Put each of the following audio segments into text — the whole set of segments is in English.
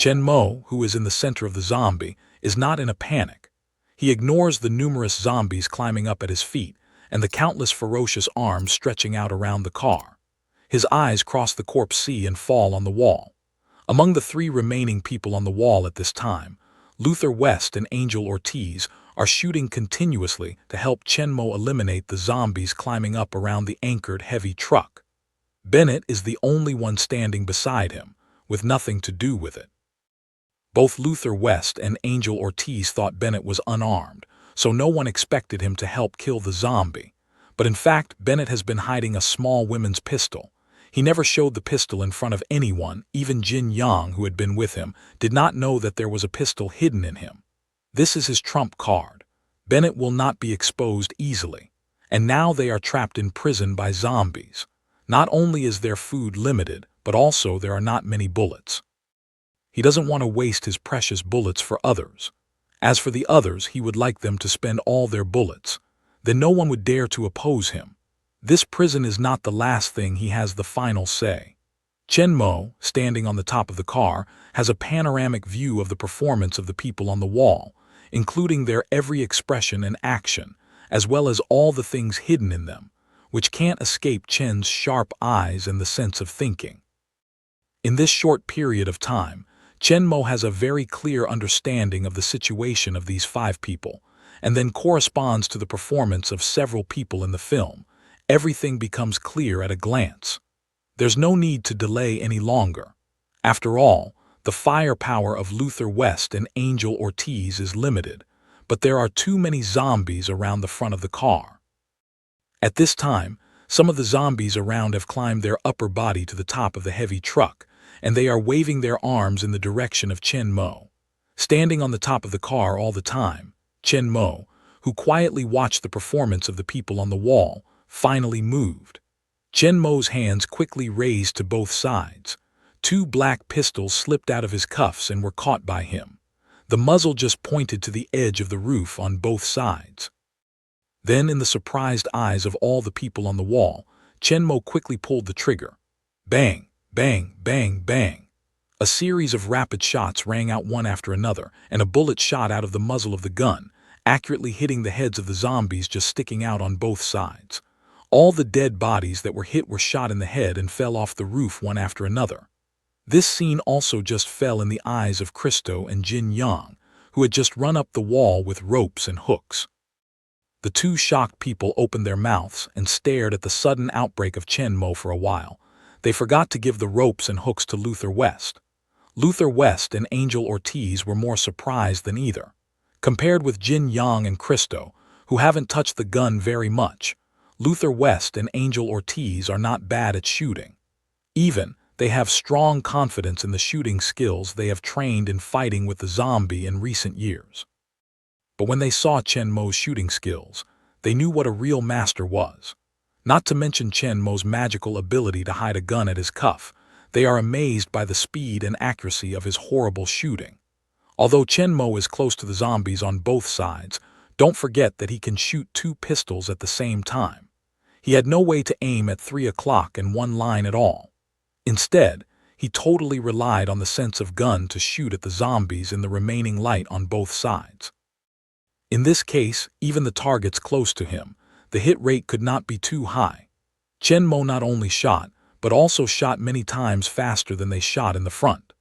Chen Mo, who is in the center of the zombie, is not in a panic. He ignores the numerous zombies climbing up at his feet and the countless ferocious arms stretching out around the car. His eyes cross the corpse sea and fall on the wall. Among the three remaining people on the wall at this time, Luther West and Angel Ortiz are shooting continuously to help Chen Mo eliminate the zombies climbing up around the anchored heavy truck. Bennett is the only one standing beside him, with nothing to do with it. Both Luther West and Angel Ortiz thought Bennett was unarmed, so no one expected him to help kill the zombie. But in fact, Bennett has been hiding a small women's pistol. He never showed the pistol in front of anyone. Even Jin Yang, who had been with him, did not know that there was a pistol hidden in him. This is his trump card. Bennett will not be exposed easily. And now they are trapped in prison by zombies. Not only is their food limited, but also there are not many bullets. He doesn't want to waste his precious bullets for others. As for the others, he would like them to spend all their bullets. Then no one would dare to oppose him. This prison is not the last thing. He has the final say. Chen Mo, standing on the top of the car, has a panoramic view of the performance of the people on the wall, including their every expression and action, as well as all the things hidden in them, which can't escape Chen's sharp eyes and the sense of thinking. In this short period of time, Chen Mo has a very clear understanding of the situation of these 5 people, and then corresponds to the performance of several people in the film. Everything becomes clear at a glance. There's no need to delay any longer. After all, the firepower of Luther West and Angel Ortiz is limited, but there are too many zombies around the front of the car. At this time, some of the zombies around have climbed their upper body to the top of the heavy truck, and they are waving their arms in the direction of Chen Mo. Standing on the top of the car all the time, Chen Mo, who quietly watched the performance of the people on the wall, finally moved. Chen Mo's hands quickly raised to both sides. 2 black pistols slipped out of his cuffs and were caught by him. The muzzle just pointed to the edge of the roof on both sides. Then, in the surprised eyes of all the people on the wall, Chen Mo quickly pulled the trigger. Bang, bang, bang, bang. A series of rapid shots rang out one after another, and a bullet shot out of the muzzle of the gun, accurately hitting the heads of the zombies just sticking out on both sides. All the dead bodies that were hit were shot in the head and fell off the roof one after another. This scene also just fell in the eyes of Christo and Jin Yang, who had just run up the wall with ropes and hooks. The 2 shocked people opened their mouths and stared at the sudden outbreak of Chen Mo for a while. They forgot to give the ropes and hooks to Luther West. Luther West and Angel Ortiz were more surprised than either. Compared with Jin Yang and Christo, who haven't touched the gun very much, Luther West and Angel Ortiz are not bad at shooting. Even, they have strong confidence in the shooting skills they have trained in fighting with the zombie in recent years. But when they saw Chen Mo's shooting skills, they knew what a real master was. Not to mention Chen Mo's magical ability to hide a gun at his cuff, they are amazed by the speed and accuracy of his horrible shooting. Although Chen Mo is close to the zombies on both sides, don't forget that he can shoot 2 pistols at the same time. He had no way to aim at 3 o'clock in one line at all. Instead, he totally relied on the sense of gun to shoot at the zombies in the remaining light on both sides. In this case, even the targets close to him, the hit rate could not be too high. Chen Mo not only shot, but also shot many times faster than they shot in the front.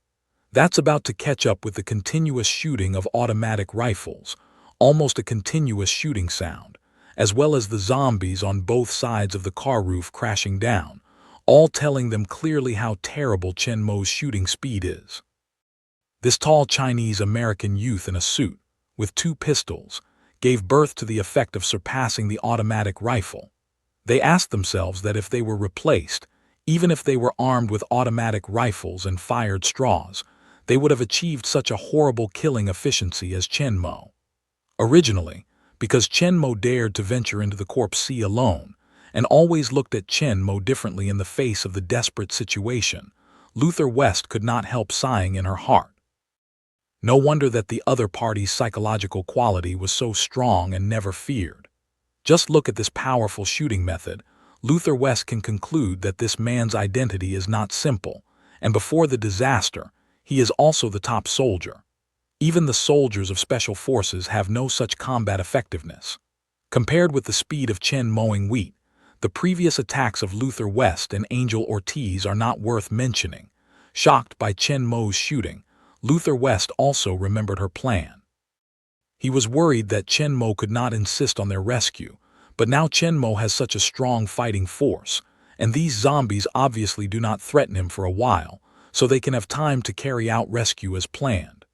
That's about to catch up with the continuous shooting of automatic rifles, almost a continuous shooting sound, as well as the zombies on both sides of the car roof crashing down, all telling them clearly how terrible Chen Mo's shooting speed is. This tall Chinese-American youth in a suit, with 2 pistols, gave birth to the effect of surpassing the automatic rifle. They asked themselves that if they were replaced, even if they were armed with automatic rifles and fired straws, they would have achieved such a horrible killing efficiency as Chen Mo. Originally, because Chen Mo dared to venture into the corpse sea alone, and always looked at Chen Mo differently in the face of the desperate situation, Luther West could not help sighing in her heart. No wonder that the other party's psychological quality was so strong and never feared. Just look at this powerful shooting method. Luther West can conclude that this man's identity is not simple, and before the disaster, he is also the top soldier. Even the soldiers of special forces have no such combat effectiveness. Compared with the speed of Chen mowing wheat, the previous attacks of Luther West and Angel Ortiz are not worth mentioning. Shocked by Chen Mo's shooting, Luther West also remembered her plan. He was worried that Chen Mo could not insist on their rescue, but now Chen Mo has such a strong fighting force, and these zombies obviously do not threaten him for a while, so they can have time to carry out rescue as planned.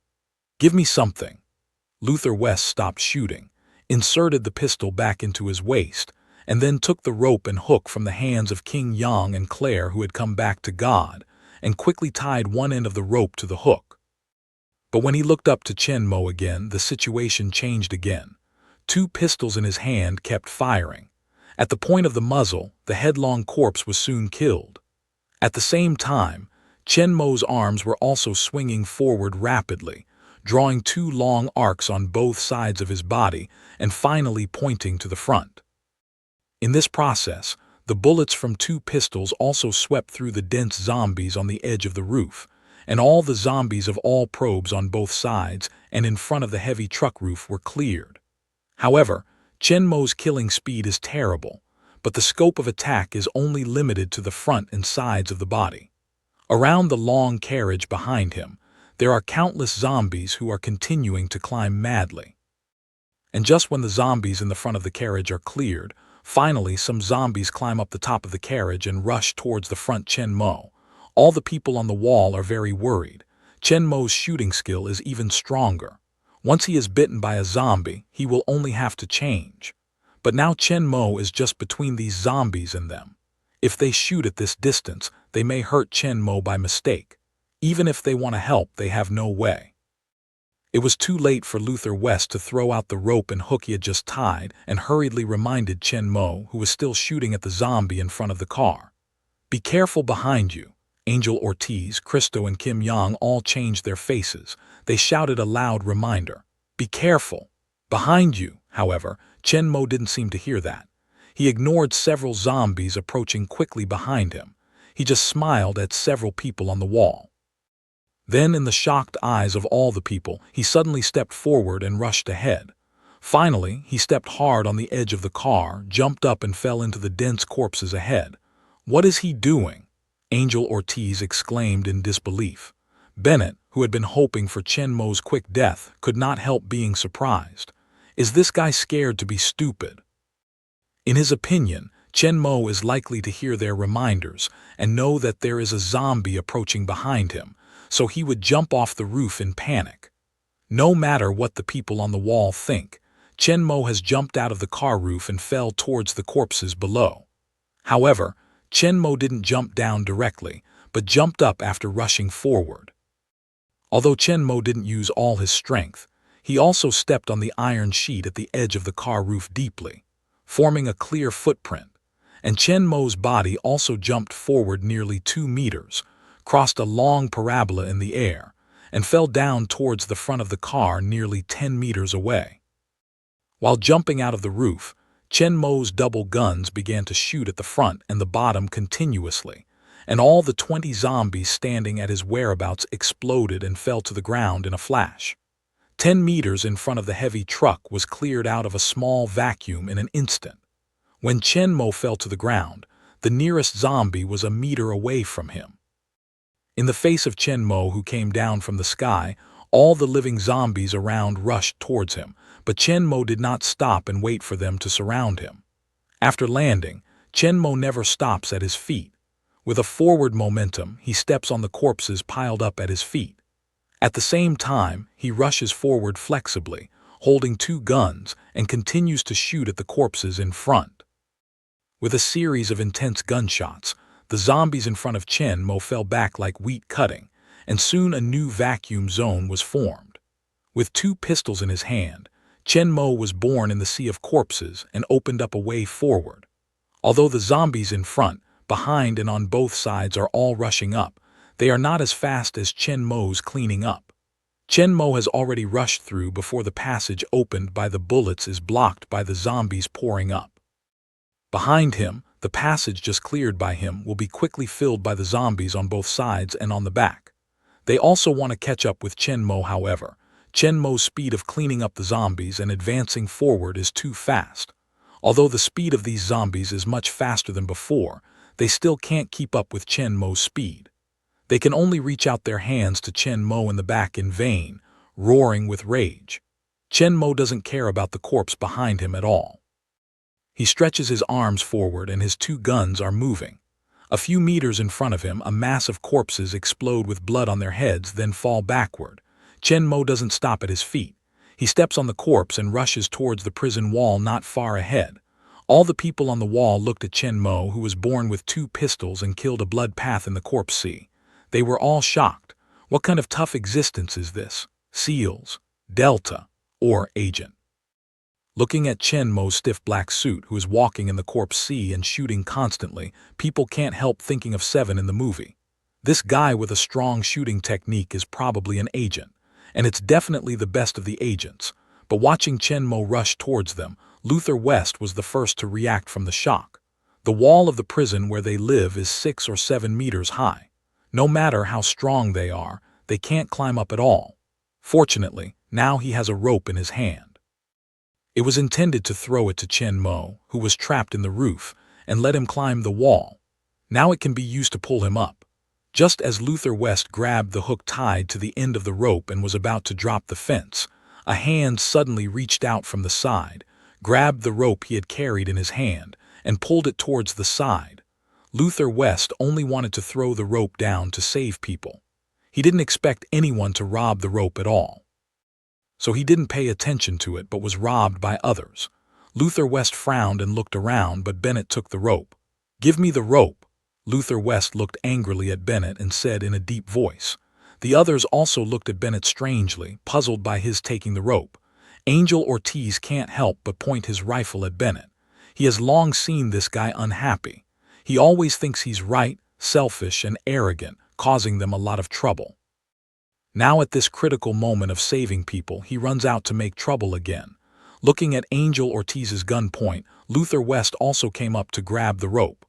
"Give me something." Luther West stopped shooting, inserted the pistol back into his waist, and then took the rope and hook from the hands of King Yang and Claire, who had come back to God, and quickly tied one end of the rope to the hook. But when he looked up to Chen Mo again, the situation changed again. 2 pistols in his hand kept firing. At the point of the muzzle, the headlong corpse was soon killed. At the same time, Chen Mo's arms were also swinging forward rapidly, drawing 2 long arcs on both sides of his body and finally pointing to the front. In this process, the bullets from 2 pistols also swept through the dense zombies on the edge of the roof, and all the zombies of all probes on both sides and in front of the heavy truck roof were cleared. However, Chen Mo's killing speed is terrible, but the scope of attack is only limited to the front and sides of the body. Around the long carriage behind him, there are countless zombies who are continuing to climb madly. And just when the zombies in the front of the carriage are cleared, finally some zombies climb up the top of the carriage and rush towards the front Chen Mo. All the people on the wall are very worried. Chen Mo's shooting skill is even stronger. Once he is bitten by a zombie, he will only have to change. But now Chen Mo is just between these zombies and them. If they shoot at this distance, they may hurt Chen Mo by mistake. Even if they want to help, they have no way. It was too late for Luther West to throw out the rope and hook he had just tied and hurriedly reminded Chen Mo, who was still shooting at the zombie in front of the car. "Be careful behind you." Angel Ortiz, Cristo, and Kim Yang all changed their faces. They shouted a loud reminder. "Be careful." Behind you, however, Chen Mo didn't seem to hear that. He ignored several zombies approaching quickly behind him. He just smiled at several people on the wall. Then, in the shocked eyes of all the people, he suddenly stepped forward and rushed ahead. Finally, he stepped hard on the edge of the car, jumped up and fell into the dense corpses ahead. "What is he doing?" Angel Ortiz exclaimed in disbelief. Bennett, who had been hoping for Chen Mo's quick death, could not help being surprised. Is this guy scared to be stupid? In his opinion, Chen Mo is likely to hear their reminders and know that there is a zombie approaching behind him, so he would jump off the roof in panic. No matter what the people on the wall think, Chen Mo has jumped out of the car roof and fell towards the corpses below. However, Chen Mo didn't jump down directly, but jumped up after rushing forward. Although Chen Mo didn't use all his strength, he also stepped on the iron sheet at the edge of the car roof deeply, forming a clear footprint, and Chen Mo's body also jumped forward nearly 2 meters, crossed a long parabola in the air, and fell down towards the front of the car nearly 10 meters away. While jumping out of the roof, Chen Mo's double guns began to shoot at the front and the bottom continuously, and all the 20 zombies standing at his whereabouts exploded and fell to the ground in a flash. 10 meters in front of the heavy truck was cleared out of a small vacuum in an instant. When Chen Mo fell to the ground, the nearest zombie was a meter away from him. In the face of Chen Mo, who came down from the sky, all the living zombies around rushed towards him, but Chen Mo did not stop and wait for them to surround him. After landing, Chen Mo never stops at his feet. With a forward momentum, he steps on the corpses piled up at his feet. At the same time, he rushes forward flexibly, holding 2 guns, and continues to shoot at the corpses in front. With a series of intense gunshots, the zombies in front of Chen Mo fell back like wheat cutting, and soon a new vacuum zone was formed. With 2 pistols in his hand, Chen Mo was born in the sea of corpses and opened up a way forward. Although the zombies in front, behind, and on both sides are all rushing up, they are not as fast as Chen Mo's cleaning up. Chen Mo has already rushed through before the passage opened by the bullets is blocked by the zombies pouring up. Behind him, the passage just cleared by him will be quickly filled by the zombies on both sides and on the back. They also want to catch up with Chen Mo, however. Chen Mo's speed of cleaning up the zombies and advancing forward is too fast. Although the speed of these zombies is much faster than before, they still can't keep up with Chen Mo's speed. They can only reach out their hands to Chen Mo in the back in vain, roaring with rage. Chen Mo doesn't care about the corpse behind him at all. He stretches his arms forward and his two guns are moving. A few meters in front of him, a mass of corpses explode with blood on their heads, then fall backward. Chen Mo doesn't stop at his feet. He steps on the corpse and rushes towards the prison wall not far ahead. All the people on the wall looked at Chen Mo, who was born with 2 pistols and killed a blood path in the corpse sea. They were all shocked. What kind of tough existence is this? SEALs, Delta, or Agent? Looking at Chen Mo's stiff black suit, who is walking in the corpse sea and shooting constantly, people can't help thinking of Seven in the movie. This guy with a strong shooting technique is probably an agent, and it's definitely the best of the agents. But watching Chen Mo rush towards them, Luther West was the first to react from the shock. The wall of the prison where they live is 6 or 7 meters high. No matter how strong they are, they can't climb up at all. Fortunately, now he has a rope in his hand. It was intended to throw it to Chen Mo, who was trapped in the roof, and let him climb the wall. Now it can be used to pull him up. Just as Luther West grabbed the hook tied to the end of the rope and was about to drop the fence, a hand suddenly reached out from the side, grabbed the rope he had carried in his hand, and pulled it towards the side. Luther West only wanted to throw the rope down to save people. He didn't expect anyone to rob the rope at all. So he didn't pay attention to it but was robbed by others. Luther West frowned and looked around, but Bennett took the rope. "Give me the rope." Luther West looked angrily at Bennett and said in a deep voice. The others also looked at Bennett strangely, puzzled by his taking the rope. Angel Ortiz can't help but point his rifle at Bennett. He has long seen this guy unhappy. He always thinks he's right, selfish, and arrogant, causing them a lot of trouble. Now at this critical moment of saving people, he runs out to make trouble again. Looking at Angel Ortiz's gun point, Luther West also came up to grab the rope.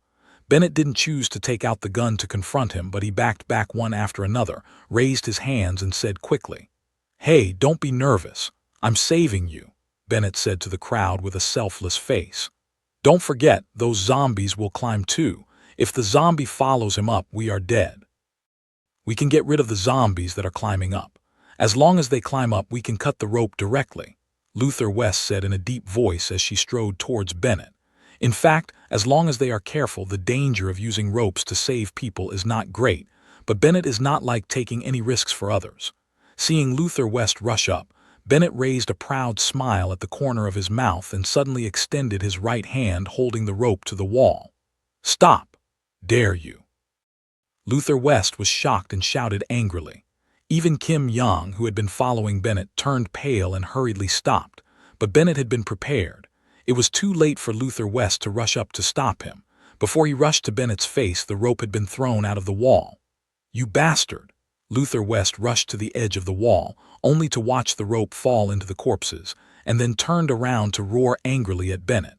Bennett didn't choose to take out the gun to confront him, but he backed back one after another, raised his hands and said quickly, "Hey, don't be nervous. I'm saving you," Bennett said to the crowd with a selfless face. "Don't forget, those zombies will climb too. If the zombie follows him up, we are dead. We can get rid of the zombies that are climbing up. As long as they climb up, we can cut the rope directly," Luther West said in a deep voice as she strode towards Bennett. In fact, as long as they are careful, the danger of using ropes to save people is not great, but Bennett is not like taking any risks for others. Seeing Luther West rush up, Bennett raised a proud smile at the corner of his mouth and suddenly extended his right hand holding the rope to the wall. "Stop! Dare you!" Luther West was shocked and shouted angrily. Even Kim Young, who had been following Bennett, turned pale and hurriedly stopped, but Bennett had been prepared. It was too late for Luther West to rush up to stop him. Before he rushed to Bennett's face, the rope had been thrown out of the wall. "You bastard!" Luther West rushed to the edge of the wall, only to watch the rope fall into the corpses, and then turned around to roar angrily at Bennett.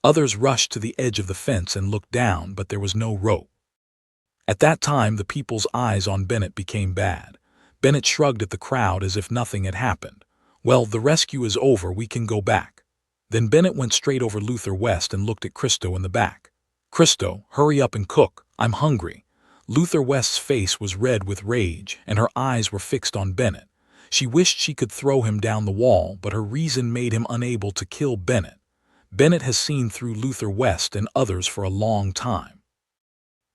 Others rushed to the edge of the fence and looked down, but there was no rope. At that time, the people's eyes on Bennett became bad. Bennett shrugged at the crowd as if nothing had happened. "Well, the rescue is over, we can go back." Then Bennett went straight over Luther West and looked at Christo in the back. "Christo, hurry up and cook, I'm hungry." Luther West's face was red with rage, and her eyes were fixed on Bennett. She wished she could throw him down the wall, but her reason made him unable to kill Bennett. Bennett has seen through Luther West and others for a long time.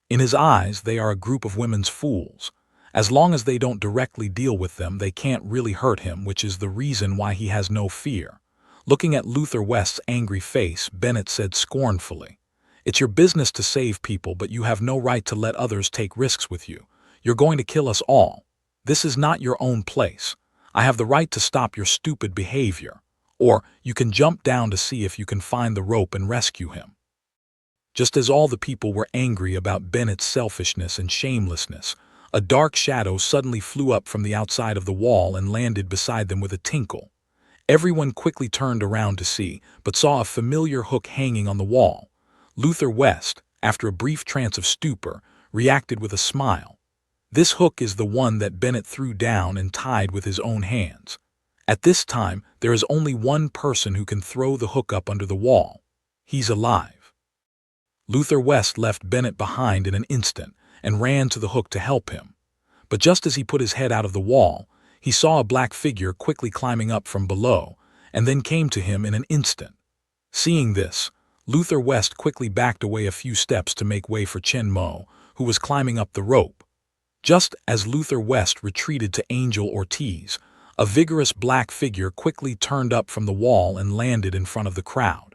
In his eyes, they are a group of women's fools. As long as they don't directly deal with them, they can't really hurt him, which is the reason why he has no fear. Looking at Luther West's angry face, Bennett said scornfully, "It's your business to save people, but you have no right to let others take risks with you. You're going to kill us all. This is not your own place. I have the right to stop your stupid behavior. Or you can jump down to see if you can find the rope and rescue him." Just as all the people were angry about Bennett's selfishness and shamelessness, a dark shadow suddenly flew up from the outside of the wall and landed beside them with a tinkle. Everyone quickly turned around to see, but saw a familiar hook hanging on the wall. Luther West, after a brief trance of stupor, reacted with a smile. This hook is the one that Bennett threw down and tied with his own hands. At this time, there is only one person who can throw the hook up under the wall. He's alive. Luther West left Bennett behind in an instant and ran to the hook to help him. But just as he put his head out of the wall, he saw a black figure quickly climbing up from below and then came to him in an instant. Seeing this, Luther West quickly backed away a few steps to make way for Chen Mo, who was climbing up the rope. Just as Luther West retreated to Angel Ortiz, a vigorous black figure quickly turned up from the wall and landed in front of the crowd.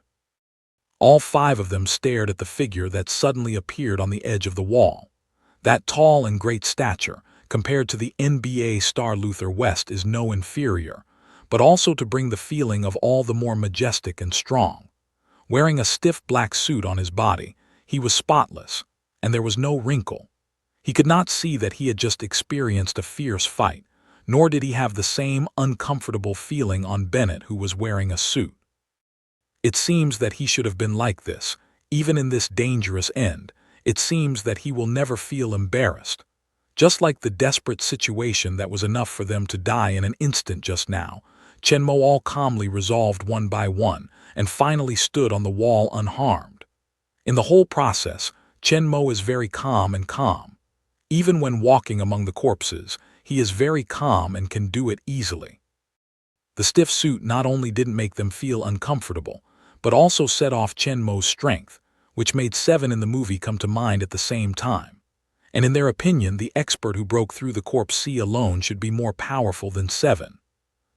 All five of them stared at the figure that suddenly appeared on the edge of the wall. That tall and great stature, compared to the NBA star Luther West, is no inferior, but also to bring the feeling of all the more majestic and strong. Wearing a stiff black suit on his body, he was spotless, and there was no wrinkle. He could not see that he had just experienced a fierce fight, nor did he have the same uncomfortable feeling on Bennett, who was wearing a suit. It seems that he should have been like this, even in this dangerous end. It seems that he will never feel embarrassed. Just like the desperate situation that was enough for them to die in an instant just now, Chen Mo all calmly resolved one by one and finally stood on the wall unharmed. In the whole process, Chen Mo is very calm and calm. Even when walking among the corpses, he is very calm and can do it easily. The stiff suit not only didn't make them feel uncomfortable, but also set off Chen Mo's strength, which made Seven in the movie come to mind at the same time. And in their opinion, the expert who broke through the corpse sea alone should be more powerful than Seven.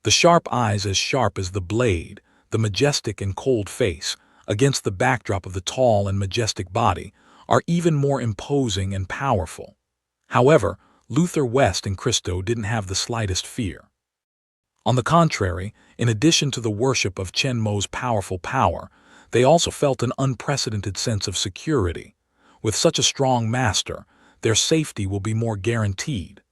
The sharp eyes as sharp as the blade, the majestic and cold face, against the backdrop of the tall and majestic body, are even more imposing and powerful. However, Luther West and Christo didn't have the slightest fear. On the contrary, in addition to the worship of Chen Mo's powerful power, they also felt an unprecedented sense of security. With such a strong master, their safety will be more guaranteed.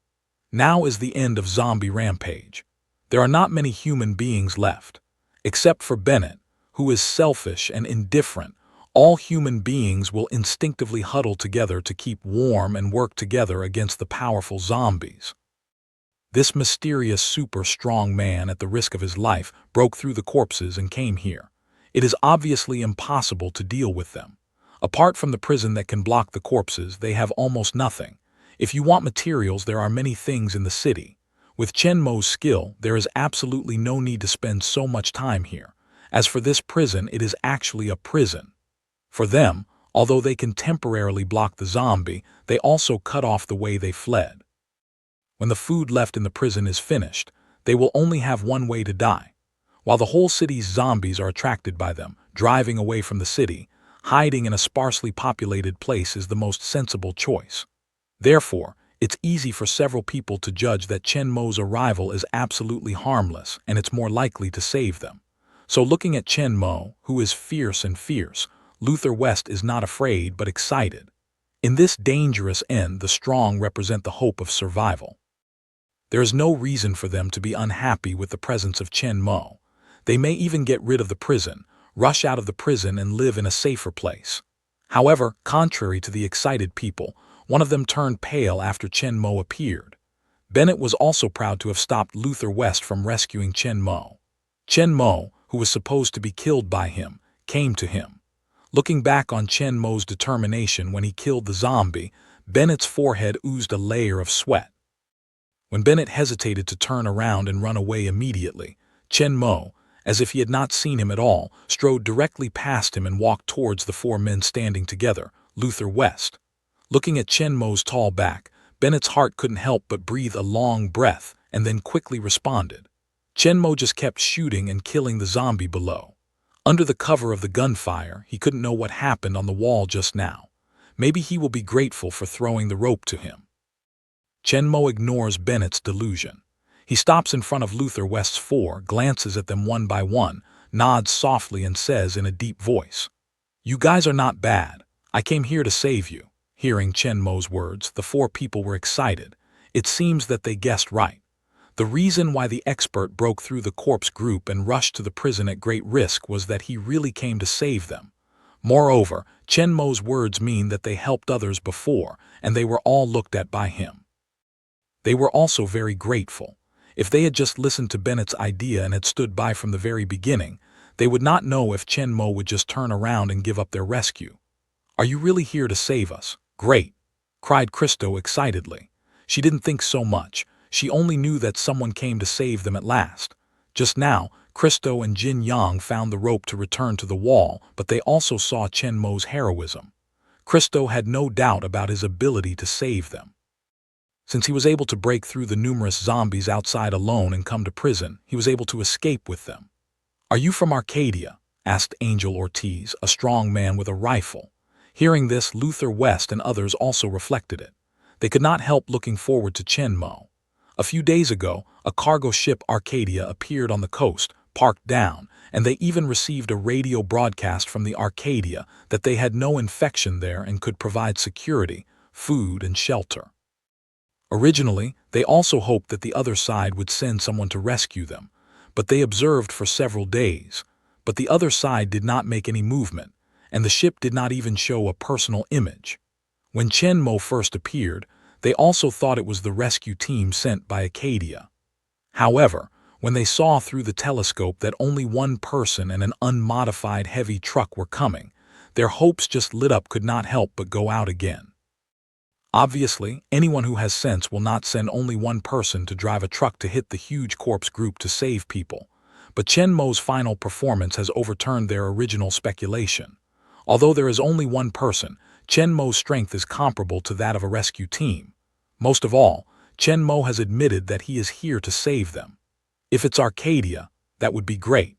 Now is the end of Zombie Rampage. There are not many human beings left. Except for Bennett, who is selfish and indifferent, all human beings will instinctively huddle together to keep warm and work together against the powerful zombies. This mysterious super strong man, at the risk of his life, broke through the corpses and came here. It is obviously impossible to deal with them. Apart from the prison that can block the corpses, they have almost nothing. If you want materials, there are many things in the city. With Chen Mo's skill, there is absolutely no need to spend so much time here. As for this prison, it is actually a prison. For them, although they can temporarily block the zombie, they also cut off the way they fled. When the food left in the prison is finished, they will only have one way to die. While the whole city's zombies are attracted by them, driving away from the city, hiding in a sparsely populated place is the most sensible choice. Therefore, it's easy for several people to judge that Chen Mo's arrival is absolutely harmless, and it's more likely to save them. So looking at Chen Mo, who is fierce and fierce, Luther West is not afraid but excited. In this dangerous end, the strong represent the hope of survival. There is no reason for them to be unhappy with the presence of Chen Mo. They may even get rid of the prison, rush out of the prison and live in a safer place. However, contrary to the excited people, one of them turned pale after Chen Mo appeared. Bennett was also proud to have stopped Luther West from rescuing Chen Mo. Chen Mo, who was supposed to be killed by him, came to him. Looking back on Chen Mo's determination when he killed the zombie, Bennett's forehead oozed a layer of sweat. When Bennett hesitated to turn around and run away immediately, Chen Mo, as if he had not seen him at all, strode directly past him and walked towards the four men standing together, Luther West. Looking at Chen Mo's tall back, Bennett's heart couldn't help but breathe a long breath and then quickly responded. Chen Mo just kept shooting and killing the zombie below. Under the cover of the gunfire, he couldn't know what happened on the wall just now. Maybe he will be grateful for throwing the rope to him. Chen Mo ignores Bennett's delusion. He stops in front of Luther West's four, glances at them one by one, nods softly and says in a deep voice, "You guys are not bad. I came here to save you." Hearing Chen Mo's words, the four people were excited. It seems that they guessed right. The reason why the expert broke through the corpse group and rushed to the prison at great risk was that he really came to save them. Moreover, Chen Mo's words mean that they helped others before, and they were all looked at by him. They were also very grateful. If they had just listened to Bennett's idea and had stood by from the very beginning, they would not know if Chen Mo would just turn around and give up their rescue. "Are you really here to save us?" "Great!" cried Christo excitedly. She didn't think so much. She only knew that someone came to save them at last. Just now, Christo and Jin Yang found the rope to return to the wall, but they also saw Chen Mo's heroism. Christo had no doubt about his ability to save them. Since he was able to break through the numerous zombies outside alone and come to prison, he was able to escape with them. "Are you from Arcadia?" asked Angel Ortiz, a strong man with a rifle. Hearing this, Luther West and others also reflected it. They could not help looking forward to Chen Mo. A few days ago, a cargo ship Arcadia appeared on the coast, parked down, and they even received a radio broadcast from the Arcadia that they had no infection there and could provide security, food, and shelter. Originally, they also hoped that the other side would send someone to rescue them, but they observed for several days. But the other side did not make any movement, and the ship did not even show a personal image. When Chen Mo first appeared, they also thought it was the rescue team sent by Acadia. However, when they saw through the telescope that only one person and an unmodified heavy truck were coming, their hopes just lit up, could not help but go out again. Obviously, anyone who has sense will not send only one person to drive a truck to hit the huge corpse group to save people. But Chen Mo's final performance has overturned their original speculation. Although there is only one person, Chen Mo's strength is comparable to that of a rescue team. Most of all, Chen Mo has admitted that he is here to save them. If it's Arcadia, that would be great.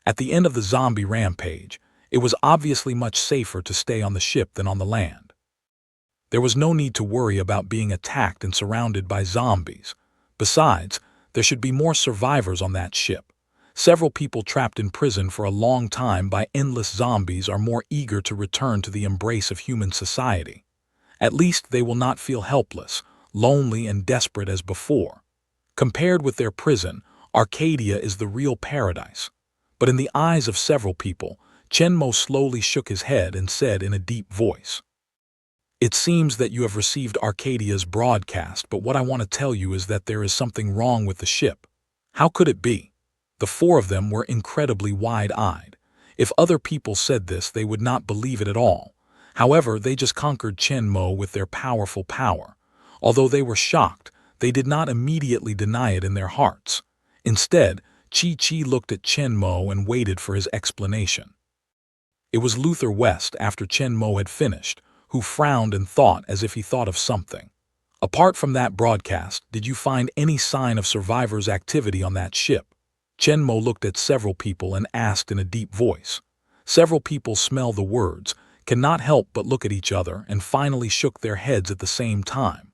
At the end of the zombie rampage, it was obviously much safer to stay on the ship than on the land. There was no need to worry about being attacked and surrounded by zombies. Besides, there should be more survivors on that ship. Several people trapped in prison for a long time by endless zombies are more eager to return to the embrace of human society. At least they will not feel helpless, lonely, and desperate as before. Compared with their prison, Arcadia is the real paradise. But in the eyes of several people, Chen Mo slowly shook his head and said in a deep voice, "It seems that you have received Arcadia's broadcast, but what I want to tell you is that there is something wrong with the ship." How could it be? The four of them were incredibly wide-eyed. If other people said this, they would not believe it at all. However, they just conquered Chen Mo with their powerful power. Although they were shocked, they did not immediately deny it in their hearts. Instead, Chi looked at Chen Mo and waited for his explanation. It was Luther West, after Chen Mo had finished, who frowned and thought as if he thought of something. "Apart from that broadcast, did you find any sign of survivors' activity on that ship?" Chen Mo looked at several people and asked in a deep voice. Several people smell the words, cannot help but look at each other, and finally shook their heads at the same time.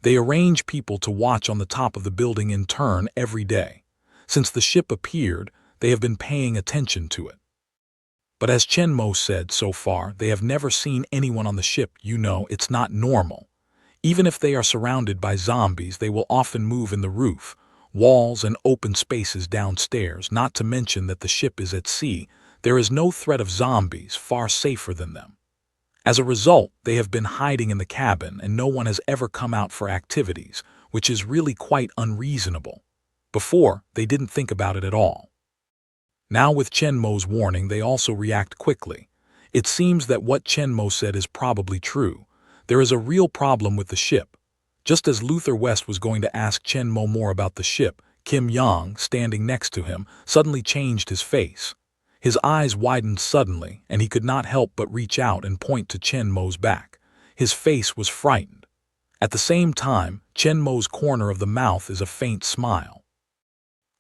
They arrange people to watch on the top of the building in turn every day. Since the ship appeared, they have been paying attention to it. But as Chen Mo said, so far, they have never seen anyone on the ship. It's not normal. Even if they are surrounded by zombies, they will often move in the roof, walls, and open spaces downstairs, not to mention that the ship is at sea. There is no threat of zombies, far safer than them. As a result, they have been hiding in the cabin, and no one has ever come out for activities, which is really quite unreasonable. Before, they didn't think about it at all. Now with Chen Mo's warning, they also react quickly. It seems that what Chen Mo said is probably true. There is a real problem with the ship. Just as Luther West was going to ask Chen Mo more about the ship, Kim Yang, standing next to him, suddenly changed his face. His eyes widened suddenly, and he could not help but reach out and point to Chen Mo's back. His face was frightened. At the same time, Chen Mo's corner of the mouth is a faint smile.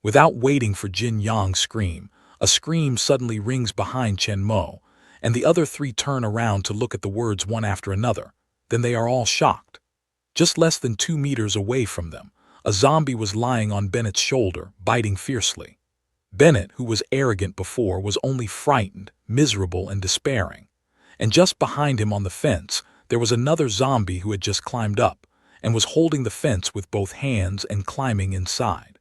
Without waiting for Jin Yang's scream, a scream suddenly rings behind Chen Mo, and the other three turn around to look at the words one after another. Then they are all shocked. Just less than 2 meters away from them, a zombie was lying on Bennett's shoulder, biting fiercely. Bennett, who was arrogant before, was only frightened, miserable, and despairing. And just behind him on the fence, there was another zombie who had just climbed up, and was holding the fence with both hands and climbing inside.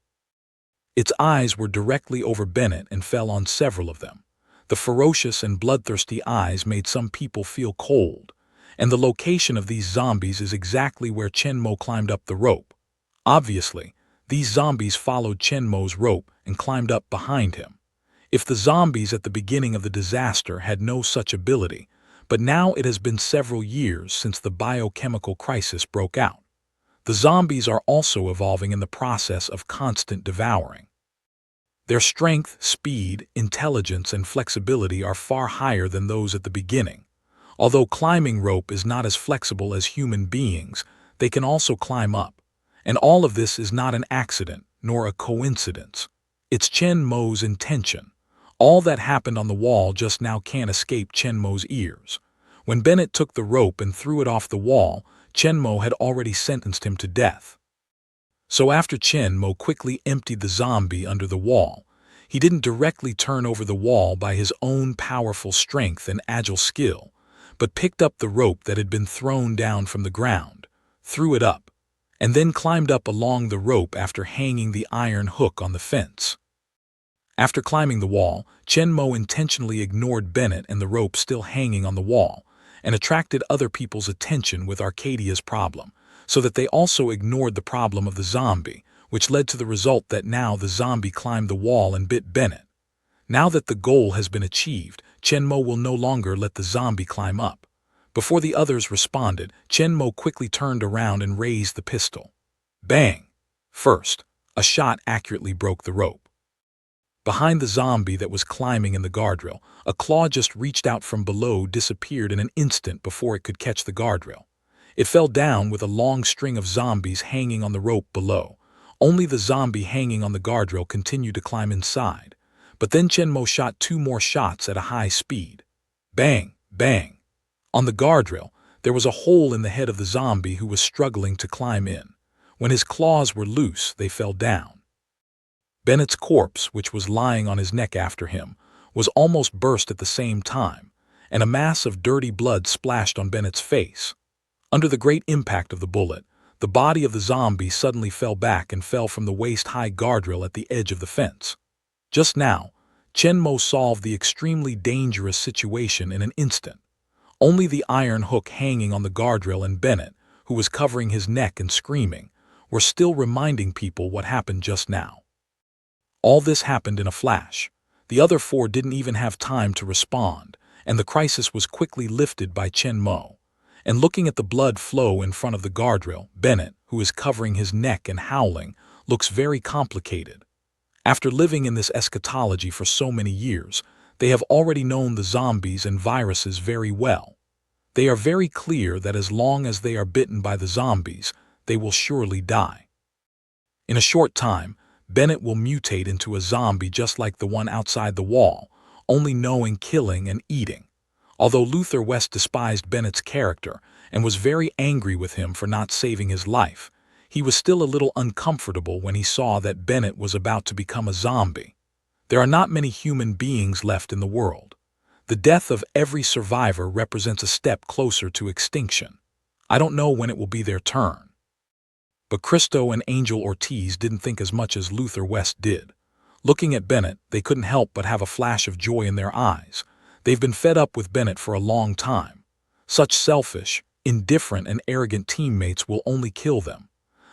Its eyes were directly over Bennett and fell on several of them. The ferocious and bloodthirsty eyes made some people feel cold, and the location of these zombies is exactly where Chen Mo climbed up the rope. Obviously, these zombies followed Chenmo's rope and climbed up behind him. If the zombies at the beginning of the disaster had no such ability, but now it has been several years since the biochemical crisis broke out. The zombies are also evolving in the process of constant devouring. Their strength, speed, intelligence, and flexibility are far higher than those at the beginning. Although climbing rope is not as flexible as human beings, they can also climb up. And all of this is not an accident, nor a coincidence. It's Chenmo's intention. All that happened on the wall just now can't escape Chenmo's ears. When Bennett took the rope and threw it off the wall, Chenmo had already sentenced him to death. So after Chenmo quickly emptied the zombie under the wall, he didn't directly turn over the wall by his own powerful strength and agile skill, but picked up the rope that had been thrown down from the ground, threw it up, and then climbed up along the rope after hanging the iron hook on the fence. After climbing the wall, Chenmo intentionally ignored Bennett and the rope still hanging on the wall, and attracted other people's attention with Arcadia's problem, so that they also ignored the problem of the zombie, which led to the result that now the zombie climbed the wall and bit Bennett. Now that the goal has been achieved, Chenmo will no longer let the zombie climb up. Before the others responded, Chenmo quickly turned around and raised the pistol. Bang! First, a shot accurately broke the rope. Behind the zombie that was climbing in the guardrail, a claw just reached out from below, disappeared in an instant before it could catch the guardrail. It fell down with a long string of zombies hanging on the rope below. Only the zombie hanging on the guardrail continued to climb inside. But then Chenmo shot 2 more shots at a high speed. Bang! Bang! On the guardrail, there was a hole in the head of the zombie who was struggling to climb in. When his claws were loose, they fell down. Bennett's corpse, which was lying on his neck after him, was almost burst at the same time, and a mass of dirty blood splashed on Bennett's face. Under the great impact of the bullet, the body of the zombie suddenly fell back and fell from the waist-high guardrail at the edge of the fence. Just now, Chenmo solved the extremely dangerous situation in an instant. Only the iron hook hanging on the guardrail and Bennett, who was covering his neck and screaming, were still reminding people what happened just now. All this happened in a flash. The other 4 didn't even have time to respond, and the crisis was quickly lifted by Chenmo. And looking at the blood flow in front of the guardrail, Bennett, who is covering his neck and howling, looks very complicated. After living in this eschatology for so many years, they have already known the zombies and viruses very well. They are very clear that as long as they are bitten by the zombies, they will surely die. In a short time, Bennett will mutate into a zombie just like the one outside the wall, only knowing killing and eating. Although Luther West despised Bennett's character and was very angry with him for not saving his life, he was still a little uncomfortable when he saw that Bennett was about to become a zombie. There are not many human beings left in the world. The death of every survivor represents a step closer to extinction. I don't know when it will be their turn. But Christo and Angel Ortiz didn't think as much as Luther West did. Looking at Bennett, they couldn't help but have a flash of joy in their eyes. They've been fed up with Bennett for a long time. Such selfish, indifferent, and arrogant teammates will only kill them.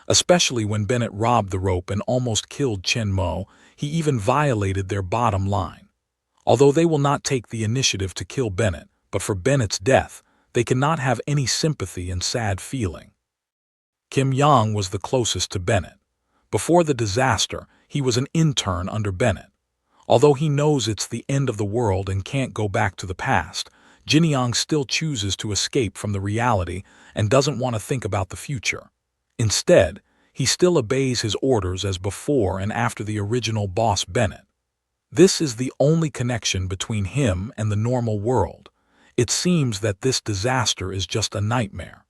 Especially when Bennett robbed the rope and almost killed Chenmo, he even violated their bottom line. Although they will not take the initiative to kill Bennett, but for Bennett's death, they cannot have any sympathy and sad feeling. Kim Yang was the closest to Bennett. Before the disaster, he was an intern under Bennett. Although he knows it's the end of the world and can't go back to the past, Jinyang still chooses to escape from the reality and doesn't want to think about the future. Instead, he still obeys his orders as before and after the original boss Bennett. This is the only connection between him and the normal world. It seems that this disaster is just a nightmare.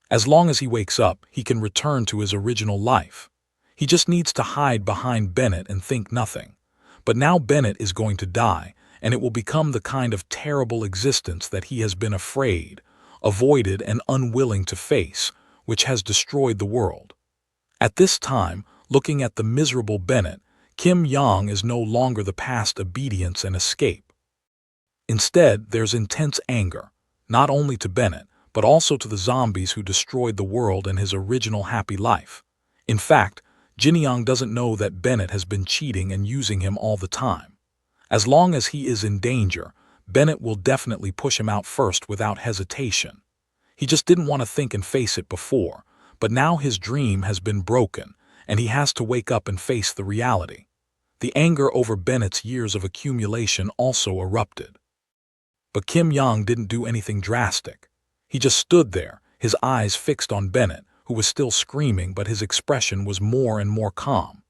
As long as he wakes up, he can return to his original life. He just needs to hide behind Bennett and think nothing. But now Bennett is going to die, and it will become the kind of terrible existence that he has been afraid, avoided, and unwilling to face, which has destroyed the world. At this time, looking at the miserable Bennett, Kim Yang is no longer the past obedience and escape. Instead, there's intense anger, not only to Bennett, but also to the zombies who destroyed the world and his original happy life. In fact, Jin Young doesn't know that Bennett has been cheating and using him all the time. As long as he is in danger, Bennett will definitely push him out first without hesitation. He just didn't want to think and face it before, but now his dream has been broken, and he has to wake up and face the reality. The anger over Bennett's years of accumulation also erupted. But Kim Young didn't do anything drastic. He just stood there, his eyes fixed on Bennett, who was still screaming, but his expression was more and more calm.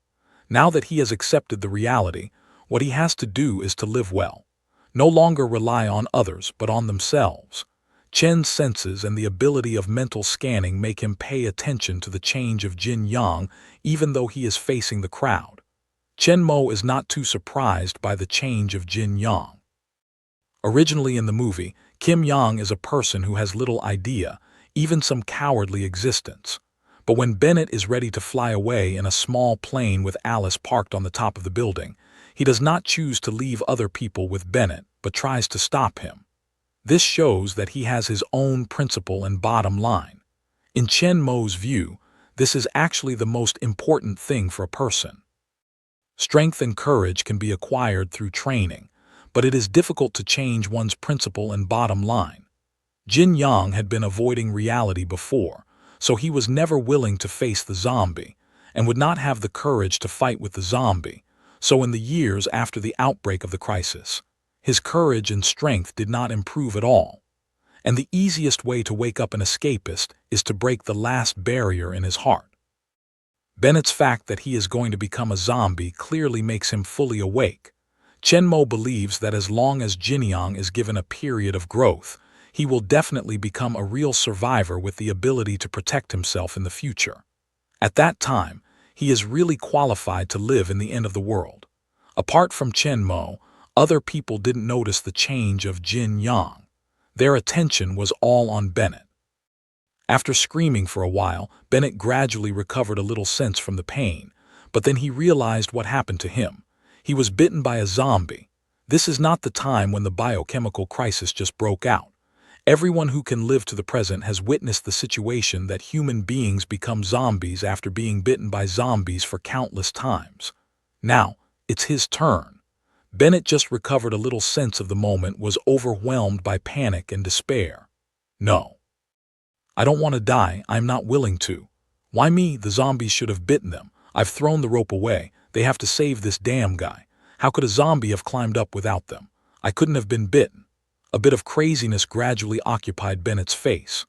Now that he has accepted the reality, what he has to do is to live well. No longer rely on others, but on themselves. Chen's senses and the ability of mental scanning make him pay attention to the change of Jin Yang, even though he is facing the crowd. Chen Mo is not too surprised by the change of Jin Yang. Originally in the movie, Kim Yang is a person who has little idea, even some cowardly existence. But when Bennett is ready to fly away in a small plane with Alice parked on the top of the building, he does not choose to leave other people with Bennett, but tries to stop him. This shows that he has his own principle and bottom line. In Chen Mo's view, this is actually the most important thing for a person. Strength and courage can be acquired through training, but it is difficult to change one's principle and bottom line. Jin Yang had been avoiding reality before, so he was never willing to face the zombie, and would not have the courage to fight with the zombie, so in the years after the outbreak of the crisis, his courage and strength did not improve at all. And the easiest way to wake up an escapist is to break the last barrier in his heart. Bennett's fact that he is going to become a zombie clearly makes him fully awake. Chen Mo believes that as long as Jin Yang is given a period of growth, he will definitely become a real survivor with the ability to protect himself in the future. At that time, he is really qualified to live in the end of the world. Apart from Chen Mo, other people didn't notice the change of Jin Yang. Their attention was all on Bennett. After screaming for a while, Bennett gradually recovered a little sense from the pain, but then he realized what happened to him. He was bitten by a zombie. This is not the time when the biochemical crisis just broke out. Everyone who can live to the present has witnessed the situation that human beings become zombies after being bitten by zombies for countless times. Now, it's his turn. Bennett just recovered a little sense of the moment, was overwhelmed by panic and despair. No. I don't want to die, I'm not willing to. Why me? The zombies should have bitten them. I've thrown the rope away. They have to save this damn guy. How could a zombie have climbed up without them? I couldn't have been bitten. A bit of craziness gradually occupied Bennett's face.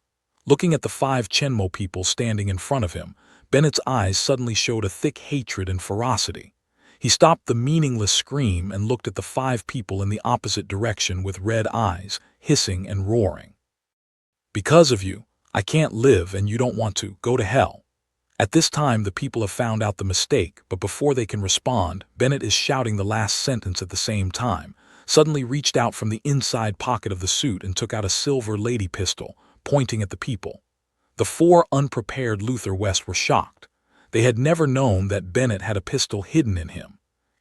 Looking at the 5 Chenmo people standing in front of him, Bennett's eyes suddenly showed a thick hatred and ferocity. He stopped the meaningless scream and looked at the 5 people in the opposite direction with red eyes, hissing and roaring. Because of you, I can't live, and you don't want to. Go to hell. At this time, the people have found out the mistake, but before they can respond, Bennett is shouting the last sentence at the same time, suddenly reached out from the inside pocket of the suit and took out a silver lady pistol, pointing at the people. The 4 unprepared Luther West were shocked. They had never known that Bennett had a pistol hidden in him.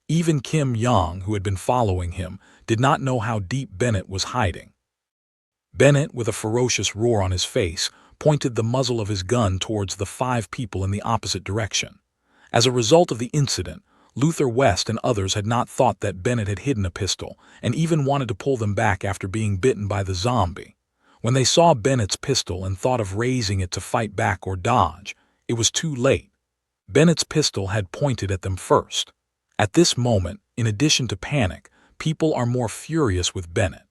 Even Kim Young, who had been following him, did not know how deep Bennett was hiding. Bennett, with a ferocious roar on his face, pointed the muzzle of his gun towards the 5 people in the opposite direction. As a result of the incident, Luther West and others had not thought that Bennett had hidden a pistol, and even wanted to pull them back after being bitten by the zombie. When they saw Bennett's pistol and thought of raising it to fight back or dodge, it was too late. Bennett's pistol had pointed at them first. At this moment, in addition to panic, people are more furious with Bennett.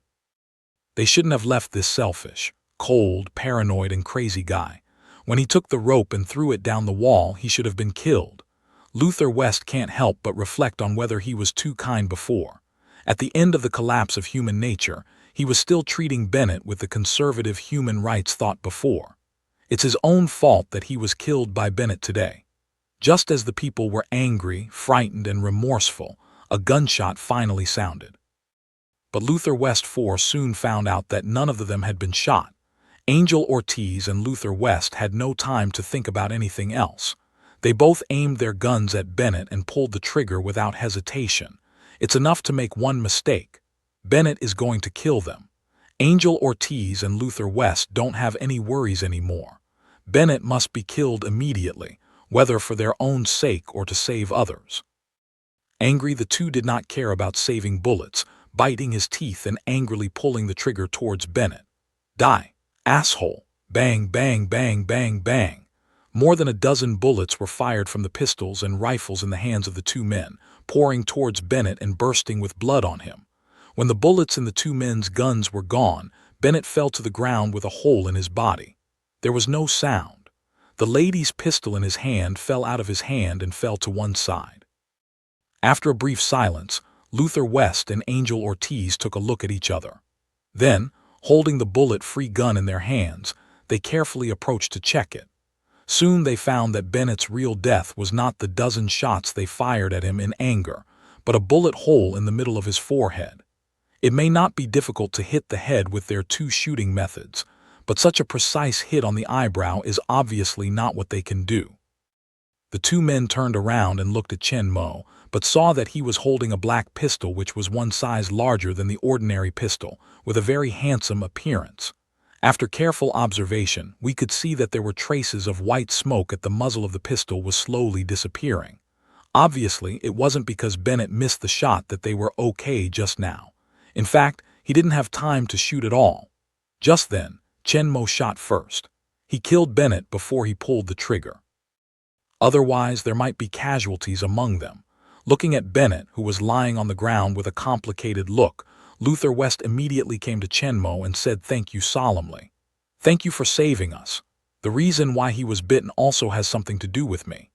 They shouldn't have left this selfish, cold, paranoid, and crazy guy. When he took the rope and threw it down the wall, he should have been killed. Luther West can't help but reflect on whether he was too kind before. At the end of the collapse of human nature, he was still treating Bennett with the conservative human rights thought before. It's his own fault that he was killed by Bennett today. Just as the people were angry, frightened, and remorseful, a gunshot finally sounded. But Luther West 4 soon found out that none of them had been shot. Angel Ortiz and Luther West had no time to think about anything else. They both aimed their guns at Bennett and pulled the trigger without hesitation. It's enough to make one mistake. Bennett is going to kill them. Angel Ortiz and Luther West don't have any worries anymore. Bennett must be killed immediately, whether for their own sake or to save others. Angry, the two did not care about saving bullets, biting his teeth and angrily pulling the trigger towards Bennett. Die, asshole! Bang, bang, bang, bang, bang. More than a dozen bullets were fired from the pistols and rifles in the hands of the two men, pouring towards Bennett and bursting with blood on him. When the bullets in the two men's guns were gone, Bennett fell to the ground with a hole in his body. There was no sound. The lady's pistol in his hand fell out of his hand and fell to one side. After a brief silence, Luther West and Angel Ortiz took a look at each other. Then, holding the bullet-free gun in their hands, they carefully approached to check it. Soon they found that Bennett's real death was not the dozen shots they fired at him in anger, but a bullet hole in the middle of his forehead. It may not be difficult to hit the head with their two shooting methods, but such a precise hit on the eyebrow is obviously not what they can do. The two men turned around and looked at Chen Mo, but saw that he was holding a black pistol which was one size larger than the ordinary pistol, with a very handsome appearance. After careful observation, we could see that there were traces of white smoke at the muzzle of the pistol was slowly disappearing. Obviously, it wasn't because Bennett missed the shot that they were okay just now. In fact, he didn't have time to shoot at all. Just then, Chen Mo shot first. He killed Bennett before he pulled the trigger. Otherwise, there might be casualties among them. Looking at Bennett, who was lying on the ground with a complicated look, Luther West immediately came to Chen Mo and said thank you solemnly. Thank you for saving us. The reason why he was bitten also has something to do with me.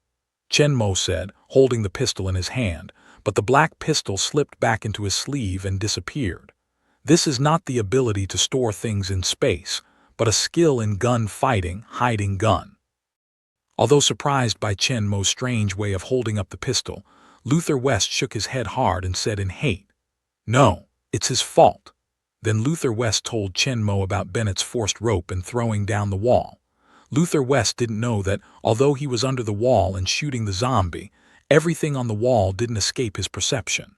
Chen Mo said, holding the pistol in his hand, but the black pistol slipped back into his sleeve and disappeared. This is not the ability to store things in space, but a skill in gun fighting, hiding gun. Although surprised by Chen Mo's strange way of holding up the pistol, Luther West shook his head hard and said in hate, "No, it's his fault." Then Luther West told Chen Mo about Bennett's forced rope and throwing down the wall. Luther West didn't know that, although he was under the wall and shooting the zombie, everything on the wall didn't escape his perception.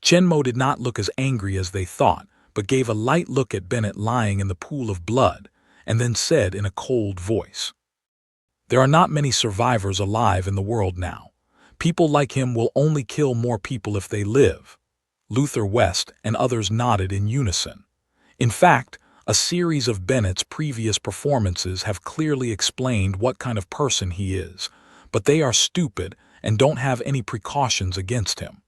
Chen Mo did not look as angry as they thought, but gave a light look at Bennett lying in the pool of blood, and then said in a cold voice, "There are not many survivors alive in the world now. People like him will only kill more people if they live." Luther West and others nodded in unison. In fact, a series of Bennett's previous performances have clearly explained what kind of person he is, but they are stupid and don't have any precautions against him.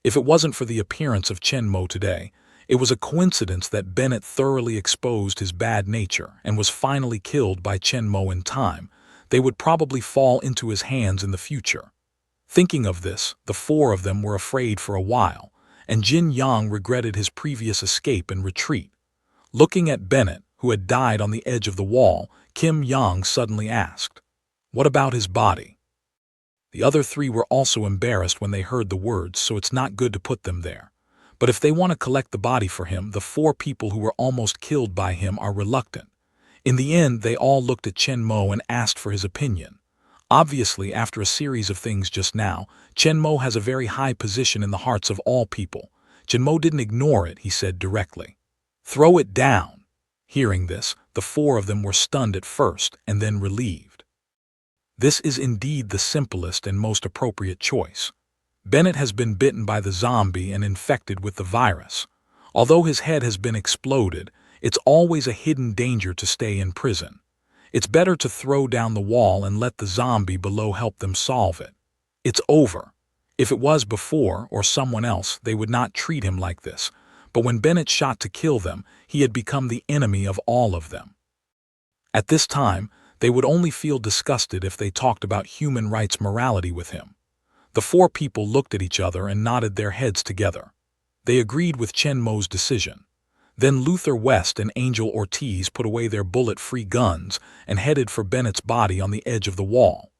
If it wasn't for the appearance of Chen Mo today, it was a coincidence that Bennett thoroughly exposed his bad nature and was finally killed by Chen Mo in time. They would probably fall into his hands in the future. Thinking of this, the four of them were afraid for a while, and Jin Yang regretted his previous escape and retreat. Looking at Bennett, who had died on the edge of the wall, Kim Yang suddenly asked, "What about his body?" The other three were also embarrassed when they heard the words, so it's not good to put them there. But if they want to collect the body for him, the four people who were almost killed by him are reluctant. In the end, they all looked at Chen Mo and asked for his opinion. Obviously, after a series of things just now, Chen Mo has a very high position in the hearts of all people. Chen Mo didn't ignore it, he said directly. "Throw it down." Hearing this, the four of them were stunned at first and then relieved. This is indeed the simplest and most appropriate choice. Bennett has been bitten by the zombie and infected with the virus. Although his head has been exploded, it's always a hidden danger to stay in prison. It's better to throw down the wall and let the zombie below help them solve it. It's over. If it was before or someone else, they would not treat him like this. But when Bennett shot to kill them, he had become the enemy of all of them. At this time, they would only feel disgusted if they talked about human rights morality with him. The four people looked at each other and nodded their heads together. They agreed with Chen Mo's decision. Then Luther West and Angel Ortiz put away their bullet-free guns and headed for Bennett's body on the edge of the wall.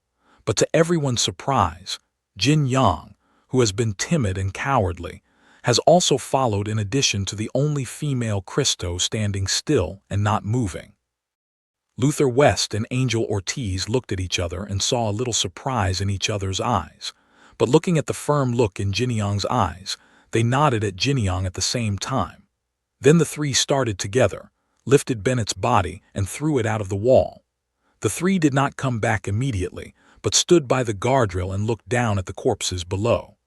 But to everyone's surprise, Jin Yang, who has been timid and cowardly, has also followed in addition to the only female Christo standing still and not moving. Luther West and Angel Ortiz looked at each other and saw a little surprise in each other's eyes. But looking at the firm look in Jin Yang's eyes, they nodded at Jin Yang at the same time. Then the three started together, lifted Bennett's body, and threw it out of the wall. The three did not come back immediately, but stood by the guardrail and looked down at the corpses below.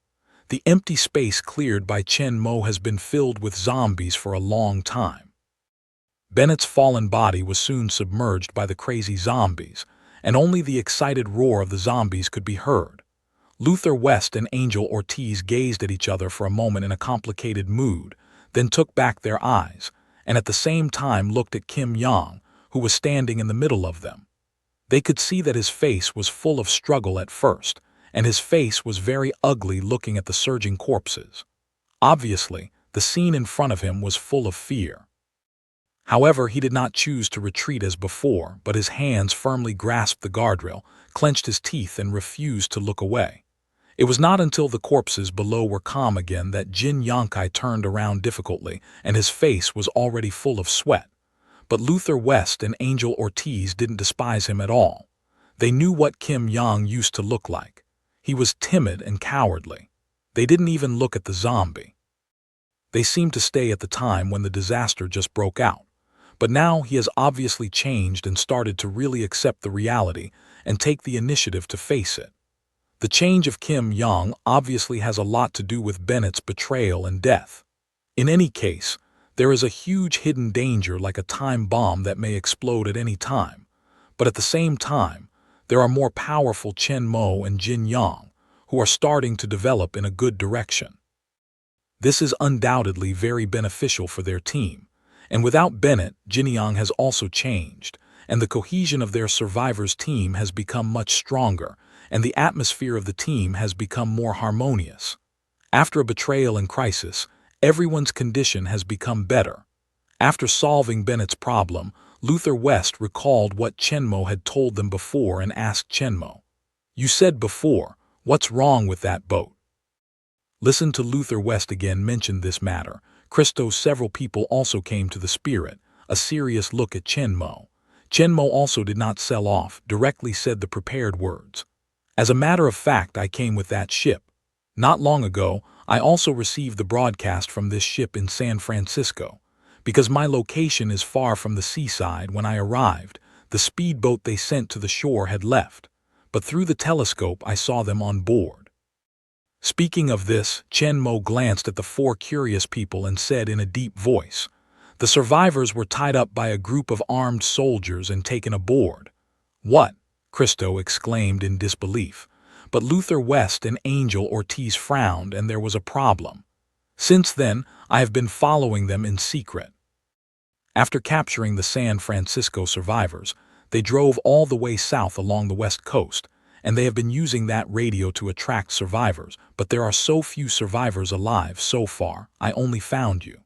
The empty space cleared by Chen Mo has been filled with zombies for a long time. Bennett's fallen body was soon submerged by the crazy zombies, and only the excited roar of the zombies could be heard. Luther West and Angel Ortiz gazed at each other for a moment in a complicated mood, then took back their eyes, and at the same time looked at Kim Yang, who was standing in the middle of them. They could see that his face was full of struggle at first, and his face was very ugly looking at the surging corpses. Obviously, the scene in front of him was full of fear. However, he did not choose to retreat as before, but his hands firmly grasped the guardrail, clenched his teeth, and refused to look away. It was not until the corpses below were calm again that Jin Yangkai turned around difficultly, and his face was already full of sweat. But Luther West and Angel Ortiz didn't despise him at all. They knew what Kim Yang used to look like. He was timid and cowardly. They didn't even look at the zombie. They seemed to stay at the time when the disaster just broke out. But now he has obviously changed and started to really accept the reality and take the initiative to face it. The change of Kim Yang obviously has a lot to do with Bennett's betrayal and death. In any case, there is a huge hidden danger like a time bomb that may explode at any time. But at the same time, there are more powerful Chen Mo and Jin Yang, who are starting to develop in a good direction. This is undoubtedly very beneficial for their team. And without Bennett, Jin Yang has also changed, and the cohesion of their survivors' team has become much stronger, and the atmosphere of the team has become more harmonious. After a betrayal and crisis, everyone's condition has become better. After solving Bennett's problem, Luther West recalled what Chenmo had told them before and asked Chenmo, "You said before, what's wrong with that boat?" Listen to Luther West again mention this matter. Christo, several people also came to the spirit, a serious look at Chenmo. Chenmo also did not sell off, directly said the prepared words. As a matter of fact, I came with that ship. Not long ago, I also received the broadcast from this ship in San Francisco. Because my location is far from the seaside, when I arrived, the speedboat they sent to the shore had left. But through the telescope I saw them on board. Speaking of this, Chenmo glanced at the four curious people and said in a deep voice, "The survivors were tied up by a group of armed soldiers and taken aboard." "What?" Christo exclaimed in disbelief. But Luther West and Angel Ortiz frowned, and there was a problem. Since then, I have been following them in secret. After capturing the San Francisco survivors, they drove all the way south along the west coast, and they have been using that radio to attract survivors, but there are so few survivors alive so far. I only found you.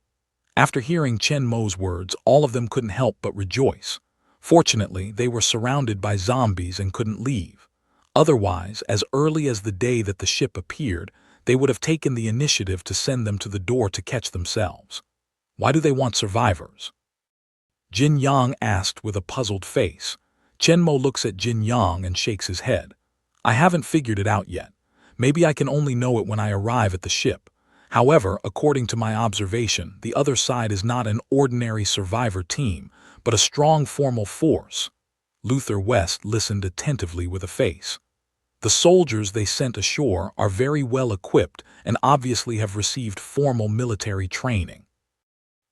After hearing Chen Mo's words, all of them couldn't help but rejoice. Fortunately, they were surrounded by zombies and couldn't leave. Otherwise, as early as the day that the ship appeared, they would have taken the initiative to send them to the door to catch themselves. Why do they want survivors? Jin Yang asked with a puzzled face. Chenmo looks at Jin Yang and shakes his head. I haven't figured it out yet. Maybe I can only know it when I arrive at the ship. However, according to my observation, the other side is not an ordinary survivor team, but a strong formal force. Luther West listened attentively with a face. The soldiers they sent ashore are very well equipped and obviously have received formal military training.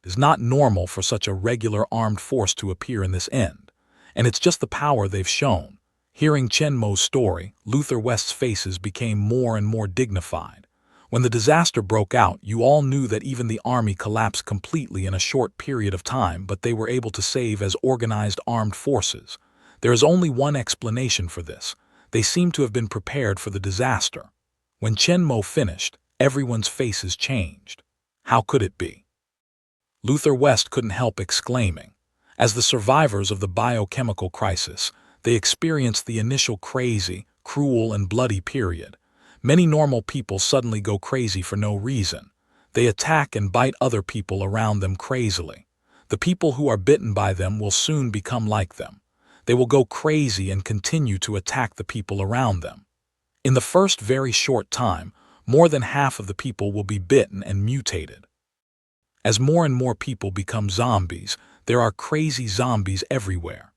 It is not normal for such a regular armed force to appear in this end, and it's just the power they've shown. Hearing Chenmo's story, Luther West's faces became more and more dignified. When the disaster broke out, you all knew that even the army collapsed completely in a short period of time, but they were able to save as organized armed forces. There is only one explanation for this. They seem to have been prepared for the disaster. When Chenmo finished, everyone's faces changed. How could it be? Luther West couldn't help exclaiming. As the survivors of the biochemical crisis, they experienced the initial crazy, cruel, and bloody period. Many normal people suddenly go crazy for no reason. They attack and bite other people around them crazily. The people who are bitten by them will soon become like them. They will go crazy and continue to attack the people around them. In the first very short time, more than half of the people will be bitten and mutated. As more and more people become zombies, there are crazy zombies everywhere.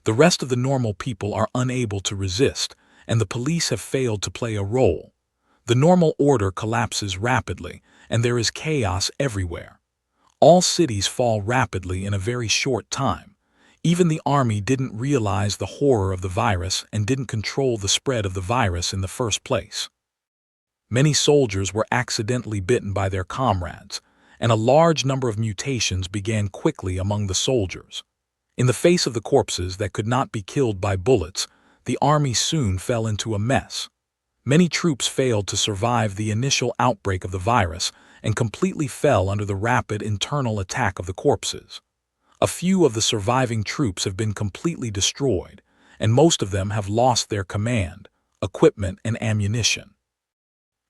The rest of the normal people are unable to resist, and the police have failed to play a role. The normal order collapses rapidly, and there is chaos everywhere. All cities fall rapidly in a very short time. Even the army didn't realize the horror of the virus and didn't control the spread of the virus in the first place. Many soldiers were accidentally bitten by their comrades, and a large number of mutations began quickly among the soldiers. In the face of the corpses that could not be killed by bullets, the army soon fell into a mess. Many troops failed to survive the initial outbreak of the virus and completely fell under the rapid internal attack of the corpses. A few of the surviving troops have been completely destroyed, and most of them have lost their command, equipment, and ammunition.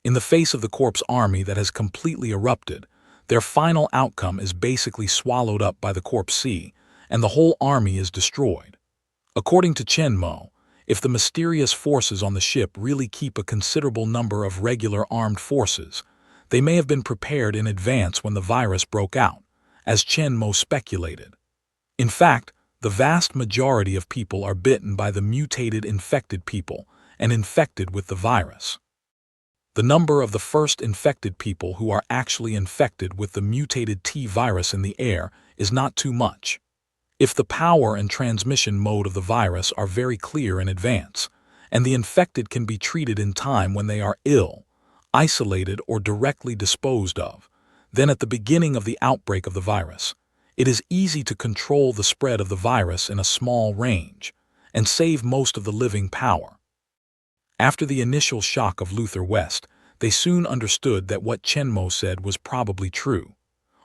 In the face of the corpse army that has completely erupted, their final outcome is basically swallowed up by the corpse sea, and the whole army is destroyed. According to Chen Mo, if the mysterious forces on the ship really keep a considerable number of regular armed forces, they may have been prepared in advance when the virus broke out, as Chen Mo speculated. In fact, the vast majority of people are bitten by the mutated infected people and infected with the virus. The number of the first infected people who are actually infected with the mutated T virus in the air is not too much. If the power and transmission mode of the virus are very clear in advance, and the infected can be treated in time when they are ill, isolated, or directly disposed of, then at the beginning of the outbreak of the virus, it is easy to control the spread of the virus in a small range and save most of the living power. After the initial shock of Luther West, they soon understood that what Chen Mo said was probably true.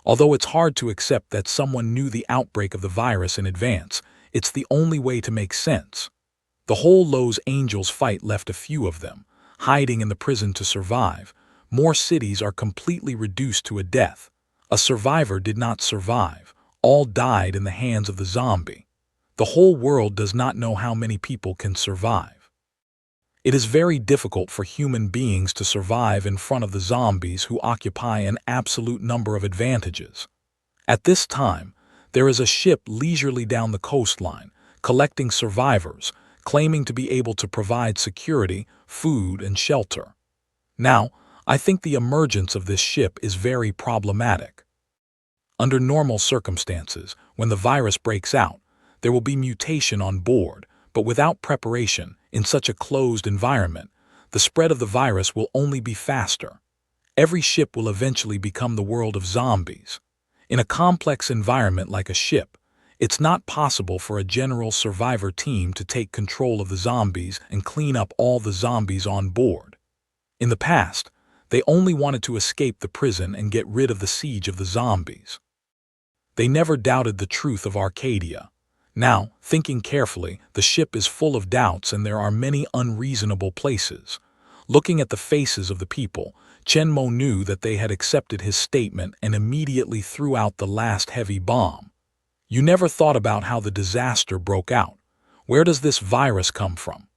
Although it's hard to accept that someone knew the outbreak of the virus in advance, it's the only way to make sense. The whole Los Angeles fight left a few of them, hiding in the prison to survive. More cities are completely reduced to a death. A survivor did not survive. All died in the hands of the zombie. The whole world does not know how many people can survive. It is very difficult for human beings to survive in front of the zombies who occupy an absolute number of advantages. At this time, there is a ship leisurely down the coastline, collecting survivors, claiming to be able to provide security, food, and shelter. Now, I think the emergence of this ship is very problematic. Under normal circumstances, when the virus breaks out, there will be mutation on board, but without preparation, in such a closed environment, the spread of the virus will only be faster. Every ship will eventually become the world of zombies. In a complex environment like a ship, it's not possible for a general survivor team to take control of the zombies and clean up all the zombies on board. In the past, they only wanted to escape the prison and get rid of the siege of the zombies. They never doubted the truth of Arcadia. Now, thinking carefully, the ship is full of doubts and there are many unreasonable places. Looking at the faces of the people, Chen Mo knew that they had accepted his statement and immediately threw out the last heavy bomb. You never thought about how the disaster broke out. Where does this virus come from?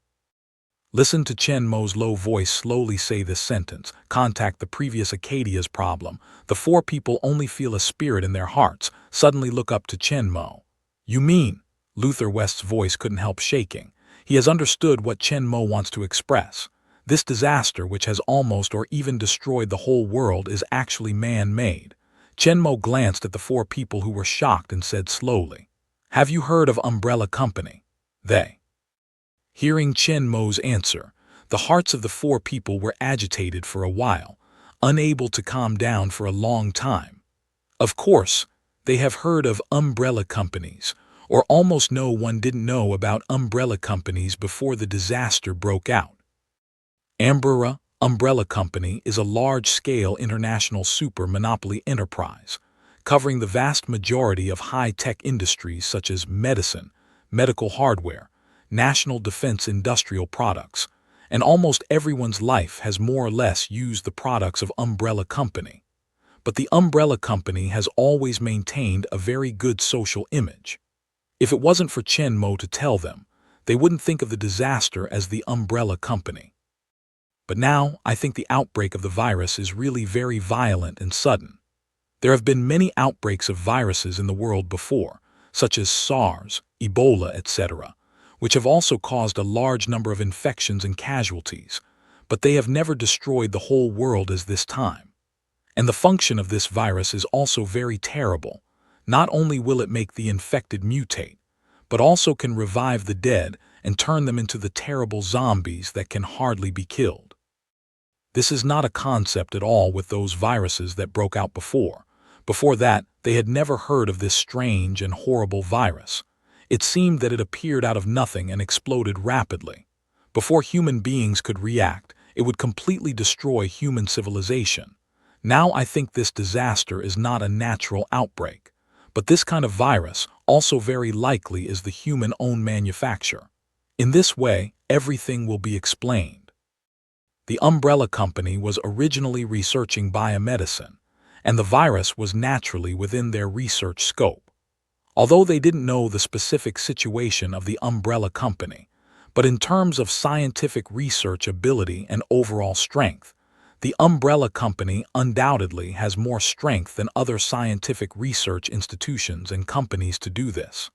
Listen to Chen Mo's low voice slowly say this sentence. Contact the previous Acadia's problem. The four people only feel a spirit in their hearts. Suddenly look up to Chen Mo. You mean? Luther West's voice couldn't help shaking. He has understood what Chen Mo wants to express. This disaster, which has almost or even destroyed the whole world, is actually man-made. Chen Mo glanced at the four people who were shocked and said slowly, "Have you heard of Umbrella Company?" They. Hearing Chen Mo's answer, the hearts of the four people were agitated for a while, unable to calm down for a long time. Of course, they have heard of umbrella companies, or almost no one didn't know about umbrella companies before the disaster broke out. Ambrera Umbrella Company is a large-scale international super-monopoly enterprise, covering the vast majority of high-tech industries such as medicine, medical hardware, national defense industrial products, and almost everyone's life has more or less used the products of Umbrella Company. But the Umbrella Company has always maintained a very good social image. If it wasn't for Chen Mo to tell them, they wouldn't think of the disaster as the Umbrella Company. But now, I think the outbreak of the virus is really very violent and sudden. There have been many outbreaks of viruses in the world before, such as SARS, Ebola, etc., which have also caused a large number of infections and casualties, but they have never destroyed the whole world as this time. And the function of this virus is also very terrible. Not only will it make the infected mutate, but also can revive the dead and turn them into the terrible zombies that can hardly be killed. This is not a concept at all with those viruses that broke out before. Before that, they had never heard of this strange and horrible virus. It seemed that it appeared out of nothing and exploded rapidly. Before human beings could react, it would completely destroy human civilization. Now I think this disaster is not a natural outbreak, but this kind of virus also very likely is the human own manufacture. In this way, everything will be explained. The umbrella company was originally researching biomedicine, and the virus was naturally within their research scope. Although they didn't know the specific situation of the umbrella company, but in terms of scientific research ability and overall strength, the umbrella company undoubtedly has more strength than other scientific research institutions and companies to do this.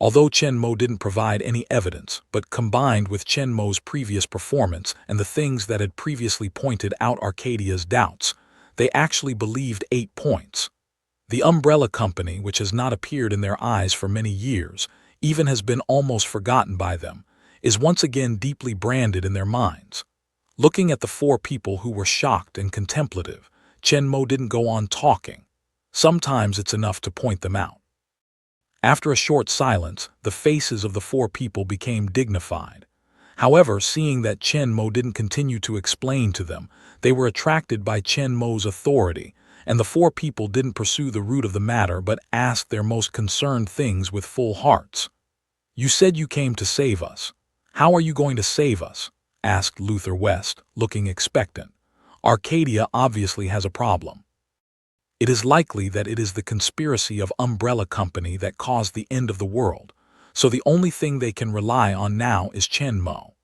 Although Chen Mo didn't provide any evidence, but combined with Chen Mo's previous performance and the things that had previously pointed out Arcadia's doubts, they actually believed 8 points. The umbrella company, which has not appeared in their eyes for many years, even has been almost forgotten by them, is once again deeply branded in their minds. Looking at the 4 people who were shocked and contemplative, Chen Mo didn't go on talking. Sometimes it's enough to point them out. After a short silence, the faces of the 4 people became dignified. However, seeing that Chen Mo didn't continue to explain to them, they were attracted by Chen Mo's authority, and the 4 people didn't pursue the root of the matter but asked their most concerned things with full hearts. "You said you came to save us. How are you going to save us?" asked Luther West, looking expectant. Arcadia obviously has a problem. It is likely that it is the conspiracy of Umbrella Company that caused the end of the world, so the only thing they can rely on now is Chen Mo.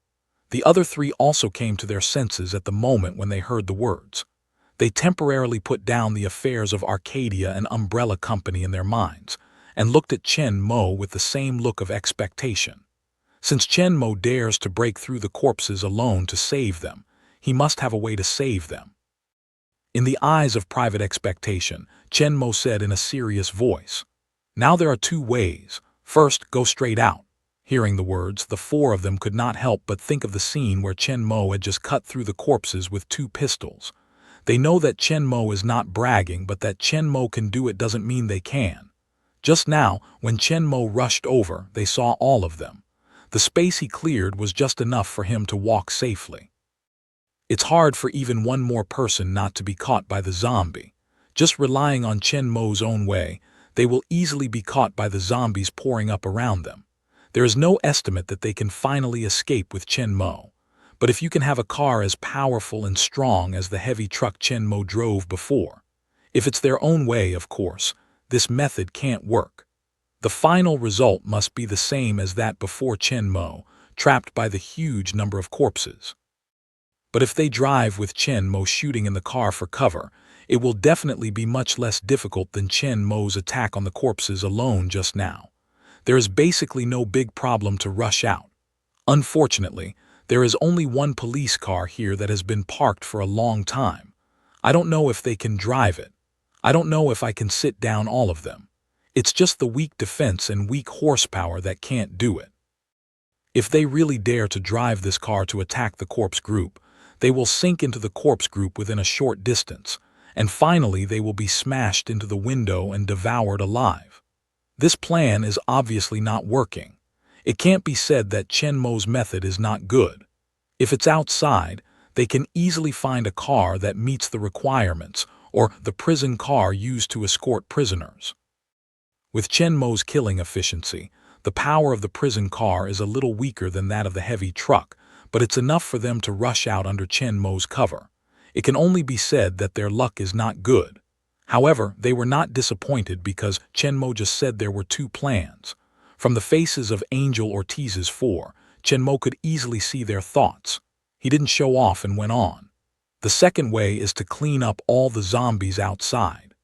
The other 3 also came to their senses at the moment when they heard the words. They temporarily put down the affairs of Arcadia and Umbrella Company in their minds, and looked at Chen Mo with the same look of expectation. Since Chen Mo dares to break through the corpses alone to save them, he must have a way to save them. In the eyes of private expectation, Chen Mo said in a serious voice, "Now there are 2 ways. First, go straight out." Hearing the words, the 4 of them could not help but think of the scene where Chen Mo had just cut through the corpses with 2 pistols. They know that Chen Mo is not bragging, but that Chen Mo can do it doesn't mean they can. Just now, when Chen Mo rushed over, they saw all of them. The space he cleared was just enough for him to walk safely. It's hard for even one more person not to be caught by the zombie. Just relying on Chen Mo's own way, they will easily be caught by the zombies pouring up around them. There is no estimate that they can finally escape with Chen Mo. But if you can have a car as powerful and strong as the heavy truck Chen Mo drove before, if it's their own way, of course, this method can't work. The final result must be the same as that before Chen Mo, trapped by the huge number of corpses. But if they drive with Chen Mo shooting in the car for cover, it will definitely be much less difficult than Chen Mo's attack on the corpses alone just now. There is basically no big problem to rush out. Unfortunately, there is only one police car here that has been parked for a long time. I don't know if they can drive it. I don't know if I can sit down all of them. It's just the weak defense and weak horsepower that can't do it. If they really dare to drive this car to attack the corpse group, they will sink into the corpse group within a short distance, and finally they will be smashed into the window and devoured alive. This plan is obviously not working. It can't be said that Chen Mo's method is not good. If it's outside, they can easily find a car that meets the requirements, or the prison car used to escort prisoners. With Chen Mo's killing efficiency, the power of the prison car is a little weaker than that of the heavy truck, but it's enough for them to rush out under Chen Mo's cover. It can only be said that their luck is not good. However, they were not disappointed because Chen Mo just said there were 2 plans. From the faces of Angel Ortiz's 4, Chen Mo could easily see their thoughts. He didn't show off and went on. The second way is to clean up all the zombies outside.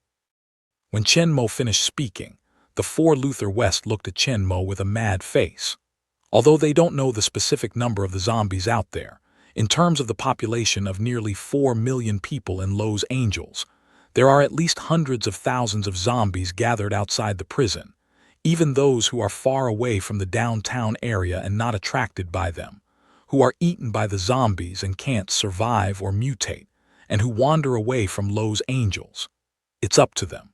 When Chen Mo finished speaking, the 4 Luther West looked at Chen Mo with a mad face. Although they don't know the specific number of the zombies out there, in terms of the population of nearly 4 million people in Los Angeles, there are at least hundreds of thousands of zombies gathered outside the prison, even those who are far away from the downtown area and not attracted by them, who are eaten by the zombies and can't survive or mutate, and who wander away from Los Angeles. It's up to them.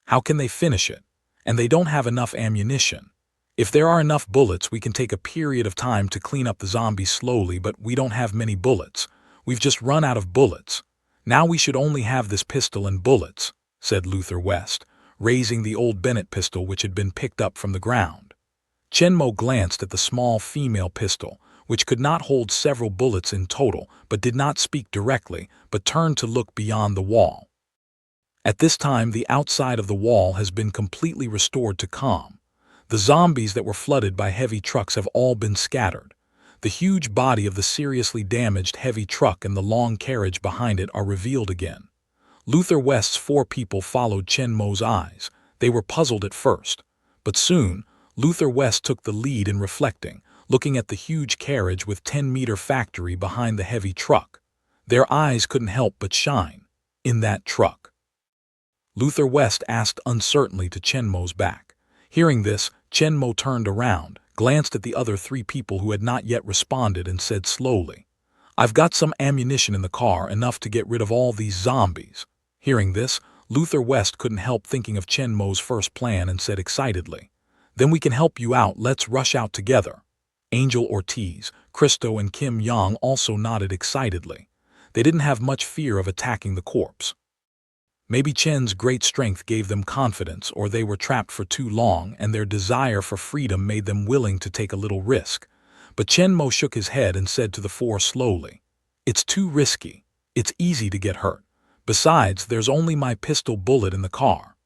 How can they finish it? And they don't have enough ammunition. If there are enough bullets, we can take a period of time to clean up the zombies slowly, but we don't have many bullets. We've just run out of bullets. Now we should only have this pistol and bullets, said Luther West, raising the old Bennett pistol which had been picked up from the ground. Chenmo glanced at the small female pistol, which could not hold several bullets in total, but did not speak directly, but turned to look beyond the wall. At this time, the outside of the wall has been completely restored to calm. The zombies that were flooded by heavy trucks have all been scattered. The huge body of the seriously damaged heavy truck and the long carriage behind it are revealed again. Luther West's 4 people followed Chenmo's eyes. They were puzzled at first, but soon Luther West took the lead in reflecting, looking at the huge carriage with 10-meter factory behind the heavy truck. Their eyes couldn't help but shine. In that truck. Luther West asked uncertainly to Chenmo's back. Hearing this, Chenmo turned around, glanced at the other 3 people who had not yet responded, and said slowly, "I've got some ammunition in the car, enough to get rid of all these zombies." Hearing this, Luther West couldn't help thinking of Chenmo's first plan and said excitedly, "Then we can help you out, let's rush out together." Angel Ortiz, Cristo and Kim Young also nodded excitedly. They didn't have much fear of attacking the corpse. Maybe Chen's great strength gave them confidence, or they were trapped for too long and their desire for freedom made them willing to take a little risk. But Chenmo shook his head and said to the 4 slowly, "It's too risky. It's easy to get hurt. Besides, there's only my pistol bullet in the car."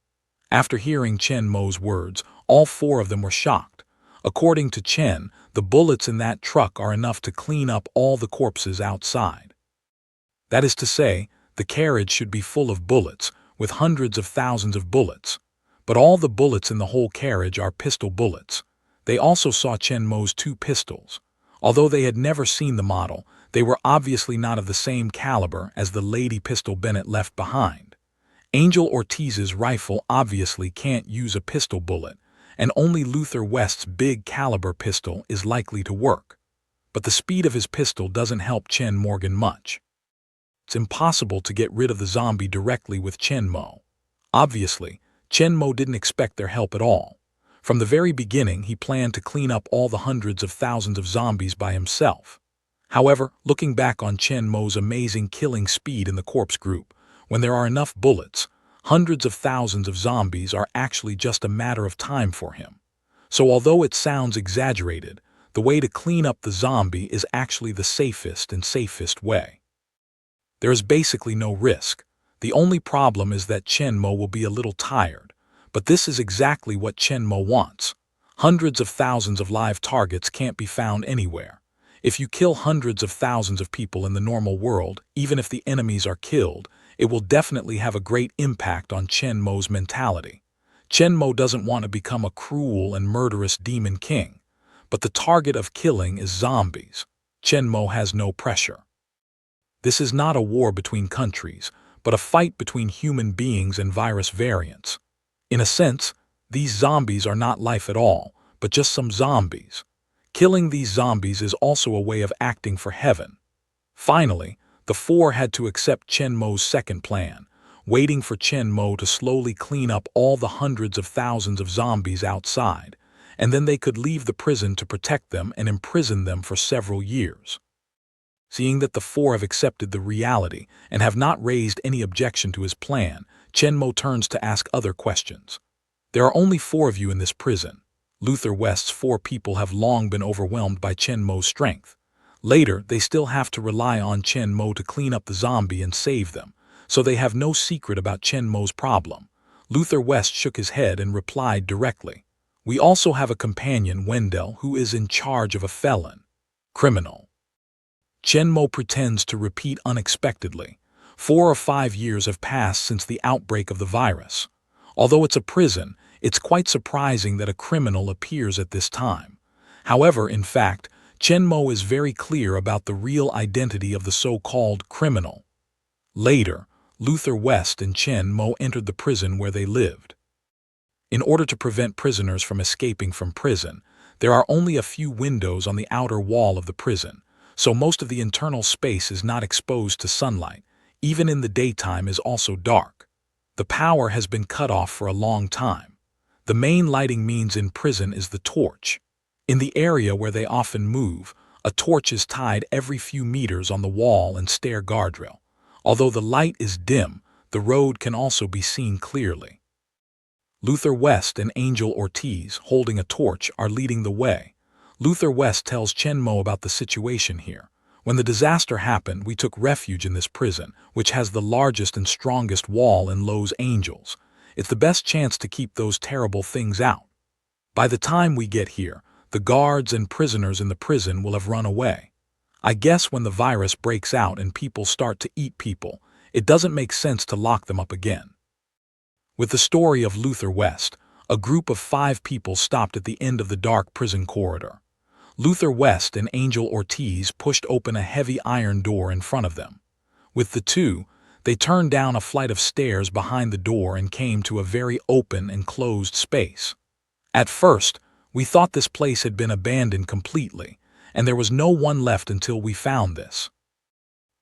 After hearing Chenmo's words, all 4 of them were shocked. According to Chen, the bullets in that truck are enough to clean up all the corpses outside. That is to say, the carriage should be full of bullets, with hundreds of thousands of bullets. But all the bullets in the whole carriage are pistol bullets. They also saw Chenmo's 2 pistols. Although they had never seen the model, they were obviously not of the same caliber as the lady pistol Bennett left behind. Angel Ortiz's rifle obviously can't use a pistol bullet, and only Luther West's big caliber pistol is likely to work. But the speed of his pistol doesn't help Chen Morgan much. It's impossible to get rid of the zombie directly with Chenmo. Obviously, Chenmo didn't expect their help at all. From the very beginning, he planned to clean up all the hundreds of thousands of zombies by himself. However, looking back on Chenmo's amazing killing speed in the corpse group, when there are enough bullets, hundreds of thousands of zombies are actually just a matter of time for him. So although it sounds exaggerated, the way to clean up the zombie is actually the safest way. There is basically no risk. The only problem is that Chenmo will be a little tired, but this is exactly what Chenmo wants. Hundreds of thousands of live targets can't be found anywhere. If you kill hundreds of thousands of people in the normal world, even if the enemies are killed, it will definitely have a great impact on Chenmo's mentality. Chenmo doesn't want to become a cruel and murderous demon king, but the target of killing is zombies. Chenmo has no pressure. This is not a war between countries, but a fight between human beings and virus variants. In a sense, these zombies are not life at all, but just some zombies. Killing these zombies is also a way of acting for heaven. Finally, the 4 had to accept Chenmo's second plan, waiting for Chenmo to slowly clean up all the hundreds of thousands of zombies outside, and then they could leave the prison to protect them and imprison them for several years. Seeing that the 4 have accepted the reality and have not raised any objection to his plan, Chenmo turns to ask other questions. There are only 4 of you in this prison. Luther West's 4 people have long been overwhelmed by Chenmo's strength. Later, they still have to rely on Chenmo to clean up the zombie and save them, so they have no secret about Chenmo's problem. Luther West shook his head and replied directly, "We also have a companion, Wendell, who is in charge of a felon. Criminal." Chenmo pretends to repeat unexpectedly. 4 or 5 years have passed since the outbreak of the virus. Although it's a prison, it's quite surprising that a criminal appears at this time. However, in fact, Chen Mo is very clear about the real identity of the so-called criminal. Later, Luther West and Chen Mo entered the prison where they lived. In order to prevent prisoners from escaping from prison, there are only a few windows on the outer wall of the prison, so most of the internal space is not exposed to sunlight. Even in the daytime is also dark. The power has been cut off for a long time. The main lighting means in prison is the torch. In the area where they often move, a torch is tied every few meters on the wall and stair guardrail. Although the light is dim, the road can also be seen clearly. Luther West and Angel Ortiz, holding a torch, are leading the way. Luther West tells Chen Mo about the situation here. When the disaster happened, we took refuge in this prison, which has the largest and strongest wall in Los Angeles. It's the best chance to keep those terrible things out. By the time we get here, the guards and prisoners in the prison will have run away. I guess when the virus breaks out and people start to eat people, it doesn't make sense to lock them up again. With the story of Luther West, a group of 5 people stopped at the end of the dark prison corridor. Luther West and Angel Ortiz pushed open a heavy iron door in front of them. With the two, they turned down a flight of stairs behind the door and came to a very open and closed space. At first, we thought this place had been abandoned completely, and there was no one left until we found this.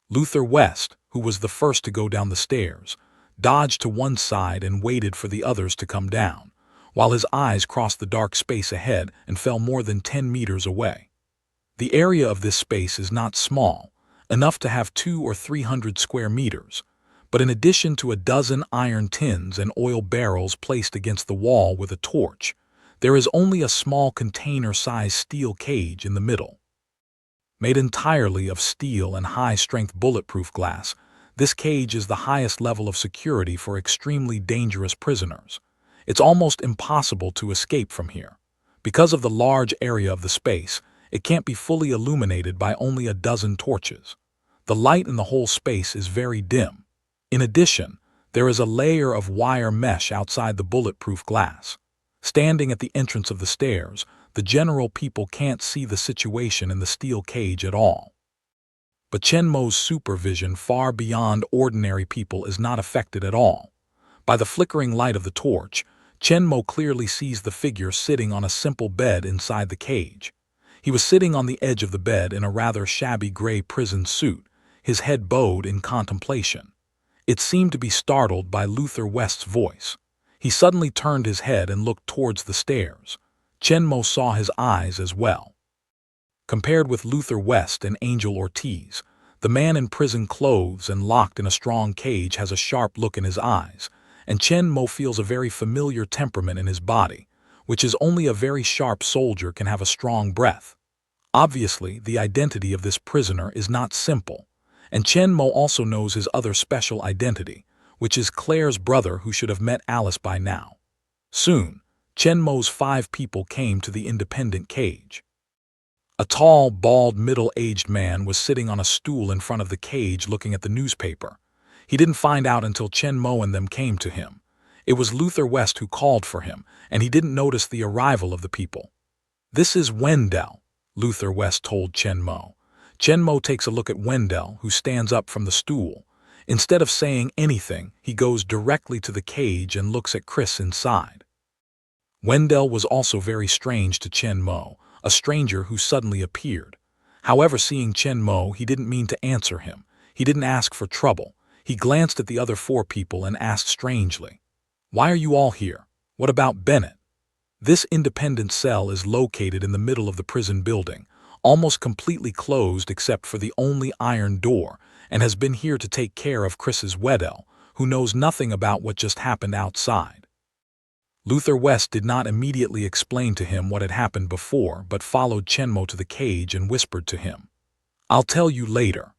Luther West, who was the first to go down the stairs, dodged to one side and waited for the others to come down, while his eyes crossed the dark space ahead and fell more than 10 meters away. The area of this space is not small, enough to have 200 or 300 square meters, but in addition to a dozen iron tins and oil barrels placed against the wall with a torch, there is only a small container-sized steel cage in the middle. Made entirely of steel and high-strength bulletproof glass, this cage is the highest level of security for extremely dangerous prisoners. It's almost impossible to escape from here. Because of the large area of the space, it can't be fully illuminated by only a dozen torches. The light in the whole space is very dim. In addition, there is a layer of wire mesh outside the bulletproof glass. Standing at the entrance of the stairs, the general people can't see the situation in the steel cage at all. But Chen Mo's supervision far beyond ordinary people is not affected at all. By the flickering light of the torch, Chen Mo clearly sees the figure sitting on a simple bed inside the cage. He was sitting on the edge of the bed in a rather shabby gray prison suit, his head bowed in contemplation. It seemed to be startled by Luther West's voice. He suddenly turned his head and looked towards the stairs. Chen Mo saw his eyes as well. Compared with Luther West and Angel Ortiz, the man in prison clothes and locked in a strong cage has a sharp look in his eyes, and Chen Mo feels a very familiar temperament in his body, which is only a very sharp soldier can have a strong breath. Obviously, the identity of this prisoner is not simple, and Chen Mo also knows his other special identity, which is Claire's brother who should have met Alice by now. Soon, Chen Mo's 5 people came to the independent cage. A tall, bald, middle-aged man was sitting on a stool in front of the cage looking at the newspaper. He didn't find out until Chen Mo and them came to him. It was Luther West who called for him, and he didn't notice the arrival of the people. "This is Wendell," Luther West told Chen Mo. Chen Mo takes a look at Wendell, who stands up from the stool. Instead of saying anything, he goes directly to the cage and looks at Chris inside. Wendell was also very strange to Chen Mo, a stranger who suddenly appeared. However, seeing Chen Mo, he didn't mean to answer him. He didn't ask for trouble. He glanced at the other 4 people and asked strangely, "Why are you all here? What about Bennett?" This independent cell is located in the middle of the prison building, almost completely closed except for the only iron door, and has been here to take care of Chris's Wendell, who knows nothing about what just happened outside. Luther West did not immediately explain to him what had happened before, but followed Chen Mo to the cage and whispered to him, "I'll tell you later."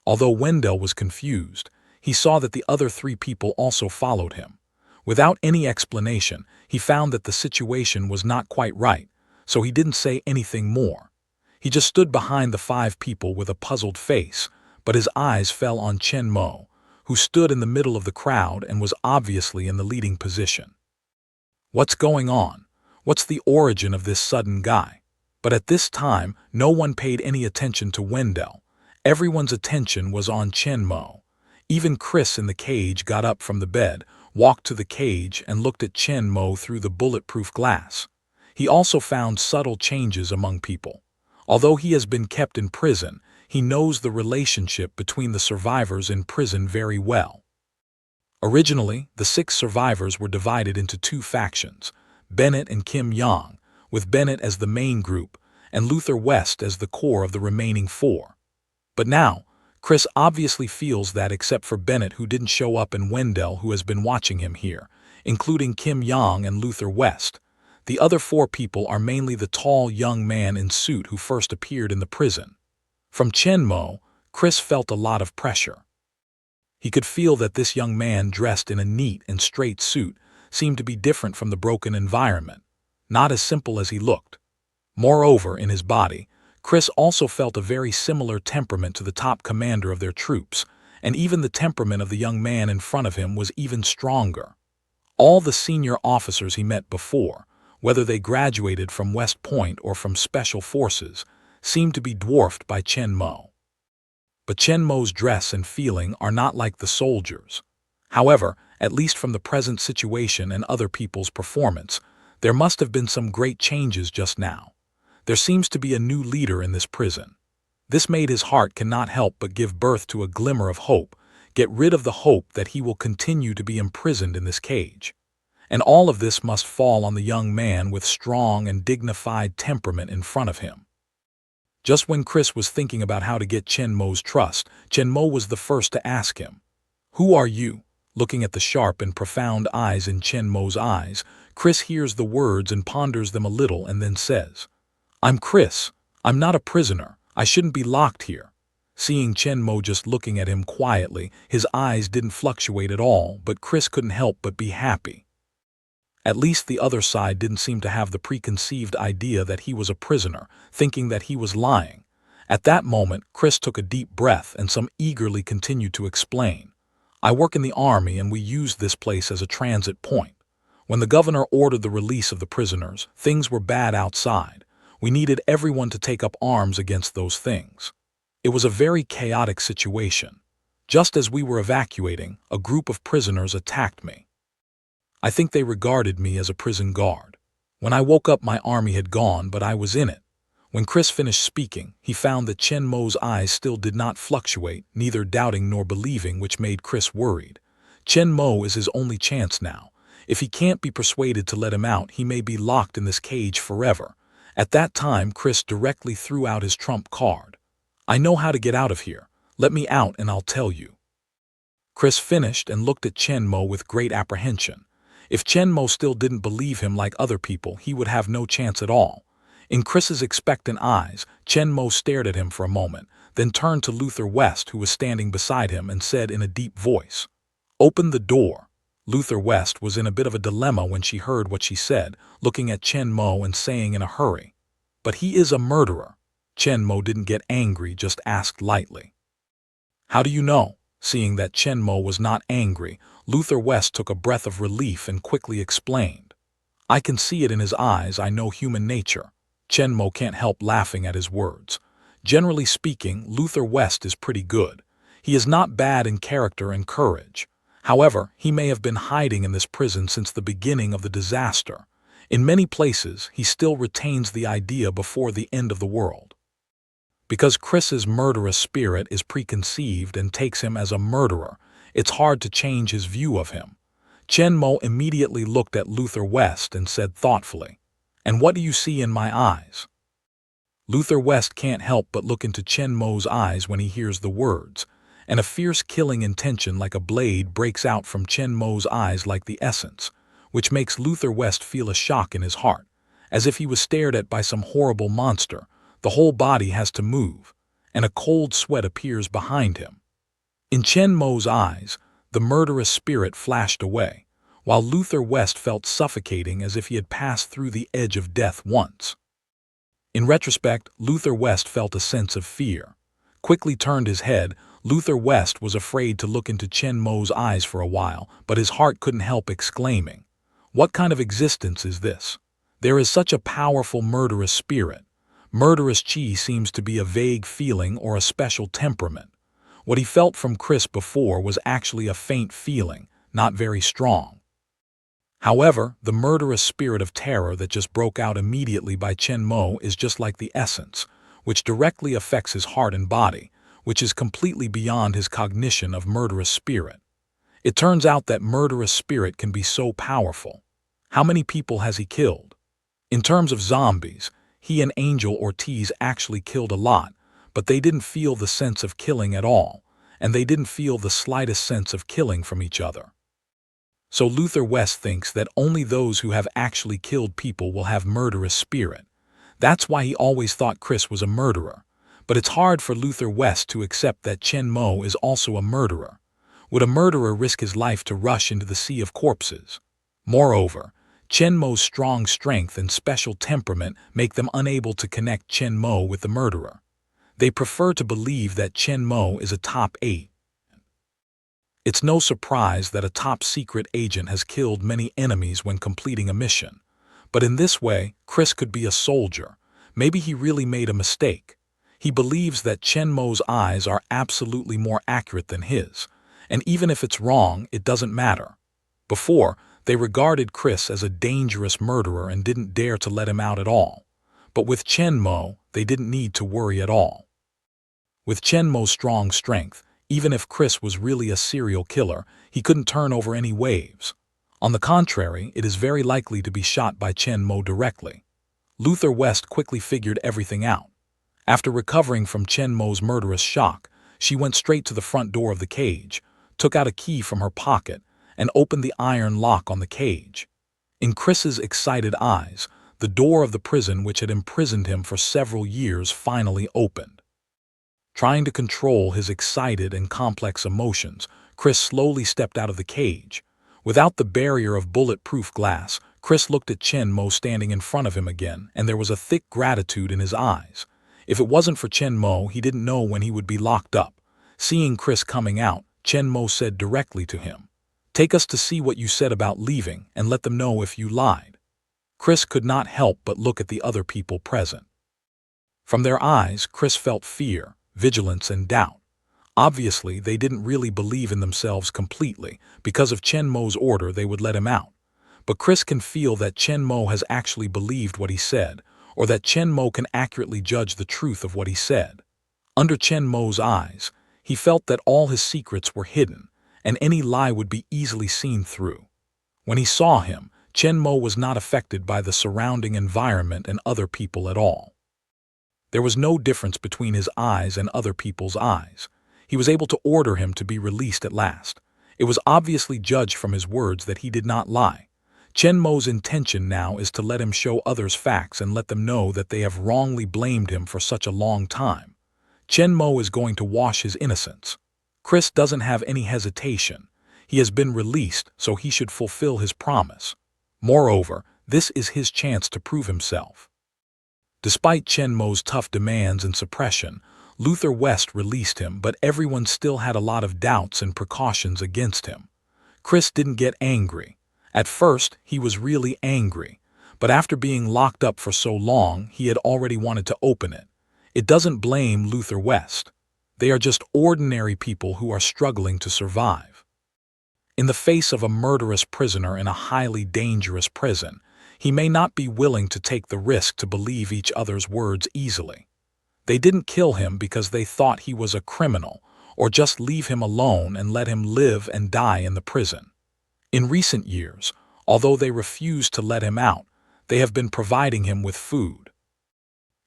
Although Wendell was confused, he saw that the other 3 people also followed him. Without any explanation, he found that the situation was not quite right, so he didn't say anything more. He just stood behind the 5 people with a puzzled face, but his eyes fell on Chen Mo, who stood in the middle of the crowd and was obviously in the leading position. "What's going on? What's the origin of this sudden guy?" But at this time, no one paid any attention to Wendell. Everyone's attention was on Chen Mo. Even Chris in the cage got up from the bed, walked to the cage, and looked at Chen Mo through the bulletproof glass. He also found subtle changes among people. Although he has been kept in prison, he knows the relationship between the survivors in prison very well. Originally, the 6 survivors were divided into 2 factions, Bennett and Kim Yang, with Bennett as the main group and Luther West as the core of the remaining 4. But now, Chris obviously feels that except for Bennett, who didn't show up, and Wendell, who has been watching him here, including Kim Yang and Luther West, the other 4 people are mainly the tall young man in suit who first appeared in the prison. From Chen Mo, Chris felt a lot of pressure. He could feel that this young man dressed in a neat and straight suit seemed to be different from the broken environment, not as simple as he looked. Moreover, in his body, Chris also felt a very similar temperament to the top commander of their troops, and even the temperament of the young man in front of him was even stronger. All the senior officers he met before, whether they graduated from West Point or from Special Forces, seemed to be dwarfed by Chen Mo. But Chen Mo's dress and feeling are not like the soldiers. However, at least from the present situation and other people's performance, there must have been some great changes just now. There seems to be a new leader in this prison. This made his heart cannot help but give birth to a glimmer of hope, get rid of the hope that he will continue to be imprisoned in this cage. And all of this must fall on the young man with strong and dignified temperament in front of him. Just when Chris was thinking about how to get Chen Mo's trust, Chen Mo was the first to ask him, "Who are you?" Looking at the sharp and profound eyes in Chen Mo's eyes, Chris hears the words and ponders them a little and then says, "I'm Chris. I'm not a prisoner. I shouldn't be locked here." Seeing Chen Mo just looking at him quietly, his eyes didn't fluctuate at all, but Chris couldn't help but be happy. At least the other side didn't seem to have the preconceived idea that he was a prisoner, thinking that he was lying. At that moment, Chris took a deep breath and some eagerly continued to explain. "I work in the army and we used this place as a transit point. When the governor ordered the release of the prisoners, things were bad outside. We needed everyone to take up arms against those things. It was a very chaotic situation. Just as we were evacuating, a group of prisoners attacked me. I think they regarded me as a prison guard. When I woke up, my army had gone, but I was in it." When Chris finished speaking, he found that Chen Mo's eyes still did not fluctuate, neither doubting nor believing, which made Chris worried. Chen Mo is his only chance now. If he can't be persuaded to let him out, he may be locked in this cage forever. At that time, Chris directly threw out his trump card. "I know how to get out of here. Let me out and I'll tell you." Chris finished and looked at Chen Mo with great apprehension. If Chen Mo still didn't believe him like other people, he would have no chance at all. In Chris's expectant eyes, Chen Mo stared at him for a moment, then turned to Luther West, who was standing beside him, and said in a deep voice, "Open the door." Luther West was in a bit of a dilemma when she heard what she said, looking at Chen Mo and saying in a hurry, "But he is a murderer." Chen Mo didn't get angry, just asked lightly, "How do you know?" Seeing that Chen Mo was not angry, Luther West took a breath of relief and quickly explained, "I can see it in his eyes. I know human nature." Chen Mo can't help laughing at his words. Generally speaking, Luther West is pretty good. He is not bad in character and courage. However, he may have been hiding in this prison since the beginning of the disaster. In many places, he still retains the idea before the end of the world. Because Chris's murderous spirit is preconceived and takes him as a murderer, it's hard to change his view of him. Chen Mo immediately looked at Luther West and said thoughtfully, "And what do you see in my eyes?" Luther West can't help but look into Chen Mo's eyes when he hears the words, and a fierce killing intention like a blade breaks out from Chen Mo's eyes like the essence, which makes Luther West feel a shock in his heart, as if he was stared at by some horrible monster. The whole body has to move, and a cold sweat appears behind him. In Chen Mo's eyes, the murderous spirit flashed away, while Luther West felt suffocating as if he had passed through the edge of death once. In retrospect, Luther West felt a sense of fear. Quickly turned his head, Luther West was afraid to look into Chen Mo's eyes for a while, but his heart couldn't help exclaiming, "What kind of existence is this? There is such a powerful murderous spirit. Murderous chi seems to be a vague feeling or a special temperament. What he felt from Chris before was actually a faint feeling, not very strong. However, the murderous spirit of terror that just broke out immediately by Chen Mo is just like the essence, which directly affects his heart and body, which is completely beyond his cognition of murderous spirit. It turns out that murderous spirit can be so powerful. How many people has he killed? In terms of zombies, he and Angel Ortiz actually killed a lot, but they didn't feel the sense of killing at all, and they didn't feel the slightest sense of killing from each other. So Luther West thinks that only those who have actually killed people will have murderous spirit. That's why he always thought Chris was a murderer. But it's hard for Luther West to accept that Chen Mo is also a murderer. Would a murderer risk his life to rush into the sea of corpses? Moreover, Chen Mo's strong strength and special temperament make them unable to connect Chen Mo with the murderer. They prefer to believe that Chen Mo is a top 8. It's no surprise that a top-secret agent has killed many enemies when completing a mission. But in this way, Chris could be a soldier. Maybe he really made a mistake. He believes that Chen Mo's eyes are absolutely more accurate than his. And even if it's wrong, it doesn't matter. Before, they regarded Chris as a dangerous murderer and didn't dare to let him out at all. But with Chen Mo, they didn't need to worry at all. With Chen Mo's strong strength, even if Chris was really a serial killer, he couldn't turn over any waves. On the contrary, it is very likely to be shot by Chen Mo directly. Luther West quickly figured everything out. After recovering from Chen Mo's murderous shock, she went straight to the front door of the cage, took out a key from her pocket, and opened the iron lock on the cage. In Chris's excited eyes, the door of the prison which had imprisoned him for several years finally opened. Trying to control his excited and complex emotions, Chris slowly stepped out of the cage. Without the barrier of bulletproof glass, Chris looked at Chen Mo standing in front of him again, and there was a thick gratitude in his eyes. If it wasn't for Chen Mo, he didn't know when he would be locked up. Seeing Chris coming out, Chen Mo said directly to him, "Take us to see what you said about leaving, and let them know if you lied." Chris could not help but look at the other people present. From their eyes, Chris felt fear, vigilance, and doubt. Obviously, they didn't really believe in themselves completely. Because of Chen Mo's order, they would let him out. But Chris can feel that Chen Mo has actually believed what he said, or that Chen Mo can accurately judge the truth of what he said. Under Chen Mo's eyes, he felt that all his secrets were hidden, and any lie would be easily seen through. When he saw him, Chen Mo was not affected by the surrounding environment and other people at all. There was no difference between his eyes and other people's eyes. He was able to order him to be released at last. It was obviously judged from his words that he did not lie. Chen Mo's intention now is to let him show others facts and let them know that they have wrongly blamed him for such a long time. Chen Mo is going to wash his innocence. Chris doesn't have any hesitation. He has been released, so he should fulfill his promise. Moreover, this is his chance to prove himself. Despite Chen Mo's tough demands and suppression, Luther West released him, but everyone still had a lot of doubts and precautions against him. Chris didn't get angry. At first, he was really angry, but after being locked up for so long, he had already wanted to open it. It doesn't blame Luther West. They are just ordinary people who are struggling to survive. In the face of a murderous prisoner in a highly dangerous prison, he may not be willing to take the risk to believe each other's words easily. They didn't kill him because they thought he was a criminal, or just leave him alone and let him live and die in the prison. In recent years, although they refused to let him out, they have been providing him with food.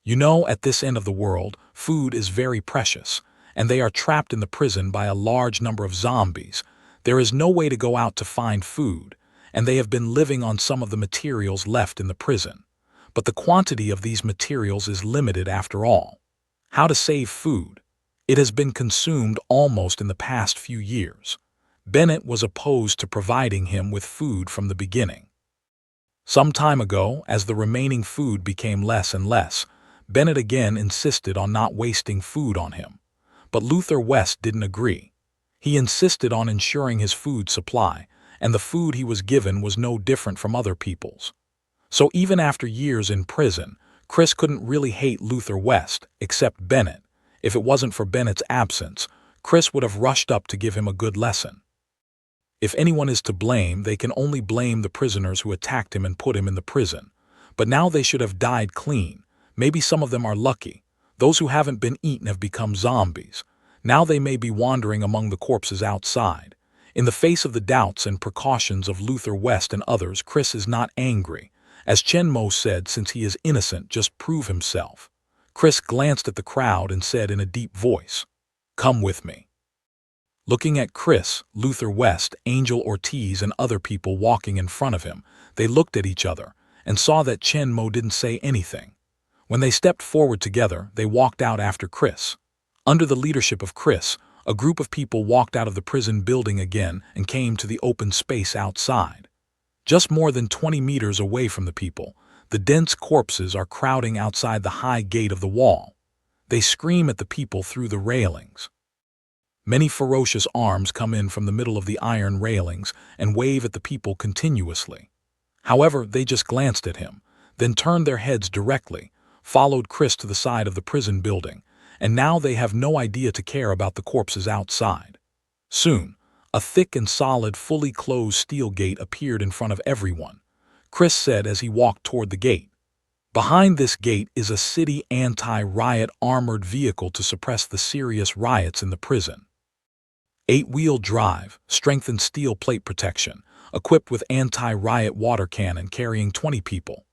You know, at this end of the world, food is very precious, and they are trapped in the prison by a large number of zombies. There is no way to go out to find food, and they have been living on some of the materials left in the prison. But the quantity of these materials is limited after all. How to save food? It has been consumed almost in the past few years. Bennett was opposed to providing him with food from the beginning. Some time ago, as the remaining food became less and less, Bennett again insisted on not wasting food on him. But Luther West didn't agree. He insisted on ensuring his food supply, and the food he was given was no different from other people's. So even after years in prison, Chris couldn't really hate Luther West, except Bennett. If it wasn't for Bennett's absence, Chris would have rushed up to give him a good lesson. If anyone is to blame, they can only blame the prisoners who attacked him and put him in the prison. But now they should have died clean. Maybe some of them are lucky. Those who haven't been eaten have become zombies. Now they may be wandering among the corpses outside. In the face of the doubts and precautions of Luther West and others, Chris is not angry. As Chen Mo said, since he is innocent, just prove himself. Chris glanced at the crowd and said in a deep voice, "Come with me." Looking at Chris, Luther West, Angel Ortiz, and other people walking in front of him, they looked at each other and saw that Chen Mo didn't say anything. When they stepped forward together, they walked out after Chris. Under the leadership of Chris, a group of people walked out of the prison building again and came to the open space outside. Just more than 20 meters away from the people, the dense corpses are crowding outside the high gate of the wall. They scream at the people through the railings. Many ferocious arms come in from the middle of the iron railings and wave at the people continuously. However, they just glanced at him, then turned their heads directly, followed Chris to the side of the prison building, and now they have no idea to care about the corpses outside. Soon, a thick and solid, fully closed steel gate appeared in front of everyone. Chris said as he walked toward the gate, "Behind this gate is a city anti-riot armored vehicle to suppress the serious riots in the prison. 8-wheel drive, strengthened steel plate protection, equipped with anti-riot water cannon carrying 20 people.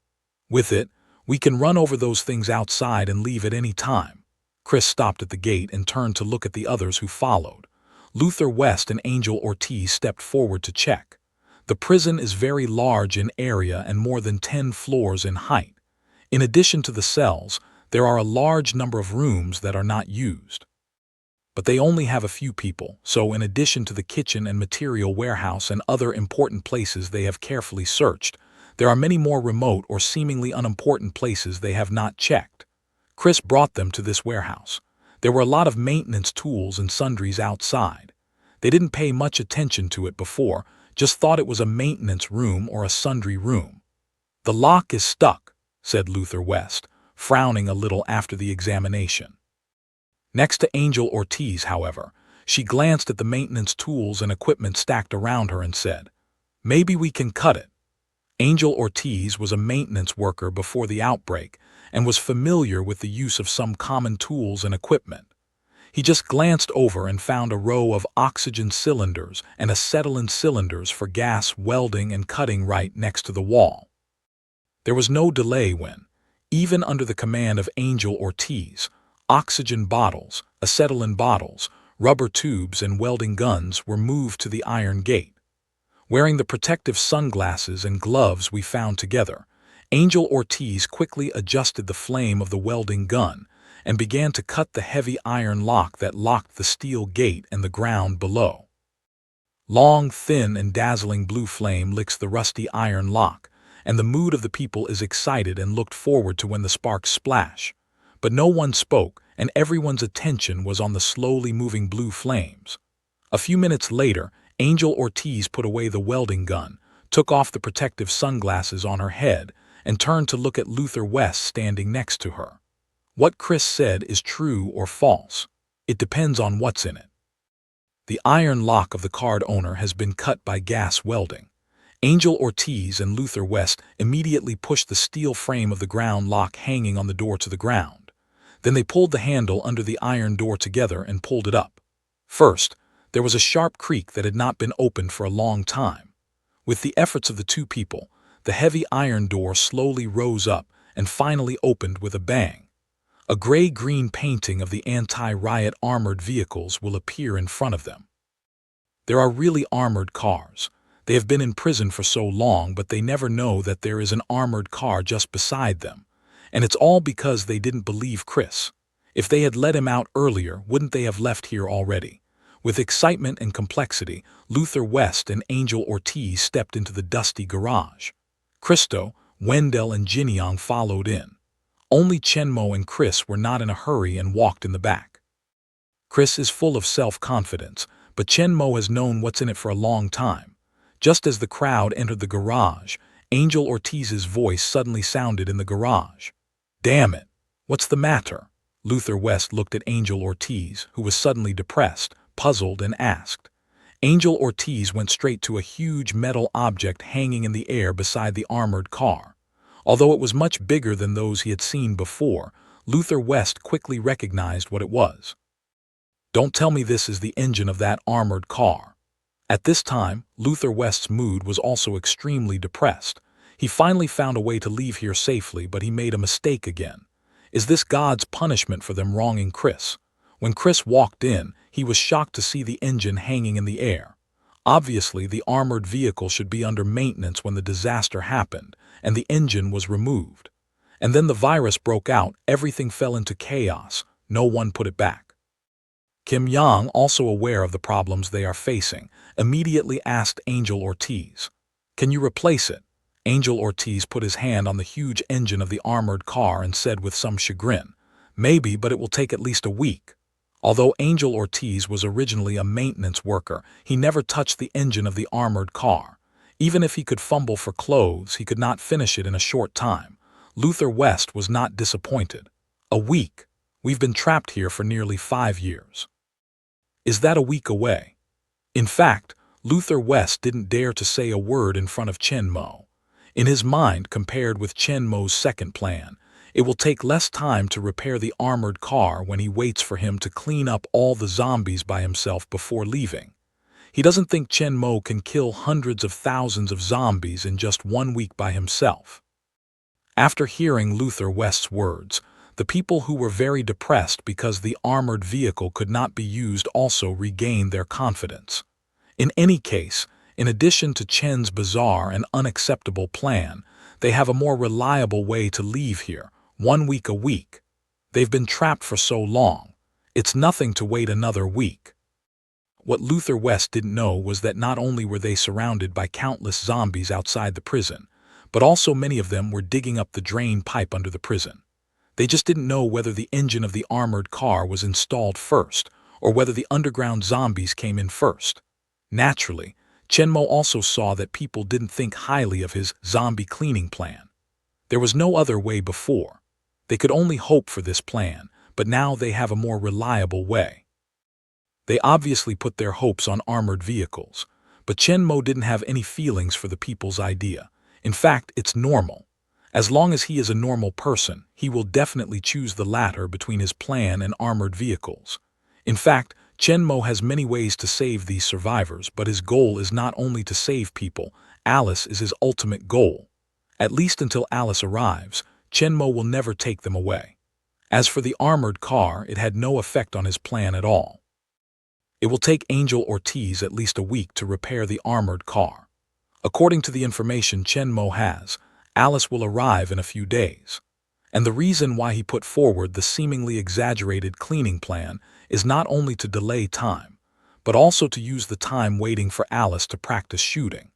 With it, we can run over those things outside and leave at any time." Chris stopped at the gate and turned to look at the others who followed. Luther West and Angel Ortiz stepped forward to check. The prison is very large in area and more than 10 floors in height. In addition to the cells, there are a large number of rooms that are not used. But they only have a few people, so in addition to the kitchen and material warehouse and other important places they have carefully searched, there are many more remote or seemingly unimportant places they have not checked. Chris brought them to this warehouse. There were a lot of maintenance tools and sundries outside. They didn't pay much attention to it before, just thought it was a maintenance room or a sundry room. "The lock is stuck," said Luther West, frowning a little after the examination. Next to Angel Ortiz, however, she glanced at the maintenance tools and equipment stacked around her and said, "Maybe we can cut it." Angel Ortiz was a maintenance worker before the outbreak and was familiar with the use of some common tools and equipment. He just glanced over and found a row of oxygen cylinders and acetylene cylinders for gas welding and cutting right next to the wall. There was no delay when, even under the command of Angel Ortiz, oxygen bottles, acetylene bottles, rubber tubes, and welding guns were moved to the iron gate. Wearing the protective sunglasses and gloves we found together, Angel Ortiz quickly adjusted the flame of the welding gun and began to cut the heavy iron lock that locked the steel gate and the ground below. Long, thin, and dazzling blue flame licks the rusty iron lock, and the mood of the people is excited and looked forward to when the sparks splash. But no one spoke, and everyone's attention was on the slowly moving blue flames. A few minutes later, Angel Ortiz put away the welding gun, took off the protective sunglasses on her head, and turned to look at Luther West standing next to her. What Chris said is true or false. It depends on what's in it. The iron lock of the card owner has been cut by gas welding. Angel Ortiz and Luther West immediately pushed the steel frame of the ground lock hanging on the door to the ground. Then they pulled the handle under the iron door together and pulled it up. First, there was a sharp creak that had not been opened for a long time. With the efforts of the two people, the heavy iron door slowly rose up and finally opened with a bang. A gray-green painting of the anti-riot armored vehicles will appear in front of them. There are really armored cars. They have been in prison for so long, but they never know that there is an armored car just beside them. And it's all because they didn't believe Chris. If they had let him out earlier, wouldn't they have left here already? With excitement and complexity, Luther West and Angel Ortiz stepped into the dusty garage. Christo, Wendell, and Jinyang followed in. Only Chenmo and Chris were not in a hurry and walked in the back. Chris is full of self-confidence, but Chenmo has known what's in it for a long time. Just as the crowd entered the garage, Angel Ortiz's voice suddenly sounded in the garage. Damn it! What's the matter? Luther West looked at Angel Ortiz, who was suddenly depressed, puzzled, and asked. Angel Ortiz went straight to a huge metal object hanging in the air beside the armored car. Although it was much bigger than those he had seen before, Luther West quickly recognized what it was. Don't tell me this is the engine of that armored car. At this time, Luther West's mood was also extremely depressed. He finally found a way to leave here safely, but he made a mistake again. Is this God's punishment for them wronging Chris? When Chris walked in, he was shocked to see the engine hanging in the air. Obviously, the armored vehicle should be under maintenance when the disaster happened, and the engine was removed. And then the virus broke out, everything fell into chaos, no one put it back. Kim Yang, also aware of the problems they are facing, immediately asked Angel Ortiz, "Can you replace it?" Angel Ortiz put his hand on the huge engine of the armored car and said with some chagrin, "Maybe, but it will take at least a week." Although Angel Ortiz was originally a maintenance worker, he never touched the engine of the armored car. Even if he could fumble for clothes, he could not finish it in a short time. Luther West was not disappointed. A week? We've been trapped here for nearly 5 years. Is that a week away? In fact, Luther West didn't dare to say a word in front of Chen Mo. In his mind, compared with Chen Mo's second plan, it will take less time to repair the armored car when he waits for him to clean up all the zombies by himself before leaving. He doesn't think Chen Mo can kill hundreds of thousands of zombies in just 1 week by himself. After hearing Luther West's words, the people who were very depressed because the armored vehicle could not be used also regained their confidence. In any case, in addition to Chen's bizarre and unacceptable plan, they have a more reliable way to leave here, 1 week a week. They've been trapped for so long. It's nothing to wait another week. What Luther West didn't know was that not only were they surrounded by countless zombies outside the prison, but also many of them were digging up the drain pipe under the prison. They just didn't know whether the engine of the armored car was installed first, or whether the underground zombies came in first. Naturally, Chen Mo also saw that people didn't think highly of his zombie cleaning plan. There was no other way before. They could only hope for this plan, but now they have a more reliable way. They obviously put their hopes on armored vehicles, but Chen Mo didn't have any feelings for the people's idea. In fact, it's normal. As long as he is a normal person, he will definitely choose the latter between his plan and armored vehicles. In fact, Chen Mo has many ways to save these survivors, but his goal is not only to save people, Alice is his ultimate goal. At least until Alice arrives, Chen Mo will never take them away. As for the armored car, it had no effect on his plan at all. It will take Angel Ortiz at least a week to repair the armored car. According to the information Chen Mo has, Alice will arrive in a few days. And the reason why he put forward the seemingly exaggerated cleaning plan is not only to delay time, but also to use the time waiting for Alice to practice shooting.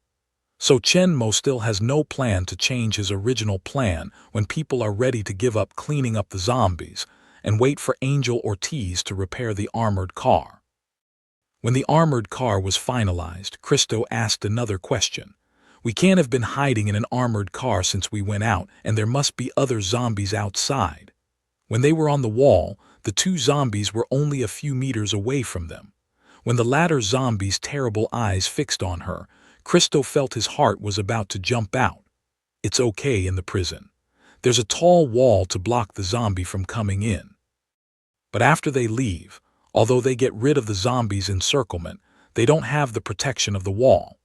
So Chen Mo still has no plan to change his original plan when people are ready to give up cleaning up the zombies and wait for Angel Ortiz to repair the armored car. When the armored car was finalized, Cristo asked another question. We can't have been hiding in an armored car since we went out, and there must be other zombies outside. When they were on the wall, the 2 zombies were only a few meters away from them. When the latter zombie's terrible eyes fixed on her, Cristo felt his heart was about to jump out. It's okay in the prison. There's a tall wall to block the zombie from coming in. But after they leave, although they get rid of the zombies' encirclement, they don't have the protection of the wall.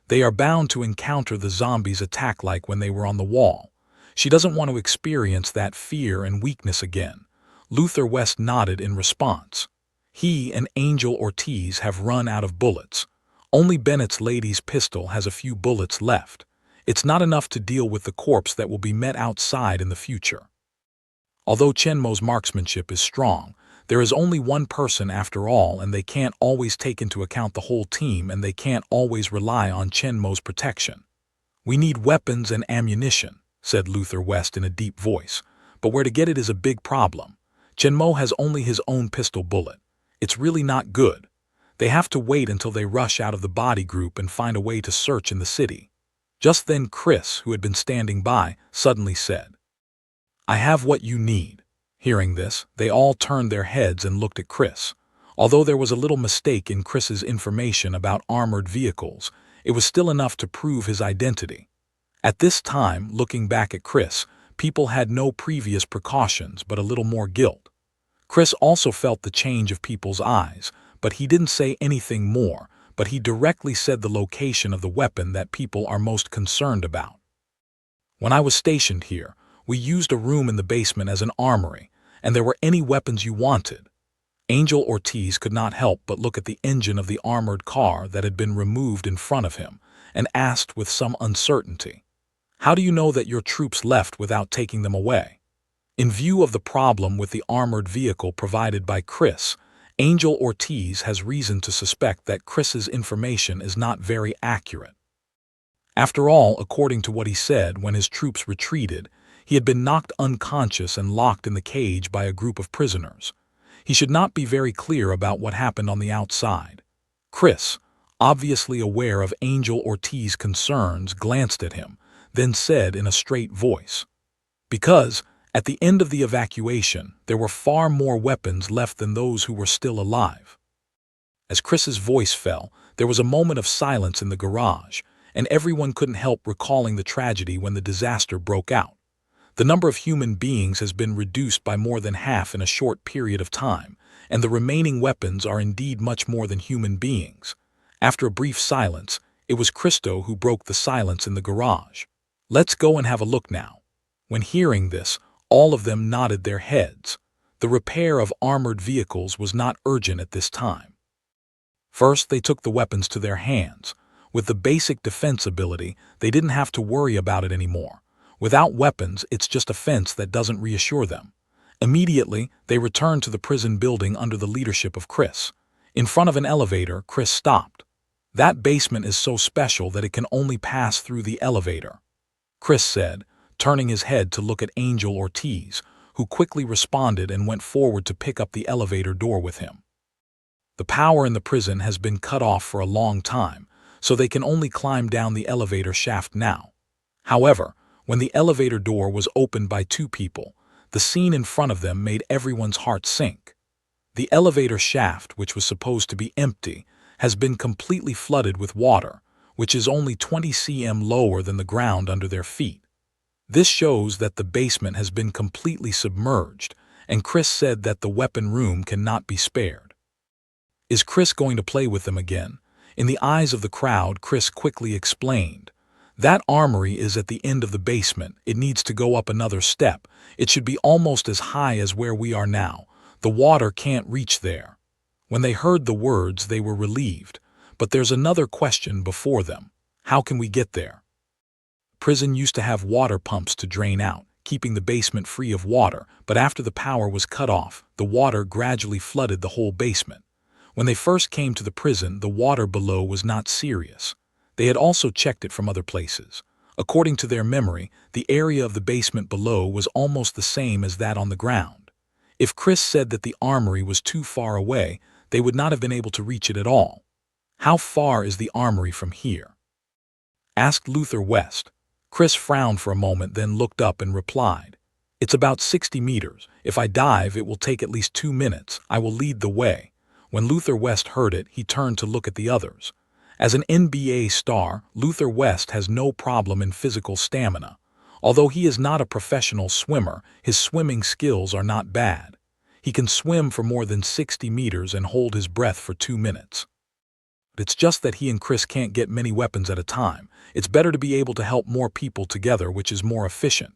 They are bound to encounter the zombies' attack like when they were on the wall. She doesn't want to experience that fear and weakness again. Luther West nodded in response. He and Angel Ortiz have run out of bullets. Only Bennett's lady's pistol has a few bullets left. It's not enough to deal with the corpse that will be met outside in the future. Although Chen Mo's marksmanship is strong, there is only one person after all, and they can't always take into account the whole team, and they can't always rely on Chen Mo's protection. We need weapons and ammunition, said Luther West in a deep voice, but where to get it is a big problem. Chen Mo has only his own pistol bullet. It's really not good. They have to wait until they rush out of the body group and find a way to search in the city. Just then Chris, who had been standing by, suddenly said, I have what you need. Hearing this, they all turned their heads and looked at Chris. Although there was a little mistake in Chris's information about armored vehicles, it was still enough to prove his identity. At this time, looking back at Chris, people had no previous precautions but a little more guilt. Chris also felt the change of people's eyes, but he didn't say anything more, but he directly said the location of the weapon that people are most concerned about. When I was stationed here, we used a room in the basement as an armory, and there were any weapons you wanted. Angel Ortiz could not help but look at the engine of the armored car that had been removed in front of him, and asked with some uncertainty, "How do you know that your troops left without taking them away?" In view of the problem with the armored vehicle provided by Chris, Angel Ortiz has reason to suspect that Chris's information is not very accurate. After all, according to what he said, when his troops retreated, he had been knocked unconscious and locked in the cage by a group of prisoners. He should not be very clear about what happened on the outside. Chris, obviously aware of Angel Ortiz's concerns, glanced at him, then said in a straight voice, "Because, at the end of the evacuation, there were far more weapons left than those who were still alive." As Chris's voice fell, there was a moment of silence in the garage, and everyone couldn't help recalling the tragedy when the disaster broke out. The number of human beings has been reduced by more than half in a short period of time, and the remaining weapons are indeed much more than human beings. After a brief silence, it was Cristo who broke the silence in the garage. "Let's go and have a look now." When hearing this, all of them nodded their heads. The repair of armored vehicles was not urgent at this time. First, they took the weapons to their hands. With the basic defense ability, they didn't have to worry about it anymore. Without weapons, it's just a fence that doesn't reassure them. Immediately, they returned to the prison building under the leadership of Chris. In front of an elevator, Chris stopped. "That basement is so special that it can only pass through the elevator," Chris said, turning his head to look at Angel Ortiz, who quickly responded and went forward to pick up the elevator door with him. "The power in the prison has been cut off for a long time, so they can only climb down the elevator shaft now. However, when the elevator door was opened by two people, the scene in front of them made everyone's heart sink. The elevator shaft, which was supposed to be empty, has been completely flooded with water, which is only 20 cm lower than the ground under their feet. This shows that the basement has been completely submerged, and Chris said that the weapon room cannot be spared." Is Chris going to play with them again? In the eyes of the crowd, Chris quickly explained, "That armory is at the end of the basement. It needs to go up another step. It should be almost as high as where we are now. The water can't reach there." When they heard the words, they were relieved. But there's another question before them. How can we get there? Prison used to have water pumps to drain out, keeping the basement free of water, but after the power was cut off, the water gradually flooded the whole basement. When they first came to the prison, the water below was not serious. They had also checked it from other places. According to their memory, the area of the basement below was almost the same as that on the ground. If Chris said that the armory was too far away, they would not have been able to reach it at all. "How far is the armory from here?" asked Luther West. Chris frowned for a moment, then looked up and replied, "It's about 60 meters. If I dive, it will take at least 2 minutes. I will lead the way." When Luther West heard it, he turned to look at the others. As an NBA star, Luther West has no problem in physical stamina. Although he is not a professional swimmer, his swimming skills are not bad. He can swim for more than 60 meters and hold his breath for 2 minutes. It's just that he and Chris can't get many weapons at a time. It's better to be able to help more people together, which is more efficient.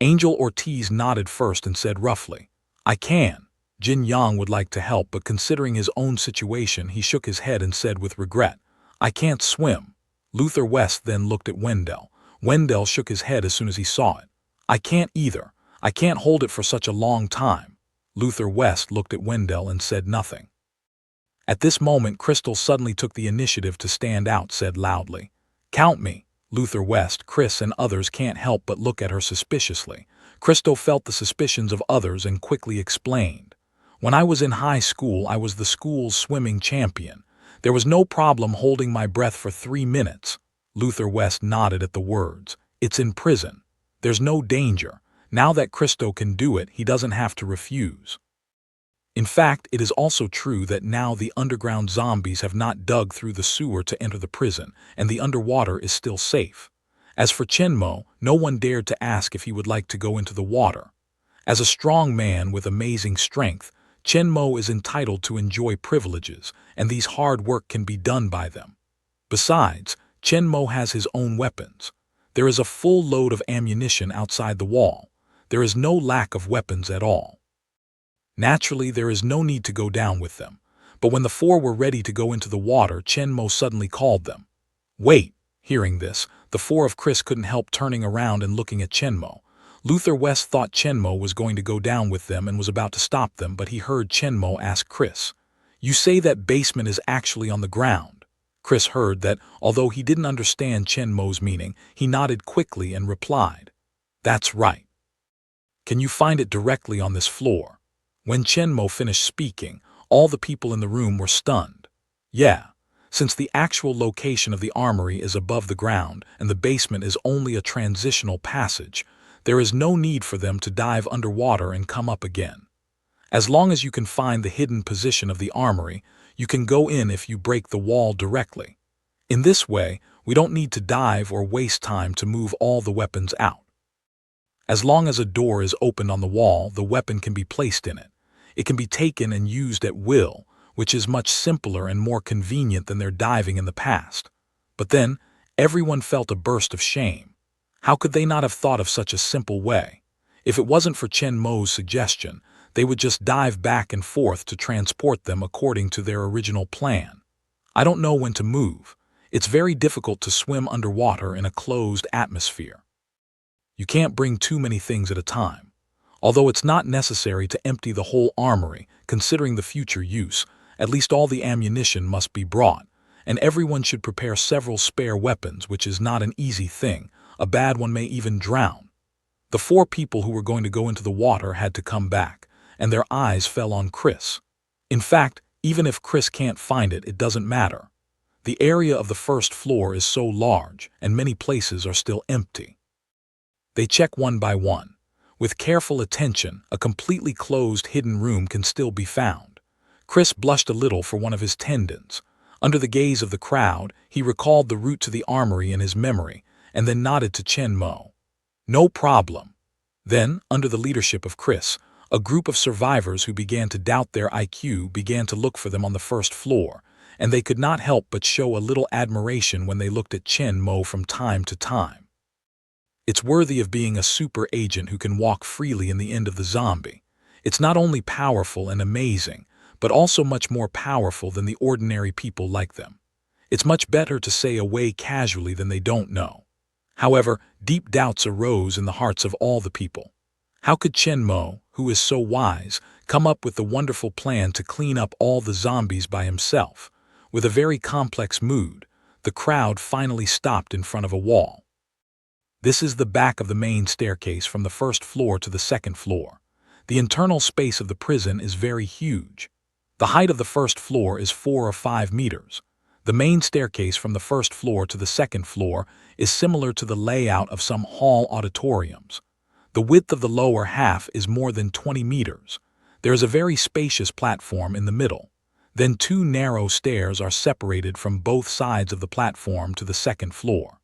Angel Ortiz nodded first and said roughly, "I can." Jin Yang would like to help, but considering his own situation, he shook his head and said with regret, "I can't swim." Luther West then looked at Wendell. Wendell shook his head as soon as he saw it. "I can't either. I can't hold it for such a long time." Luther West looked at Wendell and said nothing. At this moment, Crystal suddenly took the initiative to stand out, said loudly, "Count me." Luther West, Chris, and others can't help but look at her suspiciously. Crystal felt the suspicions of others and quickly explained, "When I was in high school, I was the school's swimming champion. There was no problem holding my breath for 3 minutes. Luther West nodded at the words. "It's in prison. There's no danger. Now that Christo can do it, he doesn't have to refuse. In fact, it is also true that now the underground zombies have not dug through the sewer to enter the prison, and the underwater is still safe. As for Chenmo, no one dared to ask if he would like to go into the water. As a strong man with amazing strength, Chenmo is entitled to enjoy privileges, and these hard work can be done by them. Besides, Chenmo has his own weapons. There is a full load of ammunition outside the wall. There is no lack of weapons at all. Naturally, there is no need to go down with them. But when the four were ready to go into the water, Chenmo suddenly called them. Wait! Hearing this, the four of Chris couldn't help turning around and looking at Chenmo. Luther West thought Chenmo was going to go down with them and was about to stop them, but he heard Chenmo ask Chris, "You say that basement is actually on the ground?" Chris heard that, although he didn't understand Chenmo's meaning, he nodded quickly and replied, "That's right. Can you find it directly on this floor?" When Chenmo finished speaking, all the people in the room were stunned. Yeah, since the actual location of the armory is above the ground and the basement is only a transitional passage, there is no need for them to dive underwater and come up again. As long as you can find the hidden position of the armory, you can go in if you break the wall directly. In this way, we don't need to dive or waste time to move all the weapons out. As long as a door is opened on the wall, the weapon can be placed in it. It can be taken and used at will, which is much simpler and more convenient than their diving in the past. But then, everyone felt a burst of shame. How could they not have thought of such a simple way? If it wasn't for Chenmo's suggestion, they would just dive back and forth to transport them according to their original plan. I don't know when to move. It's very difficult to swim underwater in a closed atmosphere. You can't bring too many things at a time. Although it's not necessary to empty the whole armory, considering the future use, at least all the ammunition must be brought, and everyone should prepare several spare weapons, which is not an easy thing. A bad one may even drown. The four people who were going to go into the water had to come back, and their eyes fell on Chris. In fact, even if Chris can't find it, it doesn't matter. The area of the first floor is so large, and many places are still empty. They check one by one. With careful attention, a completely closed hidden room can still be found. Chris blushed a little for one of his tendons. Under the gaze of the crowd, he recalled the route to the armory in his memory, and then nodded to Chenmo. No problem. Then, under the leadership of Chris, a group of survivors who began to doubt their IQ began to look for them on the first floor, and they could not help but show a little admiration when they looked at Chenmo from time to time. It's worthy of being a super agent who can walk freely in the end of the zombie. It's not only powerful and amazing, but also much more powerful than the ordinary people like them. It's much better to say away casually than they don't know. However, deep doubts arose in the hearts of all the people. How could Chenmo, who is so wise, come up with the wonderful plan to clean up all the zombies by himself? With a very complex mood, the crowd finally stopped in front of a wall. This is the back of the main staircase from the first floor to the second floor. The internal space of the prison is very huge. The height of the first floor is 4 or 5 meters. The main staircase from the first floor to the second floor is similar to the layout of some hall auditoriums. The width of the lower half is more than 20 meters. There is a very spacious platform in the middle. Then 2 narrow stairs are separated from both sides of the platform to the second floor.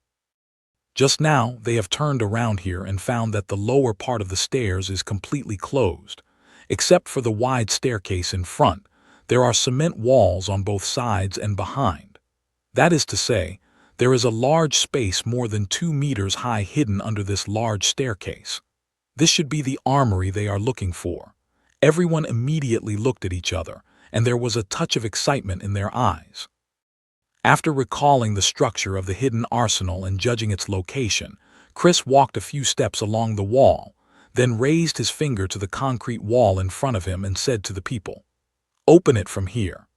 Just now, they have turned around here and found that the lower part of the stairs is completely closed. Except for the wide staircase in front, there are cement walls on both sides and behind. That is to say, there is a large space more than 2 meters high hidden under this large staircase. This should be the armory they are looking for. Everyone immediately looked at each other, and there was a touch of excitement in their eyes. After recalling the structure of the hidden arsenal and judging its location, Chris walked a few steps along the wall, then raised his finger to the concrete wall in front of him and said to the people, "Open it from here."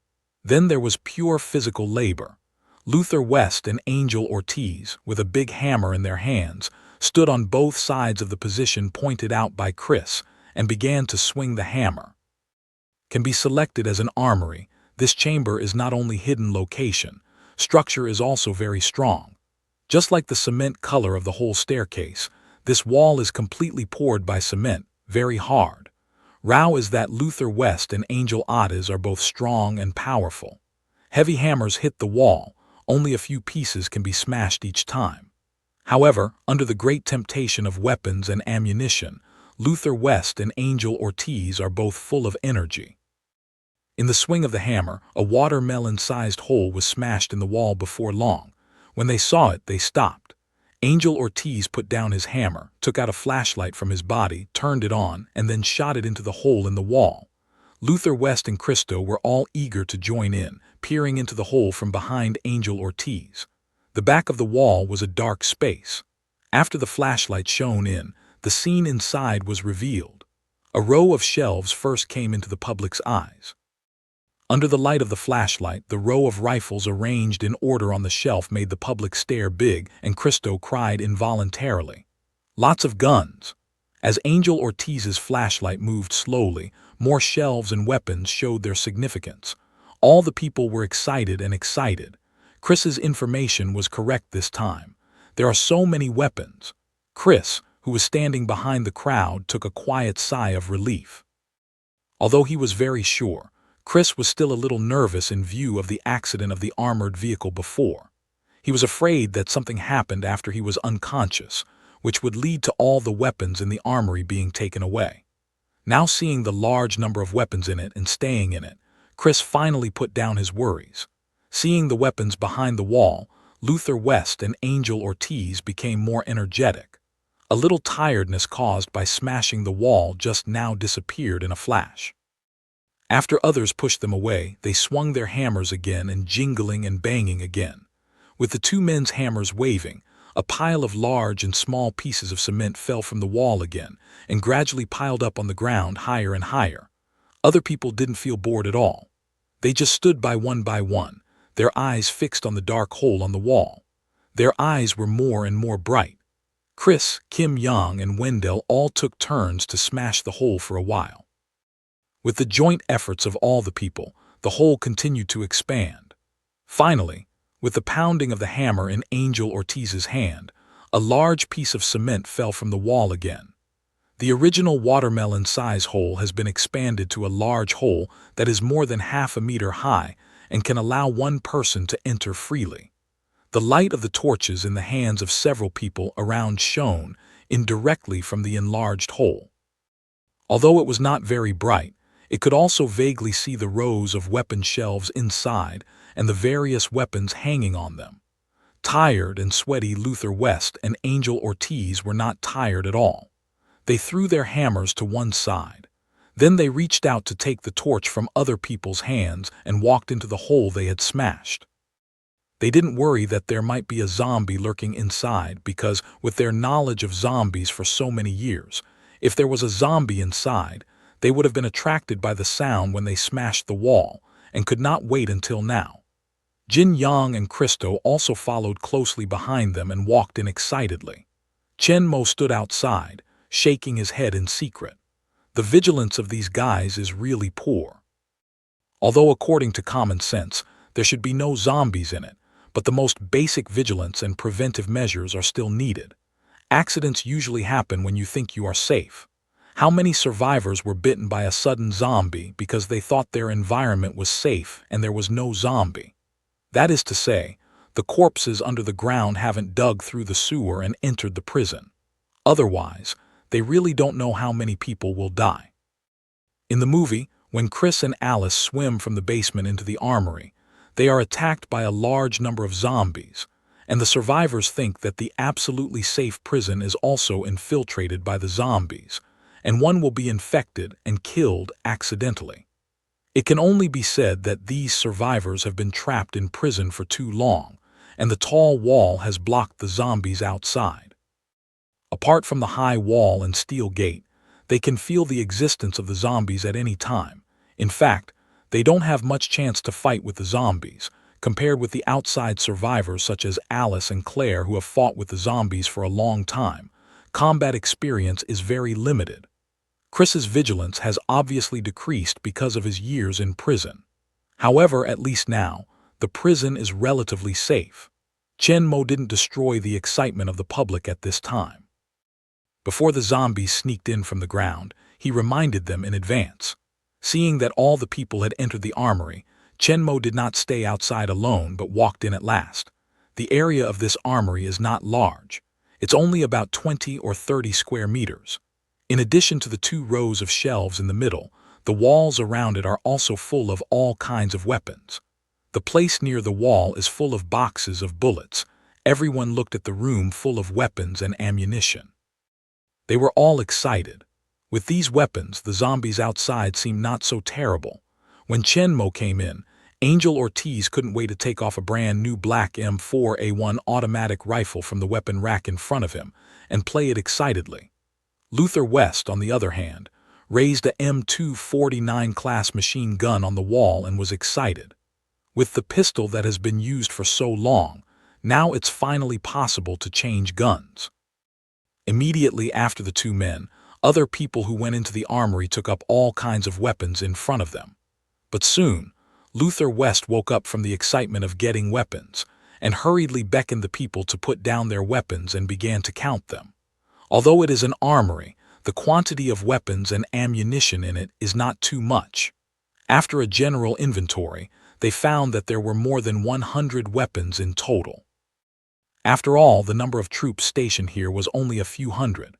Then there was pure physical labor. Luther West and Angel Ortiz, with a big hammer in their hands, stood on both sides of the position pointed out by Chris and began to swing the hammer. Can be selected as an armory. This chamber is not only hidden location, structure is also very strong. Just like the cement color of the whole staircase, This wall is completely poured by cement, very hard. Rao is that Luther West and Angel Otis are both strong and powerful. Heavy hammers hit the wall, only a few pieces can be smashed each time. However, under the great temptation of weapons and ammunition, Luther West and Angel Ortiz are both full of energy. In the swing of the hammer, a watermelon-sized hole was smashed in the wall before long. When they saw it, they stopped. Angel Ortiz put down his hammer, took out a flashlight from his body, turned it on, and then shot it into the hole in the wall. Luther West and Cristo were all eager to join in, peering into the hole from behind Angel Ortiz. The back of the wall was a dark space. After the flashlight shone in, the scene inside was revealed. A row of shelves first came into the public's eyes. Under the light of the flashlight, the row of rifles arranged in order on the shelf made the public stare big, and Cristo cried involuntarily. Lots of guns. As Angel Ortiz's flashlight moved slowly, more shelves and weapons showed their significance. All the people were excited and excited. Chris's information was correct this time. There are so many weapons. Chris, who was standing behind the crowd, took a quiet sigh of relief. Although he was very sure, Chris was still a little nervous in view of the accident of the armored vehicle before. He was afraid that something happened after he was unconscious, which would lead to all the weapons in the armory being taken away. Now seeing the large number of weapons in it and staying in it, Chris finally put down his worries. Seeing the weapons behind the wall, Luther West and Angel Ortiz became more energetic. A little tiredness caused by smashing the wall just now disappeared in a flash. After others pushed them away, they swung their hammers again and jingling and banging again. With the two men's hammers waving, a pile of large and small pieces of cement fell from the wall again and gradually piled up on the ground higher and higher. Other people didn't feel bored at all. They just stood by one, their eyes fixed on the dark hole on the wall. Their eyes were more and more bright. Chris, Kim Young, and Wendell all took turns to smash the hole for a while. With the joint efforts of all the people, the hole continued to expand. Finally, with the pounding of the hammer in Angel Ortiz's hand, a large piece of cement fell from the wall again. The original watermelon-size hole has been expanded to a large hole that is more than half a meter high and can allow one person to enter freely. The light of the torches in the hands of several people around shone indirectly from the enlarged hole. Although it was not very bright, it could also vaguely see the rows of weapon shelves inside and the various weapons hanging on them. Tired and sweaty Luther West and Angel Ortiz were not tired at all. They threw their hammers to one side. Then they reached out to take the torch from other people's hands and walked into the hole they had smashed. They didn't worry that there might be a zombie lurking inside because, with their knowledge of zombies for so many years, if there was a zombie inside, they would have been attracted by the sound when they smashed the wall and could not wait until now. Jin Yang and Cristo also followed closely behind them and walked in excitedly. Chen Mo stood outside, shaking his head in secret. The vigilance of these guys is really poor. Although according to common sense, there should be no zombies in it, but the most basic vigilance and preventive measures are still needed. Accidents usually happen when you think you are safe. How many survivors were bitten by a sudden zombie because they thought their environment was safe and there was no zombie? That is to say, the corpses under the ground haven't dug through the sewer and entered the prison. Otherwise, they really don't know how many people will die. In the movie, when Chris and Alice swim from the basement into the armory, they are attacked by a large number of zombies, and the survivors think that the absolutely safe prison is also infiltrated by the zombies, and one will be infected and killed accidentally. It can only be said that these survivors have been trapped in prison for too long, and the tall wall has blocked the zombies outside. Apart from the high wall and steel gate, they can feel the existence of the zombies at any time. In fact, they don't have much chance to fight with the zombies, compared with the outside survivors such as Alice and Claire who have fought with the zombies for a long time. Combat experience is very limited. Chris's vigilance has obviously decreased because of his years in prison. However, at least now, the prison is relatively safe. Chen Mo didn't destroy the excitement of the public at this time. Before the zombies sneaked in from the ground, he reminded them in advance. Seeing that all the people had entered the armory, Chenmo did not stay outside alone but walked in at last. The area of this armory is not large. It's only about 20 or 30 square meters. In addition to the 2 rows of shelves in the middle, the walls around it are also full of all kinds of weapons. The place near the wall is full of boxes of bullets. Everyone looked at the room full of weapons and ammunition. They were all excited. With these weapons, the zombies outside seemed not so terrible. When Chenmo came in, Angel Ortiz couldn't wait to take off a brand new black M4A1 automatic rifle from the weapon rack in front of him and play it excitedly. Luther West, on the other hand, raised a M249 class machine gun on the wall and was excited. With the pistol that has been used for so long, now it's finally possible to change guns. Immediately after the 2 men, other people who went into the armory took up all kinds of weapons in front of them. But soon, Luther West woke up from the excitement of getting weapons and hurriedly beckoned the people to put down their weapons and began to count them. Although it is an armory, the quantity of weapons and ammunition in it is not too much. After a general inventory, they found that there were more than 100 weapons in total. After all, the number of troops stationed here was only a few hundred.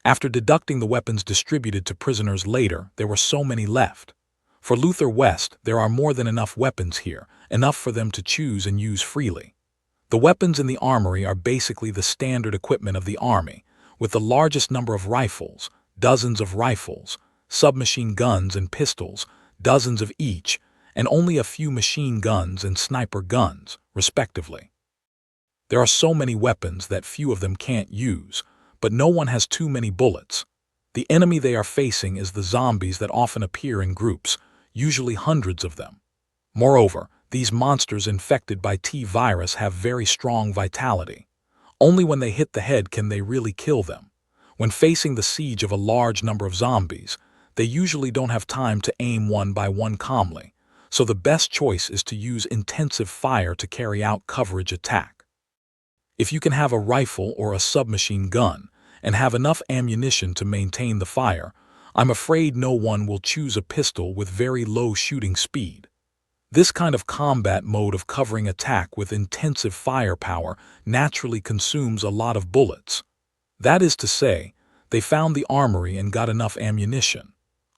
After deducting the weapons distributed to prisoners later, there were so many left. For Luther West, there are more than enough weapons here, enough for them to choose and use freely. The weapons in the armory are basically the standard equipment of the army, with the largest number of rifles, dozens of rifles, submachine guns and pistols, dozens of each, and only a few machine guns and sniper guns, respectively. There are so many weapons that few of them can't use, but no one has too many bullets. The enemy they are facing is the zombies that often appear in groups, usually hundreds of them. Moreover, these monsters infected by T-virus have very strong vitality. Only when they hit the head can they really kill them. When facing the siege of a large number of zombies, they usually don't have time to aim one by one calmly, so the best choice is to use intensive fire to carry out coverage attack. If you can have a rifle or a submachine gun, and have enough ammunition to maintain the fire, I'm afraid no one will choose a pistol with very low shooting speed. This kind of combat mode of covering attack with intensive firepower naturally consumes a lot of bullets. That is to say, they found the armory and got enough ammunition.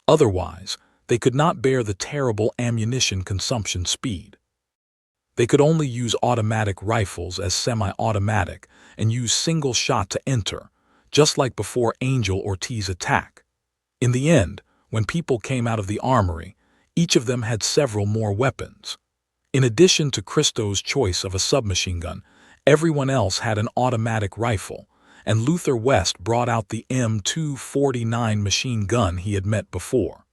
Otherwise, they could not bear the terrible ammunition consumption speed. They could only use automatic rifles as semi-automatic and use single shot to enter, just like before Angel Ortiz attack. In the end, when people came out of the armory, each of them had several more weapons. In addition to Christo's choice of a submachine gun, everyone else had an automatic rifle, and Luther West brought out the M249 machine gun he had met before.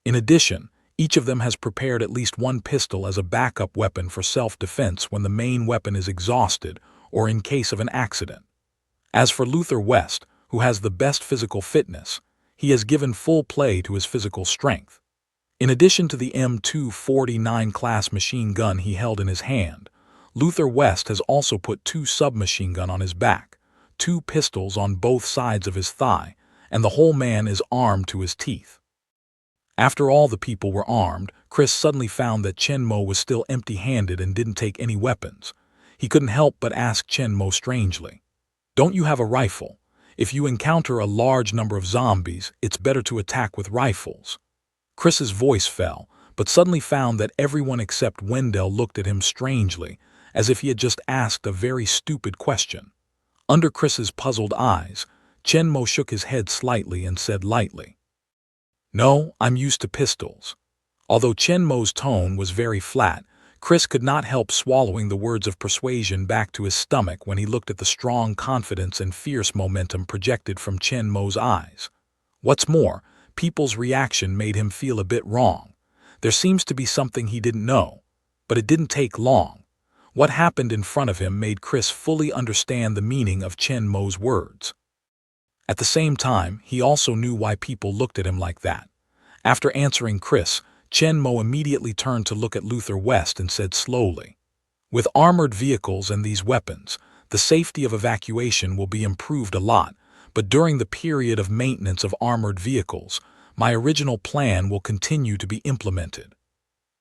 In addition, each of them has prepared at least one pistol as a backup weapon for self-defense when the main weapon is exhausted or in case of an accident. As for Luther West, who has the best physical fitness, he has given full play to his physical strength. In addition to the M249 class machine gun he held in his hand, Luther West has also put 2 submachine guns on his back, 2 pistols on both sides of his thigh, and the whole man is armed to his teeth. After all the people were armed, Chris suddenly found that Chenmo was still empty-handed and didn't take any weapons. He couldn't help but ask Chenmo strangely, "Don't you have a rifle? If you encounter a large number of zombies, it's better to attack with rifles." Chris's voice fell, but suddenly found that everyone except Wendell looked at him strangely, as if he had just asked a very stupid question. Under Chris's puzzled eyes, Chenmo shook his head slightly and said lightly, "No, I'm used to pistols." Although Chenmo's tone was very flat, Chris could not help swallowing the words of persuasion back to his stomach when he looked at the strong confidence and fierce momentum projected from Chenmo's eyes. What's more, people's reaction made him feel a bit wrong. There seems to be something he didn't know, but it didn't take long. What happened in front of him made Chris fully understand the meaning of Chenmo's words. At the same time, he also knew why people looked at him like that. After answering Chris, Chenmo immediately turned to look at Luther West and said slowly, "With armored vehicles and these weapons, the safety of evacuation will be improved a lot, but during the period of maintenance of armored vehicles, my original plan will continue to be implemented."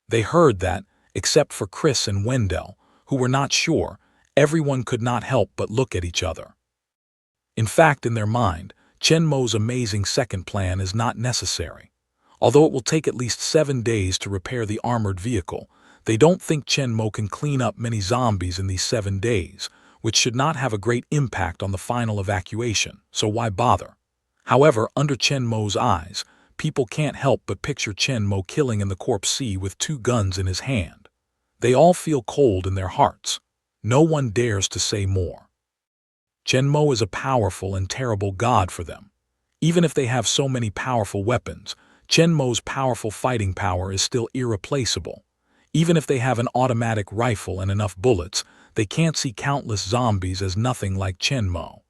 They heard that, except for Chris and Wendell, who were not sure, everyone could not help but look at each other. In fact, in their mind, Chen Mo's amazing second plan is not necessary. Although it will take at least 7 days to repair the armored vehicle, they don't think Chen Mo can clean up many zombies in these 7 days, which should not have a great impact on the final evacuation, so why bother? However, under Chen Mo's eyes, people can't help but picture Chen Mo killing in the corpse sea with 2 guns in his hand. They all feel cold in their hearts. No one dares to say more. Chen Mo is a powerful and terrible god for them. Even if they have so many powerful weapons, Chen Mo's powerful fighting power is still irreplaceable. Even if they have an automatic rifle and enough bullets, they can't see countless zombies as nothing like Chen Mo.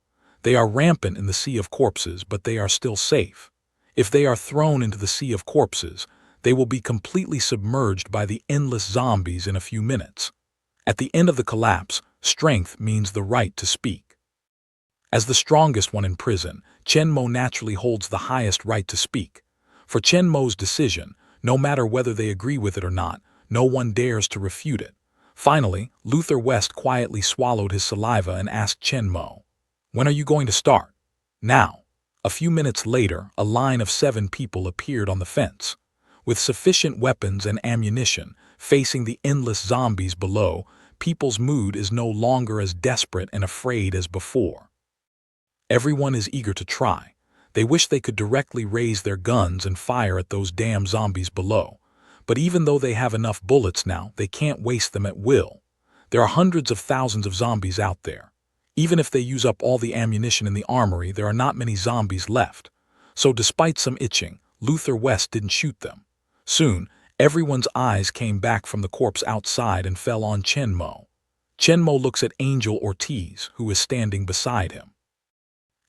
They are rampant in the sea of corpses, but they are still safe. If they are thrown into the sea of corpses, they will be completely submerged by the endless zombies in a few minutes. At the end of the collapse, strength means the right to speak. As the strongest one in prison, Chen Mo naturally holds the highest right to speak. For Chen Mo's decision, no matter whether they agree with it or not, no one dares to refute it. Finally, Luther West quietly swallowed his saliva and asked Chen Mo, "When are you going to start?" "Now." A few minutes later, a line of 7 people appeared on the fence. With sufficient weapons and ammunition, facing the endless zombies below, people's mood is no longer as desperate and afraid as before. Everyone is eager to try. They wish they could directly raise their guns and fire at those damn zombies below. But even though they have enough bullets now, they can't waste them at will. There are hundreds of thousands of zombies out there. Even if they use up all the ammunition in the armory, there are not many zombies left. So despite some itching, Luther West didn't shoot them. Soon, everyone's eyes came back from the corpse outside and fell on Chen Mo. Chen Mo looks at Angel Ortiz, who is standing beside him.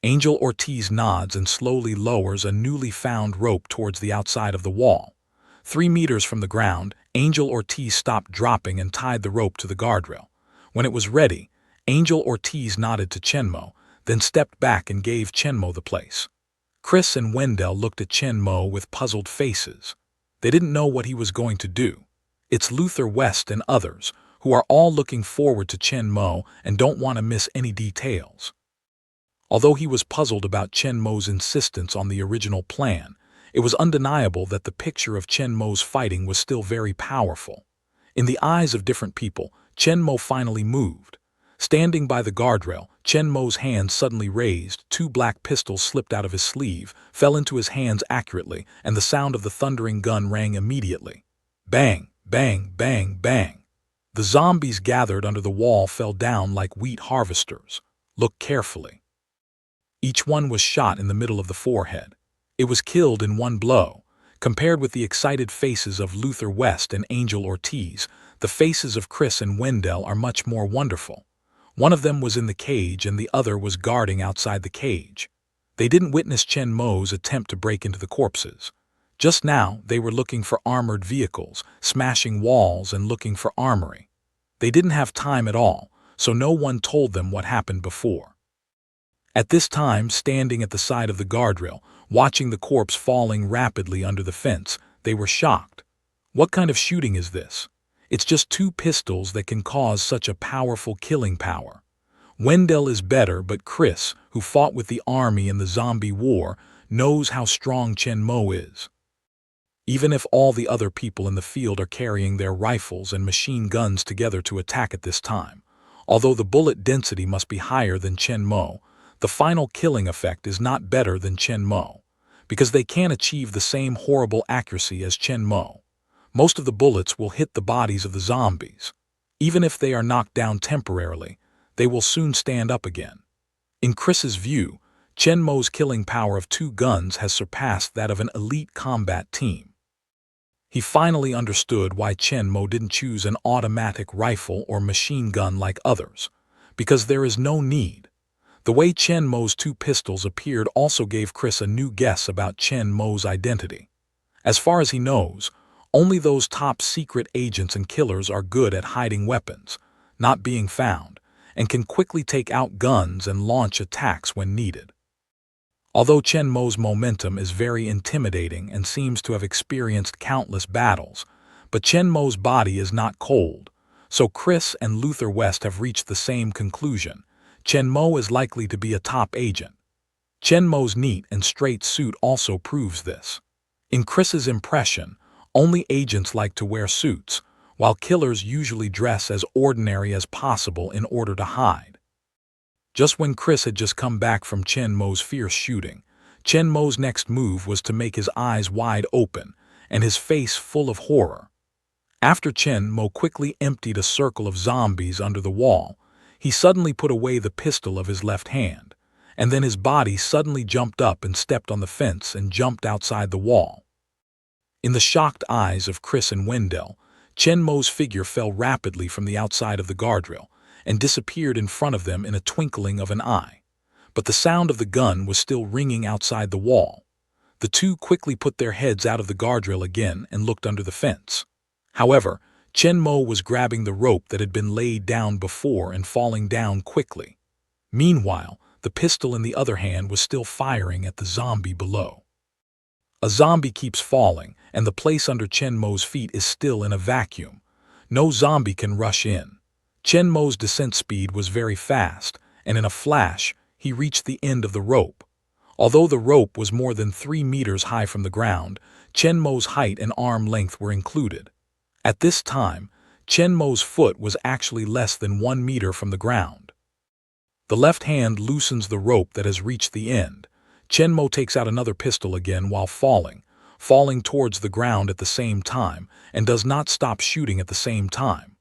Angel Ortiz nods and slowly lowers a newly found rope towards the outside of the wall. 3 meters from the ground, Angel Ortiz stopped dropping and tied the rope to the guardrail. When it was ready, Angel Ortiz nodded to Chen Mo, then stepped back and gave Chen Mo the place. Chris and Wendell looked at Chen Mo with puzzled faces. They didn't know what he was going to do. It's Luther West and others, who are all looking forward to Chen Mo and don't want to miss any details. Although he was puzzled about Chen Mo's insistence on the original plan, it was undeniable that the picture of Chen Mo's fighting was still very powerful. In the eyes of different people, Chen Mo finally moved. Standing by the guardrail, Chen Mo's hands suddenly raised, 2 black pistols slipped out of his sleeve, fell into his hands accurately, and the sound of the thundering gun rang immediately. Bang, bang, bang, bang. The zombies gathered under the wall fell down like wheat harvesters. Look carefully. Each one was shot in the middle of the forehead. It was killed in one blow. Compared with the excited faces of Luther West and Angel Ortiz, the faces of Chris and Wendell are much more wonderful. One of them was in the cage and the other was guarding outside the cage. They didn't witness Chen Mo's attempt to break into the corpses. Just now, they were looking for armored vehicles, smashing walls and looking for armory. They didn't have time at all, so no one told them what happened before. At this time, standing at the side of the guardrail, watching the corpse falling rapidly under the fence, they were shocked. What kind of shooting is this? It's just 2 pistols that can cause such a powerful killing power. Wendell is better, but Chris, who fought with the army in the zombie war, knows how strong Chen Mo is. Even if all the other people in the field are carrying their rifles and machine guns together to attack at this time, although the bullet density must be higher than Chen Mo, the final killing effect is not better than Chen Mo, because they can't achieve the same horrible accuracy as Chen Mo. Most of the bullets will hit the bodies of the zombies. Even if they are knocked down temporarily, they will soon stand up again. In Chris's view, Chen Mo's killing power of 2 guns has surpassed that of an elite combat team. He finally understood why Chen Mo didn't choose an automatic rifle or machine gun like others, because there is no need. The way Chen Mo's 2 pistols appeared also gave Chris a new guess about Chen Mo's identity. As far as he knows, only those top-secret agents and killers are good at hiding weapons, not being found, and can quickly take out guns and launch attacks when needed. Although Chen Mo's momentum is very intimidating and seems to have experienced countless battles, but Chen Mo's body is not cold, so Chris and Luther West have reached the same conclusion. Chen Mo is likely to be a top agent. Chen Mo's neat and straight suit also proves this. In Chris's impression, only agents like to wear suits, while killers usually dress as ordinary as possible in order to hide. Just when Chris had just come back from Chen Mo's fierce shooting, Chen Mo's next move was to make his eyes wide open and his face full of horror. After Chen Mo quickly emptied a circle of zombies under the wall, he suddenly put away the pistol of his left hand, and then his body suddenly jumped up and stepped on the fence and jumped outside the wall. In the shocked eyes of Chris and Wendell, Chen Mo's figure fell rapidly from the outside of the guardrail and disappeared in front of them in a twinkling of an eye. But the sound of the gun was still ringing outside the wall. The two quickly put their heads out of the guardrail again and looked under the fence. However, Chen Mo was grabbing the rope that had been laid down before and falling down quickly. Meanwhile, the pistol in the other hand was still firing at the zombie below. A zombie keeps falling, and the place under Chen Mo's feet is still in a vacuum. No zombie can rush in. Chen Mo's descent speed was very fast, and in a flash, he reached the end of the rope. Although the rope was more than 3 meters high from the ground, Chen Mo's height and arm length were included. At this time, Chen Mo's foot was actually less than 1 meter from the ground. The left hand loosens the rope that has reached the end. Chen Mo takes out another pistol again while falling towards the ground at the same time, and does not stop shooting at the same time.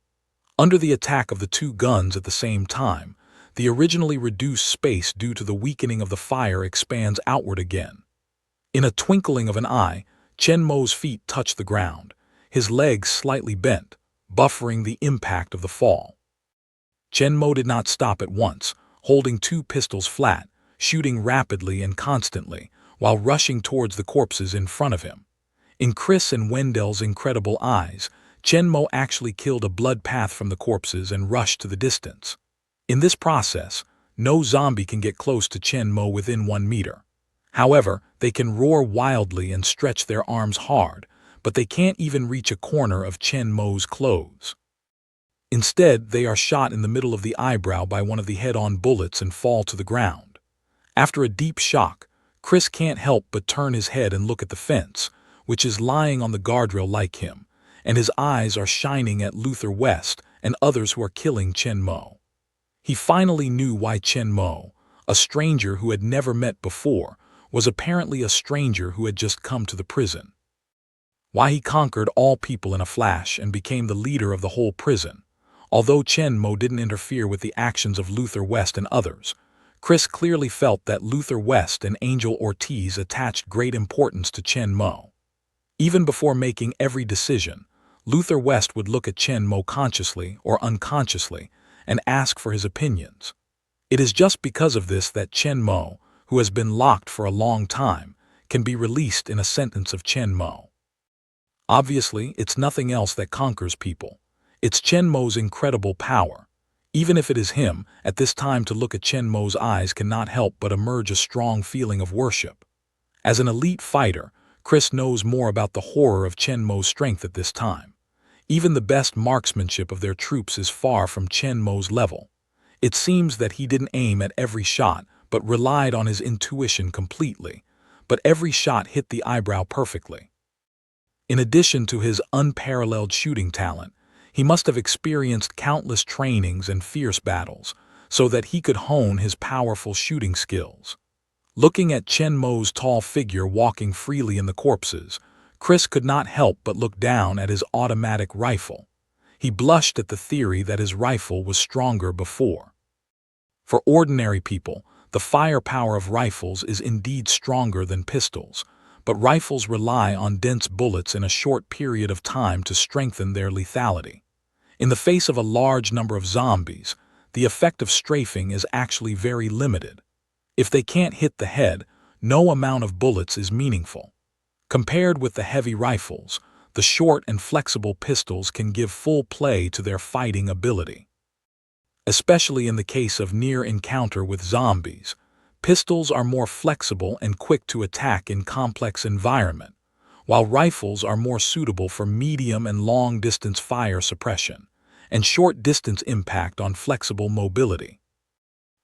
Under the attack of the two guns at the same time, the originally reduced space due to the weakening of the fire expands outward again. In a twinkling of an eye, Chen Mo's feet touch the ground, his legs slightly bent, buffering the impact of the fall. Chen Mo did not stop at once, holding two pistols flat, shooting rapidly and constantly, while rushing towards the corpses in front of him. In Chris and Wendell's incredible eyes, Chen Mo actually killed a blood path from the corpses and rushed to the distance. In this process, no zombie can get close to Chen Mo within 1 meter. However, they can roar wildly and stretch their arms hard, but they can't even reach a corner of Chen Mo's clothes. Instead, they are shot in the middle of the eyebrow by one of the head-on bullets and fall to the ground. After a deep shock, Chris can't help but turn his head and look at the fence, which is lying on the guardrail like him, and his eyes are shining at Luther West and others who are killing Chen Mo. He finally knew why Chen Mo, a stranger who had never met before, was apparently a stranger who had just come to the prison. Why he conquered all people in a flash and became the leader of the whole prison. Although Chen Mo didn't interfere with the actions of Luther West and others, Chris clearly felt that Luther West and Angel Ortiz attached great importance to Chen Mo. Even before making every decision, Luther West would look at Chen Mo consciously or unconsciously and ask for his opinions. It is just because of this that Chen Mo, who has been locked for a long time, can be released in a sentence of Chen Mo. Obviously, it's nothing else that conquers people. It's Chen Mo's incredible power. Even if it is him, at this time to look at Chen Mo's eyes cannot help but emerge a strong feeling of worship. As an elite fighter, Chris knows more about the horror of Chen Mo's strength at this time. Even the best marksmanship of their troops is far from Chen Mo's level. It seems that he didn't aim at every shot, but relied on his intuition completely. But every shot hit the eyebrow perfectly. In addition to his unparalleled shooting talent, he must have experienced countless trainings and fierce battles, so that he could hone his powerful shooting skills. Looking at Chen Mo's tall figure walking freely in the corpses, Chris could not help but look down at his automatic rifle. He blushed at the theory that his rifle was stronger before. For ordinary people, the firepower of rifles is indeed stronger than pistols, but rifles rely on dense bullets in a short period of time to strengthen their lethality. In the face of a large number of zombies, the effect of strafing is actually very limited. If they can't hit the head, no amount of bullets is meaningful. Compared with the heavy rifles, the short and flexible pistols can give full play to their fighting ability. Especially in the case of near encounter with zombies, Pistols are more flexible and quick to attack in complex environment, while rifles are more suitable for medium and long-distance fire suppression and short-distance impact on flexible mobility.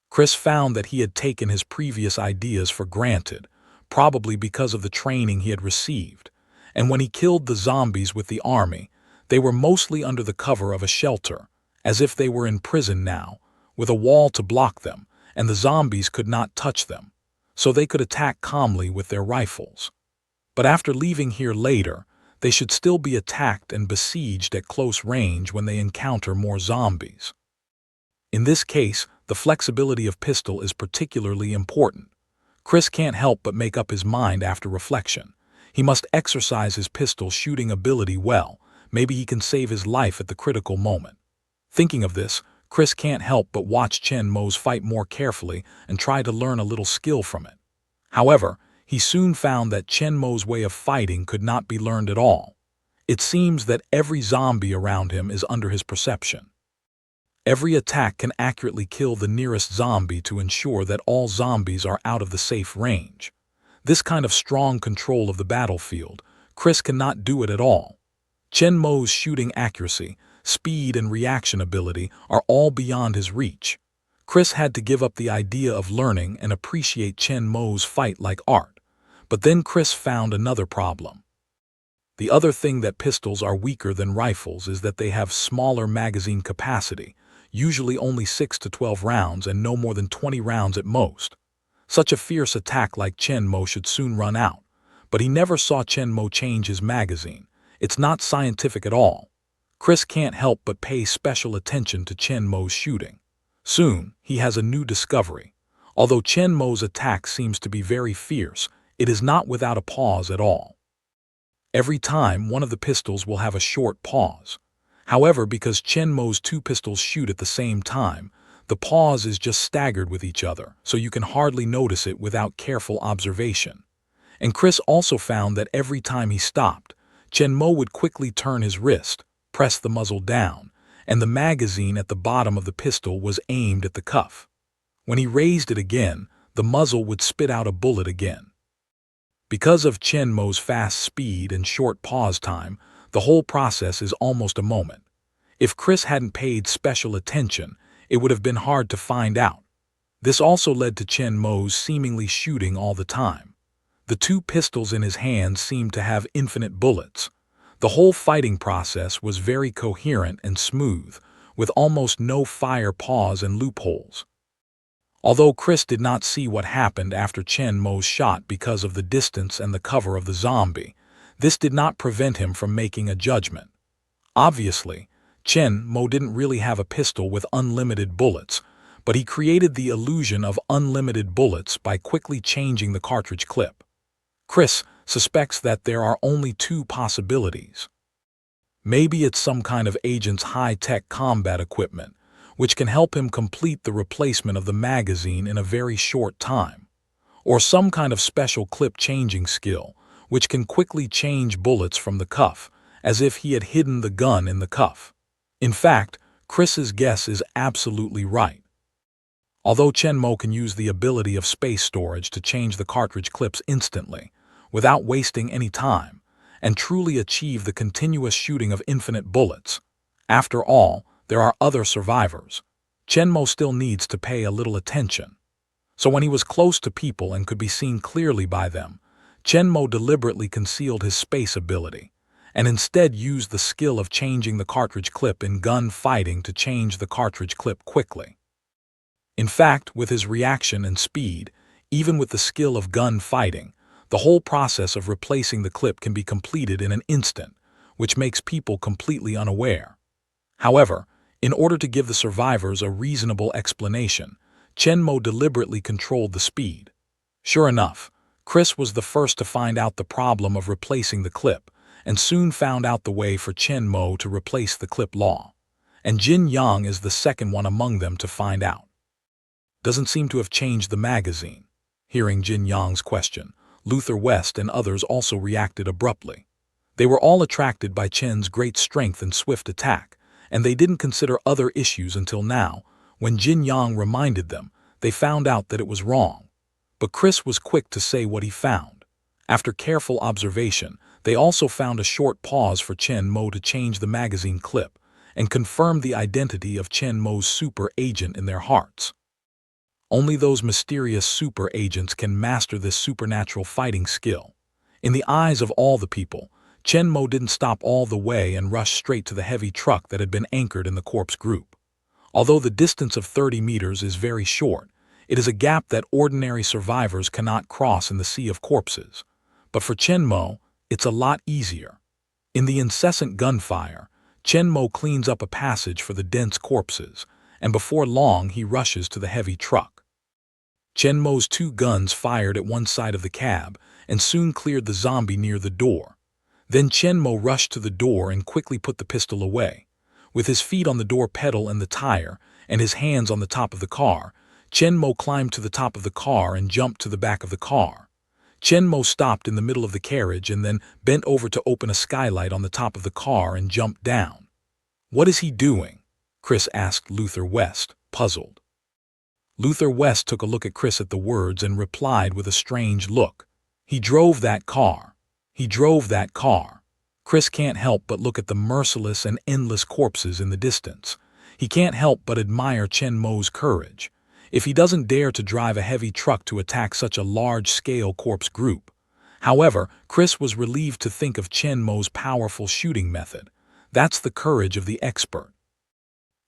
Chris found that he had taken his previous ideas for granted, probably because of the training he had received, and when he killed the zombies with the army, they were mostly under the cover of a shelter, as if they were in prison now, with a wall to block them, and the zombies could not touch them, so they could attack calmly with their rifles. But after leaving here later, they should still be attacked and besieged at close range when they encounter more zombies. In this case, the flexibility of pistol is particularly important. Chris can't help but make up his mind after reflection. He must exercise his pistol shooting ability well. Maybe he can save his life at the critical moment. Thinking of this, Chris can't help but watch Chen Mo's fight more carefully and try to learn a little skill from it. However, he soon found that Chen Mo's way of fighting could not be learned at all. It seems that every zombie around him is under his perception. Every attack can accurately kill the nearest zombie to ensure that all zombies are out of the safe range. This kind of strong control of the battlefield, Chris cannot do it at all. Chen Mo's shooting accuracy, speed, and reaction ability are all beyond his reach. Chris had to give up the idea of learning and appreciate Chen Mo's fight like art. But then Chris found another problem. The other thing that pistols are weaker than rifles is that they have smaller magazine capacity, usually only 6 to 12 rounds and no more than 20 rounds at most. Such a fierce attack like Chen Mo should soon run out, but he never saw Chen Mo change his magazine. It's not scientific at all. Chris can't help but pay special attention to Chen Mo's shooting. Soon, he has a new discovery. Although Chen Mo's attack seems to be very fierce, it is not without a pause at all. Every time, one of the pistols will have a short pause. However, because Chen Mo's two pistols shoot at the same time, the pause is just staggered with each other, so you can hardly notice it without careful observation. And Chris also found that every time he stopped, Chen Mo would quickly turn his wrist, press the muzzle down, and the magazine at the bottom of the pistol was aimed at the cuff. When he raised it again, the muzzle would spit out a bullet again. Because of Chen Mo's fast speed and short pause time, the whole process is almost a moment. If Chris hadn't paid special attention, it would have been hard to find out. This also led to Chen Mo's seemingly shooting all the time. The two pistols in his hands seemed to have infinite bullets. The whole fighting process was very coherent and smooth, with almost no fire pause and loopholes. Although Chris did not see what happened after Chen Mo's shot because of the distance and the cover of the zombie, this did not prevent him from making a judgment. Obviously, Chen Mo didn't really have a pistol with unlimited bullets, but he created the illusion of unlimited bullets by quickly changing the cartridge clip. Chris suspects that there are only two possibilities. Maybe it's some kind of agent's high-tech combat equipment, which can help him complete the replacement of the magazine in a very short time, or some kind of special clip-changing skill, which can quickly change bullets from the cuff, as if he had hidden the gun in the cuff. In fact, Chris's guess is absolutely right. Although Chen Mo can use the ability of space storage to change the cartridge clips instantly, without wasting any time, and truly achieve the continuous shooting of infinite bullets, after all, there are other survivors. Chen Mo still needs to pay a little attention. So when he was close to people and could be seen clearly by them, Chen Mo deliberately concealed his space ability, and instead used the skill of changing the cartridge clip in gun fighting to change the cartridge clip quickly. In fact, with his reaction and speed, even with the skill of gun fighting, the whole process of replacing the clip can be completed in an instant, which makes people completely unaware. However, in order to give the survivors a reasonable explanation, Chen Mo deliberately controlled the speed. Sure enough, Chris was the first to find out the problem of replacing the clip, and soon found out the way for Chen Mo to replace the clip law. And Jin Yang is the second one among them to find out. Doesn't seem to have changed the magazine. Hearing Jin Yang's question, Luther West and others also reacted abruptly. They were all attracted by Chen's great strength and swift attack, and they didn't consider other issues until now. When Jin Yang reminded them, they found out that it was wrong. But Chris was quick to say what he found. After careful observation, they also found a short pause for Chen Mo to change the magazine clip and confirm the identity of Chen Mo's super agent in their hearts. Only those mysterious super agents can master this supernatural fighting skill. In the eyes of all the people, Chen Mo didn't stop all the way and rush straight to the heavy truck that had been anchored in the corpse group. Although the distance of 30 meters is very short, it is a gap that ordinary survivors cannot cross in the sea of corpses. But for Chen Mo, it's a lot easier. In the incessant gunfire, Chen Mo cleans up a passage for the dense corpses, and before long he rushes to the heavy truck. Chen Mo's 2 guns fired at one side of the cab and soon cleared the zombie near the door. Then Chen Mo rushed to the door and quickly put the pistol away. With his feet on the door pedal and the tire, and his hands on the top of the car, Chen Mo climbed to the top of the car and jumped to the back of the car. Chen Mo stopped in the middle of the carriage and then bent over to open a skylight on the top of the car and jumped down. "What is he doing?" Chris asked Luther West, puzzled. Luther West took a look at Chris at the words and replied with a strange look. "He drove that car. He drove that car." Chris can't help but look at the merciless and endless corpses in the distance. He can't help but admire Chen Mo's courage. If he doesn't dare to drive a heavy truck to attack such a large-scale corpse group. However, Chris was relieved to think of Chen Mo's powerful shooting method. That's the courage of the expert.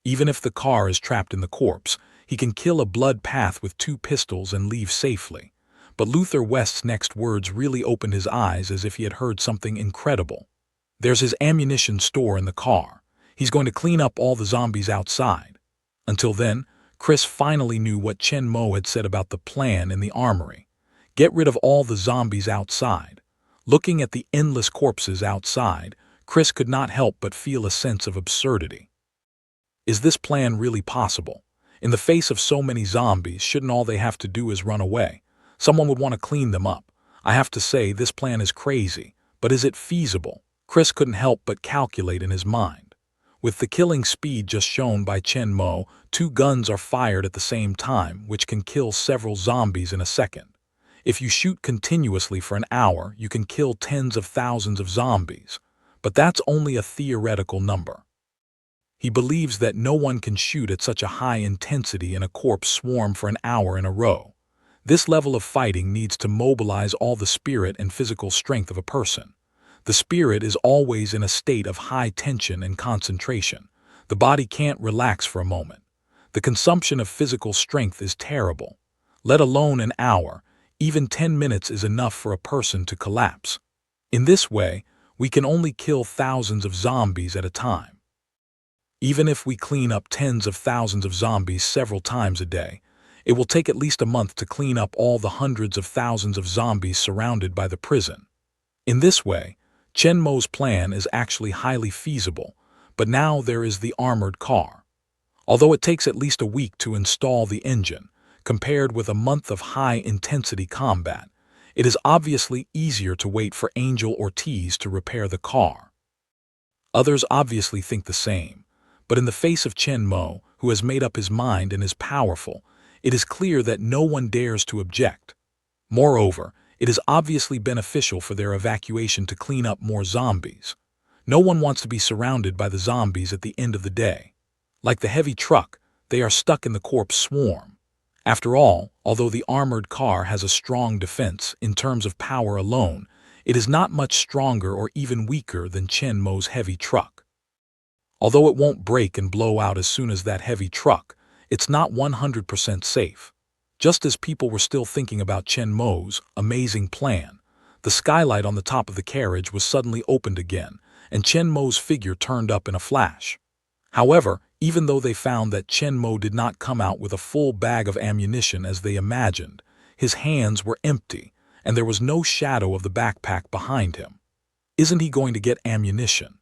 Even if the car is trapped in the corpse, he can kill a blood path with 2 pistols and leave safely. But Luther West's next words really opened his eyes as if he had heard something incredible. There's his ammunition store in the car. He's going to clean up all the zombies outside. Until then, Chris finally knew what Chen Mo had said about the plan in the armory. Get rid of all the zombies outside. Looking at the endless corpses outside, Chris could not help but feel a sense of absurdity. Is this plan really possible? In the face of so many zombies, shouldn't all they have to do is run away? Someone would want to clean them up. I have to say, this plan is crazy, but is it feasible? Chris couldn't help but calculate in his mind. With the killing speed just shown by Chen Mo, 2 guns are fired at the same time, which can kill several zombies in a second. If you shoot continuously for an hour, you can kill tens of thousands of zombies. But that's only a theoretical number. He believes that no one can shoot at such a high intensity in a corpse swarm for an hour in a row. This level of fighting needs to mobilize all the spirit and physical strength of a person. The spirit is always in a state of high tension and concentration. The body can't relax for a moment. The consumption of physical strength is terrible. Let alone an hour, even 10 minutes is enough for a person to collapse. In this way, we can only kill thousands of zombies at a time. Even if we clean up tens of thousands of zombies several times a day, it will take at least a month to clean up all the hundreds of thousands of zombies surrounded by the prison. In this way, Chen Mo's plan is actually highly feasible, but now there is the armored car. Although it takes at least a week to install the engine, compared with a month of high-intensity combat, it is obviously easier to wait for Angel Ortiz to repair the car. Others obviously think the same, but in the face of Chen Mo, who has made up his mind and is powerful, it is clear that no one dares to object. Moreover, it is obviously beneficial for their evacuation to clean up more zombies. No one wants to be surrounded by the zombies at the end of the day. Like the heavy truck, they are stuck in the corpse swarm. After all, although the armored car has a strong defense in terms of power alone, it is not much stronger or even weaker than Chen Mo's heavy truck. Although it won't break and blow out as soon as that heavy truck, it's not 100% safe. Just as people were still thinking about Chen Mo's amazing plan, the skylight on the top of the carriage was suddenly opened again, and Chen Mo's figure turned up in a flash. However, even though they found that Chen Mo did not come out with a full bag of ammunition as they imagined, his hands were empty, and there was no shadow of the backpack behind him. Isn't he going to get ammunition?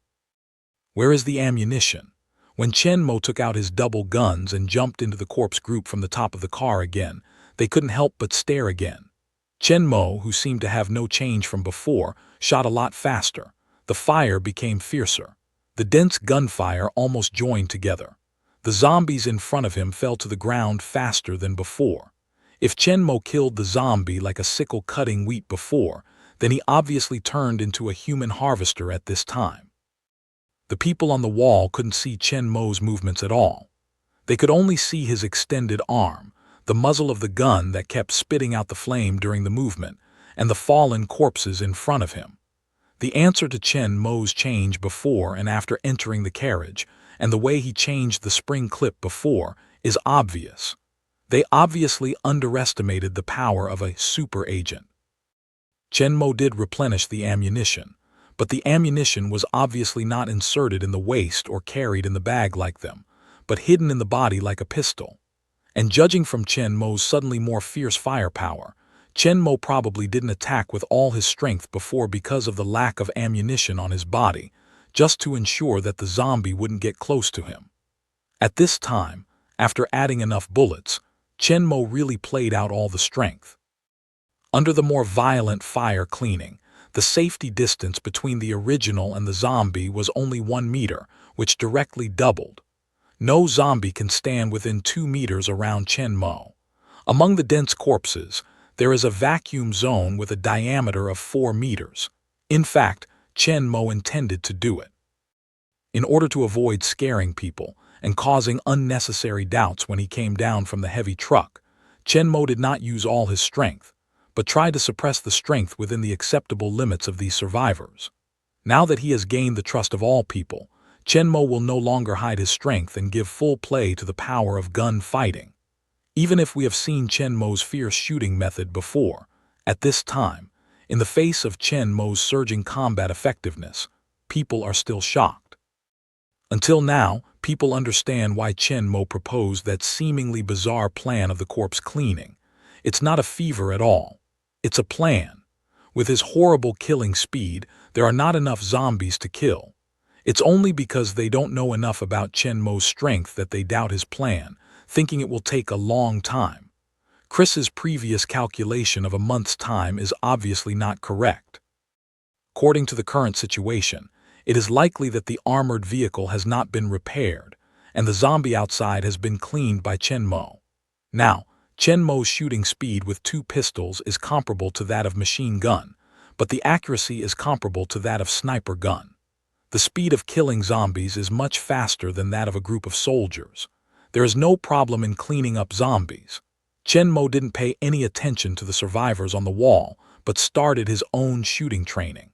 Where is the ammunition? When Chen Mo took out his double guns and jumped into the corpse group from the top of the car again, they couldn't help but stare again. Chen Mo, who seemed to have no change from before, shot a lot faster. The fire became fiercer. The dense gunfire almost joined together. The zombies in front of him fell to the ground faster than before. If Chen Mo killed the zombie like a sickle cutting wheat before, then he obviously turned into a human harvester at this time. The people on the wall couldn't see Chen Mo's movements at all. They could only see his extended arm, the muzzle of the gun that kept spitting out the flame during the movement, and the fallen corpses in front of him. The answer to Chen Mo's change before and after entering the carriage, and the way he changed the spring clip before, is obvious. They obviously underestimated the power of a super agent. Chen Mo did replenish the ammunition, but the ammunition was obviously not inserted in the waist or carried in the bag like them, but hidden in the body like a pistol. And judging from Chen Mo's suddenly more fierce firepower, Chen Mo probably didn't attack with all his strength before because of the lack of ammunition on his body, just to ensure that the zombie wouldn't get close to him. At this time, after adding enough bullets, Chen Mo really played out all the strength. Under the more violent fire cleaning, the safety distance between the original and the zombie was only 1 meter, which directly doubled. No zombie can stand within 2 meters around Chen Mo. Among the dense corpses, there is a vacuum zone with a diameter of 4 meters. In fact, Chen Mo intended to do it. In order to avoid scaring people and causing unnecessary doubts when he came down from the heavy truck, Chen Mo did not use all his strength, but tried to suppress the strength within the acceptable limits of these survivors. Now that he has gained the trust of all people, Chen Mo will no longer hide his strength and give full play to the power of gun fighting. Even if we have seen Chen Mo's fierce shooting method before, at this time, in the face of Chen Mo's surging combat effectiveness, people are still shocked. Until now, people understand why Chen Mo proposed that seemingly bizarre plan of the corpse cleaning. It's not a fever at all. It's a plan. With his horrible killing speed, there are not enough zombies to kill. It's only because they don't know enough about Chen Mo's strength that they doubt his plan, thinking it will take a long time. Chris's previous calculation of a month's time is obviously not correct. According to the current situation, it is likely that the armored vehicle has not been repaired, and the zombie outside has been cleaned by Chen Mo. Now, Chen Mo's shooting speed with 2 pistols is comparable to that of machine gun, but the accuracy is comparable to that of sniper gun. The speed of killing zombies is much faster than that of a group of soldiers. There is no problem in cleaning up zombies. Chen Mo didn't pay any attention to the survivors on the wall, but started his own shooting training.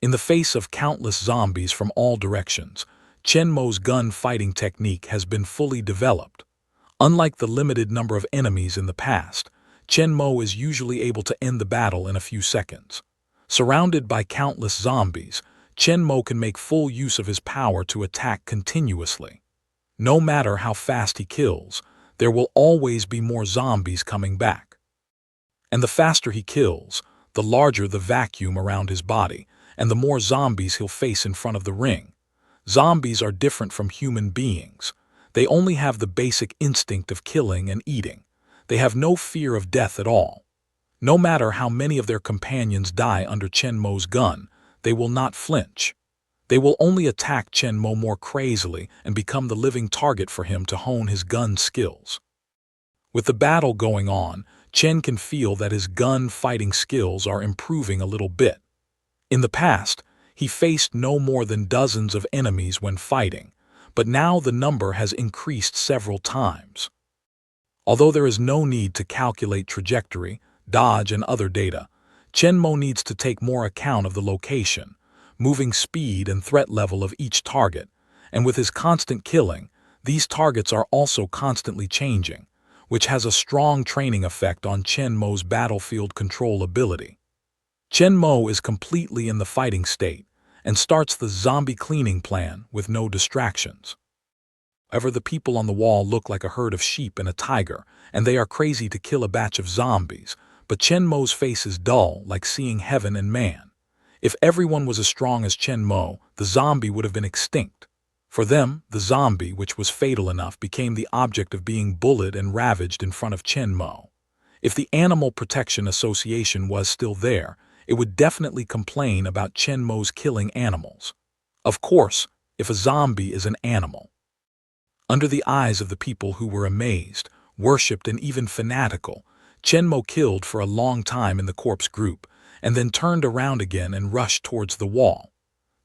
In the face of countless zombies from all directions, Chen Mo's gun fighting technique has been fully developed. Unlike the limited number of enemies in the past, Chen Mo is usually able to end the battle in a few seconds. Surrounded by countless zombies, Chen Mo can make full use of his power to attack continuously. No matter how fast he kills, there will always be more zombies coming back. And the faster he kills, the larger the vacuum around his body, and the more zombies he'll face in front of the ring. Zombies are different from human beings. They only have the basic instinct of killing and eating. They have no fear of death at all. No matter how many of their companions die under Chen Mo's gun, they will not flinch. They will only attack Chen Mo more crazily and become the living target for him to hone his gun skills. With the battle going on, Chen can feel that his gun fighting skills are improving a little bit. In the past, he faced no more than dozens of enemies when fighting, but now the number has increased several times. Although there is no need to calculate trajectory, dodge, and other data, Chen Mo needs to take more account of the location, moving speed and threat level of each target, and with his constant killing, these targets are also constantly changing, which has a strong training effect on Chen Mo's battlefield control ability. Chen Mo is completely in the fighting state and starts the zombie cleaning plan with no distractions. However, the people on the wall look like a herd of sheep and a tiger, and they are crazy to kill a batch of zombies, but Chen Mo's face is dull, like seeing heaven and man. If everyone was as strong as Chen Mo, the zombie would have been extinct. For them, the zombie, which was fatal enough, became the object of being bullied and ravaged in front of Chen Mo. If the Animal Protection Association was still there, it would definitely complain about Chen Mo's killing animals. Of course, if a zombie is an animal. Under the eyes of the people who were amazed, worshipped, and even fanatical, Chen Mo killed for a long time in the corpse group, and then turned around again and rushed towards the wall.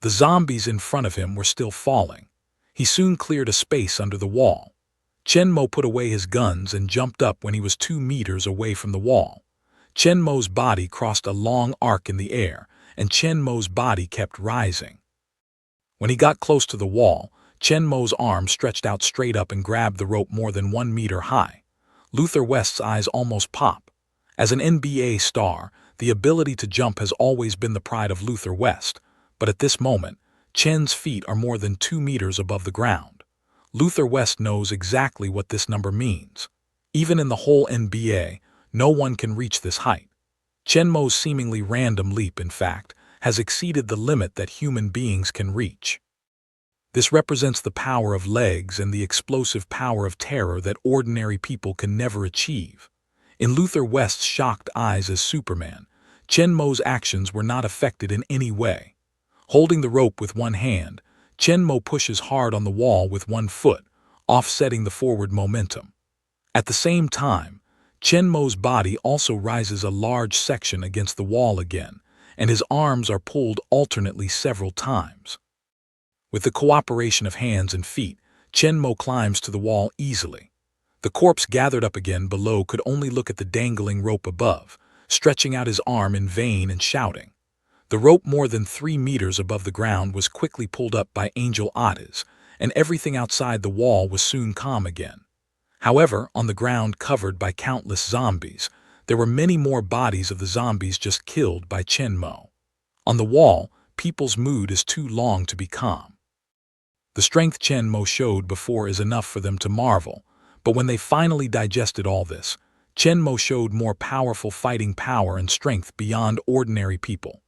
The zombies in front of him were still falling. He soon cleared a space under the wall. Chen Mo put away his guns and jumped up when he was 2 meters away from the wall. Chen Mo's body crossed a long arc in the air, and Chen Mo's body kept rising. When he got close to the wall, Chen Mo's arm stretched out straight up and grabbed the rope more than 1 meter high. Luther West's eyes almost pop. As an NBA star, the ability to jump has always been the pride of Luther West, but at this moment, Chen's feet are more than 2 meters above the ground. Luther West knows exactly what this number means. Even in the whole NBA, no one can reach this height. Chen Mo's seemingly random leap, in fact, has exceeded the limit that human beings can reach. This represents the power of legs and the explosive power of terror that ordinary people can never achieve. In Luther West's shocked eyes as Superman, Chen Mo's actions were not affected in any way. Holding the rope with one hand, Chen Mo pushes hard on the wall with one foot, offsetting the forward momentum. At the same time, Chen Mo's body also rises a large section against the wall again, and his arms are pulled alternately several times. With the cooperation of hands and feet, Chen Mo climbs to the wall easily. The corpse gathered up again below could only look at the dangling rope above, stretching out his arm in vain and shouting. The rope more than 3 meters above the ground was quickly pulled up by Angel Otis, and everything outside the wall was soon calm again. However, on the ground covered by countless zombies, there were many more bodies of the zombies just killed by Chen Mo. On the wall, people's mood is too long to be calm. The strength Chen Mo showed before is enough for them to marvel, but when they finally digested all this, Chen Mo showed more powerful fighting power and strength beyond ordinary people.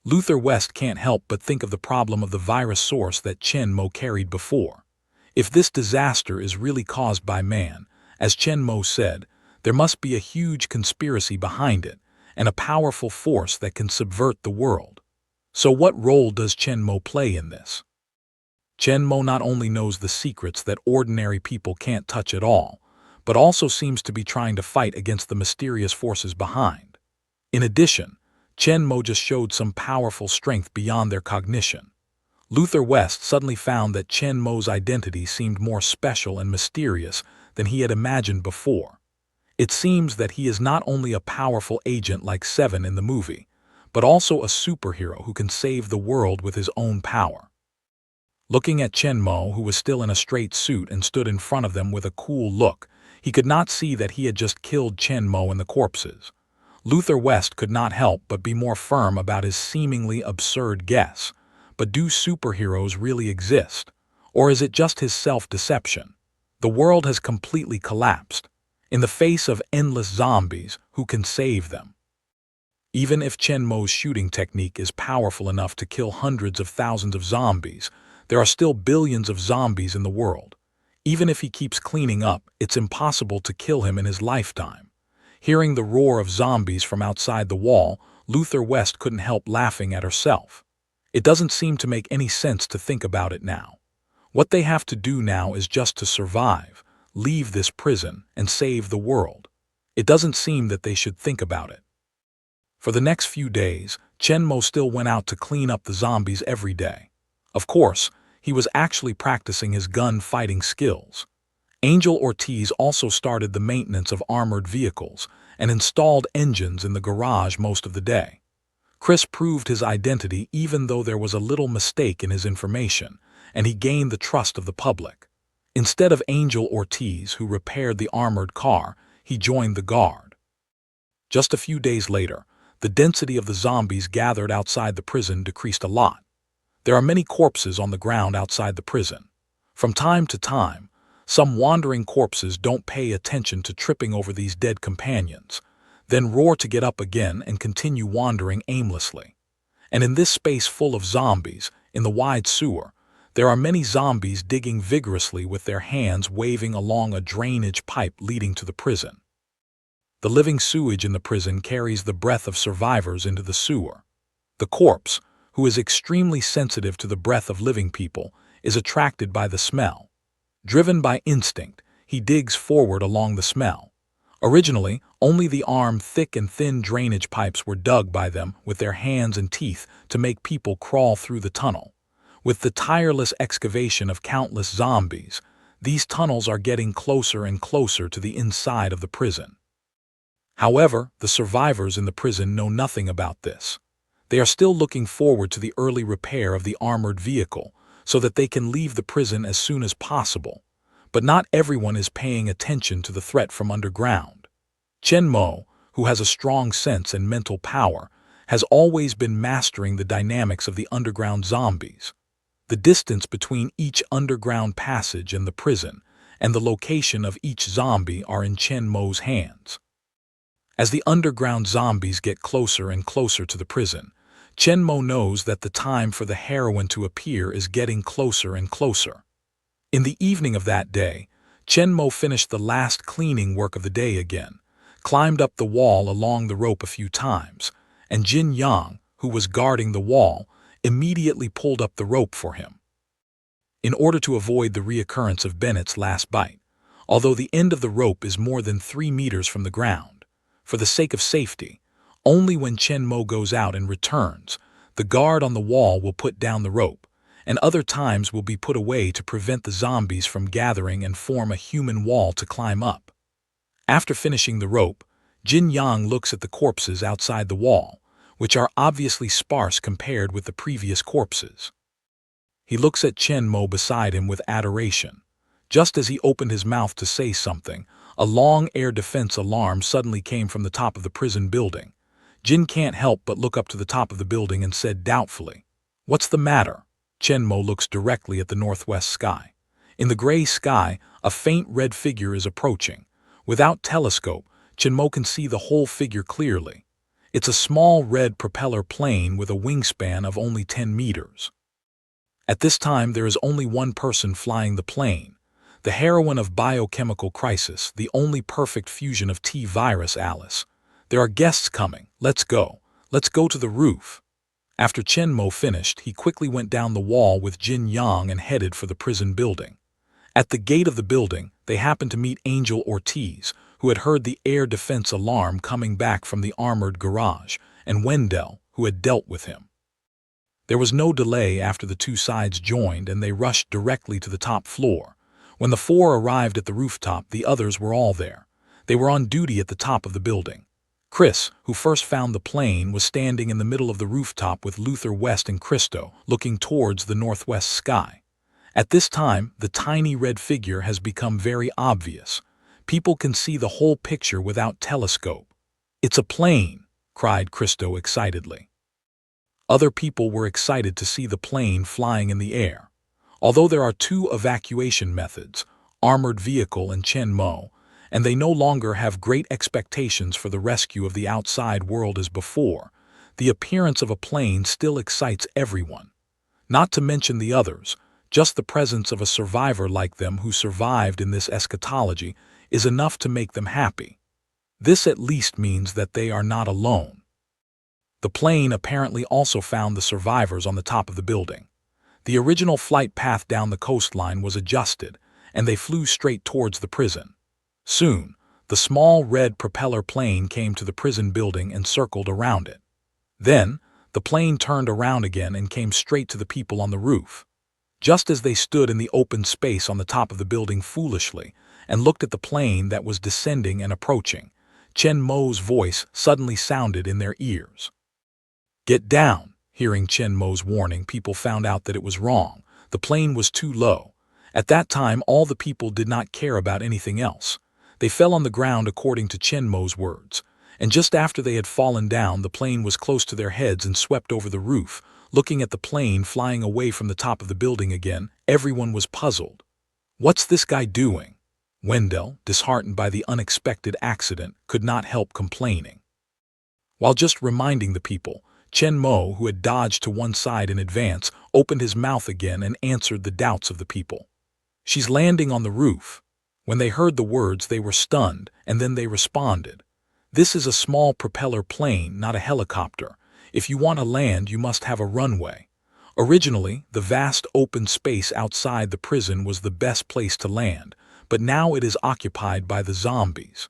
Luther West can't help but think of the problem of the virus source that Chen Mo carried before. If this disaster is really caused by man, as Chen Mo said, there must be a huge conspiracy behind it, and a powerful force that can subvert the world. So what role does Chen Mo play in this? Chen Mo not only knows the secrets that ordinary people can't touch at all, but also seems to be trying to fight against the mysterious forces behind. In addition, Chen Mo just showed some powerful strength beyond their cognition. Luther West suddenly found that Chen Mo's identity seemed more special and mysterious than he had imagined before. It seems that he is not only a powerful agent like Seven in the movie, but also a superhero who can save the world with his own power. Looking at Chen Mo, who was still in a straight suit and stood in front of them with a cool look, he could not see that he had just killed Chen Mo and the corpses. Luther West could not help but be more firm about his seemingly absurd guess. But do superheroes really exist? Or is it just his self-deception? The world has completely collapsed. In the face of endless zombies, who can save them? Even if Chen Mo's shooting technique is powerful enough to kill hundreds of thousands of zombies, there are still billions of zombies in the world. Even if he keeps cleaning up, it's impossible to kill him in his lifetime. Hearing the roar of zombies from outside the wall, Luther West couldn't help laughing at herself. It doesn't seem to make any sense to think about it now. What they have to do now is just to survive, leave this prison, and save the world. It doesn't seem that they should think about it. For the next few days, Chen Mo still went out to clean up the zombies every day. Of course, he was actually practicing his gun-fighting skills. Angel Ortiz also started the maintenance of armored vehicles and installed engines in the garage most of the day. Chris proved his identity even though there was a little mistake in his information, and he gained the trust of the public. Instead of Angel Ortiz, who repaired the armored car, he joined the guard. Just a few days later, the density of the zombies gathered outside the prison decreased a lot. There are many corpses on the ground outside the prison. From time to time, some wandering corpses don't pay attention to tripping over these dead companions, then roar to get up again and continue wandering aimlessly. And in this space full of zombies, in the wide sewer, there are many zombies digging vigorously with their hands waving along a drainage pipe leading to the prison. The living sewage in the prison carries the breath of survivors into the sewer. The corpse, who is extremely sensitive to the breath of living people, is attracted by the smell. Driven by instinct, he digs forward along the smell. Originally, only the thick and thin drainage pipes were dug by them with their hands and teeth to make people crawl through the tunnel. With the tireless excavation of countless zombies, these tunnels are getting closer and closer to the inside of the prison. However, the survivors in the prison know nothing about this. They are still looking forward to the early repair of the armored vehicle so that they can leave the prison as soon as possible. But not everyone is paying attention to the threat from underground. Chen Mo, who has a strong sense and mental power, has always been mastering the dynamics of the underground zombies. The distance between each underground passage and the prison, and the location of each zombie are in Chen Mo's hands. As the underground zombies get closer and closer to the prison, Chen Mo knows that the time for the heroine to appear is getting closer and closer. In the evening of that day, Chen Mo finished the last cleaning work of the day again, climbed up the wall along the rope a few times, and Jin Yang, who was guarding the wall, immediately pulled up the rope for him. In order to avoid the reoccurrence of Bennett's last bite, although the end of the rope is more than 3 meters from the ground, for the sake of safety, only when Chen Mo goes out and returns, the guard on the wall will put down the rope, and other times will be put away to prevent the zombies from gathering and form a human wall to climb up. After finishing the rope, Jin Yang looks at the corpses outside the wall, which are obviously sparse compared with the previous corpses. He looks at Chen Mo beside him with adoration. Just as he opened his mouth to say something, a long air defense alarm suddenly came from the top of the prison building. Jin can't help but look up to the top of the building and said doubtfully, "What's the matter?" Chen Mo looks directly at the northwest sky. In the gray sky, a faint red figure is approaching. Without telescope, Chen Mo can see the whole figure clearly. It's a small red propeller plane with a wingspan of only 10 meters. At this time, there is only one person flying the plane, the heroine of Biochemical Crisis, the only perfect fusion of T-virus, Alice. "There are guests coming. Let's go. Let's go to the roof." After Chen Mo finished, he quickly went down the wall with Jin Yang and headed for the prison building. At the gate of the building, they happened to meet Angel Ortiz, who had heard the air defense alarm coming back from the armored garage, and Wendell, who had dealt with him. There was no delay after the two sides joined, and they rushed directly to the top floor. When the four arrived at the rooftop, the others were all there. They were on duty at the top of the building. Chris, who first found the plane, was standing in the middle of the rooftop with Luther West and Christo, looking towards the northwest sky. At this time, the tiny red figure has become very obvious. People can see the whole picture without telescope. "It's a plane!" cried Christo excitedly. Other people were excited to see the plane flying in the air. Although there are 2 evacuation methods, armored vehicle and Chen Mo, and they no longer have great expectations for the rescue of the outside world as before, the appearance of a plane still excites everyone. Not to mention the others, just the presence of a survivor like them who survived in this eschatology is enough to make them happy. This at least means that they are not alone. The plane apparently also found the survivors on the top of the building. The original flight path down the coastline was adjusted, and they flew straight towards the prison. Soon, the small red propeller plane came to the prison building and circled around it. Then, the plane turned around again and came straight to the people on the roof. Just as they stood in the open space on the top of the building foolishly and looked at the plane that was descending and approaching, Chen Mo's voice suddenly sounded in their ears. "Get down!" Hearing Chen Mo's warning, people found out that it was wrong. The plane was too low. At that time, all the people did not care about anything else. They fell on the ground according to Chen Mo's words, and just after they had fallen down, the plane was close to their heads and swept over the roof. Looking at the plane flying away from the top of the building again, everyone was puzzled. "What's this guy doing?" Wendell, disheartened by the unexpected accident, could not help complaining. While just reminding the people, Chen Mo, who had dodged to one side in advance, opened his mouth again and answered the doubts of the people. "She's landing on the roof." When they heard the words, they were stunned, and then they responded. "This is a small propeller plane, not a helicopter. If you want to land, you must have a runway." Originally, the vast open space outside the prison was the best place to land, but now it is occupied by the zombies.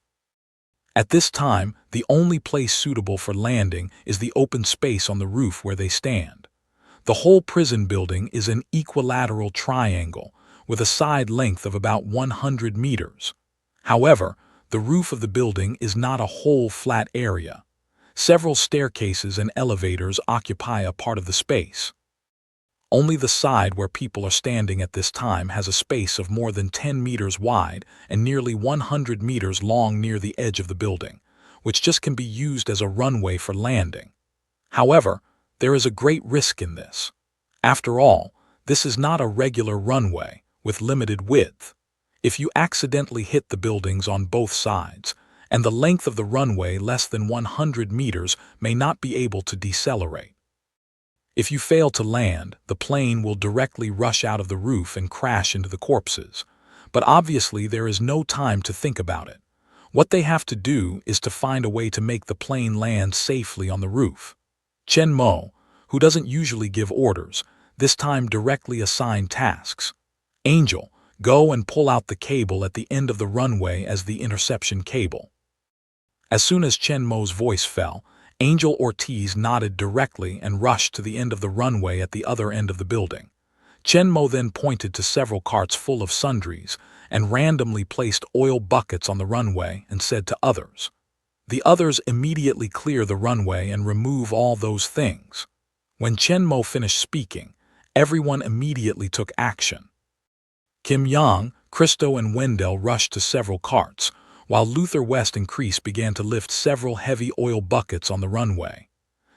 At this time, the only place suitable for landing is the open space on the roof where they stand. The whole prison building is an equilateral triangle with a side length of about 100 meters. However, the roof of the building is not a whole flat area. Several staircases and elevators occupy a part of the space. Only the side where people are standing at this time has a space of more than 10 meters wide and nearly 100 meters long near the edge of the building, which just can be used as a runway for landing. However, there is a great risk in this. After all, this is not a regular runway with limited width. If you accidentally hit the buildings on both sides, and the length of the runway less than 100 meters may not be able to decelerate. If you fail to land, the plane will directly rush out of the roof and crash into the corpses. But obviously there is no time to think about it. What they have to do is to find a way to make the plane land safely on the roof. Chen Mo, who doesn't usually give orders, this time directly assigned tasks. Angel, go and pull out the cable at the end of the runway as the interception cable. As soon as Chen Mo's voice fell, Angel Ortiz nodded directly and rushed to the end of the runway at the other end of the building. Chen Mo then pointed to several carts full of sundries and randomly placed oil buckets on the runway and said to others. The others immediately clear the runway and remove all those things. When Chen Mo finished speaking, everyone immediately took action. Kim Yang, Christo and Wendell rushed to several carts, while Luther West and Kreese began to lift several heavy oil buckets on the runway.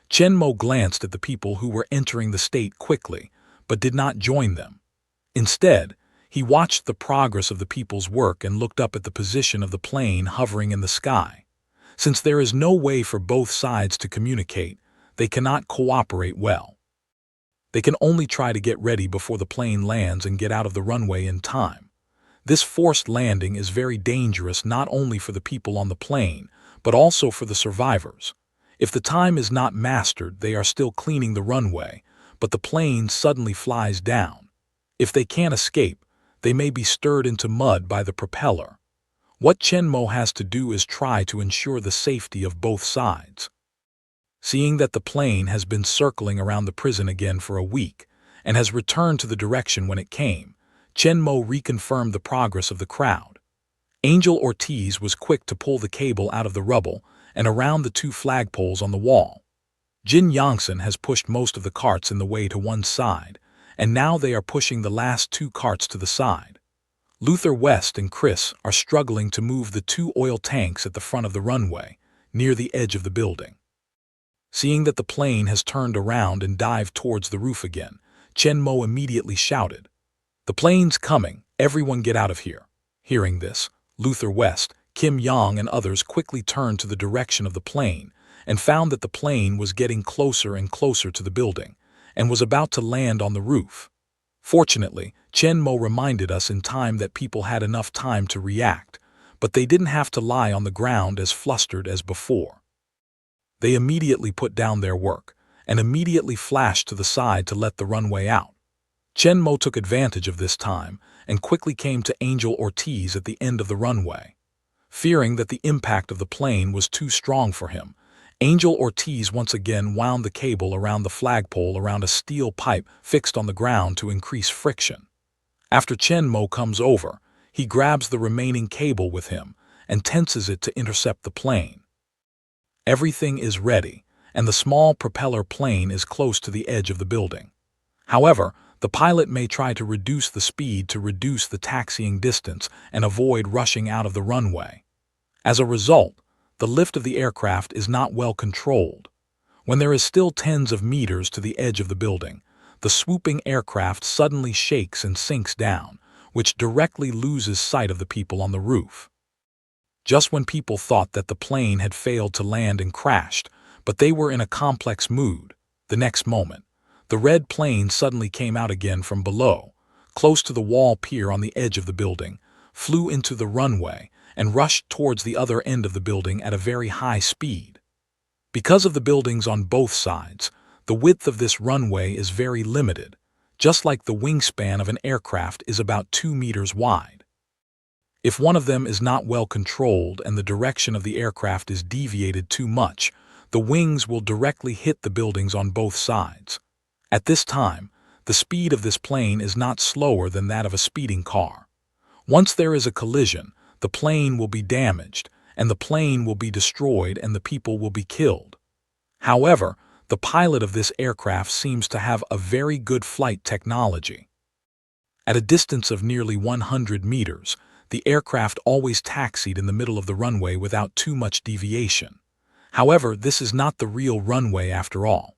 Chen Mo glanced at the people who were entering the state quickly, but did not join them. Instead, he watched the progress of the people's work and looked up at the position of the plane hovering in the sky. Since there is no way for both sides to communicate, they cannot cooperate well. They can only try to get ready before the plane lands and get out of the runway in time. This forced landing is very dangerous not only for the people on the plane, but also for the survivors. If the time is not mastered, they are still cleaning the runway, but the plane suddenly flies down. If they can't escape, they may be stirred into mud by the propeller. What Chen Mo has to do is try to ensure the safety of both sides. Seeing that the plane has been circling around the prison again for a week and has returned to the direction when it came, Chen Mo reconfirmed the progress of the crowd. Angel Ortiz was quick to pull the cable out of the rubble and around the two flagpoles on the wall. Jin Yangsen has pushed most of the carts in the way to one side, and now they are pushing the last two carts to the side. Luther West and Chris are struggling to move the two oil tanks at the front of the runway, near the edge of the building. Seeing that the plane has turned around and dived towards the roof again, Chen Mo immediately shouted, "The plane's coming, everyone get out of here." Hearing this, Luther West, Kim Yang and others quickly turned to the direction of the plane and found that the plane was getting closer and closer to the building and was about to land on the roof. Fortunately, Chen Mo reminded us in time that people had enough time to react, but they didn't have to lie on the ground as flustered as before. They immediately put down their work and immediately flashed to the side to let the runway out. Chen Mo took advantage of this time and quickly came to Angel Ortiz at the end of the runway. Fearing that the impact of the plane was too strong for him, Angel Ortiz once again wound the cable around the flagpole around a steel pipe fixed on the ground to increase friction. After Chen Mo comes over, he grabs the remaining cable with him and tenses it to intercept the plane. Everything is ready, and the small propeller plane is close to the edge of the building. However, the pilot may try to reduce the speed to reduce the taxiing distance and avoid rushing out of the runway. As a result, the lift of the aircraft is not well controlled. When there is still tens of meters to the edge of the building, the swooping aircraft suddenly shakes and sinks down, which directly loses sight of the people on the roof. Just when people thought that the plane had failed to land and crashed, but they were in a complex mood, the next moment, the red plane suddenly came out again from below, close to the wall pier on the edge of the building, flew into the runway, and rushed towards the other end of the building at a very high speed. Because of the buildings on both sides, the width of this runway is very limited, just like the wingspan of an aircraft is about 2 meters wide. If one of them is not well controlled and the direction of the aircraft is deviated too much, the wings will directly hit the buildings on both sides. At this time, the speed of this plane is not slower than that of a speeding car. Once there is a collision, the plane will be damaged, and the plane will be destroyed and the people will be killed. However, the pilot of this aircraft seems to have a very good flight technology. At a distance of nearly 100 meters, the aircraft always taxied in the middle of the runway without too much deviation. However, this is not the real runway after all.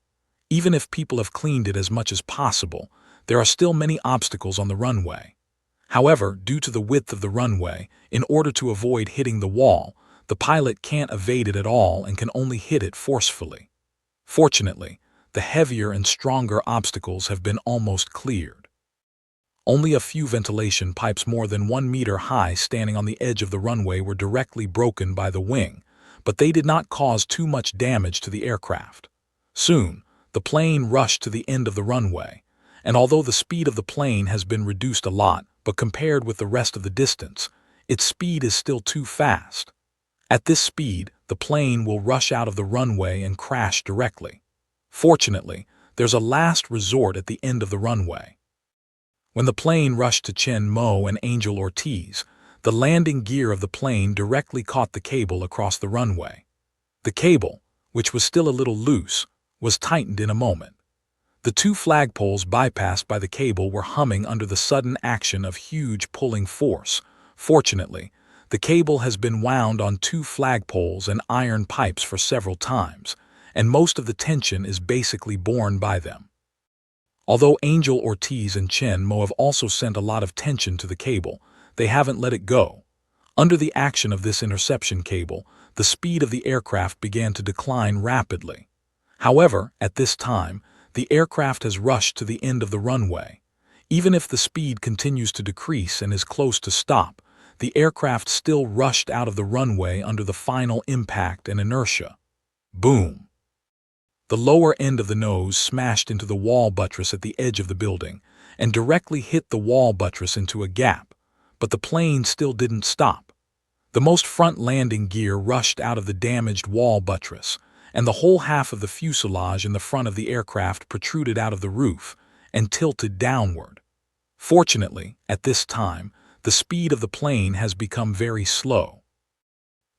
Even if people have cleaned it as much as possible, there are still many obstacles on the runway. However, due to the width of the runway, in order to avoid hitting the wall, the pilot can't evade it at all and can only hit it forcefully. Fortunately, the heavier and stronger obstacles have been almost cleared. Only a few ventilation pipes more than 1 meter high standing on the edge of the runway were directly broken by the wing, but they did not cause too much damage to the aircraft. Soon, the plane rushed to the end of the runway, and although the speed of the plane has been reduced a lot, but compared with the rest of the distance, its speed is still too fast. At this speed, the plane will rush out of the runway and crash directly. Fortunately, there's a last resort at the end of the runway. When the plane rushed to Chen Mo and Angel Ortiz, the landing gear of the plane directly caught the cable across the runway. The cable, which was still a little loose, was tightened in a moment. The two flagpoles bypassed by the cable were humming under the sudden action of huge pulling force. Fortunately, the cable has been wound on two flagpoles and iron pipes for several times, and most of the tension is basically borne by them. Although Angel Ortiz and Chen Mo have also sent a lot of tension to the cable, they haven't let it go. Under the action of this interception cable, the speed of the aircraft began to decline rapidly. However, at this time, the aircraft has rushed to the end of the runway. Even if the speed continues to decrease and is close to stop, the aircraft still rushed out of the runway under the final impact and inertia. Boom! The lower end of the nose smashed into the wall buttress at the edge of the building and directly hit the wall buttress into a gap, but the plane still didn't stop. The most front landing gear rushed out of the damaged wall buttress, and the whole half of the fuselage in the front of the aircraft protruded out of the roof and tilted downward. Fortunately, at this time, the speed of the plane has become very slow.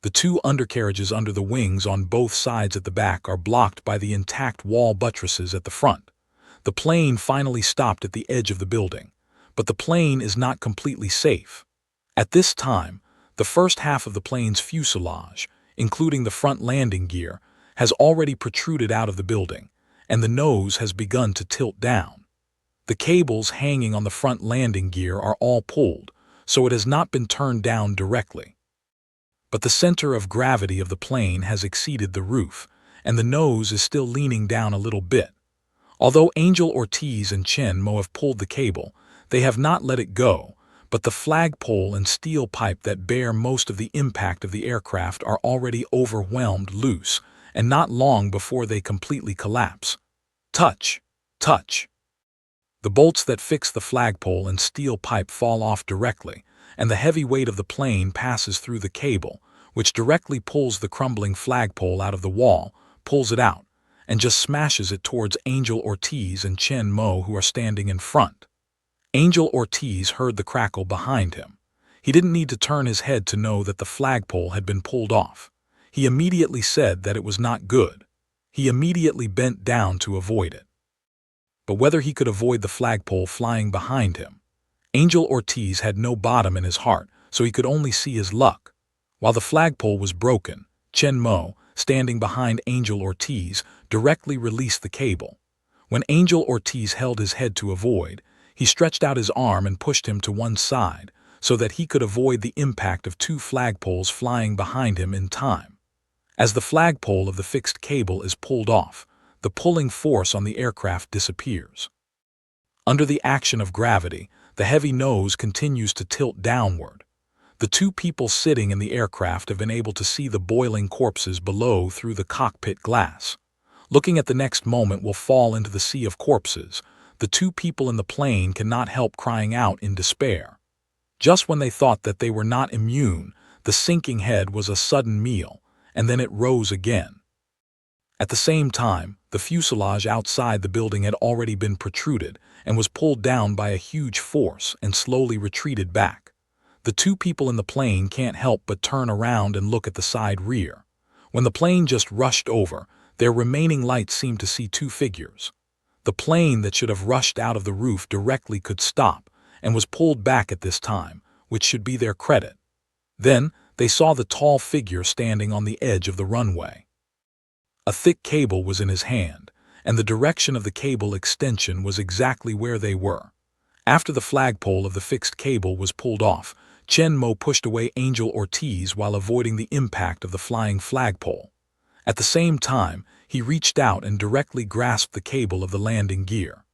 The two undercarriages under the wings on both sides at the back are blocked by the intact wall buttresses at the front. The plane finally stopped at the edge of the building, but the plane is not completely safe. At this time, the first half of the plane's fuselage, including the front landing gear, has already protruded out of the building, and the nose has begun to tilt down. The cables hanging on the front landing gear are all pulled, so it has not been turned down directly. But the center of gravity of the plane has exceeded the roof, and the nose is still leaning down a little bit. Although Angel Ortiz and Chen Mo have pulled the cable, they have not let it go, but the flagpole and steel pipe that bear most of the impact of the aircraft are already overwhelmed loose, and not long before they completely collapse. Touch! Touch! The bolts that fix the flagpole and steel pipe fall off directly, and the heavy weight of the plane passes through the cable, which directly pulls the crumbling flagpole out of the wall, pulls it out, and just smashes it towards Angel Ortiz and Chen Mo, who are standing in front. Angel Ortiz heard the crackle behind him. He didn't need to turn his head to know that the flagpole had been pulled off. He immediately said that it was not good. He immediately bent down to avoid it. But whether he could avoid the flagpole flying behind him, Angel Ortiz had no bottom in his heart, so he could only see his luck. While the flagpole was broken, Chen Mo, standing behind Angel Ortiz, directly released the cable. When Angel Ortiz held his head to avoid, he stretched out his arm and pushed him to one side, so that he could avoid the impact of two flagpoles flying behind him in time. As the flagpole of the fixed cable is pulled off, the pulling force on the aircraft disappears. Under the action of gravity, the heavy nose continues to tilt downward. The two people sitting in the aircraft have been able to see the boiling corpses below through the cockpit glass. Looking at the next moment will fall into the sea of corpses, the two people in the plane cannot help crying out in despair. Just when they thought that they were not immune, the sinking head was a sudden meal, and then it rose again. At the same time, the fuselage outside the building had already been protruded and was pulled down by a huge force and slowly retreated back. The two people in the plane can't help but turn around and look at the side rear. When the plane just rushed over, their remaining lights seemed to see two figures. The plane that should have rushed out of the roof directly could stop and was pulled back at this time, which should be their credit. Then they saw the tall figure standing on the edge of the runway. A thick cable was in his hand, and the direction of the cable extension was exactly where they were. After the flagpole of the fixed cable was pulled off, Chen Mo pushed away Angel Ortiz while avoiding the impact of the flying flagpole. At the same time, he reached out and directly grasped the cable of the landing gear.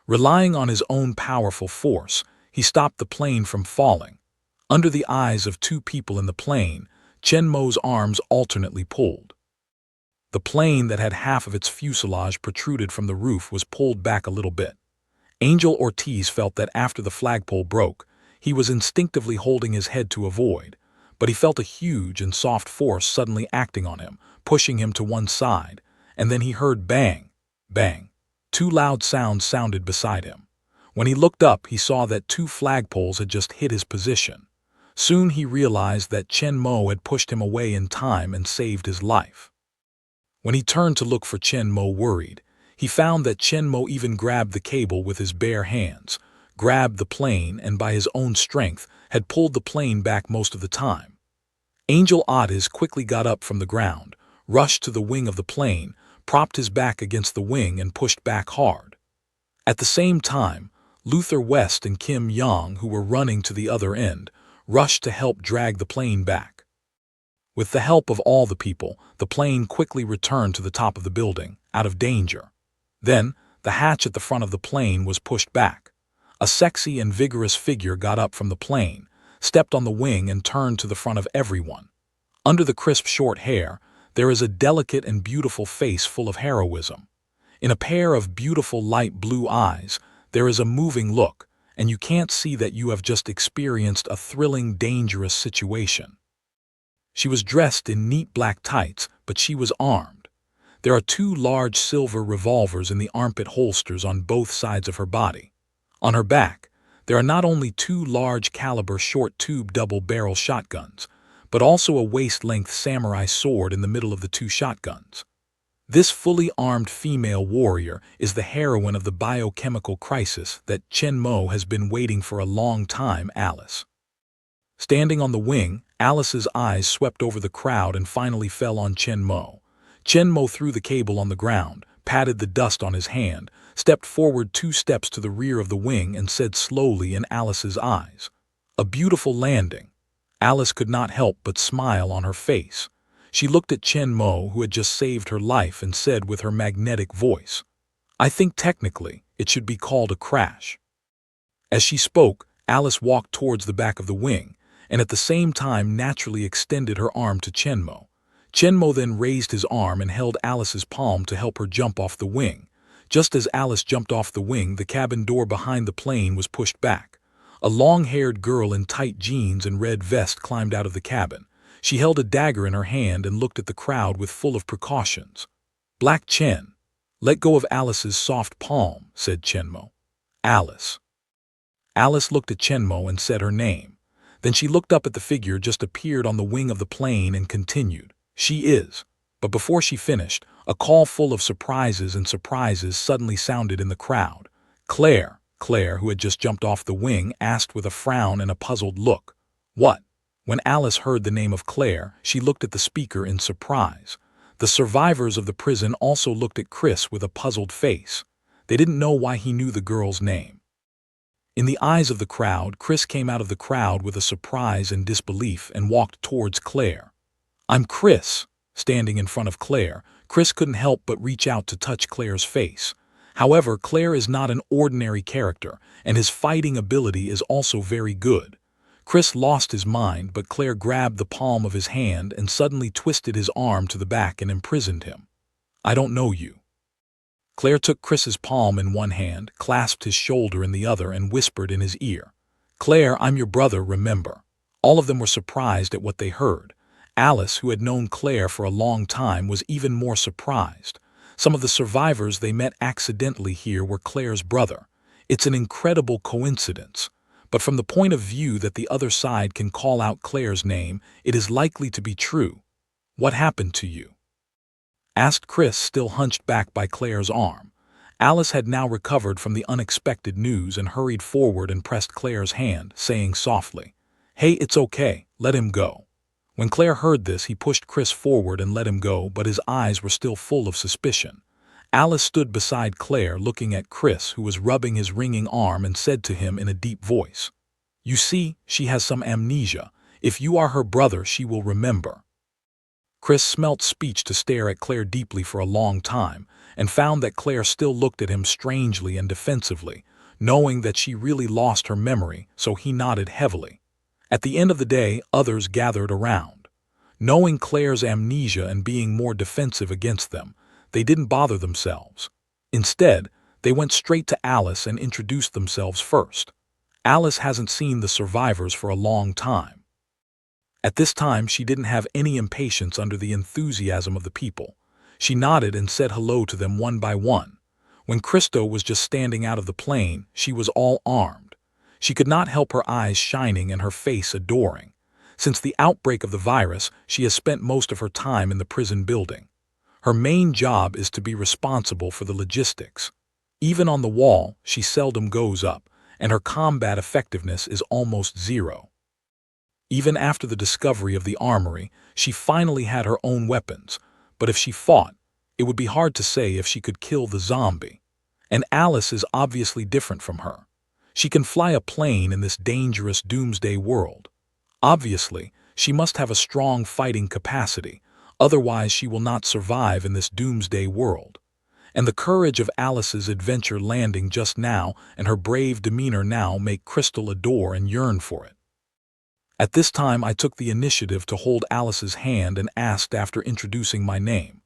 Relying on his own powerful force, he stopped the plane from falling. Under the eyes of two people in the plane, Chen Mo's arms alternately pulled. The plane that had half of its fuselage protruded from the roof was pulled back a little bit. Angel Ortiz felt that after the flagpole broke, he was instinctively holding his head to avoid, but he felt a huge and soft force suddenly acting on him, pushing him to one side, and then he heard bang, bang. Two loud sounds sounded beside him. When he looked up, he saw that two flagpoles had just hit his position. Soon he realized that Chen Mo had pushed him away in time and saved his life. When he turned to look for Chen Mo worried, he found that Chen Mo even grabbed the cable with his bare hands, grabbed the plane, and by his own strength had pulled the plane back most of the time. Angel Ortiz quickly got up from the ground, rushed to the wing of the plane, propped his back against the wing and pushed back hard. At the same time, Luther West and Kim Young, who were running to the other end, rushed to help drag the plane back. With the help of all the people, the plane quickly returned to the top of the building, out of danger. Then, the hatch at the front of the plane was pushed back. A sexy and vigorous figure got up from the plane, stepped on the wing and turned to the front of everyone. Under the crisp short hair, there is a delicate and beautiful face full of heroism. In a pair of beautiful light blue eyes, there is a moving look, and you can't see that you have just experienced a thrilling, dangerous situation. She was dressed in neat black tights, but she was armed. There are two large silver revolvers in the armpit holsters on both sides of her body. On her back, there are not only two large caliber short-tube double-barrel shotguns, but also a waist-length samurai sword in the middle of the two shotguns. This fully armed female warrior is the heroine of the biochemical crisis that Chen Mo has been waiting for a long time, Alice. Standing on the wing, Alice's eyes swept over the crowd and finally fell on Chen Mo. Chen Mo threw the cable on the ground, patted the dust on his hand, stepped forward 2 steps to the rear of the wing and said slowly in Alice's eyes, "A beautiful landing." Alice could not help but smile on her face. She looked at Chen Mo, who had just saved her life, and said with her magnetic voice, "I think technically it should be called a crash." As she spoke, Alice walked towards the back of the wing, and at the same time naturally extended her arm to Chen Mo. Chen Mo then raised his arm and held Alice's palm to help her jump off the wing. Just as Alice jumped off the wing, the cabin door behind the plane was pushed back. A long-haired girl in tight jeans and red vest climbed out of the cabin. She held a dagger in her hand and looked at the crowd with full of precautions. "Black Chen, let go of Alice's soft palm," said Chen Mo. "Alice." Alice looked at Chen Mo and said her name. Then she looked up at the figure just appeared on the wing of the plane and continued, "She is." But before she finished, a call full of surprises suddenly sounded in the crowd. Claire, who had just jumped off the wing, asked with a frown and a puzzled look, "What?" When Alice heard the name of Claire, she looked at the speaker in surprise. The survivors of the prison also looked at Chris with a puzzled face. They didn't know why he knew the girl's name. In the eyes of the crowd, Chris came out of the crowd with a surprise and disbelief and walked towards Claire. "I'm Chris." Standing in front of Claire, Chris couldn't help but reach out to touch Claire's face. However, Claire is not an ordinary character, and his fighting ability is also very good. Chris lost his mind, but Claire grabbed the palm of his hand and suddenly twisted his arm to the back and imprisoned him. "I don't know you." Claire took Chris's palm in one hand, clasped his shoulder in the other, and whispered in his ear, Claire, I'm your brother, remember." All of them were surprised at what they heard. Alice, who had known Claire for a long time, was even more surprised. Some of the survivors they met accidentally here were Claire's brother. It's an incredible coincidence. But from the point of view that the other side can call out Claire's name, it is likely to be true. "What happened to you?" asked Chris, still hunched back by Claire's arm. Alice had now recovered from the unexpected news and hurried forward and pressed Claire's hand, saying softly, "Hey, it's okay, let him go." When Claire heard this, he pushed Chris forward and let him go, but his eyes were still full of suspicion. Alice stood beside Claire, looking at Chris, who was rubbing his ringing arm, and said to him in a deep voice, "You see, she has some amnesia. If you are her brother, she will remember." Chris smelt speech to stare at Claire deeply for a long time, and found that Claire still looked at him strangely and defensively, knowing that she really lost her memory, so he nodded heavily. At the end of the day, others gathered around. Knowing Claire's amnesia and being more defensive against them, they didn't bother themselves. Instead, they went straight to Alice and introduced themselves first. Alice hasn't seen the survivors for a long time. At this time, she didn't have any impatience under the enthusiasm of the people. She nodded and said hello to them one by one. When Christo was just standing out of the plane, she was all armed. She could not help her eyes shining and her face adoring. Since the outbreak of the virus, she has spent most of her time in the prison building. Her main job is to be responsible for the logistics. Even on the wall, she seldom goes up, and her combat effectiveness is almost zero. Even after the discovery of the armory, she finally had her own weapons, but if she fought, it would be hard to say if she could kill the zombie. And Alice is obviously different from her. She can fly a plane in this dangerous doomsday world. Obviously, she must have a strong fighting capacity, otherwise she will not survive in this doomsday world. And the courage of Alice's adventure landing just now and her brave demeanor now make Crystal adore and yearn for it. At this time, I took the initiative to hold Alice's hand and asked after introducing my name.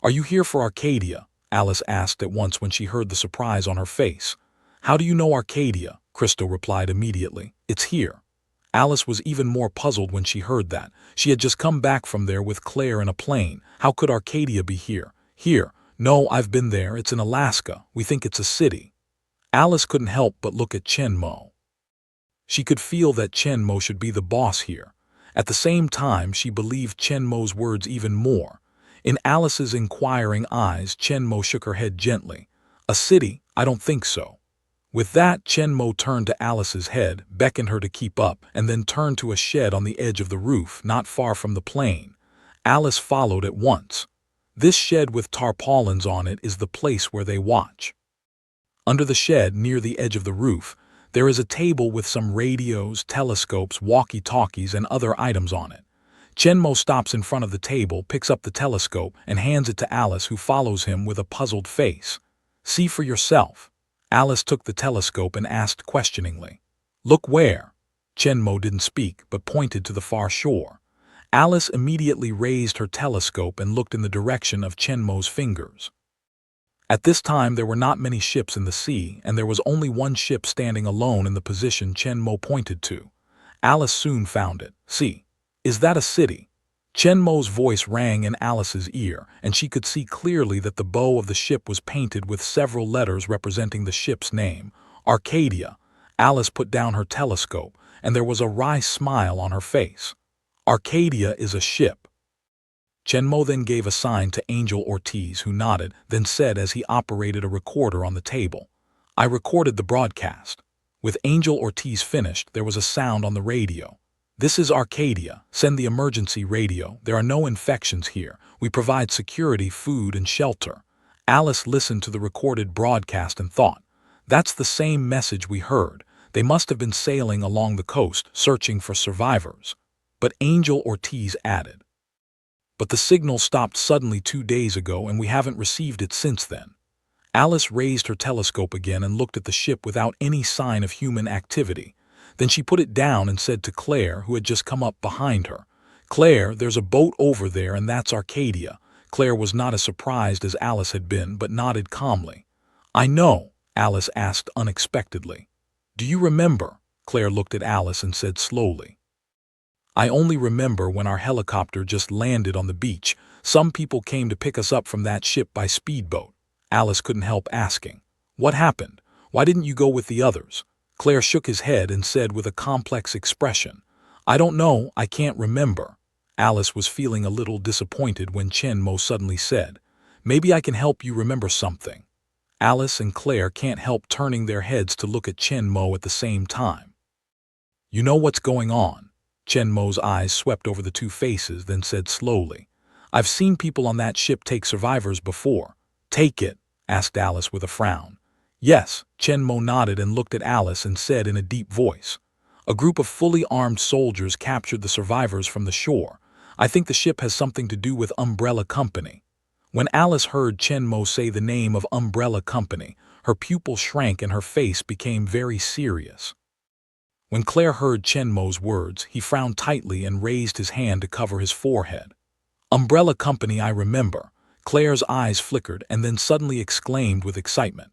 "Are you here for Arcadia?" Alice asked at once when she heard the surprise on her face. "How do you know Arcadia?" Crystal replied immediately. "It's here." Alice was even more puzzled when she heard that. She had just come back from there with Claire in a plane. How could Arcadia be here? "Here. No, I've been there. It's in Alaska. We think it's a city." Alice couldn't help but look at Chen Mo. She could feel that Chen Mo should be the boss here. At the same time, she believed Chen Mo's words even more. In Alice's inquiring eyes, Chen Mo shook her head gently. "A city? I don't think so." With that, Chen Mo turned to Alice's head, beckoned her to keep up, and then turned to a shed on the edge of the roof, not far from the plane. Alice followed at once. This shed with tarpaulins on it is the place where they watch. Under the shed, near the edge of the roof, there is a table with some radios, telescopes, walkie-talkies, and other items on it. Chen Mo stops in front of the table, picks up the telescope, and hands it to Alice, who follows him with a puzzled face. "See for yourself." Alice took the telescope and asked questioningly, "Look where?" Chen Mo didn't speak, but pointed to the far shore. Alice immediately raised her telescope and looked in the direction of Chen Mo's fingers. At this time, there were not many ships in the sea, and there was only one ship standing alone in the position Chen Mo pointed to. Alice soon found it. "See, is that a city?" Chen Mo's voice rang in Alice's ear, and she could see clearly that the bow of the ship was painted with several letters representing the ship's name, Arcadia. Alice put down her telescope, and there was a wry smile on her face. "Arcadia is a ship." Chen Mo then gave a sign to Angel Ortiz, who nodded, then said as he operated a recorder on the table, "I recorded the broadcast." With Angel Ortiz finished, there was a sound on the radio. "This is Arcadia. Send the emergency radio. There are no infections here. We provide security, food, and shelter." Alice listened to the recorded broadcast and thought, "That's the same message we heard. They must have been sailing along the coast, searching for survivors." But Angel Ortiz added, "But the signal stopped suddenly 2 days ago, and we haven't received it since then." Alice raised her telescope again and looked at the ship without any sign of human activity. Then she put it down and said to Claire, who had just come up behind her, "Claire, there's a boat over there, and that's Arcadia." Claire was not as surprised as Alice had been, but nodded calmly. "I know," Alice asked unexpectedly. "Do you remember?" Claire looked at Alice and said slowly. I only remember when our helicopter just landed on the beach. Some people came to pick us up from that ship by speedboat. Alice couldn't help asking, what happened? Why didn't you go with the others? Claire shook his head and said with a complex expression, I don't know, I can't remember. Alice was feeling a little disappointed when Chen Mo suddenly said, maybe I can help you remember something. Alice and Claire can't help turning their heads to look at Chen Mo at the same time. You know what's going on? Chen Mo's eyes swept over the two faces, then said slowly, I've seen people on that ship take survivors before. Take it? Asked Alice with a frown. Yes, Chen Mo nodded and looked at Alice and said in a deep voice, a group of fully armed soldiers captured the survivors from the shore. I think the ship has something to do with Umbrella Company. When Alice heard Chen Mo say the name of Umbrella Company, her pupil shrank and her face became very serious. When Claire heard Chen Mo's words, he frowned tightly and raised his hand to cover his forehead. Umbrella Company, I remember. Claire's eyes flickered and then suddenly exclaimed with excitement.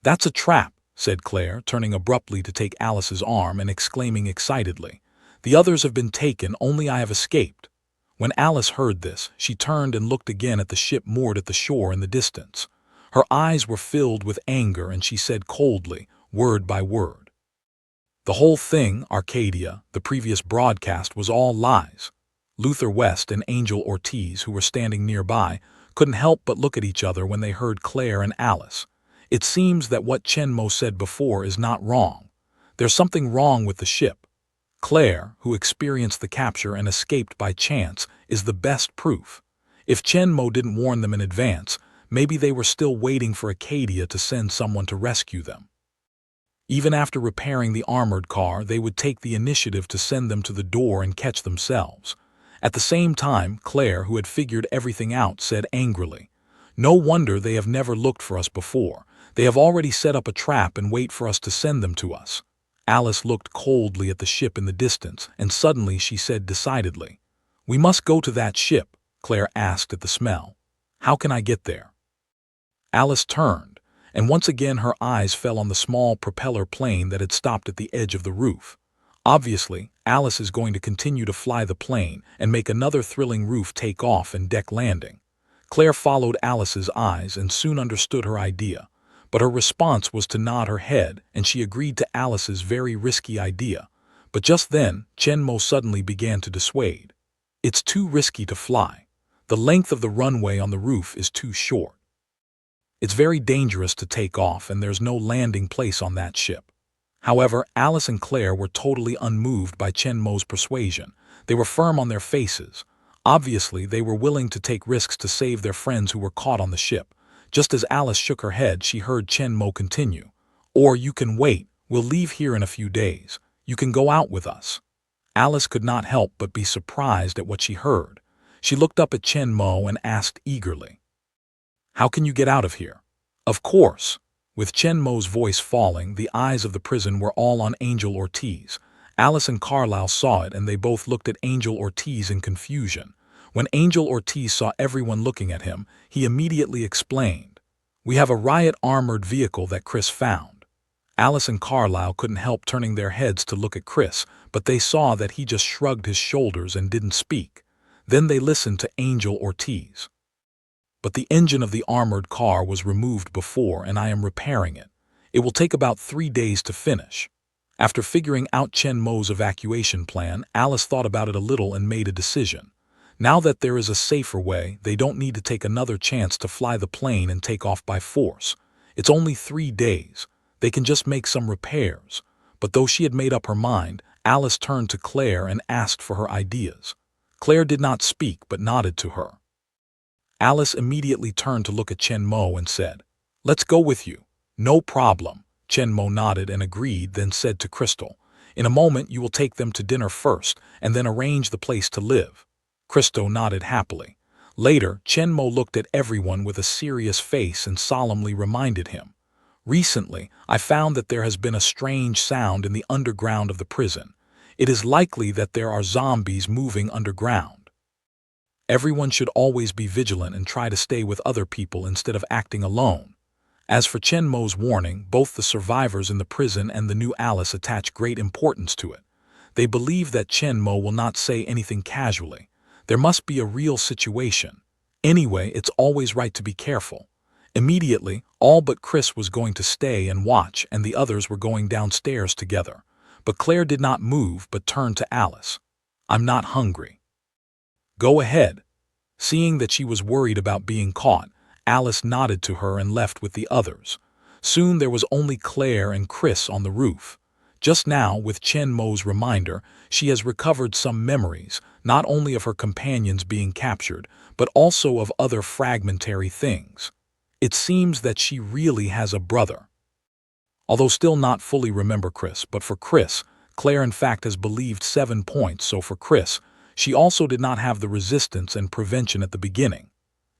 That's a trap, said Claire, turning abruptly to take Alice's arm and exclaiming excitedly. The others have been taken, only I have escaped. When Alice heard this, she turned and looked again at the ship moored at the shore in the distance. Her eyes were filled with anger and she said coldly, word by word. The whole thing, Arcadia, the previous broadcast, was all lies. Luther West and Angel Ortiz, who were standing nearby, couldn't help but look at each other when they heard Claire and Alice. It seems that what Chen Mo said before is not wrong. There's something wrong with the ship. Claire, who experienced the capture and escaped by chance, is the best proof. If Chen Mo didn't warn them in advance, maybe they were still waiting for Acadia to send someone to rescue them. Even after repairing the armored car, they would take the initiative to send them to the door and catch themselves. At the same time, Claire, who had figured everything out, said angrily, no wonder they have never looked for us before. They have already set up a trap and wait for us to send them to us. Alice looked coldly at the ship in the distance, and suddenly she said decidedly, we must go to that ship. Claire asked at the smell. How can I get there? Alice turned, and once again her eyes fell on the small propeller plane that had stopped at the edge of the roof. Obviously, Alice is going to continue to fly the plane and make another thrilling roof takeoff and deck landing. Claire followed Alice's eyes and soon understood her idea, but her response was to nod her head, and she agreed to Alice's very risky idea. But just then, Chen Mo suddenly began to dissuade. It's too risky to fly. The length of the runway on the roof is too short. It's very dangerous to take off, and there's no landing place on that ship. However, Alice and Claire were totally unmoved by Chen Mo's persuasion. They were firm on their faces. Obviously, they were willing to take risks to save their friends who were caught on the ship. Just as Alice shook her head, she heard Chen Mo continue. Or you can wait. We'll leave here in a few days. You can go out with us. Alice could not help but be surprised at what she heard. She looked up at Chen Mo and asked eagerly, how can you get out of here? Of course. With Chen Mo's voice falling, the eyes of the prison were all on Angel Ortiz. Alice and Carlyle saw it, and they both looked at Angel Ortiz in confusion. When Angel Ortiz saw everyone looking at him, he immediately explained, we have a riot armored vehicle that Chris found. Alice and Carlyle couldn't help turning their heads to look at Chris, but they saw that he just shrugged his shoulders and didn't speak. Then they listened to Angel Ortiz. But the engine of the armored car was removed before, and I am repairing it. It will take about 3 days to finish. After figuring out Chen Mo's evacuation plan, Alice thought about it a little and made a decision. Now that there is a safer way, they don't need to take another chance to fly the plane and take off by force. It's only 3 days. They can just make some repairs. But though she had made up her mind, Alice turned to Claire and asked for her ideas. Claire did not speak but nodded to her. Alice immediately turned to look at Chen Mo and said, let's go with you. No problem. Chen Mo nodded and agreed, then said to Crystal, in a moment you will take them to dinner first and then arrange the place to live. Crystal nodded happily. Later, Chen Mo looked at everyone with a serious face and solemnly reminded him, recently, I found that there has been a strange sound in the underground of the prison. It is likely that there are zombies moving underground. Everyone should always be vigilant and try to stay with other people instead of acting alone. As for Chen Mo's warning, both the survivors in the prison and the new Alice attach great importance to it. They believe that Chen Mo will not say anything casually. There must be a real situation. Anyway, it's always right to be careful. Immediately, all but Chris was going to stay and watch, and the others were going downstairs together. But Claire did not move but turned to Alice. "I'm not hungry." "Go ahead." Seeing that she was worried about being caught, Alice nodded to her and left with the others. Soon there was only Claire and Chris on the roof. Just now, with Chen Mo's reminder, she has recovered some memories, not only of her companions being captured, but also of other fragmentary things. It seems that she really has a brother. Although still not fully remember Chris, but for Chris, Claire in fact has believed 7 points, so for Chris, she also did not have the resistance and prevention at the beginning.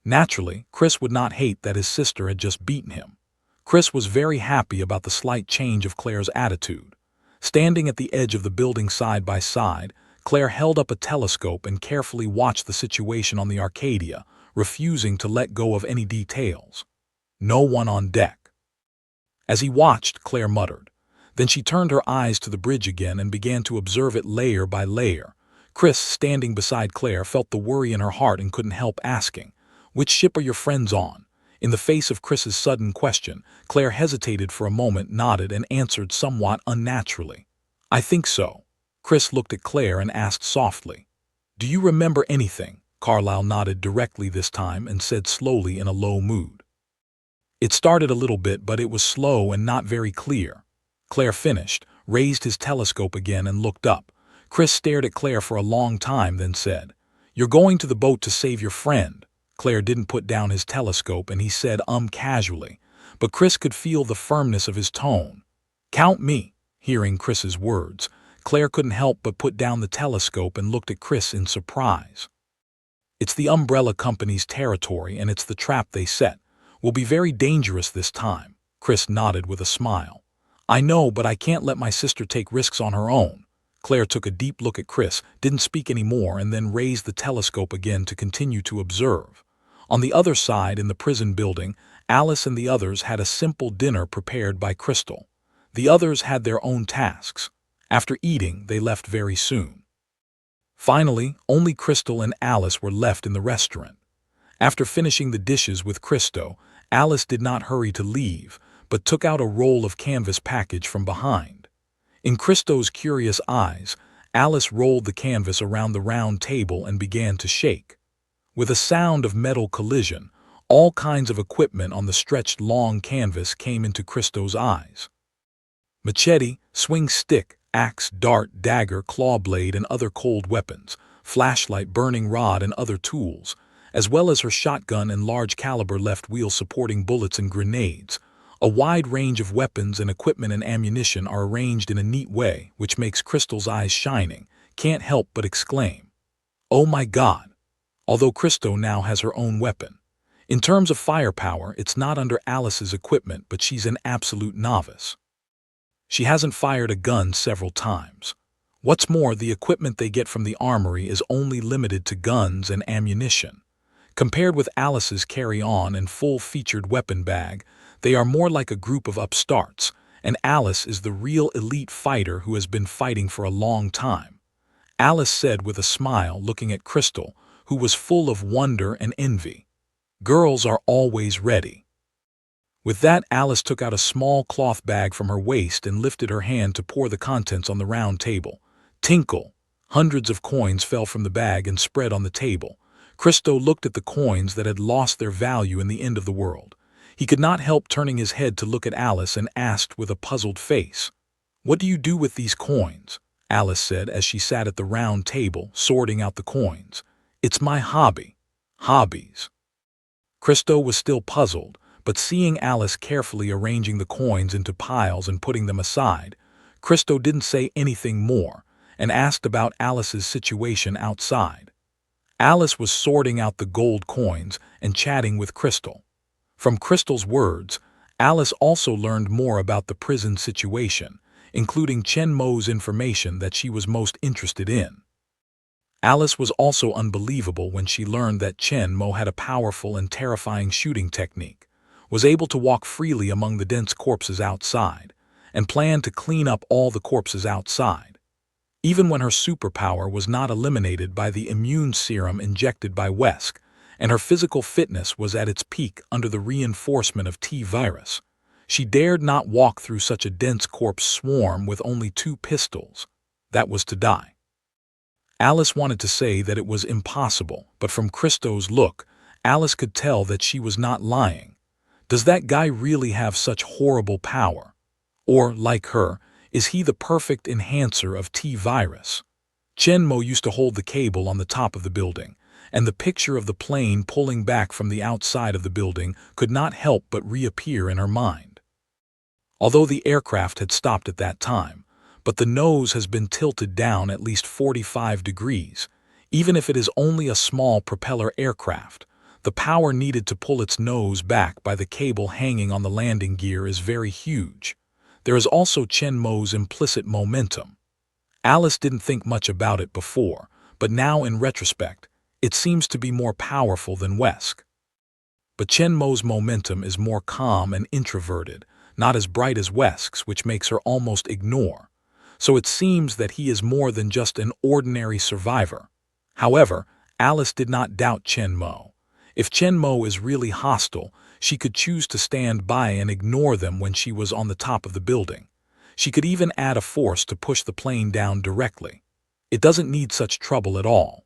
Naturally, Chris would not hate that his sister had just beaten him. Chris was very happy about the slight change of Claire's attitude. Standing at the edge of the building side by side, Claire held up a telescope and carefully watched the situation on the Arcadia, refusing to let go of any details. "No one on deck." As he watched, Claire muttered. Then she turned her eyes to the bridge again and began to observe it layer by layer. Chris, standing beside Claire, felt the worry in her heart and couldn't help asking, "Which ship are your friends on?" In the face of Chris's sudden question, Claire hesitated for a moment, nodded, and answered somewhat unnaturally, "I think so." Chris looked at Claire and asked softly, "Do you remember anything?" Carlyle nodded directly this time and said slowly in a low mood, "It started a little bit, but it was slow and not very clear." Claire finished, raised his telescope again and looked up. Chris stared at Claire for a long time, then said, "You're going to the boat to save your friend." Claire didn't put down his telescope and he said casually, but Chris could feel the firmness of his tone. "Count me." Hearing Chris's words, Claire couldn't help but put down the telescope and looked at Chris in surprise. "It's the umbrella company's territory and it's the trap they set. Will be very dangerous this time." Chris nodded with a smile. "I know, but I can't let my sister take risks on her own." Claire took a deep look at Chris, didn't speak anymore, and then raised the telescope again to continue to observe. On the other side, in the prison building, Alice and the others had a simple dinner prepared by Crystal. The others had their own tasks. After eating, they left very soon. Finally, only Crystal and Alice were left in the restaurant. After finishing the dishes with Crystal, Alice did not hurry to leave, but took out a roll of canvas package from behind. In Crystal's curious eyes, Alice rolled the canvas around the round table and began to shake. With a sound of metal collision, all kinds of equipment on the stretched long canvas came into Crystal's eyes. Machete, swing stick, axe, dart, dagger, claw blade, and other cold weapons, flashlight, burning rod, and other tools, as well as her shotgun and large caliber left wheel supporting bullets and grenades. A wide range of weapons and equipment and ammunition are arranged in a neat way, which makes Crystal's eyes shining. Can't help but exclaim, "Oh my God!" Although Crystal now has her own weapon. In terms of firepower, it's not under Alice's equipment, but she's an absolute novice. She hasn't fired a gun several times. What's more, the equipment they get from the armory is only limited to guns and ammunition. Compared with Alice's carry-on and full-featured weapon bag, they are more like a group of upstarts, and Alice is the real elite fighter who has been fighting for a long time. Alice said with a smile, looking at Crystal, who was full of wonder and envy. "Girls are always ready." With that, Alice took out a small cloth bag from her waist and lifted her hand to pour the contents on the round table. Tinkle! Hundreds of coins fell from the bag and spread on the table. Crystal looked at the coins that had lost their value in the end of the world. He could not help turning his head to look at Alice and asked with a puzzled face, "What do you do with these coins?" Alice said as she sat at the round table, sorting out the coins. "It's my hobby." Hobbies. Crystal was still puzzled, but seeing Alice carefully arranging the coins into piles and putting them aside, Crystal didn't say anything more and asked about Alice's situation outside. Alice was sorting out the gold coins and chatting with Crystal. From Crystal's words, Alice also learned more about the prison situation, including Chen Mo's information that she was most interested in. Alice was also unbelievable when she learned that Chen Mo had a powerful and terrifying shooting technique. was able to walk freely among the dense corpses outside, and planned to clean up all the corpses outside. Even when her superpower was not eliminated by the immune serum injected by Wesk, and her physical fitness was at its peak under the reinforcement of T-virus, she dared not walk through such a dense corpse swarm with only 2 pistols. That was to die. Alice wanted to say that it was impossible, but from Christo's look, Alice could tell that she was not lying. Does that guy really have such horrible power? Or, like her, is he the perfect enhancer of T-virus? Chen-mo used to hold the cable on the top of the building, and the picture of the plane pulling back from the outside of the building could not help but reappear in her mind. Although the aircraft had stopped at that time, but the nose has been tilted down at least 45 degrees. Even if it is only a small propeller aircraft, the power needed to pull its nose back by the cable hanging on the landing gear is very huge. There is also Chen-mo's implicit momentum. Alice didn't think much about it before, but now in retrospect, it seems to be more powerful than Wesk. But Chen-mo's momentum is more calm and introverted, not as bright as Wesk's, which makes her almost ignore. So it seems that he is more than just an ordinary survivor. However, Alice did not doubt Chen-mo. If Chen-mo is really hostile, she could choose to stand by and ignore them when she was on the top of the building. She could even add a force to push the plane down directly. It doesn't need such trouble at all.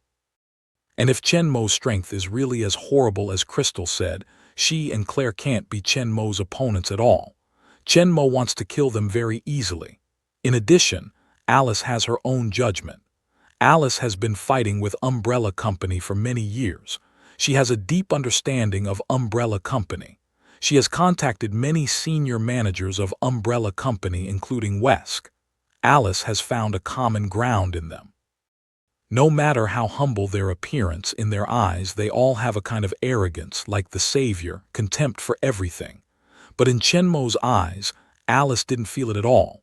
And if Chen-mo's strength is really as horrible as Crystal said, she and Claire can't be Chen-mo's opponents at all. Chen-mo wants to kill them very easily. In addition, Alice has her own judgment. Alice has been fighting with Umbrella Company for many years. She has a deep understanding of Umbrella Company. She has contacted many senior managers of Umbrella Company, including Wesk. Alice has found a common ground in them. No matter how humble their appearance, in their eyes they all have a kind of arrogance, like the savior, contempt for everything. But in Chen-mo's eyes, Alice didn't feel it at all.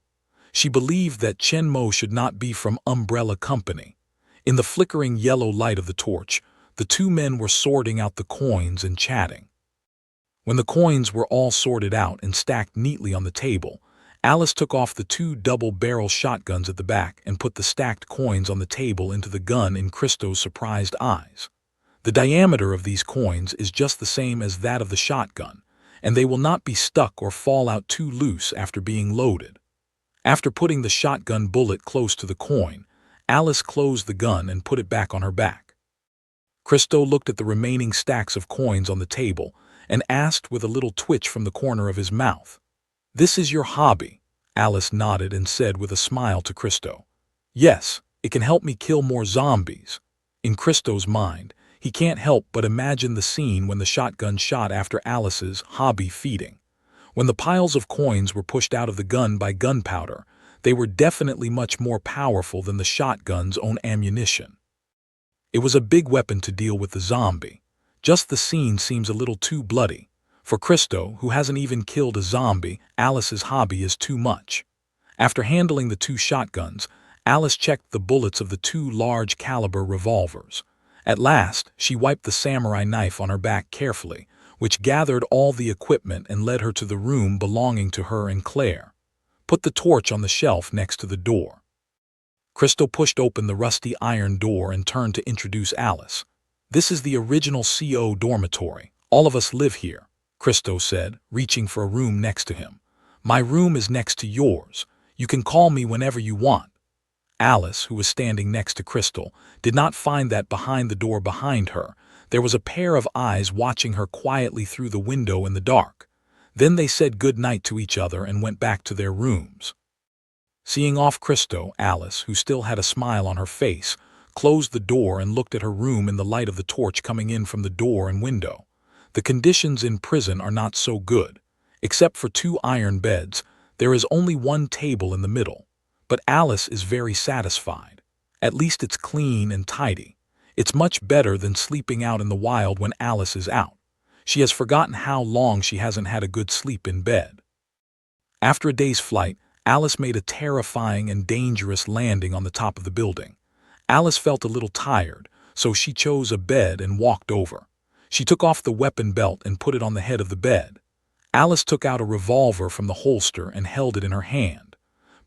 She believed that Chen-mo should not be from Umbrella Company. In the flickering yellow light of the torch, the 2 men were sorting out the coins and chatting. When the coins were all sorted out and stacked neatly on the table, Alice took off the 2 double-barrel shotguns at the back and put the stacked coins on the table into the gun in Christo's surprised eyes. The diameter of these coins is just the same as that of the shotgun, and they will not be stuck or fall out too loose after being loaded. After putting the shotgun bullet close to the coin, Alice closed the gun and put it back on her back. Christo looked at the remaining stacks of coins on the table and asked with a little twitch from the corner of his mouth, "This is your hobby?" Alice nodded and said with a smile to Christo, "Yes, it can help me kill more zombies." In Christo's mind, he can't help but imagine the scene when the shotgun shot after Alice's hobby feeding. When the piles of coins were pushed out of the gun by gunpowder, they were definitely much more powerful than the shotgun's own ammunition. It was a big weapon to deal with the zombie. Just the scene seems a little too bloody. For Christo, who hasn't even killed a zombie, Alice's hobby is too much. After handling the 2 shotguns, Alice checked the bullets of the 2 large-caliber revolvers. At last, she wiped the samurai knife on her back carefully, which gathered all the equipment and led her to the room belonging to her and Claire. Put the torch on the shelf next to the door. Christo pushed open the rusty iron door and turned to introduce Alice. "This is the original CO dormitory. All of us live here," Christo said, reaching for a room next to him. "My room is next to yours. You can call me whenever you want." Alice, who was standing next to Crystal, did not find that behind the door behind her, there was a pair of eyes watching her quietly through the window in the dark. Then they said good night to each other and went back to their rooms. Seeing off Christo, Alice, who still had a smile on her face, closed the door and looked at her room in the light of the torch coming in from the door and window. The conditions in prison are not so good. Except for 2 iron beds, there is only 1 table in the middle. But Alice is very satisfied. At least it's clean and tidy. It's much better than sleeping out in the wild when Alice is out. She has forgotten how long she hasn't had a good sleep in bed. After a day's flight, Alice made a terrifying and dangerous landing on the top of the building. Alice felt a little tired, so she chose a bed and walked over. She took off the weapon belt and put it on the head of the bed. Alice took out a revolver from the holster and held it in her hand.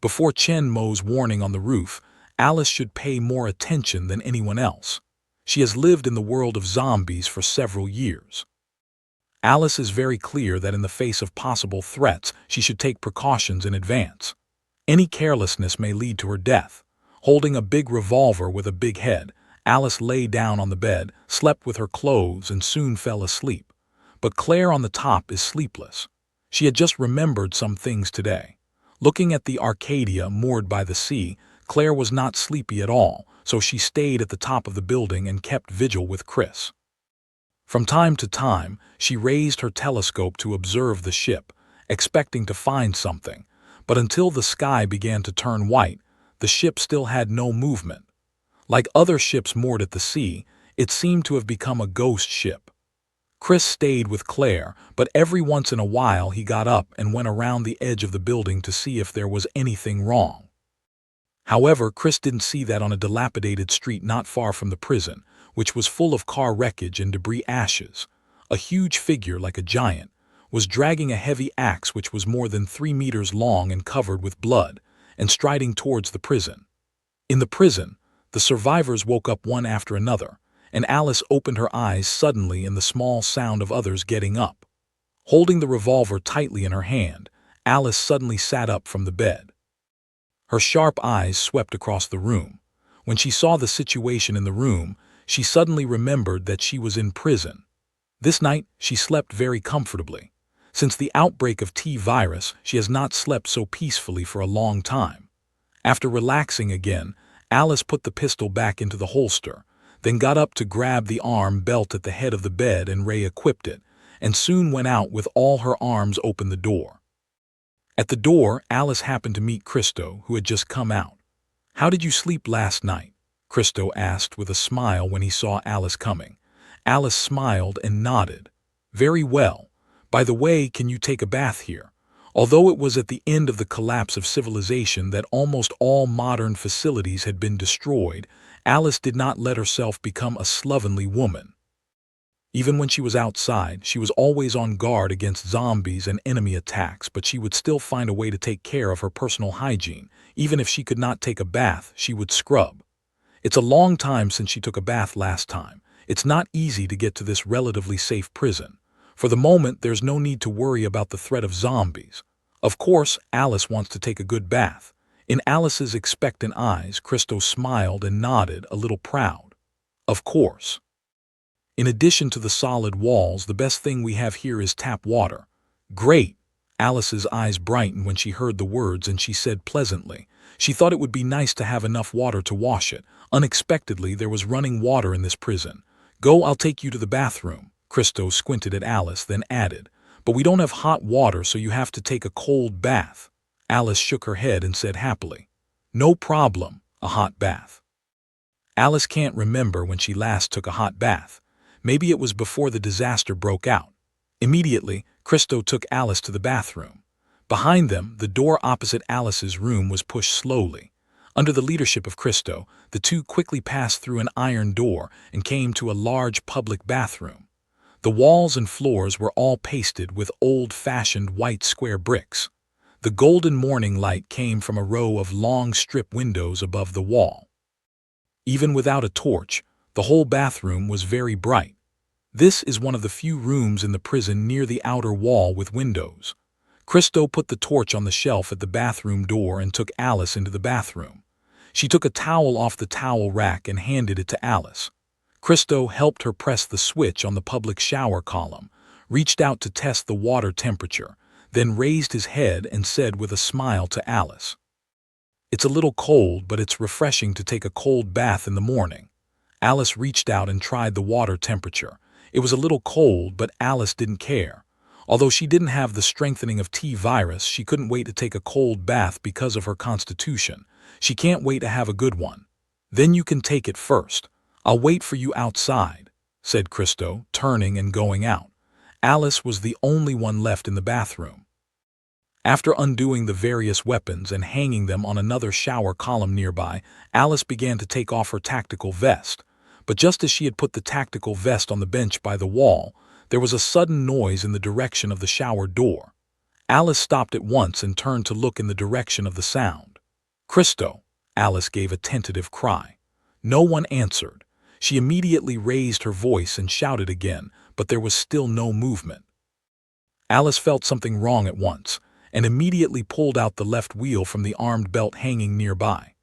Before Chen Mo's warning on the roof, Alice should pay more attention than anyone else. She has lived in the world of zombies for several years. Alice is very clear that in the face of possible threats, she should take precautions in advance. Any carelessness may lead to her death. Holding a big revolver with a big head, Alice lay down on the bed, slept with her clothes, and soon fell asleep. But Claire on the top is sleepless. She had just remembered some things today. Looking at the Arcadia moored by the sea, Claire was not sleepy at all, so she stayed at the top of the building and kept vigil with Chris. From time to time, she raised her telescope to observe the ship, expecting to find something, but until the sky began to turn white, the ship still had no movement. Like other ships moored at the sea, it seemed to have become a ghost ship. Chris stayed with Claire, but every once in a while he got up and went around the edge of the building to see if there was anything wrong. However, Chris didn't see that on a dilapidated street not far from the prison, which was full of car wreckage and debris ashes. A huge figure, like a giant, was dragging a heavy axe which was more than 3 meters long and covered with blood, and striding towards the prison. In the prison, the survivors woke up one after another, and Alice opened her eyes suddenly in the small sound of others getting up. Holding the revolver tightly in her hand, Alice suddenly sat up from the bed. Her sharp eyes swept across the room. When she saw the situation in the room, she suddenly remembered that she was in prison. This night, she slept very comfortably. Since the outbreak of T-virus, she has not slept so peacefully for a long time. After relaxing again, Alice put the pistol back into the holster, then got up to grab the arm belt at the head of the bed and re-equipped it, and soon went out with all her arms open the door. At the door, Alice happened to meet Christo, who had just come out. "How did you sleep last night?" Christo asked with a smile when he saw Alice coming. Alice smiled and nodded. "Very well. By the way, can you take a bath here?" Although it was at the end of the collapse of civilization that almost all modern facilities had been destroyed, Alice did not let herself become a slovenly woman. Even when she was outside, she was always on guard against zombies and enemy attacks, but she would still find a way to take care of her personal hygiene. Even if she could not take a bath, she would scrub. It's a long time since she took a bath last time. It's not easy to get to this relatively safe prison. For the moment, there's no need to worry about the threat of zombies. Of course, Alice wants to take a good bath. In Alice's expectant eyes, Christo smiled and nodded, a little proud. "Of course. In addition to the solid walls, the best thing we have here is tap water." "Great!" Alice's eyes brightened when she heard the words, and she said pleasantly. She thought it would be nice to have enough water to wash it. Unexpectedly, there was running water in this prison. "Go, I'll take you to the bathroom." Christo squinted at Alice, then added, "But we don't have hot water, so you have to take a cold bath." Alice shook her head and said happily, "No problem, a hot bath." Alice can't remember when she last took a hot bath. Maybe it was before the disaster broke out. Immediately, Christo took Alice to the bathroom. Behind them, the door opposite Alice's room was pushed slowly. Under the leadership of Christo, the two quickly passed through an iron door and came to a large public bathroom. The walls and floors were all pasted with old-fashioned white square bricks. The golden morning light came from a row of long strip windows above the wall. Even without a torch, the whole bathroom was very bright. This is one of the few rooms in the prison near the outer wall with windows. Christo put the torch on the shelf at the bathroom door and took Alice into the bathroom. She took a towel off the towel rack and handed it to Alice. Christo helped her press the switch on the public shower column, reached out to test the water temperature, then raised his head and said with a smile to Alice, "It's a little cold, but it's refreshing to take a cold bath in the morning." Alice reached out and tried the water temperature. It was a little cold, but Alice didn't care. Although she didn't have the strengthening of T-virus, she couldn't wait to take a cold bath because of her constitution. She can't wait to have a good one. "Then you can take it first. I'll wait for you outside," said Christo, turning and going out. Alice was the only one left in the bathroom. After undoing the various weapons and hanging them on another shower column nearby, Alice began to take off her tactical vest. But just as she had put the tactical vest on the bench by the wall, there was a sudden noise in the direction of the shower door. Alice stopped at once and turned to look in the direction of the sound. "Christo!" Alice gave a tentative cry. No one answered. She immediately raised her voice and shouted again, but there was still no movement. Alice felt something wrong at once, and immediately pulled out the left wheel from the armed belt hanging nearby.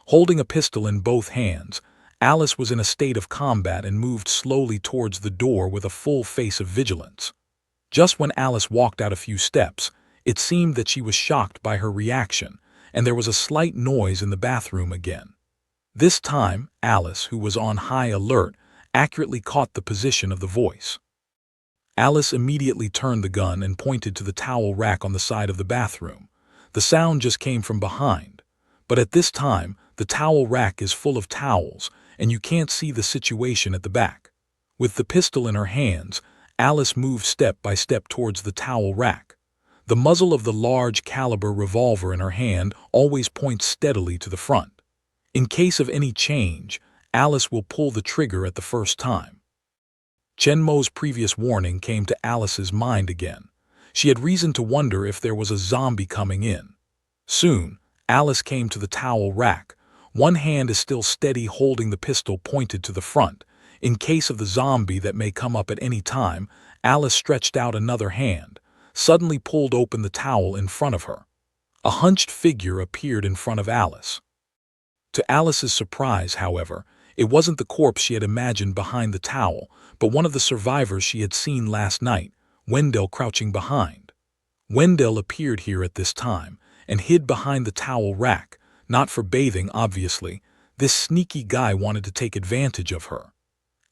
Holding a pistol in both hands, Alice was in a state of combat and moved slowly towards the door with a full face of vigilance. Just when Alice walked out a few steps, it seemed that she was shocked by her reaction, and there was a slight noise in the bathroom again. This time, Alice, who was on high alert, accurately caught the position of the voice. Alice immediately turned the gun and pointed to the towel rack on the side of the bathroom. The sound just came from behind. But at this time, the towel rack is full of towels, and you can't see the situation at the back. With the pistol in her hands, Alice moved step by step towards the towel rack. The muzzle of the large caliber revolver in her hand always points steadily to the front. In case of any change, Alice will pull the trigger at the first time. Chen Mo's previous warning came to Alice's mind again. She had reason to wonder if there was a zombie coming in. Soon, Alice came to the towel rack. One hand is still steady holding the pistol pointed to the front. In case of the zombie that may come up at any time, Alice stretched out another hand, suddenly pulled open the towel in front of her. A hunched figure appeared in front of Alice. To Alice's surprise, however, it wasn't the corpse she had imagined behind the towel, but one of the survivors she had seen last night, Wendell, crouching behind. Wendell appeared here at this time and hid behind the towel rack, not for bathing, obviously. This sneaky guy wanted to take advantage of her.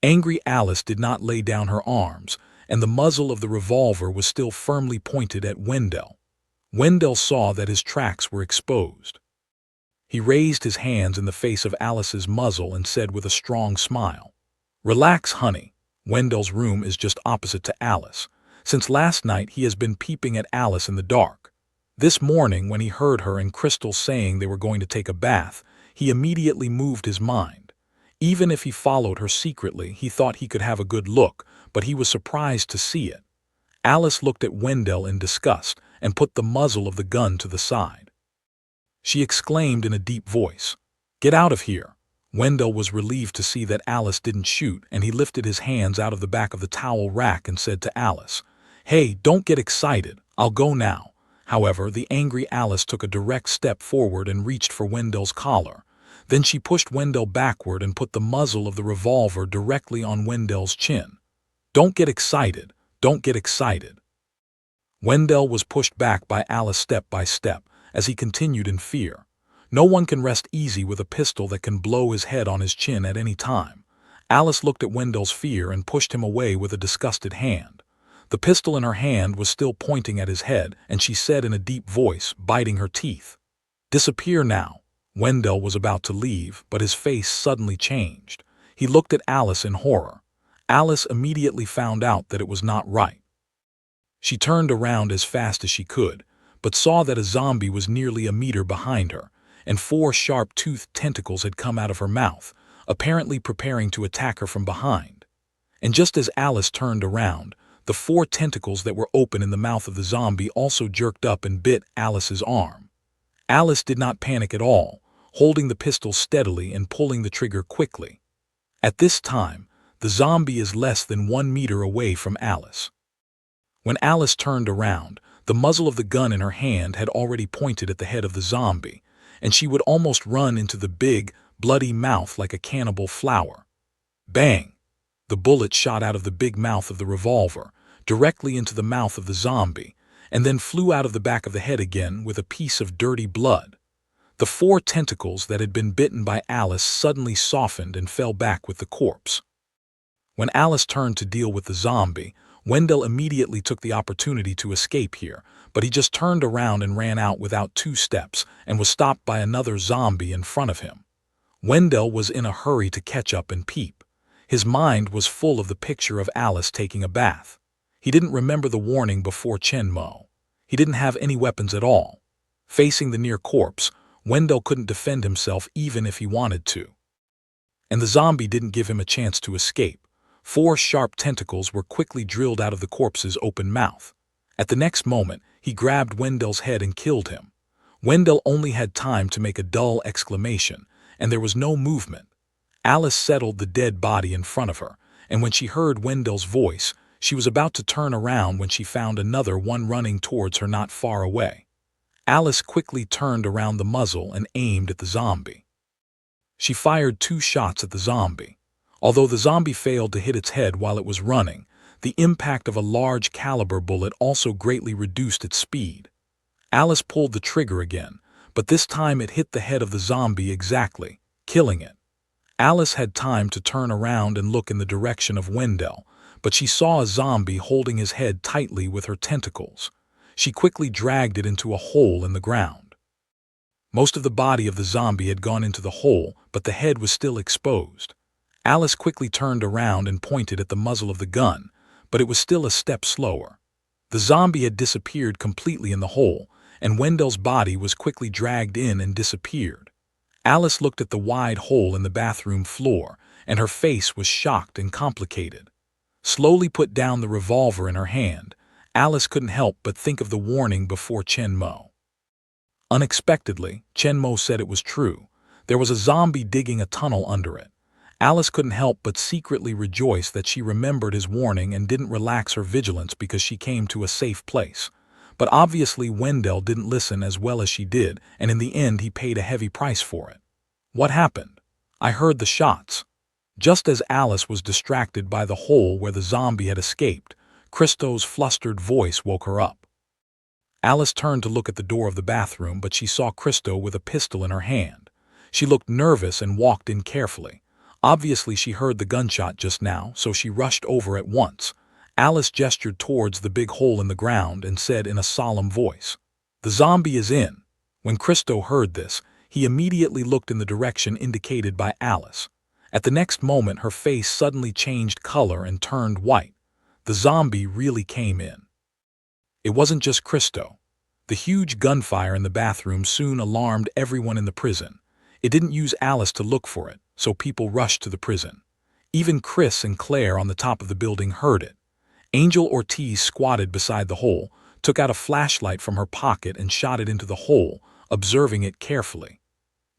Angry Alice did not lay down her arms, and the muzzle of the revolver was still firmly pointed at Wendell. Wendell saw that his tracks were exposed. He raised his hands in the face of Alice's muzzle and said with a strong smile, "Relax, honey. Wendell's room is just opposite to Alice. Since last night he has been peeping at Alice in the dark. This morning, when he heard her and Crystal saying they were going to take a bath, he immediately moved his mind. Even if he followed her secretly, he thought he could have a good look, but he was surprised to see it." Alice looked at Wendell in disgust and put the muzzle of the gun to the side. She exclaimed in a deep voice, "Get out of here." Wendell was relieved to see that Alice didn't shoot, and he lifted his hands out of the back of the towel rack and said to Alice, "Hey, don't get excited. I'll go now." However, the angry Alice took a direct step forward and reached for Wendell's collar. Then she pushed Wendell backward and put the muzzle of the revolver directly on Wendell's chin. "Don't get excited. Don't get excited." Wendell was pushed back by Alice step by step as he continued in fear. No one can rest easy with a pistol that can blow his head on his chin at any time. Alice looked at Wendell's fear and pushed him away with a disgusted hand. The pistol in her hand was still pointing at his head, and she said in a deep voice, biting her teeth, "Disappear now." Wendell was about to leave, but his face suddenly changed. He looked at Alice in horror. Alice immediately found out that it was not right. She turned around as fast as she could, but saw that a zombie was nearly a meter behind her, and 4 sharp-toothed tentacles had come out of her mouth, apparently preparing to attack her from behind. And just as Alice turned around, the 4 tentacles that were open in the mouth of the zombie also jerked up and bit Alice's arm. Alice did not panic at all, holding the pistol steadily and pulling the trigger quickly. At this time, the zombie is less than 1 meter away from Alice. When Alice turned around, the muzzle of the gun in her hand had already pointed at the head of the zombie, and she would almost run into the big, bloody mouth like a cannibal flower. Bang! The bullet shot out of the big mouth of the revolver, directly into the mouth of the zombie, and then flew out of the back of the head again with a piece of dirty blood. The 4 tentacles that had been bitten by Alice suddenly softened and fell back with the corpse. When Alice turned to deal with the zombie, Wendell immediately took the opportunity to escape here, but he just turned around and ran out without 2 steps and was stopped by another zombie in front of him. Wendell was in a hurry to catch up and peep. His mind was full of the picture of Alice taking a bath. He didn't remember the warning before Chen Mo. He didn't have any weapons at all. Facing the near corpse, Wendell couldn't defend himself even if he wanted to. And the zombie didn't give him a chance to escape. 4 sharp tentacles were quickly drilled out of the corpse's open mouth. At the next moment, he grabbed Wendell's head and killed him. Wendell only had time to make a dull exclamation, and there was no movement. Alice settled the dead body in front of her, and when she heard Wendell's voice, she was about to turn around when she found another one running towards her not far away. Alice quickly turned around the muzzle and aimed at the zombie. She fired 2 shots at the zombie. Although the zombie failed to hit its head while it was running, the impact of a large caliber bullet also greatly reduced its speed. Alice pulled the trigger again, but this time it hit the head of the zombie exactly, killing it. Alice had time to turn around and look in the direction of Wendell, but she saw a zombie holding his head tightly with her tentacles. She quickly dragged it into a hole in the ground. Most of the body of the zombie had gone into the hole, but the head was still exposed. Alice quickly turned around and pointed at the muzzle of the gun, but it was still a step slower. The zombie had disappeared completely in the hole, and Wendell's body was quickly dragged in and disappeared. Alice looked at the wide hole in the bathroom floor, and her face was shocked and complicated. Slowly put down the revolver in her hand, Alice couldn't help but think of the warning before Chen Mo. Unexpectedly, Chen Mo said it was true. There was a zombie digging a tunnel under it. Alice couldn't help but secretly rejoice that she remembered his warning and didn't relax her vigilance because she came to a safe place. But obviously Wendell didn't listen as well as she did, and in the end he paid a heavy price for it. What happened? I heard the shots. Just as Alice was distracted by the hole where the zombie had escaped, Christo's flustered voice woke her up. Alice turned to look at the door of the bathroom, but she saw Christo with a pistol in her hand. She looked nervous and walked in carefully. Obviously she heard the gunshot just now, so she rushed over at once. Alice gestured towards the big hole in the ground and said in a solemn voice, "The zombie is in." When Christo heard this, he immediately looked in the direction indicated by Alice. At the next moment her face suddenly changed color and turned white. The zombie really came in. It wasn't just Christo. The huge gunfire in the bathroom soon alarmed everyone in the prison. It didn't use Alice to look for it, so people rushed to the prison. Even Chris and Claire on the top of the building heard it. Angel Ortiz squatted beside the hole, took out a flashlight from her pocket and shot it into the hole, observing it carefully.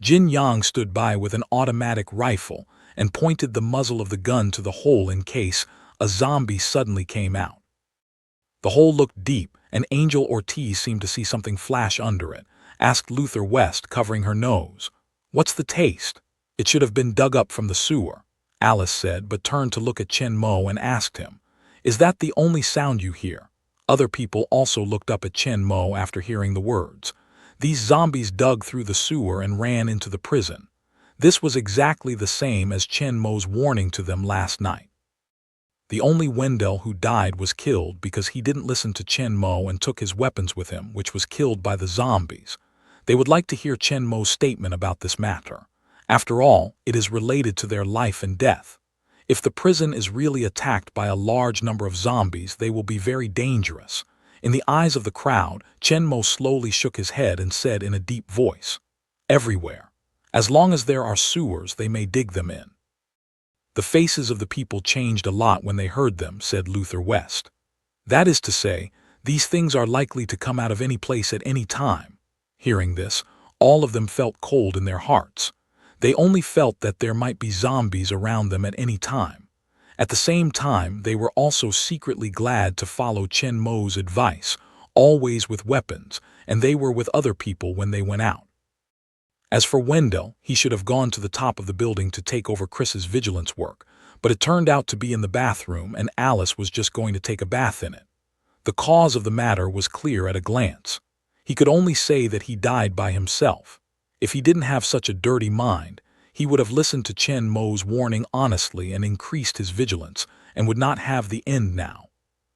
Jin Yang stood by with an automatic rifle and pointed the muzzle of the gun to the hole in case a zombie suddenly came out. The hole looked deep, and Angel Ortiz seemed to see something flash under it. Asked Luther West, covering her nose, "What's the taste?" "It should have been dug up from the sewer," Alice said, but turned to look at Chen Mo and asked him, "Is that the only sound you hear?" Other people also looked up at Chen Mo after hearing the words. These zombies dug through the sewer and ran into the prison. This was exactly the same as Chen Mo's warning to them last night. The only Wendell who died was killed because he didn't listen to Chen Mo and took his weapons with him, which was killed by the zombies. They would like to hear Chen Mo's statement about this matter. After all, it is related to their life and death. If the prison is really attacked by a large number of zombies, they will be very dangerous. In the eyes of the crowd, Chen Mo slowly shook his head and said in a deep voice, "Everywhere. As long as there are sewers, they may dig them in." The faces of the people changed a lot when they heard them, said Luther West. That is to say, these things are likely to come out of any place at any time. Hearing this, all of them felt cold in their hearts. They only felt that there might be zombies around them at any time. At the same time, they were also secretly glad to follow Chen Mo's advice, always with weapons, and they were with other people when they went out. As for Wendell, he should have gone to the top of the building to take over Chris's vigilance work, but it turned out to be in the bathroom and Alice was just going to take a bath in it. The cause of the matter was clear at a glance. He could only say that he died by himself. If he didn't have such a dirty mind, he would have listened to Chen Mo's warning honestly and increased his vigilance, and would not have the end now.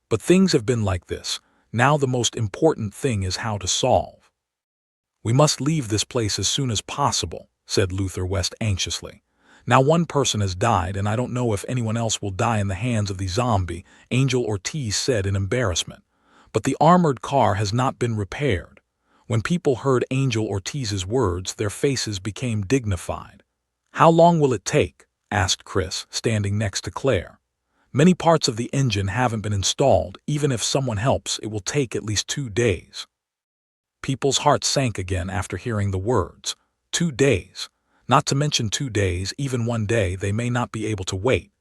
But things have been like this. Now the most important thing is how to solve. "We must leave this place as soon as possible," said Luther West anxiously. "Now one person has died, and I don't know if anyone else will die in the hands of the zombie," Angel Ortiz said in embarrassment. "But the armored car has not been repaired." When people heard Angel Ortiz's words, their faces became dignified. "How long will it take?" asked Chris, standing next to Claire. Many parts of the engine haven't been installed. Even if someone helps, it will take at least 2 days. People's hearts sank again after hearing the words. 2 days. Not to mention 2 days, even 1 day, they may not be able to wait.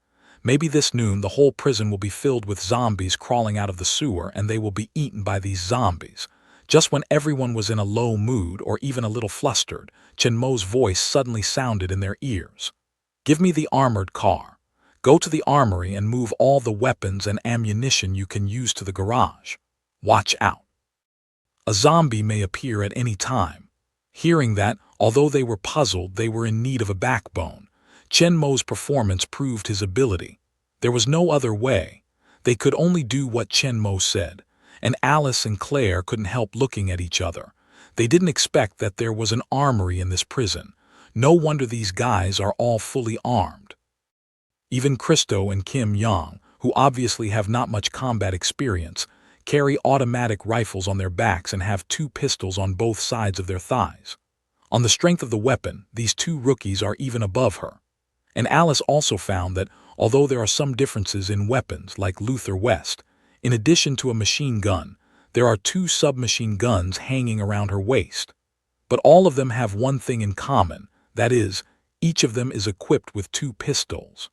Maybe this noon the whole prison will be filled with zombies crawling out of the sewer, and they will be eaten by these zombies. Just when everyone was in a low mood or even a little flustered, Chen Mo's voice suddenly sounded in their ears. Give me the armored car. Go to the armory and move all the weapons and ammunition you can use to the garage. Watch out. A zombie may appear at any time. Hearing that, although they were puzzled, they were in need of a backbone. Chen Mo's performance proved his ability. There was no other way. They could only do what Chen Mo said, and Alice and Claire couldn't help looking at each other. They didn't expect that there was an armory in this prison. No wonder these guys are all fully armed. Even Christo and Kim Yang, who obviously have not much combat experience, carry automatic rifles on their backs and have 2 pistols on both sides of their thighs. On the strength of the weapon, these 2 rookies are even above her. And Alice also found that, although there are some differences in weapons like Luther West, in addition to a machine gun, there are 2 submachine guns hanging around her waist. But all of them have one thing in common, that is, each of them is equipped with 2 pistols.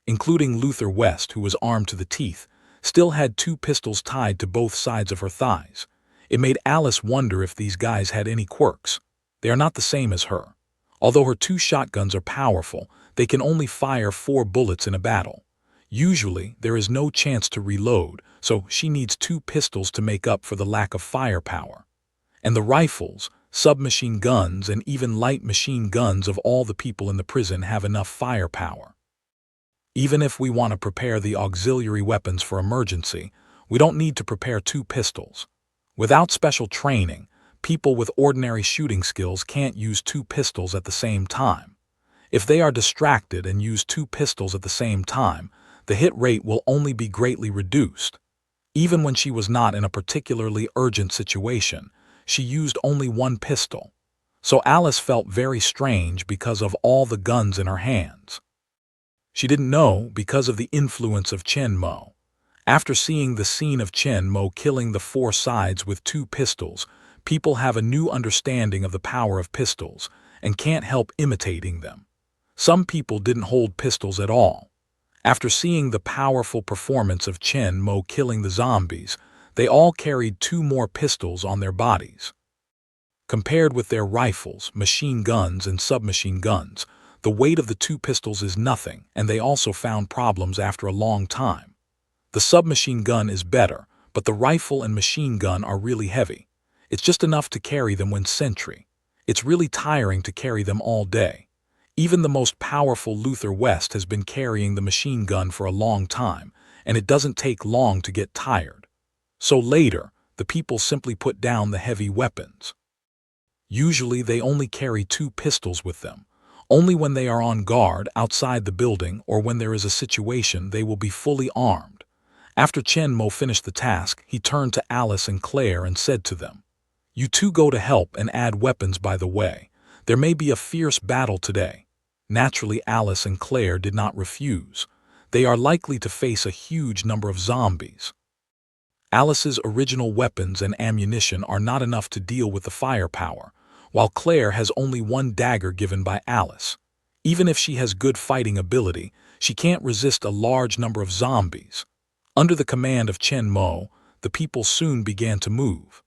Including Luther West, who was armed to the teeth, still had 2 pistols tied to both sides of her thighs. It made Alice wonder if these guys had any quirks. They are not the same as her. Although her 2 shotguns are powerful, they can only fire 4 bullets in a battle. Usually, there is no chance to reload, so she needs 2 pistols to make up for the lack of firepower. And the rifles, submachine guns, and even light machine guns of all the people in the prison have enough firepower. Even if we want to prepare the auxiliary weapons for emergency, we don't need to prepare 2 pistols. Without special training, people with ordinary shooting skills can't use 2 pistols at the same time. If they are distracted and use 2 pistols at the same time, the hit rate will only be greatly reduced. Even when she was not in a particularly urgent situation, she used only 1 pistol. So Alice felt very strange because of all the guns in her hands. She didn't know because of the influence of Chen Mo. After seeing the scene of Chen Mo killing the 4 sides with 2 pistols, people have a new understanding of the power of pistols and can't help imitating them. Some people didn't hold pistols at all. After seeing the powerful performance of Chen Mo killing the zombies, they all carried 2 more pistols on their bodies. Compared with their rifles, machine guns, and submachine guns, the weight of the 2 pistols is nothing, and they also found problems after a long time. The submachine gun is better, but the rifle and machine gun are really heavy. It's just enough to carry them when sentry. It's really tiring to carry them all day. Even the most powerful Luther West has been carrying the machine gun for a long time, and it doesn't take long to get tired. So later, the people simply put down the heavy weapons. Usually they only carry 2 pistols with them. Only when they are on guard outside the building or when there is a situation they will be fully armed. After Chen Mo finished the task, he turned to Alice and Claire and said to them, "You 2 go to help and add weapons by the way. There may be a fierce battle today." Naturally, Alice and Claire did not refuse. They are likely to face a huge number of zombies. Alice's original weapons and ammunition are not enough to deal with the firepower, while Claire has only 1 dagger given by Alice. Even if she has good fighting ability, she can't resist a large number of zombies. Under the command of Chen Mo, the people soon began to move.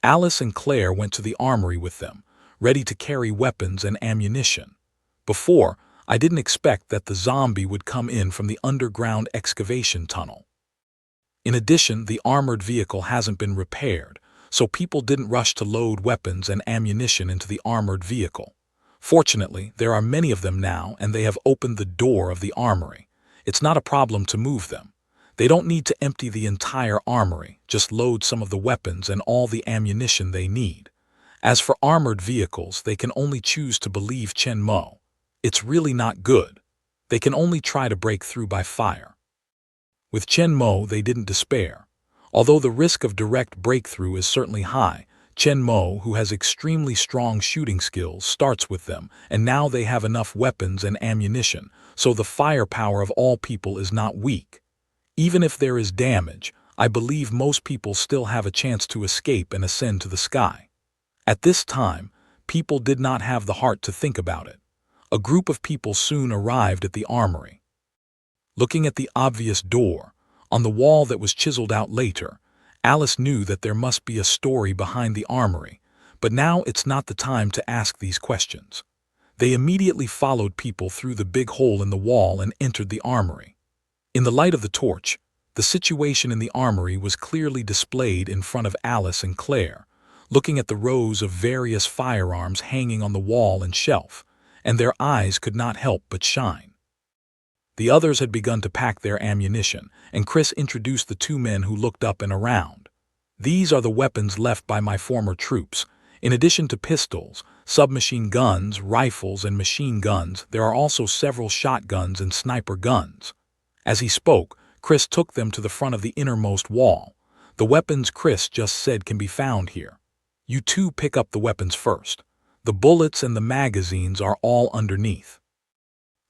Alice and Claire went to the armory with them, ready to carry weapons and ammunition. Before, I didn't expect that the zombie would come in from the underground excavation tunnel. In addition, the armored vehicle hasn't been repaired, so people didn't rush to load weapons and ammunition into the armored vehicle. Fortunately, there are many of them now, and they have opened the door of the armory. It's not a problem to move them. They don't need to empty the entire armory, just load some of the weapons and all the ammunition they need. As for armored vehicles, they can only choose to believe Chen Mo. It's really not good. They can only try to break through by fire. With Chen Mo, they didn't despair. Although the risk of direct breakthrough is certainly high, Chen Mo, who has extremely strong shooting skills, starts with them, and now they have enough weapons and ammunition, so the firepower of all people is not weak. Even if there is damage, I believe most people still have a chance to escape and ascend to the sky. At this time, people did not have the heart to think about it. A group of people soon arrived at the armory. Looking at the obvious door, on the wall that was chiseled out later, Alice knew that there must be a story behind the armory, but now it's not the time to ask these questions. They immediately followed people through the big hole in the wall and entered the armory. In the light of the torch, the situation in the armory was clearly displayed in front of Alice and Claire, looking at the rows of various firearms hanging on the wall and shelf, and their eyes could not help but shine. The others had begun to pack their ammunition, and Chris introduced the two men who looked up and around. These are the weapons left by my former troops. In addition to pistols, submachine guns, rifles, and machine guns, there are also several shotguns and sniper guns. As he spoke, Chris took them to the front of the innermost wall. The weapons Chris just said can be found here. You two pick up the weapons first. The bullets and the magazines are all underneath.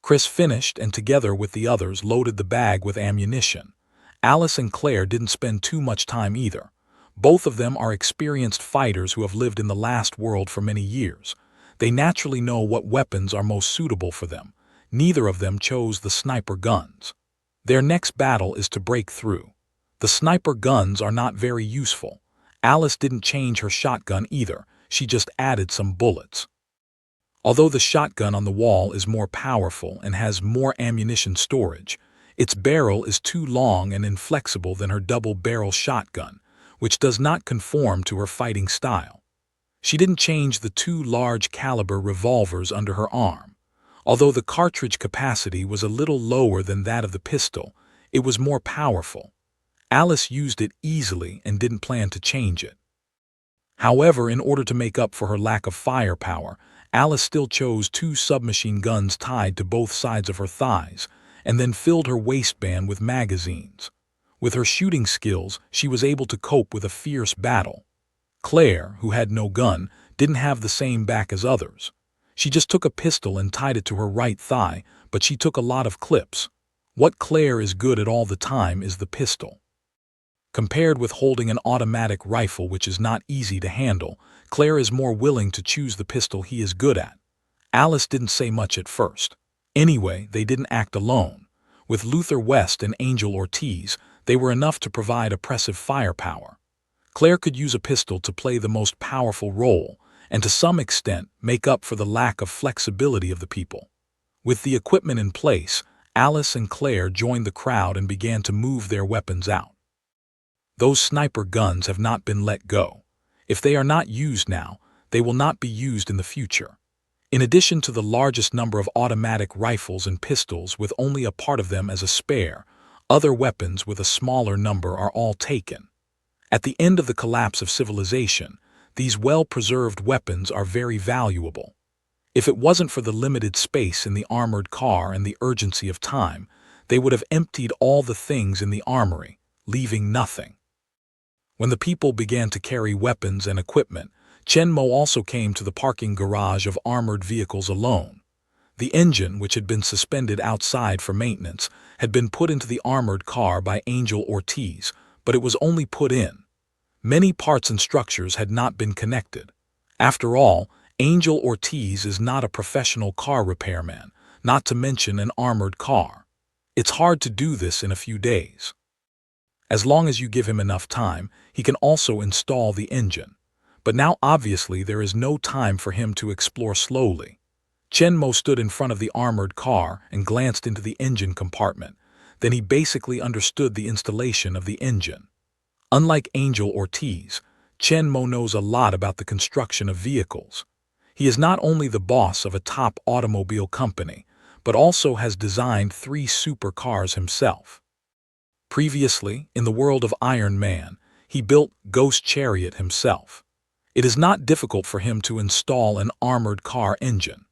Chris finished and together with the others loaded the bag with ammunition. Alice and Claire didn't spend too much time either. Both of them are experienced fighters who have lived in the last world for many years. They naturally know what weapons are most suitable for them. Neither of them chose the sniper guns. Their next battle is to break through. The sniper guns are not very useful. Alice didn't change her shotgun either. She just added some bullets. Although the shotgun on the wall is more powerful and has more ammunition storage, its barrel is too long and inflexible than her double-barrel shotgun, which does not conform to her fighting style. She didn't change the two large-caliber revolvers under her arm. Although the cartridge capacity was a little lower than that of the pistol, it was more powerful. Alice used it easily and didn't plan to change it. However, in order to make up for her lack of firepower, Alice still chose two submachine guns tied to both sides of her thighs, and then filled her waistband with magazines. With her shooting skills, she was able to cope with a fierce battle. Claire, who had no gun, didn't have the same back as others. She just took a pistol and tied it to her right thigh, but she took a lot of clips. What Claire is good at all the time is the pistol. Compared with holding an automatic rifle, which is not easy to handle, Claire is more willing to choose the pistol he is good at. Alice didn't say much at first. Anyway, they didn't act alone. With Luther West and Angel Ortiz, they were enough to provide oppressive firepower. Claire could use a pistol to play the most powerful role, and to some extent make up for the lack of flexibility of the people. With the equipment in place, Alice and Claire joined the crowd and began to move their weapons out. Those sniper guns have not been let go. If they are not used now, they will not be used in the future. In addition to the largest number of automatic rifles and pistols with only a part of them as a spare, other weapons with a smaller number are all taken. At the end of the collapse of civilization, these well-preserved weapons are very valuable. If it wasn't for the limited space in the armored car and the urgency of time, they would have emptied all the things in the armory, leaving nothing. When the people began to carry weapons and equipment, Chen Mo also came to the parking garage of armored vehicles alone. The engine, which had been suspended outside for maintenance, had been put into the armored car by Angel Ortiz, but it was only put in. Many parts and structures had not been connected. After all, Angel Ortiz is not a professional car repairman, not to mention an armored car. It's hard to do this in a few days. As long as you give him enough time, he can also install the engine. But now obviously there is no time for him to explore slowly. Chen Mo stood in front of the armored car and glanced into the engine compartment. Then he basically understood the installation of the engine. Unlike Angel Ortiz, Chen Mo knows a lot about the construction of vehicles. He is not only the boss of a top automobile company, but also has designed 3 supercars himself. Previously, in the world of Iron Man, he built Ghost Chariot himself. It is not difficult for him to install an armored car engine.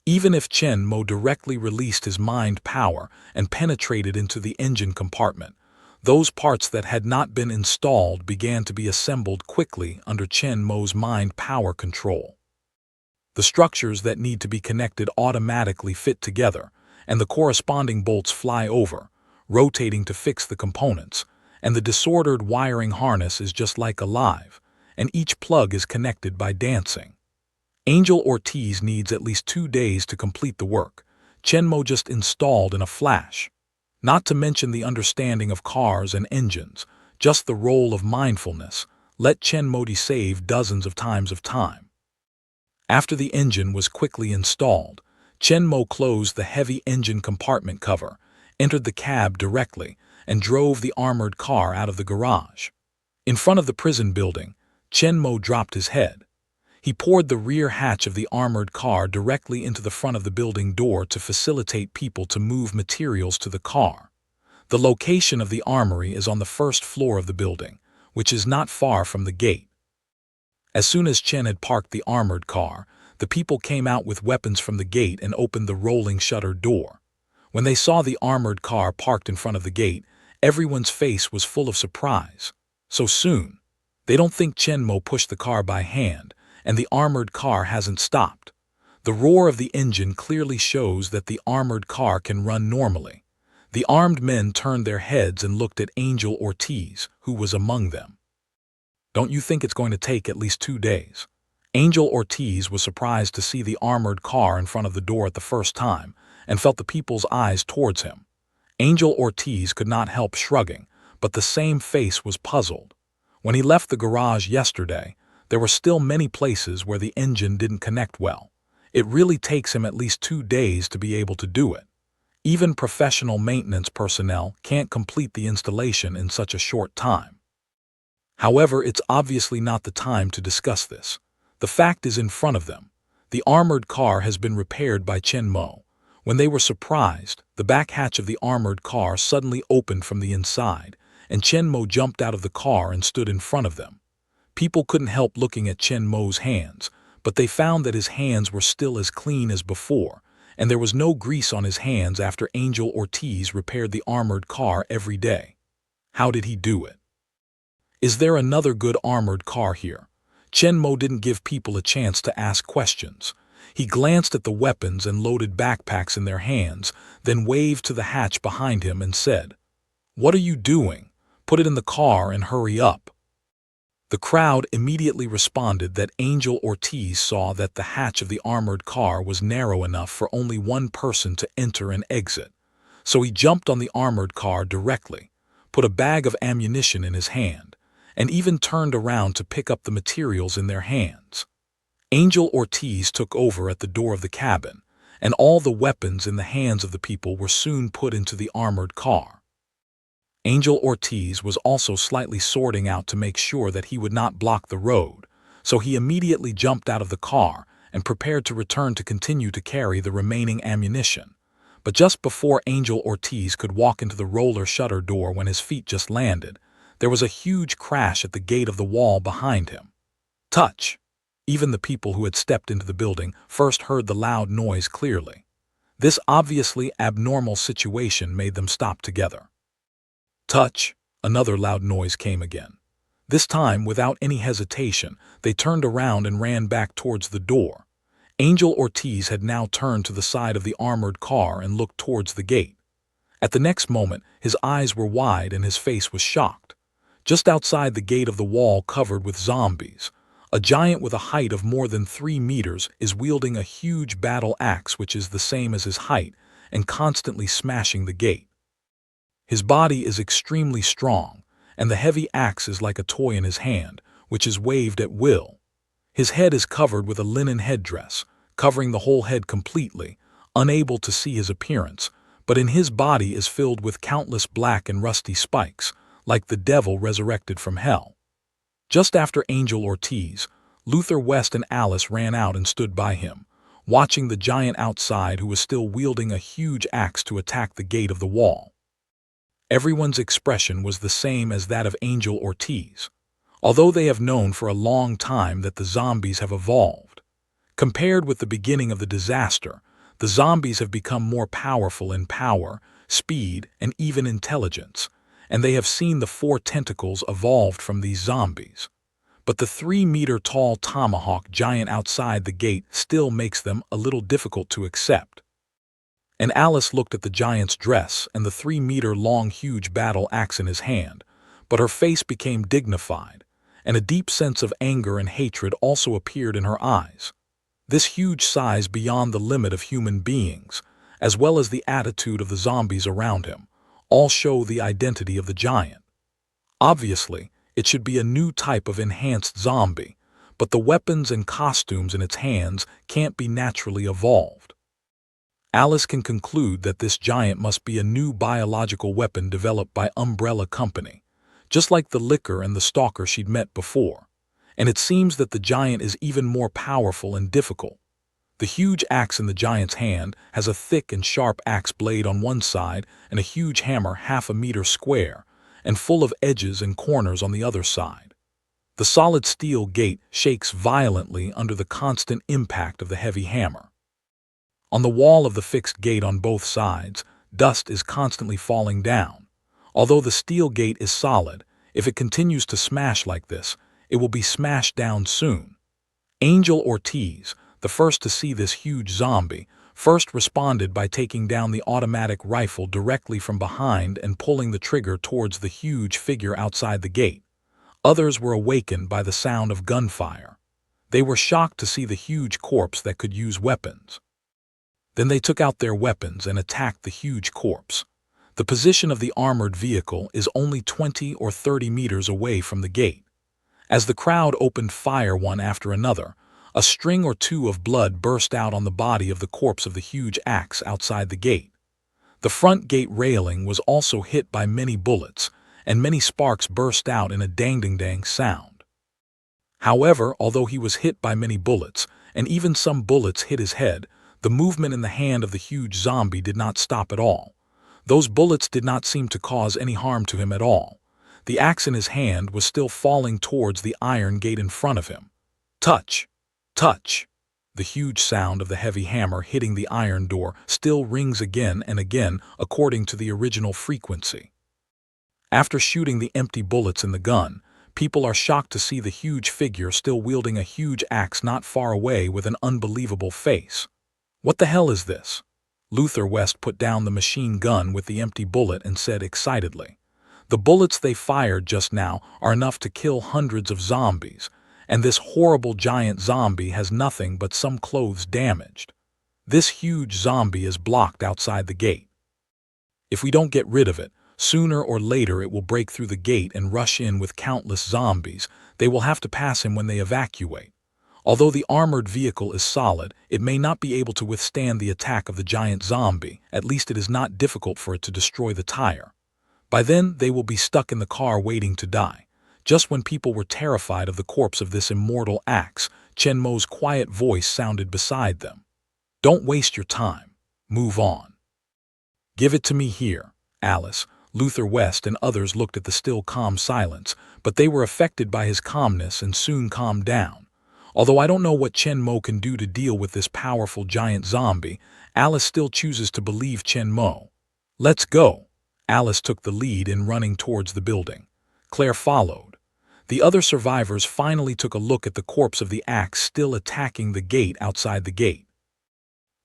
Even if Chen Mo directly released his mind power and penetrated into the engine compartment, Those parts that had not been installed began to be assembled quickly under Chen Mo's mind power control. The structures that need to be connected automatically fit together, and the corresponding bolts fly over, rotating to fix the components, and the disordered wiring harness is just like alive, and each plug is connected by dancing. Angel Ortiz needs at least 2 days to complete the work. Chen Mo just installed in a flash. Not to mention the understanding of cars and engines, just the role of mindfulness. Let Chen Modi save dozens of times of time. After the engine was quickly installed, Chen Mo closed the heavy engine compartment cover, entered the cab directly, and drove the armored car out of the garage. In front of the prison building, Chen Mo dropped his head. He poured the rear hatch of the armored car directly into the front of the building door to facilitate people to move materials to the car. The location of the armory is on the first floor of the building, which is not far from the gate. As soon as Chen had parked the armored car, the people came out with weapons from the gate and opened the rolling shutter door. When they saw the armored car parked in front of the gate, everyone's face was full of surprise. So soon? They don't think Chen Mo pushed the car by hand, and the armored car hasn't stopped. The roar of the engine clearly shows that the armored car can run normally. The armed men turned their heads and looked at Angel Ortiz, who was among them. Don't you think it's going to take at least 2 days? Angel Ortiz was surprised to see the armored car in front of the door at the first time, and felt the people's eyes towards him. Angel Ortiz could not help shrugging, but the same face was puzzled. When he left the garage yesterday, there were still many places where the engine didn't connect well. It really takes him at least 2 days to be able to do it. Even professional maintenance personnel can't complete the installation in such a short time. However, it's obviously not the time to discuss this. The fact is in front of them. The armored car has been repaired by Chen Mo. When they were surprised, the back hatch of the armored car suddenly opened from the inside, and Chen Mo jumped out of the car and stood in front of them. People couldn't help looking at Chen Mo's hands, but they found that his hands were still as clean as before, and there was no grease on his hands after Angel Ortiz repaired the armored car every day. How did he do it? Is there another good armored car here? Chen Mo didn't give people a chance to ask questions. He glanced at the weapons and loaded backpacks in their hands, then waved to the hatch behind him and said, "What are you doing? Put it in the car and hurry up." The crowd immediately responded that Angel Ortiz saw that the hatch of the armored car was narrow enough for only one person to enter and exit. So he jumped on the armored car directly, put a bag of ammunition in his hand, and even turned around to pick up the materials in their hands. Angel Ortiz took over at the door of the cabin, and all the weapons in the hands of the people were soon put into the armored car. Angel Ortiz was also slightly sorting out to make sure that he would not block the road, so he immediately jumped out of the car and prepared to return to continue to carry the remaining ammunition. But just before Angel Ortiz could walk into the roller shutter door when his feet just landed, there was a huge crash at the gate of the wall behind him. Touch! Even the people who had stepped into the building first heard the loud noise clearly. This obviously abnormal situation made them stop together. Touch! Another loud noise came again. This time, without any hesitation, they turned around and ran back towards the door. Angel Ortiz had now turned to the side of the armored car and looked towards the gate. At the next moment, his eyes were wide and his face was shocked. Just outside the gate of the wall covered with zombies, a giant with a height of more than 3 meters is wielding a huge battle axe which is the same as his height and constantly smashing the gate. His body is extremely strong, and the heavy axe is like a toy in his hand, which is waved at will. His head is covered with a linen headdress, covering the whole head completely, unable to see his appearance, but in his body is filled with countless black and rusty spikes, like the devil resurrected from hell. Just after Angel Ortiz, Luther West and Alice ran out and stood by him, watching the giant outside who was still wielding a huge axe to attack the gate of the wall. Everyone's expression was the same as that of Angel Ortiz, although they have known for a long time that the zombies have evolved. Compared with the beginning of the disaster, the zombies have become more powerful in power, speed, and even intelligence, and they have seen the 4 tentacles evolved from these zombies. But the 3-meter-tall tomahawk giant outside the gate still makes them a little difficult to accept. And Alice looked at the giant's dress and the 3-meter-long huge battle axe in his hand, but her face became dignified, and a deep sense of anger and hatred also appeared in her eyes. This huge size beyond the limit of human beings, as well as the attitude of the zombies around him, all show the identity of the giant. Obviously, it should be a new type of enhanced zombie, but the weapons and costumes in its hands can't be naturally evolved. Alice can conclude that this giant must be a new biological weapon developed by Umbrella Company, just like the Licker and the Stalker she'd met before, and it seems that the giant is even more powerful and difficult. The huge axe in the giant's hand has a thick and sharp axe blade on one side and a huge hammer 1/2 meter square and full of edges and corners on the other side. The solid steel gate shakes violently under the constant impact of the heavy hammer. On the wall of the fixed gate on both sides, dust is constantly falling down. Although the steel gate is solid, if it continues to smash like this, it will be smashed down soon. Angel Ortiz, the first to see this huge zombie, first responded by taking down the automatic rifle directly from behind and pulling the trigger towards the huge figure outside the gate. Others were awakened by the sound of gunfire. They were shocked to see the huge corpse that could use weapons. Then they took out their weapons and attacked the huge corpse. The position of the armored vehicle is only 20 or 30 meters away from the gate. As the crowd opened fire one after another, a string or two of blood burst out on the body of the corpse of the huge axe outside the gate. The front gate railing was also hit by many bullets, and many sparks burst out in a dang-ding-dang sound. However, although he was hit by many bullets, and even some bullets hit his head, the movement in the hand of the huge zombie did not stop at all. Those bullets did not seem to cause any harm to him at all. The axe in his hand was still falling towards the iron gate in front of him. Touch! Touch! The huge sound of the heavy hammer hitting the iron door still rings again and again according to the original frequency. After shooting the empty bullets in the gun, people are shocked to see the huge figure still wielding a huge axe not far away with an unbelievable face. What the hell is this? Luther West put down the machine gun with the empty bullet and said excitedly, "The bullets they fired just now are enough to kill hundreds of zombies, and this horrible giant zombie has nothing but some clothes damaged. This huge zombie is blocked outside the gate. If we don't get rid of it, sooner or later it will break through the gate and rush in with countless zombies. They will have to pass him when they evacuate. Although the armored vehicle is solid, it may not be able to withstand the attack of the giant zombie. At least it is not difficult for it to destroy the tire. By then, they will be stuck in the car waiting to die." Just when people were terrified of the corpse of this immortal axe, Chen Mo's quiet voice sounded beside them. "Don't waste your time. Move on." "Give it to me here." Alice, Luther West, and others looked at the still calm silence, but they were affected by his calmness and soon calmed down. Although I don't know what Chen Mo can do to deal with this powerful giant zombie, Alice still chooses to believe Chen Mo. "Let's go." Alice took the lead in running towards the building. Claire followed. The other survivors finally took a look at the corpse of the axe still attacking the gate outside the gate.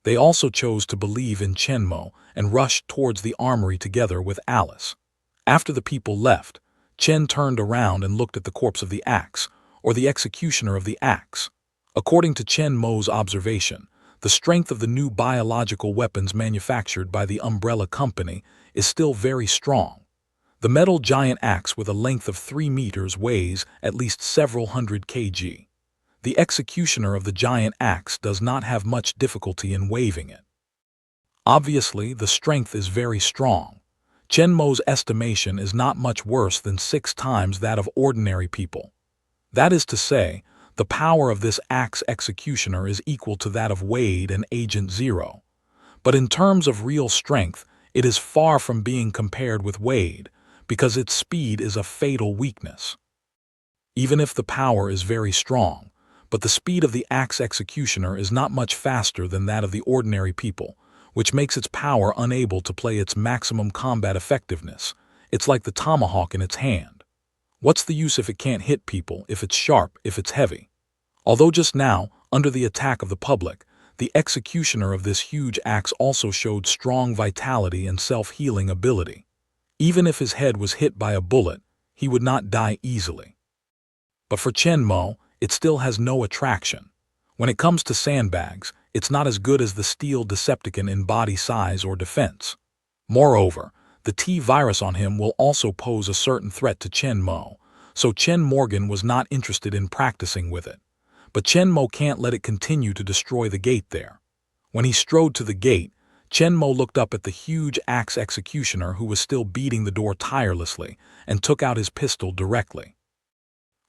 They also chose to believe in Chen Mo and rushed towards the armory together with Alice. After the people left, Chen turned around and looked at the corpse of the axe, or the executioner of the axe. According to Chen Mo's observation, the strength of the new biological weapons manufactured by the Umbrella Company is still very strong. The metal giant axe with a length of 3 meters weighs at least several hundred kg. The executioner of the giant axe does not have much difficulty in waving it. Obviously, the strength is very strong. Chen Mo's estimation is not much worse than 6 times that of ordinary people. That is to say, the power of this axe executioner is equal to that of Wade and Agent Zero. But in terms of real strength, it is far from being compared with Wade, because its speed is a fatal weakness. Even if the power is very strong, but the speed of the axe executioner is not much faster than that of the ordinary people, which makes its power unable to play its maximum combat effectiveness. It's like the tomahawk in its hand. What's the use if it can't hit people, if it's sharp, if it's heavy? Although just now, under the attack of the public, the executioner of this huge axe also showed strong vitality and self-healing ability. Even if his head was hit by a bullet, he would not die easily. But for Chen Mo, it still has no attraction. When it comes to sandbags, it's not as good as the steel Decepticon in body size or defense. Moreover, the T-virus on him will also pose a certain threat to Chen Mo, so Chen Morgan was not interested in practicing with it. But Chen Mo can't let it continue to destroy the gate there. When he strode to the gate, Chen Mo looked up at the huge axe executioner who was still beating the door tirelessly and took out his pistol directly.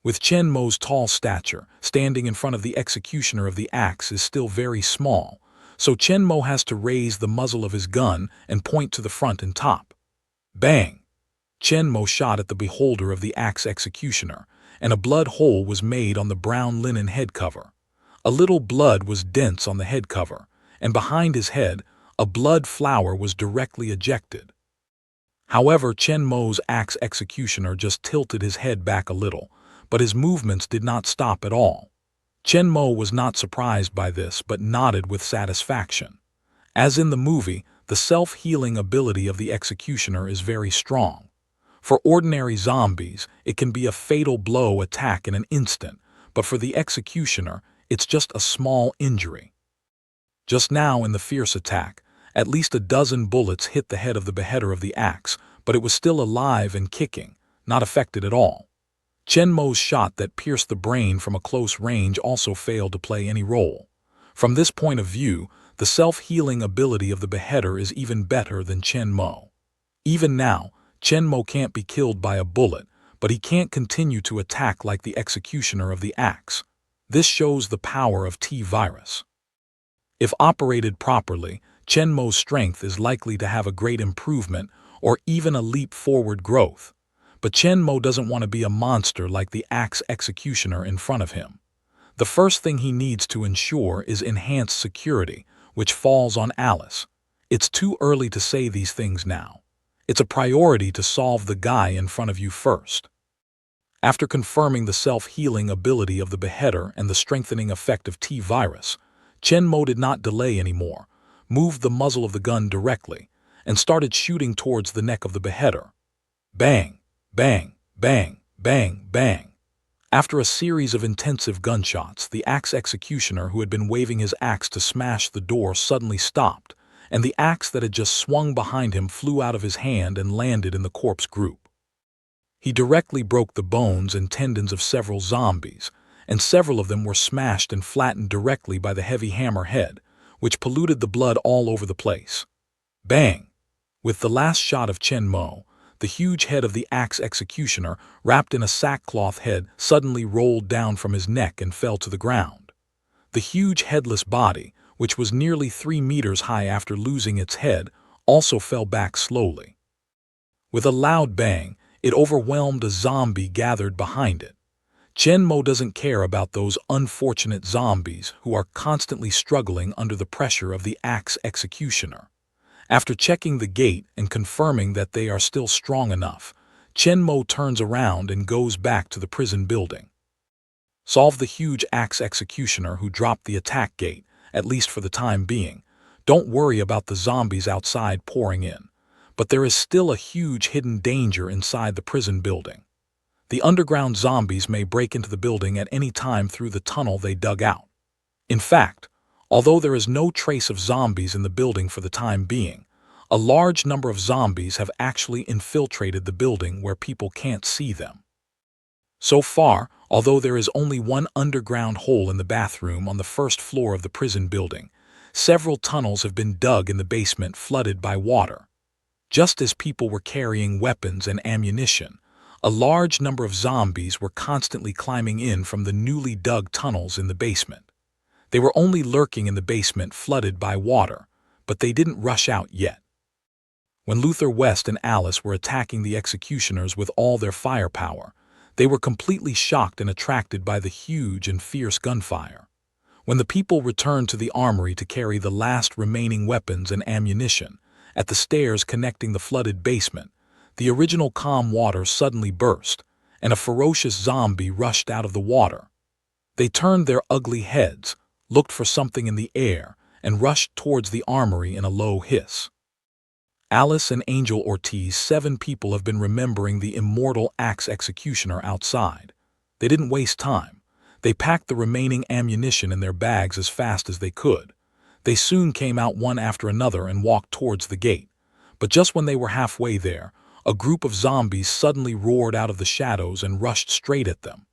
With Chen Mo's tall stature, standing in front of the executioner of the axe is still very small, so Chen Mo has to raise the muzzle of his gun and point to the front and top. Bang! Chen Mo shot at the beholder of the axe executioner, and a blood hole was made on the brown linen head cover. A little blood was dense on the head cover, and behind his head, a blood flower was directly ejected. However, Chen Mo's axe executioner just tilted his head back a little, but his movements did not stop at all. Chen Mo was not surprised by this but nodded with satisfaction. As in the movie, the self-healing ability of the executioner is very strong. For ordinary zombies, it can be a fatal blow attack in an instant, but for the executioner, it's just a small injury. Just now in the fierce attack, at least a dozen bullets hit the head of the beheader of the axe, but it was still alive and kicking, not affected at all. Chen Mo's shot that pierced the brain from a close range also failed to play any role. From this point of view, the self-healing ability of the beheader is even better than Chen Mo. Even now, Chen Mo can't be killed by a bullet, but he can't continue to attack like the executioner of the axe. This shows the power of T-virus. If operated properly, Chen Mo's strength is likely to have a great improvement or even a leap forward growth. But Chen Mo doesn't want to be a monster like the axe executioner in front of him. The first thing he needs to ensure is enhanced security, which falls on Alice. It's too early to say these things now. It's a priority to solve the guy in front of you first. After confirming the self-healing ability of the beheader and the strengthening effect of T-virus, Chen Mo did not delay anymore, moved the muzzle of the gun directly, and started shooting towards the neck of the beheader. Bang! Bang, bang, bang, bang. After a series of intensive gunshots, the axe executioner who had been waving his axe to smash the door suddenly stopped, and the axe that had just swung behind him flew out of his hand and landed in the corpse group. He directly broke the bones and tendons of several zombies, and several of them were smashed and flattened directly by the heavy hammer head, which polluted the blood all over the place. Bang! With the last shot of Chen Mo, the huge head of the axe executioner, wrapped in a sackcloth head, suddenly rolled down from his neck and fell to the ground. The huge headless body, which was nearly 3 meters high after losing its head, also fell back slowly. With a loud bang, it overwhelmed a zombie gathered behind it. Chen Mo doesn't care about those unfortunate zombies who are constantly struggling under the pressure of the axe executioner. After checking the gate and confirming that they are still strong enough, Chen Mo turns around and goes back to the prison building. Solve the huge axe executioner who dropped the attack gate, at least for the time being. Don't worry about the zombies outside pouring in. But there is still a huge hidden danger inside the prison building. The underground zombies may break into the building at any time through the tunnel they dug out. In fact, although there is no trace of zombies in the building for the time being, a large number of zombies have actually infiltrated the building where people can't see them. So far, although there is only one underground hole in the bathroom on the first floor of the prison building, several tunnels have been dug in the basement flooded by water. Just as people were carrying weapons and ammunition, a large number of zombies were constantly climbing in from the newly dug tunnels in the basement. They were only lurking in the basement flooded by water, but they didn't rush out yet. When Luther West and Alice were attacking the executioners with all their firepower, they were completely shocked and attracted by the huge and fierce gunfire. When the people returned to the armory to carry the last remaining weapons and ammunition, at the stairs connecting the flooded basement, the original calm water suddenly burst, and a ferocious zombie rushed out of the water. They turned their ugly heads, looked for something in the air, and rushed towards the armory in a low hiss. Alice and Angel Ortiz, 7 people have been remembering the immortal axe executioner outside. They didn't waste time. They packed the remaining ammunition in their bags as fast as they could. They soon came out one after another and walked towards the gate. But just when they were halfway there, a group of zombies suddenly roared out of the shadows and rushed straight at them.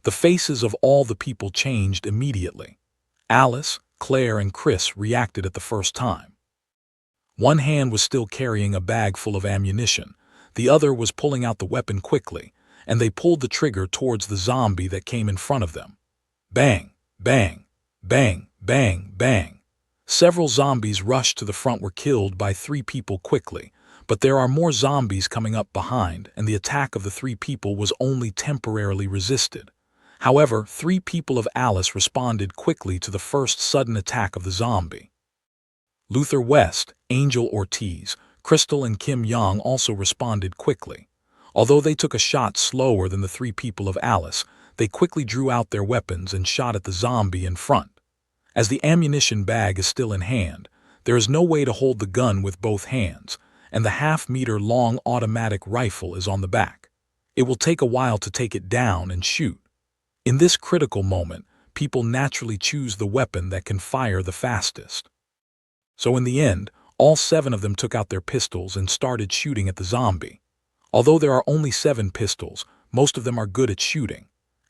The faces of all the people changed immediately. Alice, Claire, and Chris reacted at the first time. One hand was still carrying a bag full of ammunition, the other was pulling out the weapon quickly, and they pulled the trigger towards the zombie that came in front of them. Bang, bang, bang, bang, bang. Several zombies rushed to the front, were killed by 3 people quickly, but there are more zombies coming up behind, and the attack of the 3 people was only temporarily resisted. However, 3 people of Alice responded quickly to the first sudden attack of the zombie. Luther West, Angel Ortiz, Crystal, and Kim Young also responded quickly. Although they took a shot slower than the 3 people of Alice, they quickly drew out their weapons and shot at the zombie in front. As the ammunition bag is still in hand, there is no way to hold the gun with both hands, and the half-meter-long automatic rifle is on the back. It will take a while to take it down and shoot. In this critical moment, people naturally choose the weapon that can fire the fastest. So in the end, all 7 of them took out their pistols and started shooting at the zombie. Although there are only 7 pistols, most of them are good at shooting.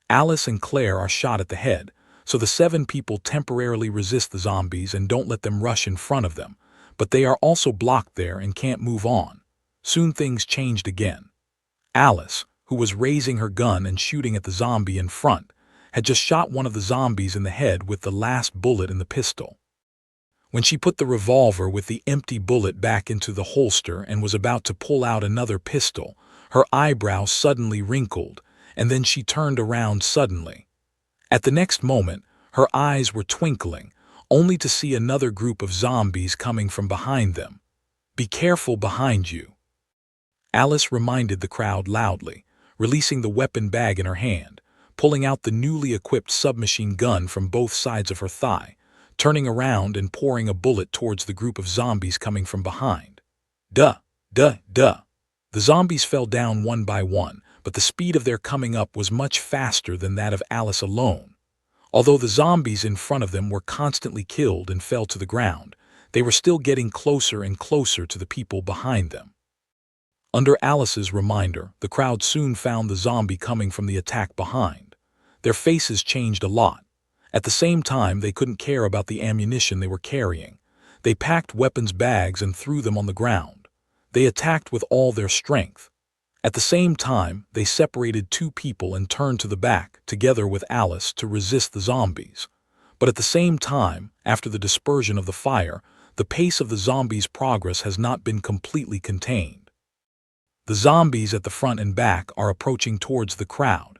Alice and Claire are shot at the head, so the 7 people temporarily resist the zombies and don't let them rush in front of them, but they are also blocked there and can't move on. Soon things changed again. Alice, who was raising her gun and shooting at the zombie in front, had just shot one of the zombies in the head with the last bullet in the pistol. When she put the revolver with the empty bullet back into the holster and was about to pull out another pistol, her eyebrows suddenly wrinkled, and then she turned around suddenly. At the next moment, her eyes were twinkling, only to see another group of zombies coming from behind them. "Be careful behind you," Alice reminded the crowd loudly, releasing the weapon bag in her hand, pulling out the newly equipped submachine gun from both sides of her thigh, turning around and pouring a bullet towards the group of zombies coming from behind. Duh, duh, duh. The zombies fell down one by one, but the speed of their coming up was much faster than that of Alice alone. Although the zombies in front of them were constantly killed and fell to the ground, they were still getting closer and closer to the people behind them. Under Alice's reminder, the crowd soon found the zombie coming from the attack behind. Their faces changed a lot. At the same time, they couldn't care about the ammunition they were carrying. They packed weapons bags and threw them on the ground. They attacked with all their strength. At the same time, they separated 2 people and turned to the back, together with Alice, to resist the zombies. But at the same time, after the dispersion of the fire, the pace of the zombies' progress has not been completely contained. The zombies at the front and back are approaching towards the crowd.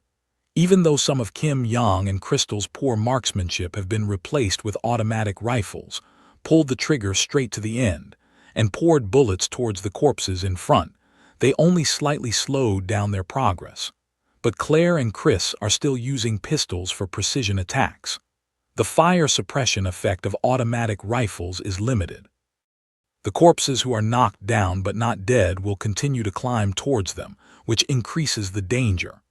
Even though some of Kim Young and Crystal's poor marksmanship have been replaced with automatic rifles, pulled the trigger straight to the end, and poured bullets towards the corpses in front, they only slightly slowed down their progress. But Claire and Chris are still using pistols for precision attacks. The fire suppression effect of automatic rifles is limited. The corpses who are knocked down but not dead will continue to climb towards them, which increases the danger.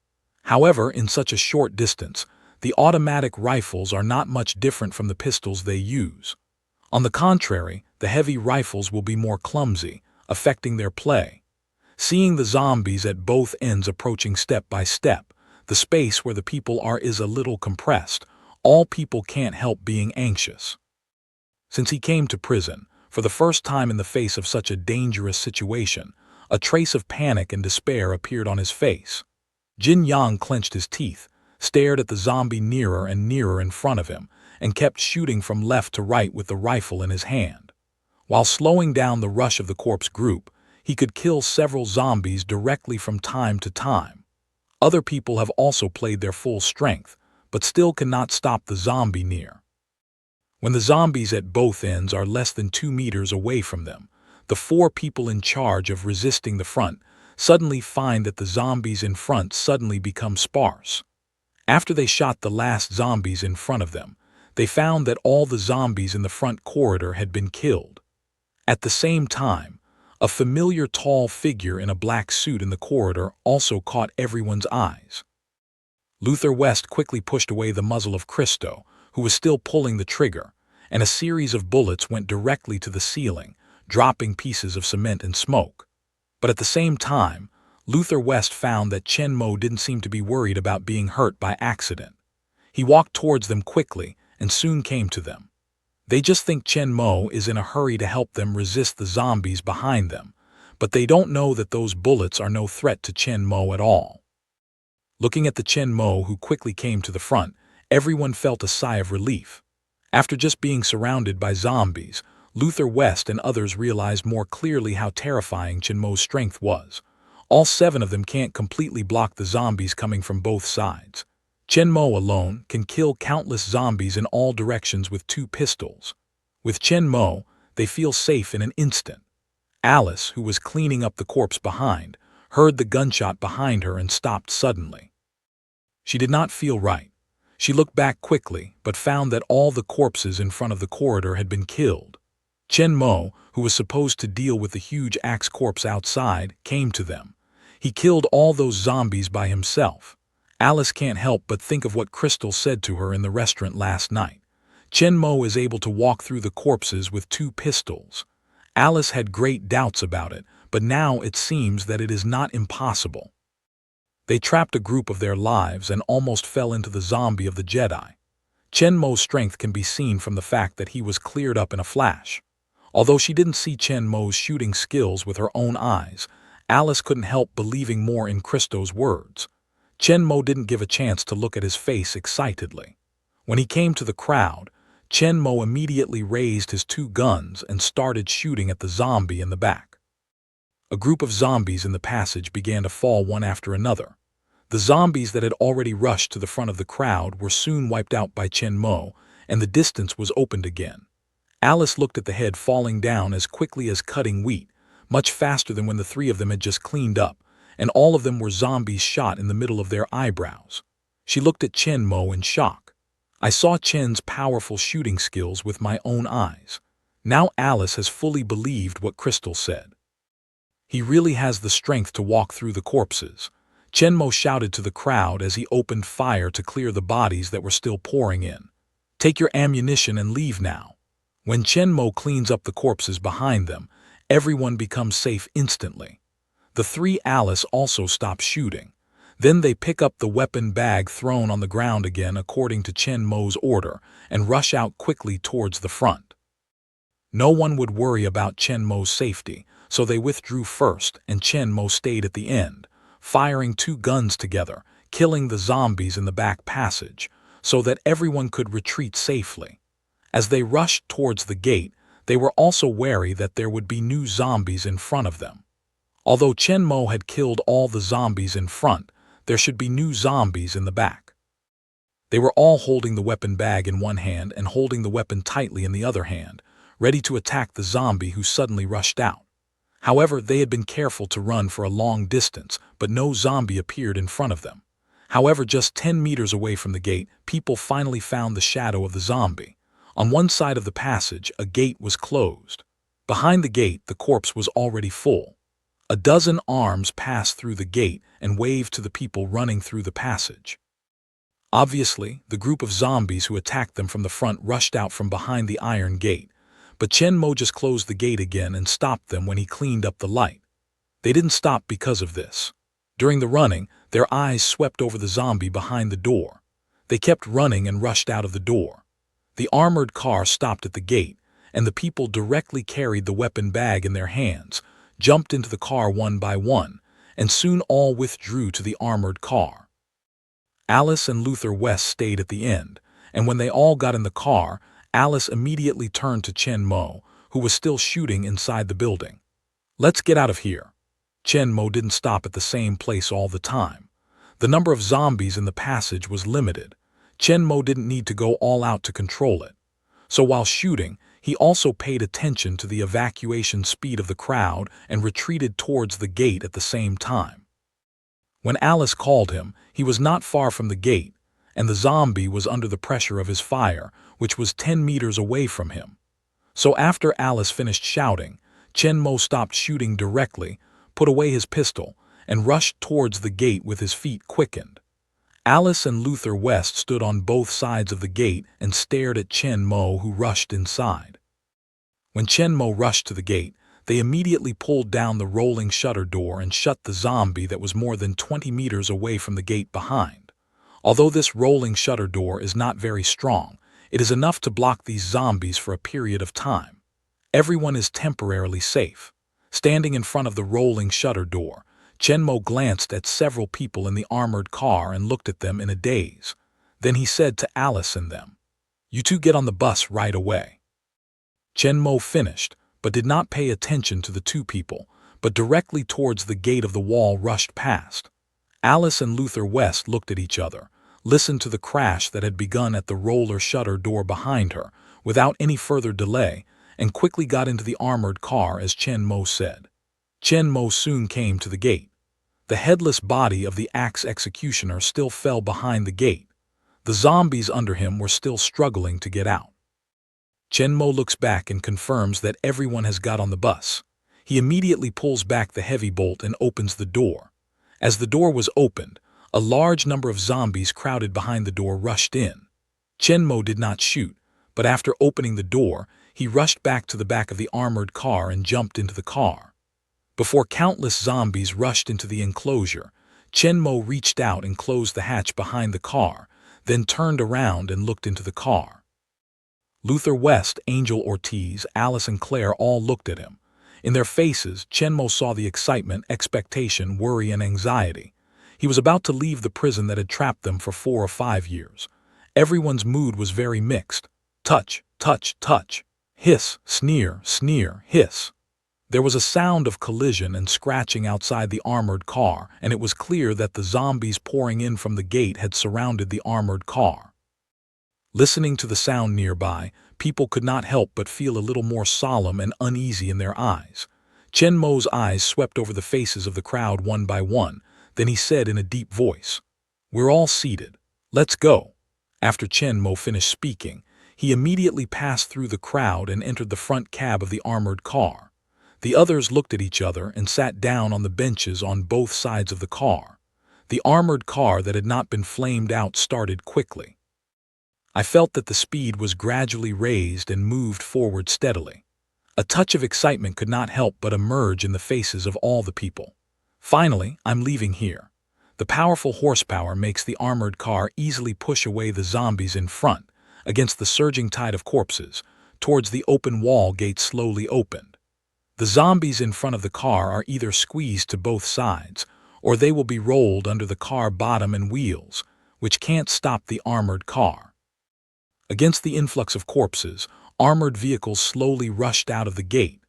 However, in such a short distance, the automatic rifles are not much different from the pistols they use. On the contrary, the heavy rifles will be more clumsy, affecting their play. Seeing the zombies at both ends approaching step by step, the space where the people are is a little compressed. All people can't help being anxious. Since he came to prison, for the first time in the face of such a dangerous situation, a trace of panic and despair appeared on his face. Jin Yang clenched his teeth, stared at the zombie nearer and nearer in front of him, and kept shooting from left to right with the rifle in his hand. While slowing down the rush of the corpse group, he could kill several zombies directly from time to time. Other people have also played their full strength, but still cannot stop the zombie near. When the zombies at both ends are less than 2 meters away from them, the 4 people in charge of resisting the front suddenly find that the zombies in front suddenly become sparse. After they shot the last zombies in front of them, they found that all the zombies in the front corridor had been killed. At the same time, a familiar tall figure in a black suit in the corridor also caught everyone's eyes. Luther West quickly pushed away the muzzle of Christo, who was still pulling the trigger, and a series of bullets went directly to the ceiling, dropping pieces of cement and smoke. But at the same time, Luther West found that Chen Mo didn't seem to be worried about being hurt by accident. He walked towards them quickly and soon came to them. They just think Chen Mo is in a hurry to help them resist the zombies behind them, but they don't know that those bullets are no threat to Chen Mo at all. Looking at the Chen Mo who quickly came to the front, everyone felt a sigh of relief. After just being surrounded by zombies, Luther West and others realized more clearly how terrifying Chen Mo's strength was. All 7 of them can't completely block the zombies coming from both sides. Chen Mo alone can kill countless zombies in all directions with 2 pistols. With Chen Mo, they feel safe in an instant. Alice, who was cleaning up the corpse behind, heard the gunshot behind her and stopped suddenly. She did not feel right. She looked back quickly, but found that all the corpses in front of the corridor had been killed. Chen Mo, who was supposed to deal with the huge axe corpse outside, came to them. He killed all those zombies by himself. Alice can't help but think of what Crystal said to her in the restaurant last night. Chen Mo is able to walk through the corpses with 2 pistols. Alice had great doubts about it, but now it seems that it is not impossible. They trapped a group of their lives and almost fell into the zombie of the Jedi. Chen Mo's strength can be seen from the fact that he was cleared up in a flash. Although she didn't see Chen Mo's shooting skills with her own eyes, Alice couldn't help believing more in Christo's words. Chen Mo didn't give a chance to look at his face excitedly. When he came to the crowd, Chen Mo immediately raised his 2 guns and started shooting at the zombie in the back. A group of zombies in the passage began to fall one after another. The zombies that had already rushed to the front of the crowd were soon wiped out by Chen Mo, and the distance was opened again. Alice looked at the head falling down as quickly as cutting wheat, much faster than when the 3 of them had just cleaned up, and all of them were zombies shot in the middle of their eyebrows. She looked at Chen Mo in shock. I saw Chen's powerful shooting skills with my own eyes. Now Alice has fully believed what Crystal said. He really has the strength to walk through the corpses. Chen Mo shouted to the crowd as he opened fire to clear the bodies that were still pouring in. Take your ammunition and leave now. When Chen Mo cleans up the corpses behind them, everyone becomes safe instantly. The 3 Alice also stop shooting. Then they pick up the weapon bag thrown on the ground again according to Chen Mo's order and rush out quickly towards the front. No one would worry about Chen Mo's safety, so they withdrew first and Chen Mo stayed at the end, firing 2 guns together, killing the zombies in the back passage, so that everyone could retreat safely. As they rushed towards the gate, they were also wary that there would be new zombies in front of them. Although Chen Mo had killed all the zombies in front, there should be new zombies in the back. They were all holding the weapon bag in one hand and holding the weapon tightly in the other hand, ready to attack the zombie who suddenly rushed out. However, they had been careful to run for a long distance, but no zombie appeared in front of them. However, just 10 meters away from the gate, people finally found the shadow of the zombie. On one side of the passage, a gate was closed. Behind the gate, the corpse was already full. A dozen arms passed through the gate and waved to the people running through the passage. Obviously, the group of zombies who attacked them from the front rushed out from behind the iron gate, but Chen Mo just closed the gate again and stopped them when he cleaned up the light. They didn't stop because of this. During the running, their eyes swept over the zombie behind the door. They kept running and rushed out of the door. The armored car stopped at the gate, and the people directly carried the weapon bag in their hands, jumped into the car one by one, and soon all withdrew to the armored car. Alice and Luther West stayed at the end, and when they all got in the car, Alice immediately turned to Chen Mo, who was still shooting inside the building. Let's get out of here. Chen Mo didn't stop at the same place all the time. The number of zombies in the passage was limited. Chen Mo didn't need to go all out to control it. So while shooting, He also paid attention to the evacuation speed of the crowd and retreated towards the gate at the same time. When Alice called him, he was not far from the gate, and the zombie was under the pressure of his fire, which was 10 meters away from him. So after Alice finished shouting, Chen Mo stopped shooting directly, put away his pistol, and rushed towards the gate with his feet quickened. Alice and Luther West stood on both sides of the gate and stared at Chen Mo, who rushed inside. When Chen Mo rushed to the gate, they immediately pulled down the rolling shutter door and shut the zombie that was more than 20 meters away from the gate behind. Although this rolling shutter door is not very strong, it is enough to block these zombies for a period of time. Everyone is temporarily safe. Standing in front of the rolling shutter door, Chen Mo glanced at several people in the armored car and looked at them in a daze. Then he said to Alice and them, "You two get on the bus right away." Chen Mo finished, but did not pay attention to the two people, but directly towards the gate of the wall rushed past. Alice and Luther West looked at each other, listened to the crash that had begun at the roller shutter door behind her, without any further delay, and quickly got into the armored car as Chen Mo said. Chen Mo soon came to the gate. The headless body of the axe executioner still fell behind the gate. The zombies under him were still struggling to get out. Chen Mo looks back and confirms that everyone has got on the bus. He immediately pulls back the heavy bolt and opens the door. As the door was opened, a large number of zombies crowded behind the door rushed in. Chen Mo did not shoot, but after opening the door, he rushed back to the back of the armored car and jumped into the car. Before countless zombies rushed into the enclosure, Chen Mo reached out and closed the hatch behind the car, then turned around and looked into the car. Luther West, Angel Ortiz, Alice and Claire all looked at him. In their faces, Chen Mo saw the excitement, expectation, worry, and anxiety. He was about to leave the prison that had trapped them for 4 or 5 years. Everyone's mood was very mixed. Touch, touch, touch. Hiss, sneer, sneer, hiss. There was a sound of collision and scratching outside the armored car, and it was clear that the zombies pouring in from the gate had surrounded the armored car. Listening to the sound nearby, people could not help but feel a little more solemn and uneasy in their eyes. Chen Mo's eyes swept over the faces of the crowd one by one, then he said in a deep voice, "We're all seated. Let's go." After Chen Mo finished speaking, he immediately passed through the crowd and entered the front cab of the armored car. The others looked at each other and sat down on the benches on both sides of the car. The armored car that had not been flamed out started quickly. I felt that the speed was gradually raised and moved forward steadily. A touch of excitement could not help but emerge in the faces of all the people. Finally, I'm leaving here. The powerful horsepower makes the armored car easily push away the zombies in front, against the surging tide of corpses, towards the open wall gate slowly opened. The zombies in front of the car are either squeezed to both sides, or they will be rolled under the car bottom and wheels, which can't stop the armored car. Against the influx of corpses, armored vehicles slowly rushed out of the gate.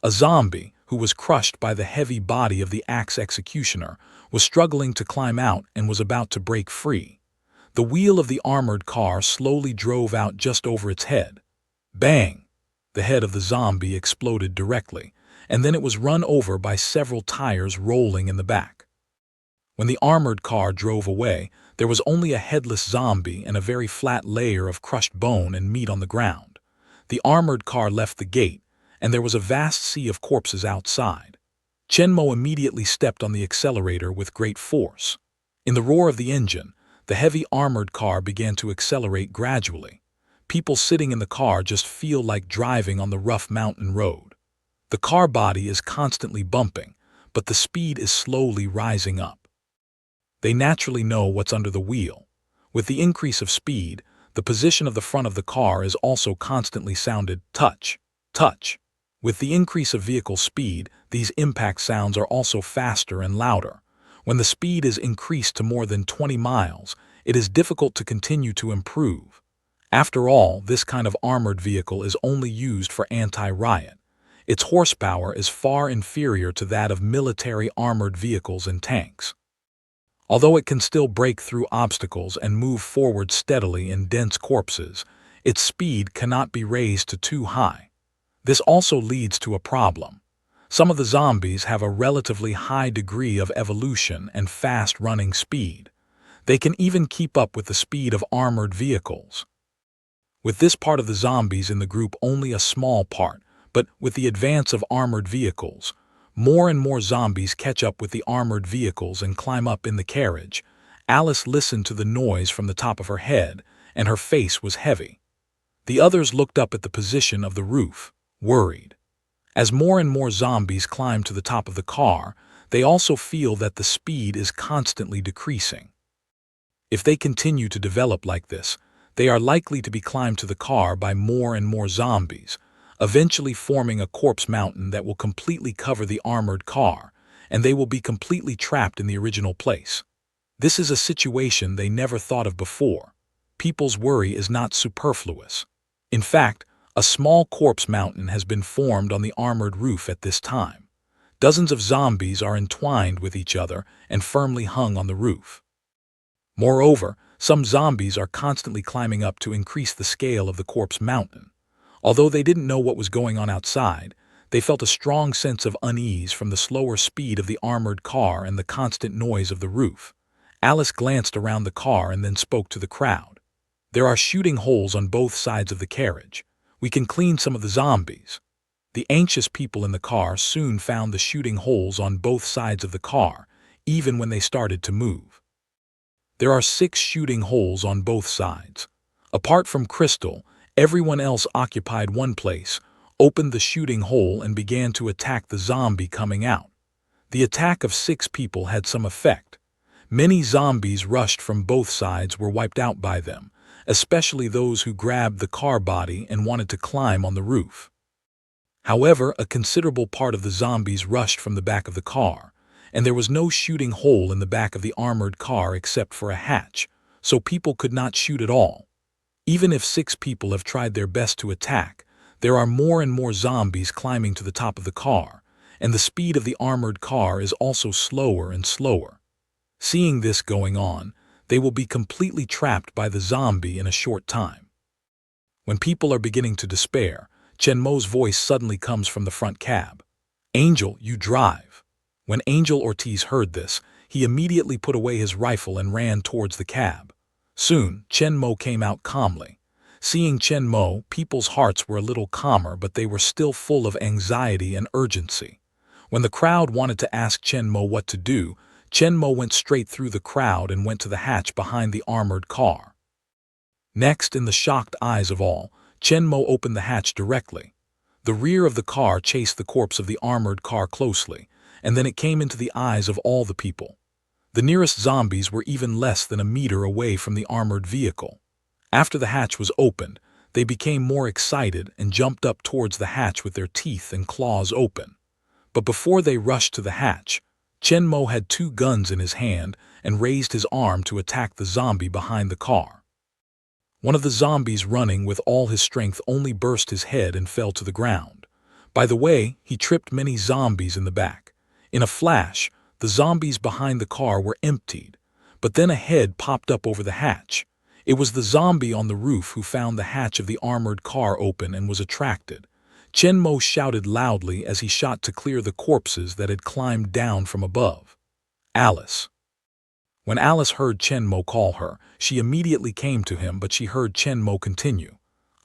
A zombie, who was crushed by the heavy body of the axe executioner, was struggling to climb out and was about to break free. The wheel of the armored car slowly drove out just over its head. Bang! The head of the zombie exploded directly, and then it was run over by several tires rolling in the back. When the armored car drove away, there was only a headless zombie and a very flat layer of crushed bone and meat on the ground. The armored car left the gate, and there was a vast sea of corpses outside. Chen Mo immediately stepped on the accelerator with great force. In the roar of the engine, the heavy armored car began to accelerate gradually. People sitting in the car just feel like driving on the rough mountain road. The car body is constantly bumping, but the speed is slowly rising up. They naturally know what's under the wheel. With the increase of speed, the position of the front of the car is also constantly sounded touch, touch. With the increase of vehicle speed, these impact sounds are also faster and louder. When the speed is increased to more than 20 miles, it is difficult to continue to improve. After all, this kind of armored vehicle is only used for anti-riot. Its horsepower is far inferior to that of military armored vehicles and tanks. Although it can still break through obstacles and move forward steadily in dense corpses, its speed cannot be raised to too high. This also leads to a problem. Some of the zombies have a relatively high degree of evolution and fast running speed. They can even keep up with the speed of armored vehicles. With this part of the zombies in the group only a small part, but with the advance of armored vehicles, more and more zombies catch up with the armored vehicles and climb up in the carriage. Alice listened to the noise from the top of her head, and her face was heavy. The others looked up at the position of the roof, worried. As more and more zombies climb to the top of the car, they also feel that the speed is constantly decreasing. If they continue to develop like this, they are likely to be climbed to the car by more and more zombies, eventually forming a corpse mountain that will completely cover the armored car, and they will be completely trapped in the original place. This is a situation they never thought of before. People's worry is not superfluous. In fact, a small corpse mountain has been formed on the armored roof at this time. Dozens of zombies are entwined with each other and firmly hung on the roof. Moreover, some zombies are constantly climbing up to increase the scale of the corpse mountain. Although they didn't know what was going on outside, they felt a strong sense of unease from the slower speed of the armored car and the constant noise of the roof. Alice glanced around the car and then spoke to the crowd. "There are shooting holes on both sides of the carriage. We can clean some of the zombies." The anxious people in the car soon found the shooting holes on both sides of the car, even when they started to move. There are 6 shooting holes on both sides. Apart from Crystal, everyone else occupied one place, opened the shooting hole and began to attack the zombie coming out. The attack of 6 people had some effect. Many zombies rushed from both sides were wiped out by them, especially those who grabbed the car body and wanted to climb on the roof. However, a considerable part of the zombies rushed from the back of the car, and there was no shooting hole in the back of the armored car except for a hatch, so people could not shoot at all. Even if 6 people have tried their best to attack, there are more and more zombies climbing to the top of the car, and the speed of the armored car is also slower and slower. Seeing this going on, they will be completely trapped by the zombie in a short time. When people are beginning to despair, Chen Mo's voice suddenly comes from the front cab. "Angel, you drive." When Angel Ortiz heard this, he immediately put away his rifle and ran towards the cab. Soon, Chen Mo came out calmly. Seeing Chen Mo, people's hearts were a little calmer, but they were still full of anxiety and urgency. When the crowd wanted to ask Chen Mo what to do, Chen Mo went straight through the crowd and went to the hatch behind the armored car. Next, in the shocked eyes of all, Chen Mo opened the hatch directly. The rear of the car chased the corpse of the armored car closely, and then it came into the eyes of all the people. The nearest zombies were even less than a meter away from the armored vehicle. After the hatch was opened, they became more excited and jumped up towards the hatch with their teeth and claws open. But before they rushed to the hatch, Chen Mo had 2 guns in his hand and raised his arm to attack the zombie behind the car. One of the zombies running with all his strength only burst his head and fell to the ground. By the way, he tripped many zombies in the back. In a flash, the zombies behind the car were emptied, but then a head popped up over the hatch. It was the zombie on the roof who found the hatch of the armored car open and was attracted. Chen Mo shouted loudly as he shot to clear the corpses that had climbed down from above. "Alice." When Alice heard Chen Mo call her, she immediately came to him, but she heard Chen Mo continue,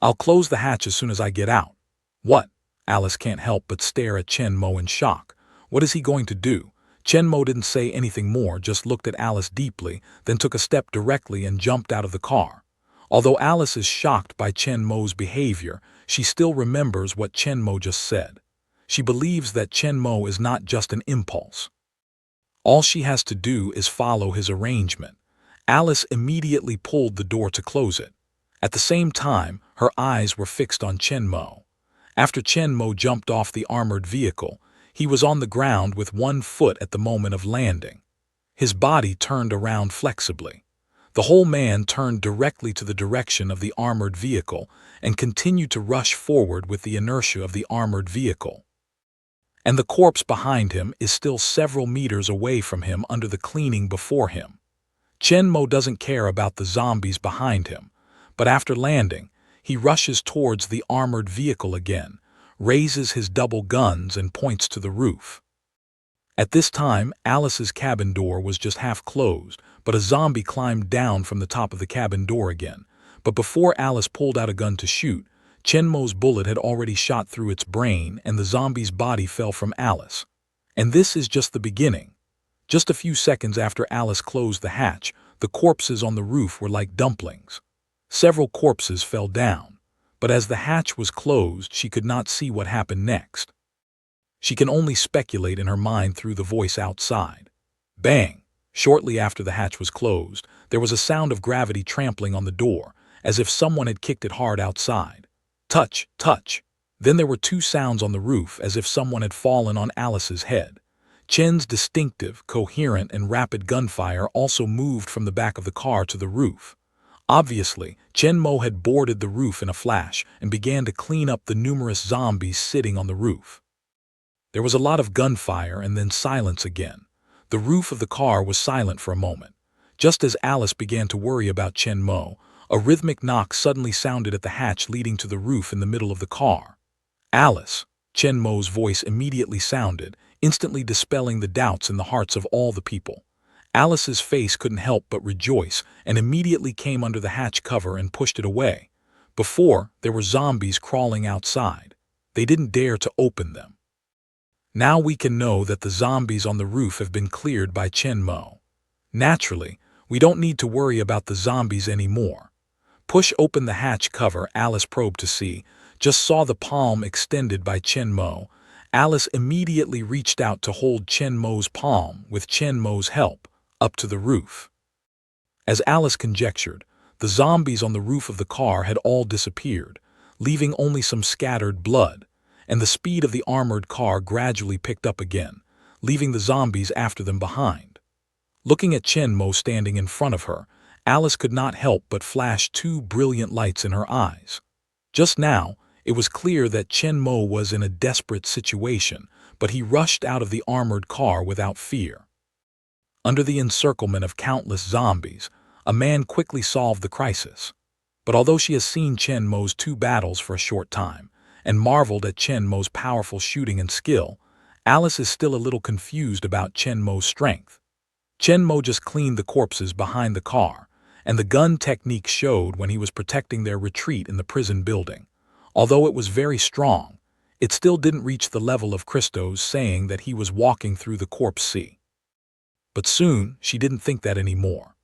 "I'll close the hatch as soon as I get out." "What?" Alice can't help but stare at Chen Mo in shock. What is he going to do? Chen Mo didn't say anything more, just looked at Alice deeply, then took a step directly and jumped out of the car. Although Alice is shocked by Chen Mo's behavior, she still remembers what Chen Mo just said. She believes that Chen Mo is not just an impulse. All she has to do is follow his arrangement. Alice immediately pulled the door to close it. At the same time, her eyes were fixed on Chen Mo. After Chen Mo jumped off the armored vehicle, he was on the ground with 1 foot at the moment of landing. His body turned around flexibly. The whole man turned directly to the direction of the armored vehicle and continued to rush forward with the inertia of the armored vehicle. And the corpse behind him is still several meters away from him under the cleaning before him. Chen Mo doesn't care about the zombies behind him, but after landing, He rushes towards the armored vehicle again, raises his double guns and points to the roof. At this time, Alice's cabin door was just half closed, but a zombie climbed down from the top of the cabin door again. But before Alice pulled out a gun to shoot, Chenmo's bullet had already shot through its brain and the zombie's body fell from Alice. And this is just the beginning. Just a few seconds after Alice closed the hatch, the corpses on the roof were like dumplings. Several corpses fell down, but as the hatch was closed, she could not see what happened next. She can only speculate in her mind through the voice outside. Bang! Shortly after the hatch was closed, there was a sound of gravity trampling on the door, as if someone had kicked it hard outside. Touch, touch. Then there were two sounds on the roof, as if someone had fallen on Alice's head. Chen's distinctive, coherent, and rapid gunfire also moved from the back of the car to the roof. Obviously, Chenmo had boarded the roof in a flash and began to clean up the numerous zombies sitting on the roof. There was a lot of gunfire and then silence again. The roof of the car was silent for a moment. Just as Alice began to worry about Chenmo, a rhythmic knock suddenly sounded at the hatch leading to the roof in the middle of the car. Alice, Chenmo's voice immediately sounded, instantly dispelling the doubts in the hearts of all the people. Alice's face couldn't help but rejoice and immediately came under the hatch cover and pushed it away. Before, there were zombies crawling outside. They didn't dare to open them. Now we can know that the zombies on the roof have been cleared by Chenmo. Naturally, we don't need to worry about the zombies anymore. Push open the hatch cover. Alice probed to see, just saw the palm extended by Chenmo. Alice immediately reached out to hold Chenmo's palm, with Chenmo's help, up to the roof. As Alice conjectured, the zombies on the roof of the car had all disappeared, leaving only some scattered blood, and the speed of the armored car gradually picked up again, leaving the zombies after them behind. Looking at Chenmo standing in front of her, Alice could not help but flash two brilliant lights in her eyes. Just now, it was clear that Chenmo was in a desperate situation, but he rushed out of the armored car without fear. Under the encirclement of countless zombies, a man quickly solved the crisis. But although she has seen Chenmo's two battles for a short time, and marveled at Chenmo's powerful shooting and skill, Alice is still a little confused about Chenmo's strength. Chenmo just cleaned the corpses behind the car, and the gun technique showed when he was protecting their retreat in the prison building. Although it was very strong, it still didn't reach the level of Christo's saying that he was walking through the corpse sea. But soon, she didn't think that anymore.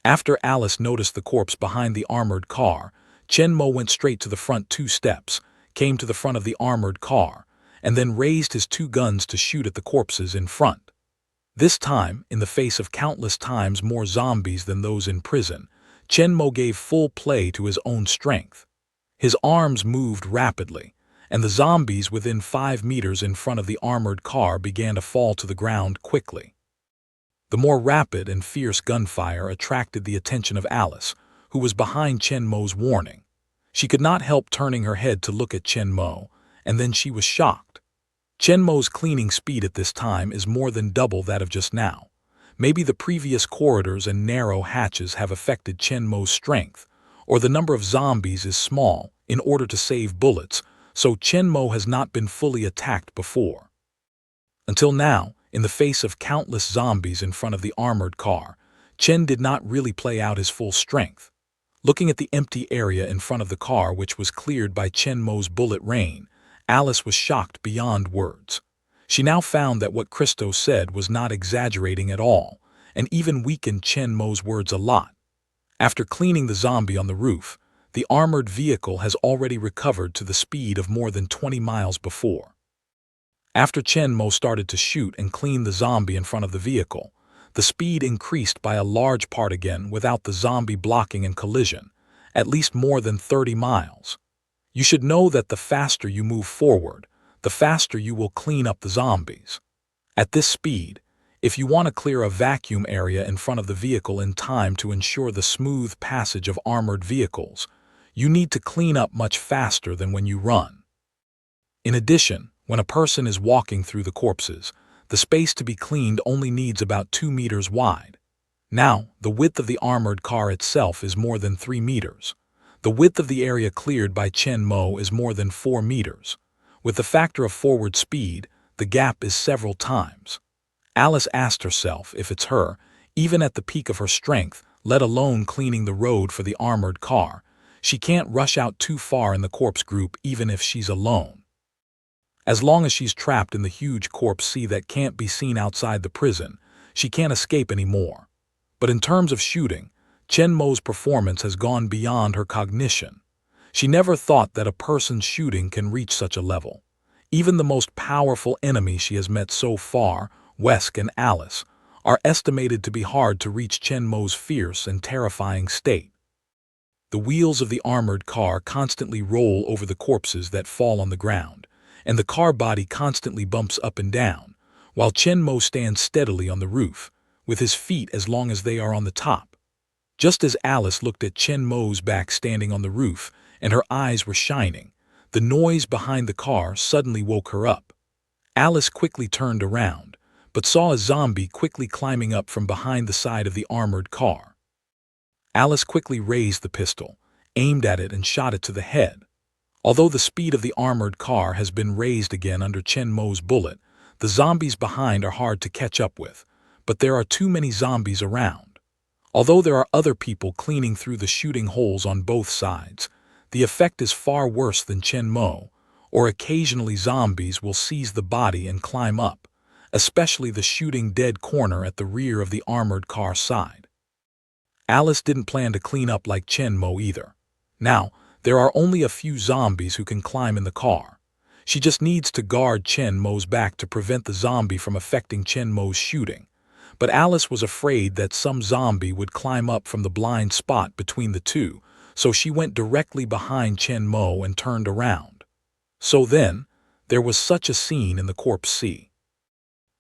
After Alice noticed the corpse behind the armored car, Chenmo went straight to the front 2 steps, came to the front of the armored car, and then raised his 2 guns to shoot at the corpses in front. This time, in the face of countless times more zombies than those in prison, Chenmo gave full play to his own strength. His arms moved rapidly, and the zombies within 5 meters in front of the armored car began to fall to the ground quickly. The more rapid and fierce gunfire attracted the attention of Alice, who was behind Chenmo's warning. She could not help turning her head to look at Chenmo, and then she was shocked. Chenmo's cleaning speed at this time is more than double that of just now. Maybe the previous corridors and narrow hatches have affected Chenmo's strength, or the number of zombies is small in order to save bullets, so Chenmo has not been fully attacked before. Until now, in the face of countless zombies in front of the armored car, Chen did not really play out his full strength. Looking at the empty area in front of the car, which was cleared by Chenmo's bullet rain, Alice was shocked beyond words. She now found that what Christo said was not exaggerating at all, and even weakened Chenmo's words a lot. After cleaning the zombie on the roof, the armored vehicle has already recovered to the speed of more than 20 miles before. After Chenmo started to shoot and clean the zombie in front of the vehicle, the speed increased by a large part again without the zombie blocking and collision, at least more than 30 miles. You should know that the faster you move forward, the faster you will clean up the zombies. At this speed, if you want to clear a vacuum area in front of the vehicle in time to ensure the smooth passage of armored vehicles, you need to clean up much faster than when you run. In addition, when a person is walking through the corpses, the space to be cleaned only needs about 2 meters wide. Now, the width of the armored car itself is more than 3 meters. The width of the area cleared by Chen Mo is more than 4 meters. With the factor of forward speed, the gap is several times. Alice asked herself if it's her, even at the peak of her strength, let alone cleaning the road for the armored car. She can't rush out too far in the corpse group even if she's alone. As long as she's trapped in the huge corpse sea that can't be seen outside the prison, she can't escape anymore. But in terms of shooting, Chen Mo's performance has gone beyond her cognition. She never thought that a person's shooting can reach such a level. Even the most powerful enemies she has met so far, Wesk and Alice, are estimated to be hard to reach Chen Mo's fierce and terrifying state. The wheels of the armored car constantly roll over the corpses that fall on the ground, and the car body constantly bumps up and down, while Chen Mo stands steadily on the roof, with his feet as long as they are on the top. Just as Alice looked at Chen Mo's back standing on the roof and her eyes were shining, the noise behind the car suddenly woke her up. Alice quickly turned around, but saw a zombie quickly climbing up from behind the side of the armored car. Alice quickly raised the pistol, aimed at it and shot it to the head. Although the speed of the armored car has been raised again under Chen Mo's bullet, the zombies behind are hard to catch up with, but there are too many zombies around. Although there are other people cleaning through the shooting holes on both sides, the effect is far worse than Chen Mo, or occasionally zombies will seize the body and climb up, especially the shooting dead corner at the rear of the armored car side. Alice didn't plan to clean up like Chen Mo either. Now, there are only a few zombies who can climb in the car. She just needs to guard Chen Mo's back to prevent the zombie from affecting Chen Mo's shooting. But Alice was afraid that some zombie would climb up from the blind spot between the two, so she went directly behind Chen Mo and turned around. So then, there was such a scene in the corpse sea.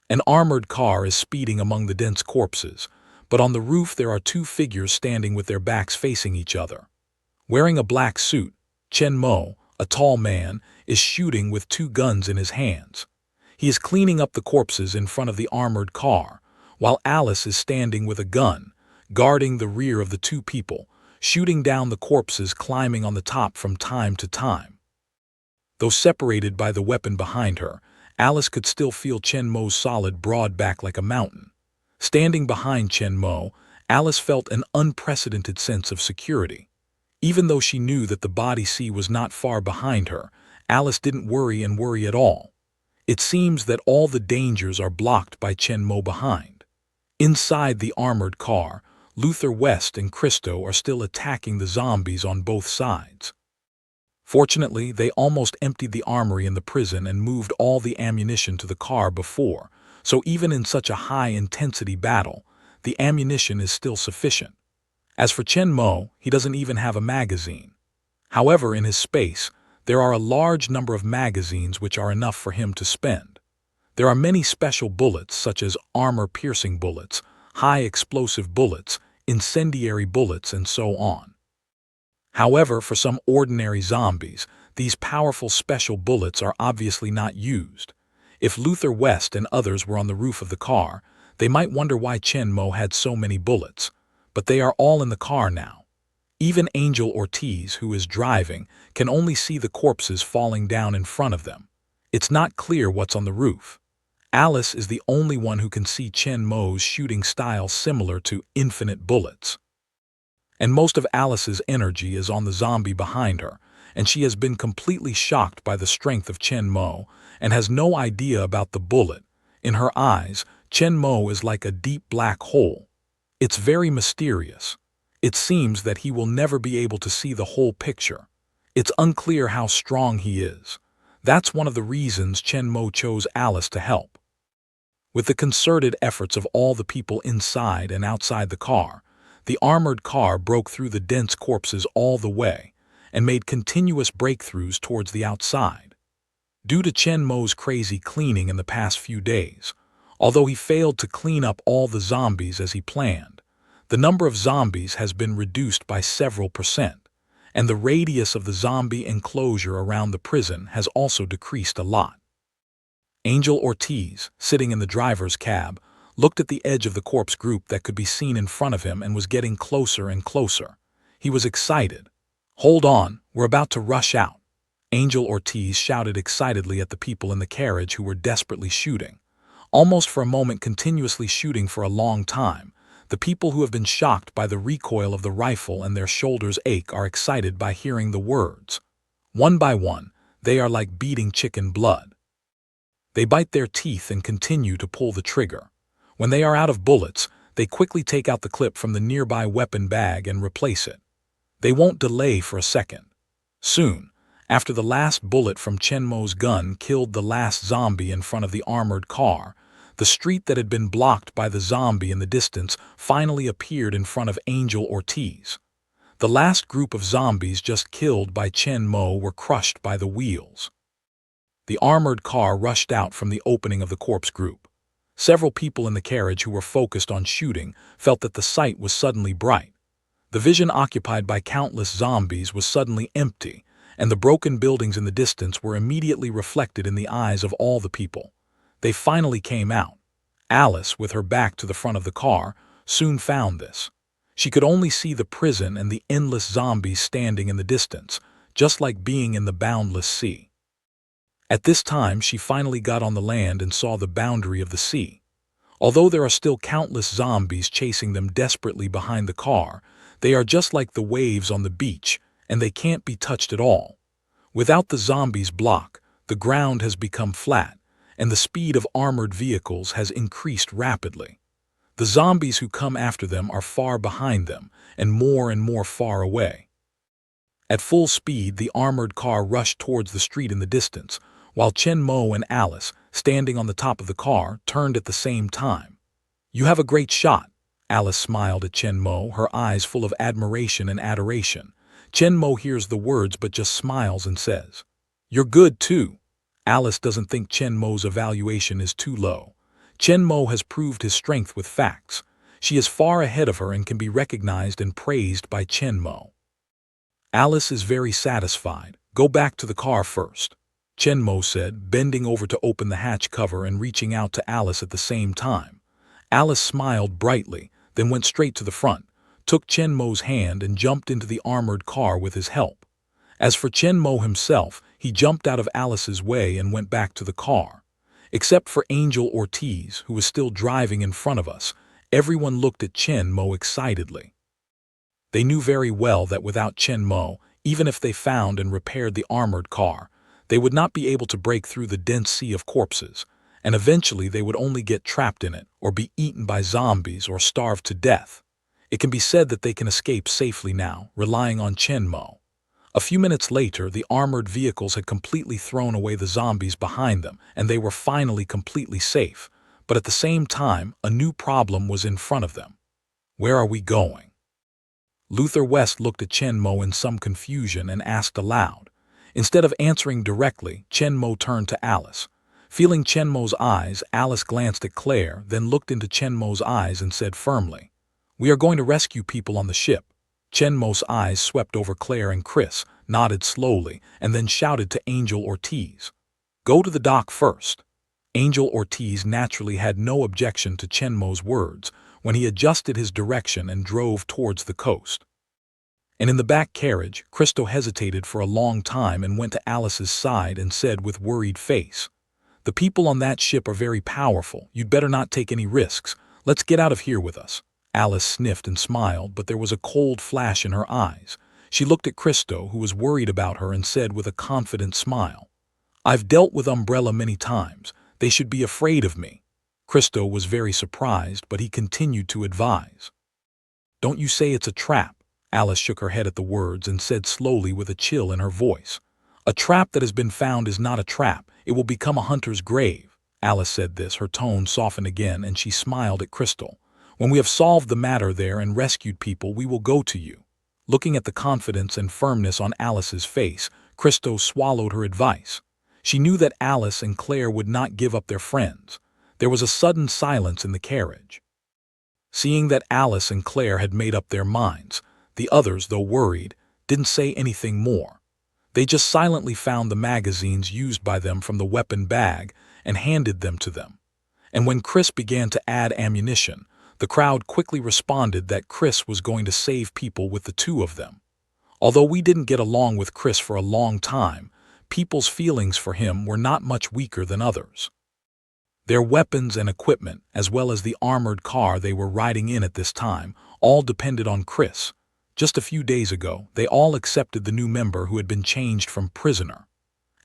An armored car is speeding among the dense corpses, but on the roof there are two figures standing with their backs facing each other. Wearing a black suit, Chen Mo, a tall man, is shooting with two guns in his hands. He is cleaning up the corpses in front of the armored car, while Alice is standing with a gun, guarding the rear of the two people, shooting down the corpses climbing on the top from time to time. Though separated by the weapon behind her, Alice could still feel Chen Mo's solid broad back like a mountain. Standing behind Chen Mo, Alice felt an unprecedented sense of security. Even though she knew that the body sea was not far behind her, Alice didn't worry at all. It seems that all the dangers are blocked by Chen Mo behind. Inside the armored car, Luther West and Christo are still attacking the zombies on both sides. Fortunately, they almost emptied the armory in the prison and moved all the ammunition to the car before, so even in such a high-intensity battle, the ammunition is still sufficient. As for Chen Mo, he doesn't even have a magazine. However, in his space, there are a large number of magazines which are enough for him to spend. There are many special bullets such as armor-piercing bullets, high-explosive bullets, incendiary bullets, and so on. However, for some ordinary zombies, these powerful special bullets are obviously not used. If Luther West and others were on the roof of the car, they might wonder why Chen Mo had so many bullets. But they are all in the car now. Even Angel Ortiz, who is driving, can only see the corpses falling down in front of them. It's not clear what's on the roof. Alice is the only one who can see Chen Mo's shooting style similar to infinite bullets. And most of Alice's energy is on the zombie behind her, and she has been completely shocked by the strength of Chen Mo and has no idea about the bullet. In her eyes, Chen Mo is like a deep black hole. It's very mysterious. It seems that he will never be able to see the whole picture. It's unclear how strong he is. That's one of the reasons Chen Mo chose Alice to help. With the concerted efforts of all the people inside and outside the car, the armored car broke through the dense corpses all the way and made continuous breakthroughs towards the outside. Due to Chen Mo's crazy cleaning in the past few days, although he failed to clean up all the zombies as he planned, the number of zombies has been reduced by several %, and the radius of the zombie enclosure around the prison has also decreased a lot. Angel Ortiz, sitting in the driver's cab, looked at the edge of the corpse group that could be seen in front of him and was getting closer and closer. He was excited. "Hold on, we're about to rush out," Angel Ortiz shouted excitedly at the people in the carriage who were desperately shooting. Almost for a moment continuously shooting for a long time, the people who have been shocked by the recoil of the rifle and their shoulders ache are excited by hearing the words. One by one, they are like beating chicken blood. They bite their teeth and continue to pull the trigger. When they are out of bullets, they quickly take out the clip from the nearby weapon bag and replace it. They won't delay for a second. Soon, after the last bullet from Chen Mo's gun killed the last zombie in front of the armored car, the street that had been blocked by the zombie in the distance finally appeared in front of Angel Ortiz. The last group of zombies just killed by Chen Mo were crushed by the wheels. The armored car rushed out from the opening of the corpse group. Several people in the carriage who were focused on shooting felt that the sight was suddenly bright. The vision occupied by countless zombies was suddenly empty, and the broken buildings in the distance were immediately reflected in the eyes of all the people. They finally came out. Alice, with her back to the front of the car, soon found this. She could only see the prison and the endless zombies standing in the distance, just like being in the boundless sea. At this time, she finally got on the land and saw the boundary of the sea. Although there are still countless zombies chasing them desperately behind the car, they are just like the waves on the beach, and they can't be touched at all. Without the zombies' block, the ground has become flat, and the speed of armored vehicles has increased rapidly. The zombies who come after them are far behind them, and more far away. At full speed, the armored car rushed towards the street in the distance, while Chen Mo and Alice, standing on the top of the car, turned at the same time. "You have a great shot," Alice smiled at Chen Mo, her eyes full of admiration and adoration. Chen Mo hears the words but just smiles and says, "You're good too." Alice doesn't think Chen Mo's evaluation is too low. Chen Mo has proved his strength with facts. She is far ahead of her and can be recognized and praised by Chen Mo. Alice is very satisfied. "Go back to the car first," Chen Mo said, bending over to open the hatch cover and reaching out to Alice at the same time. Alice smiled brightly, then went straight to the front, took Chen Mo's hand and jumped into the armored car with his help. As for Chen Mo himself, he jumped out of Alice's way and went back to the car. Except for Angel Ortiz, who was still driving in front of us, everyone looked at Chen Mo excitedly. They knew very well that without Chen Mo, even if they found and repaired the armored car, they would not be able to break through the dense sea of corpses, and eventually they would only get trapped in it or be eaten by zombies or starve to death. It can be said that they can escape safely now, relying on Chen Mo. A few minutes later, the armored vehicles had completely thrown away the zombies behind them, and they were finally completely safe. But at the same time, a new problem was in front of them. Where are we going? Luther West looked at Chen Mo in some confusion and asked aloud. Instead of answering directly, Chen Mo turned to Alice. Feeling Chen Mo's eyes, Alice glanced at Claire, then looked into Chen Mo's eyes and said firmly, "We are going to rescue people on the ship." Chen Mo's eyes swept over Claire and Chris, nodded slowly, and then shouted to Angel Ortiz, "Go to the dock first." Angel Ortiz naturally had no objection to Chen Mo's words when he adjusted his direction and drove towards the coast. And in the back carriage, Cristo hesitated for a long time and went to Alice's side and said with worried face, "The people on that ship are very powerful. You'd better not take any risks. Let's get out of here with us." Alice sniffed and smiled, but there was a cold flash in her eyes. She looked at Cristo, who was worried about her, and said with a confident smile, "I've dealt with Umbrella many times. They should be afraid of me." Cristo was very surprised, but he continued to advise. "Don't you say it's a trap." Alice shook her head at the words and said slowly with a chill in her voice, "A trap that has been found is not a trap. It will become a hunter's grave." Alice said this, her tone softened again, and she smiled at Crystal. "When we have solved the matter there and rescued people, we will go to you." Looking at the confidence and firmness on Alice's face, Crystal swallowed her advice. She knew that Alice and Claire would not give up their friends. There was a sudden silence in the carriage. Seeing that Alice and Claire had made up their minds, the others, though worried, didn't say anything more. They just silently found the magazines used by them from the weapon bag and handed them to them. And when Chris began to add ammunition, the crowd quickly responded that Chris was going to save people with the two of them. Although we didn't get along with Chris for a long time, people's feelings for him were not much weaker than others. Their weapons and equipment, as well as the armored car they were riding in at this time, all depended on Chris. Just a few days ago, they all accepted the new member who had been changed from prisoner.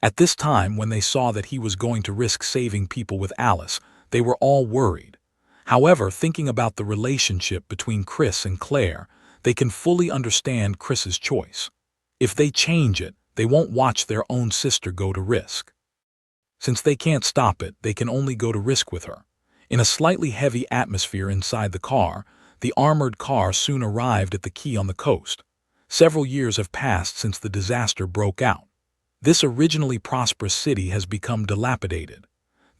At this time, when they saw that he was going to risk saving people with Alice, they were all worried. However, thinking about the relationship between Chris and Claire, they can fully understand Chris's choice. If they change it, they won't watch their own sister go to risk. Since they can't stop it, they can only go to risk with her. In a slightly heavy atmosphere inside the car, the armored car soon arrived at the quay on the coast. Several years have passed since the disaster broke out. This originally prosperous city has become dilapidated.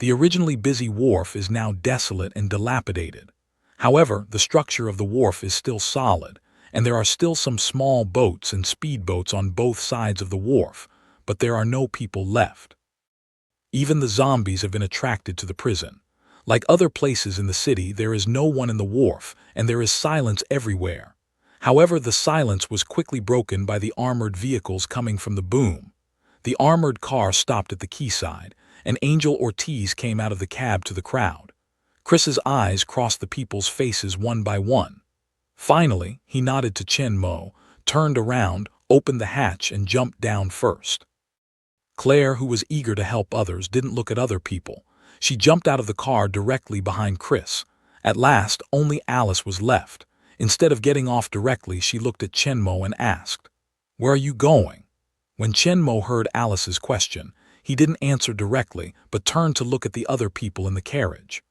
The originally busy wharf is now desolate and dilapidated. However, the structure of the wharf is still solid, and there are still some small boats and speedboats on both sides of the wharf, but there are no people left. Even the zombies have been attracted to the prison. Like other places in the city, there is no one in the wharf, and there is silence everywhere. However, the silence was quickly broken by the armored vehicles coming from the boom. The armored car stopped at the quayside, and Angel Ortiz came out of the cab to the crowd. Chris's eyes crossed the people's faces one by one. Finally, he nodded to Chen Mo, turned around, opened the hatch, and jumped down first. Claire, who was eager to help others, didn't look at other people. She jumped out of the car directly behind Chris. At last, only Alice was left. Instead of getting off directly, she looked at Chen Mo and asked, "Where are you going?" When Chen Mo heard Alice's question, he didn't answer directly, but turned to look at the other people in the carriage.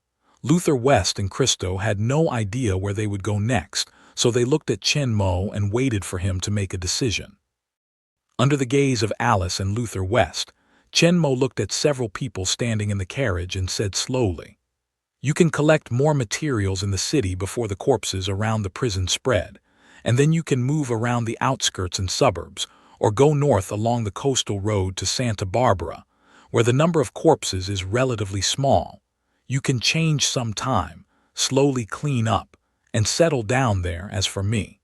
Luther West and Christo had no idea where they would go next, so they looked at Chen Mo and waited for him to make a decision. Under the gaze of Alice and Luther West, Chen Mo looked at several people standing in the carriage and said slowly, "You can collect more materials in the city before the corpses around the prison spread, and then you can move around the outskirts and suburbs, or go north along the coastal road to Santa Barbara, where the number of corpses is relatively small. You can change some time, slowly clean up, and settle down there. As for me."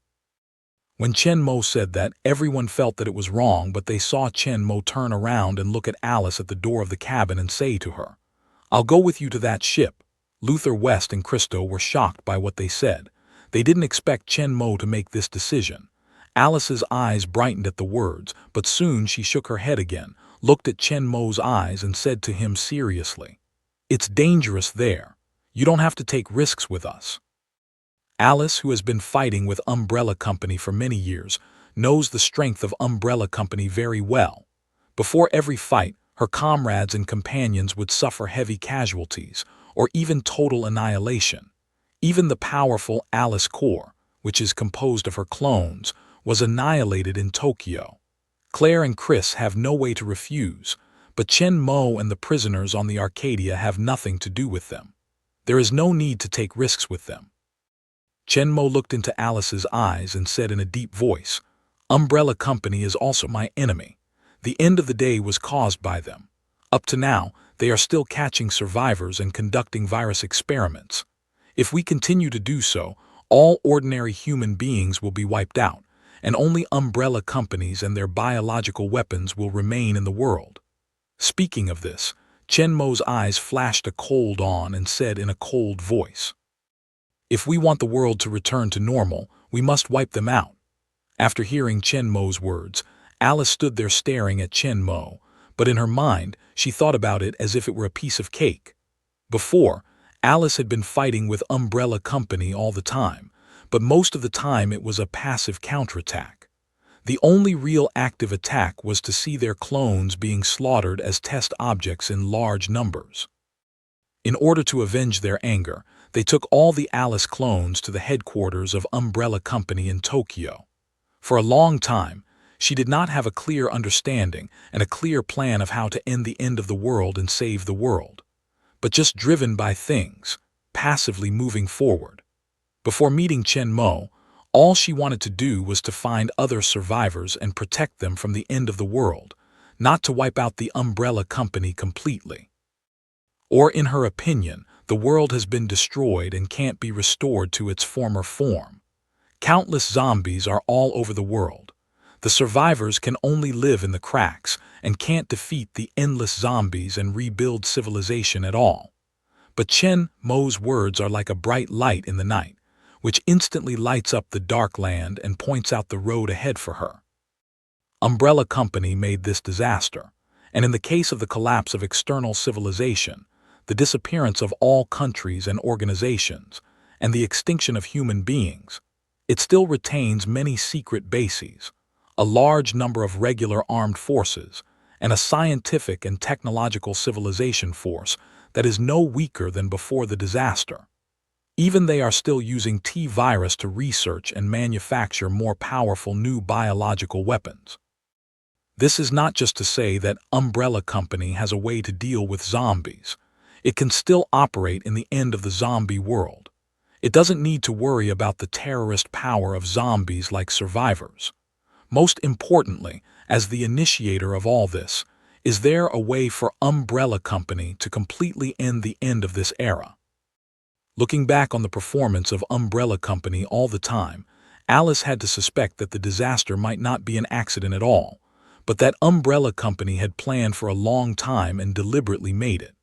When Chen Mo said that, everyone felt that it was wrong, but they saw Chen Mo turn around and look at Alice at the door of the cabin and say to her, "I'll go with you to that ship." Luther West and Christo were shocked by what they said. They didn't expect Chen Mo to make this decision. Alice's eyes brightened at the words, but soon she shook her head again, looked at Chen Mo's eyes and said to him seriously, "It's dangerous there. You don't have to take risks with us." Alice, who has been fighting with Umbrella Company for many years, knows the strength of Umbrella Company very well. Before every fight, her comrades and companions would suffer heavy casualties, or even total annihilation. Even the powerful Alice Corps, which is composed of her clones, was annihilated in Tokyo. Claire and Chris have no way to refuse, but Chen Mo and the prisoners on the Arcadia have nothing to do with them. There is no need to take risks with them. Chen Mo looked into Alice's eyes and said in a deep voice, "Umbrella Company is also my enemy. The end of the day was caused by them. Up to now, they are still catching survivors and conducting virus experiments. If we continue to do so, all ordinary human beings will be wiped out, and only Umbrella Companies and their biological weapons will remain in the world." Speaking of this, Chen Mo's eyes flashed a cold on and said in a cold voice, "If we want the world to return to normal, we must wipe them out." After hearing Chen Mo's words, Alice stood there staring at Chen Mo, but in her mind, she thought about it as if it were a piece of cake. Before, Alice had been fighting with Umbrella Company all the time, but most of the time it was a passive counterattack. The only real active attack was to see their clones being slaughtered as test objects in large numbers. In order to avenge their anger, they took all the Alice clones to the headquarters of Umbrella Company in Tokyo. For a long time, she did not have a clear understanding and a clear plan of how to end the end of the world and save the world, but just driven by things, passively moving forward. Before meeting Chen Mo, all she wanted to do was to find other survivors and protect them from the end of the world, not to wipe out the Umbrella Company completely. Or in her opinion, the world has been destroyed and can't be restored to its former form. Countless zombies are all over the world. The survivors can only live in the cracks and can't defeat the endless zombies and rebuild civilization at all. But Chen Mo's words are like a bright light in the night, which instantly lights up the dark land and points out the road ahead for her. Umbrella Company made this disaster, and in the case of the collapse of external civilization, the disappearance of all countries and organizations, and the extinction of human beings, it still retains many secret bases, a large number of regular armed forces, and a scientific and technological civilization force that is no weaker than before the disaster. Even they are still using T-virus to research and manufacture more powerful new biological weapons. This is not just to say that Umbrella Company has a way to deal with zombies. It can still operate in the end of the zombie world. It doesn't need to worry about the terrorist power of zombies like survivors. Most importantly, as the initiator of all this, is there a way for Umbrella Company to completely end the end of this era? Looking back on the performance of Umbrella Company all the time, Alice had to suspect that the disaster might not be an accident at all, but that Umbrella Company had planned for a long time and deliberately made it.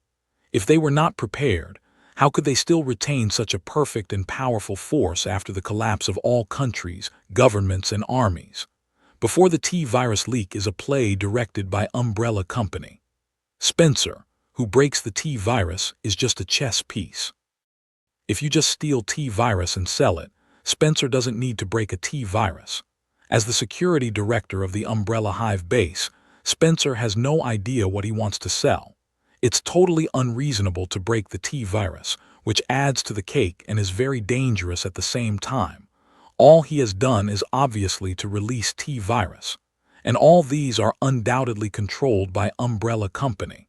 If they were not prepared, how could they still retain such a perfect and powerful force after the collapse of all countries, governments, and armies? Before the T-virus leak is a play directed by Umbrella Company. Spencer, who breaks the T-virus, is just a chess piece. If you just steal T-virus and sell it, Spencer doesn't need to break a T-virus. As the security director of the Umbrella Hive base, Spencer has no idea what he wants to sell. It's totally unreasonable to break the T-virus, which adds to the cake and is very dangerous at the same time. All he has done is obviously to release T-virus, and all these are undoubtedly controlled by Umbrella Company.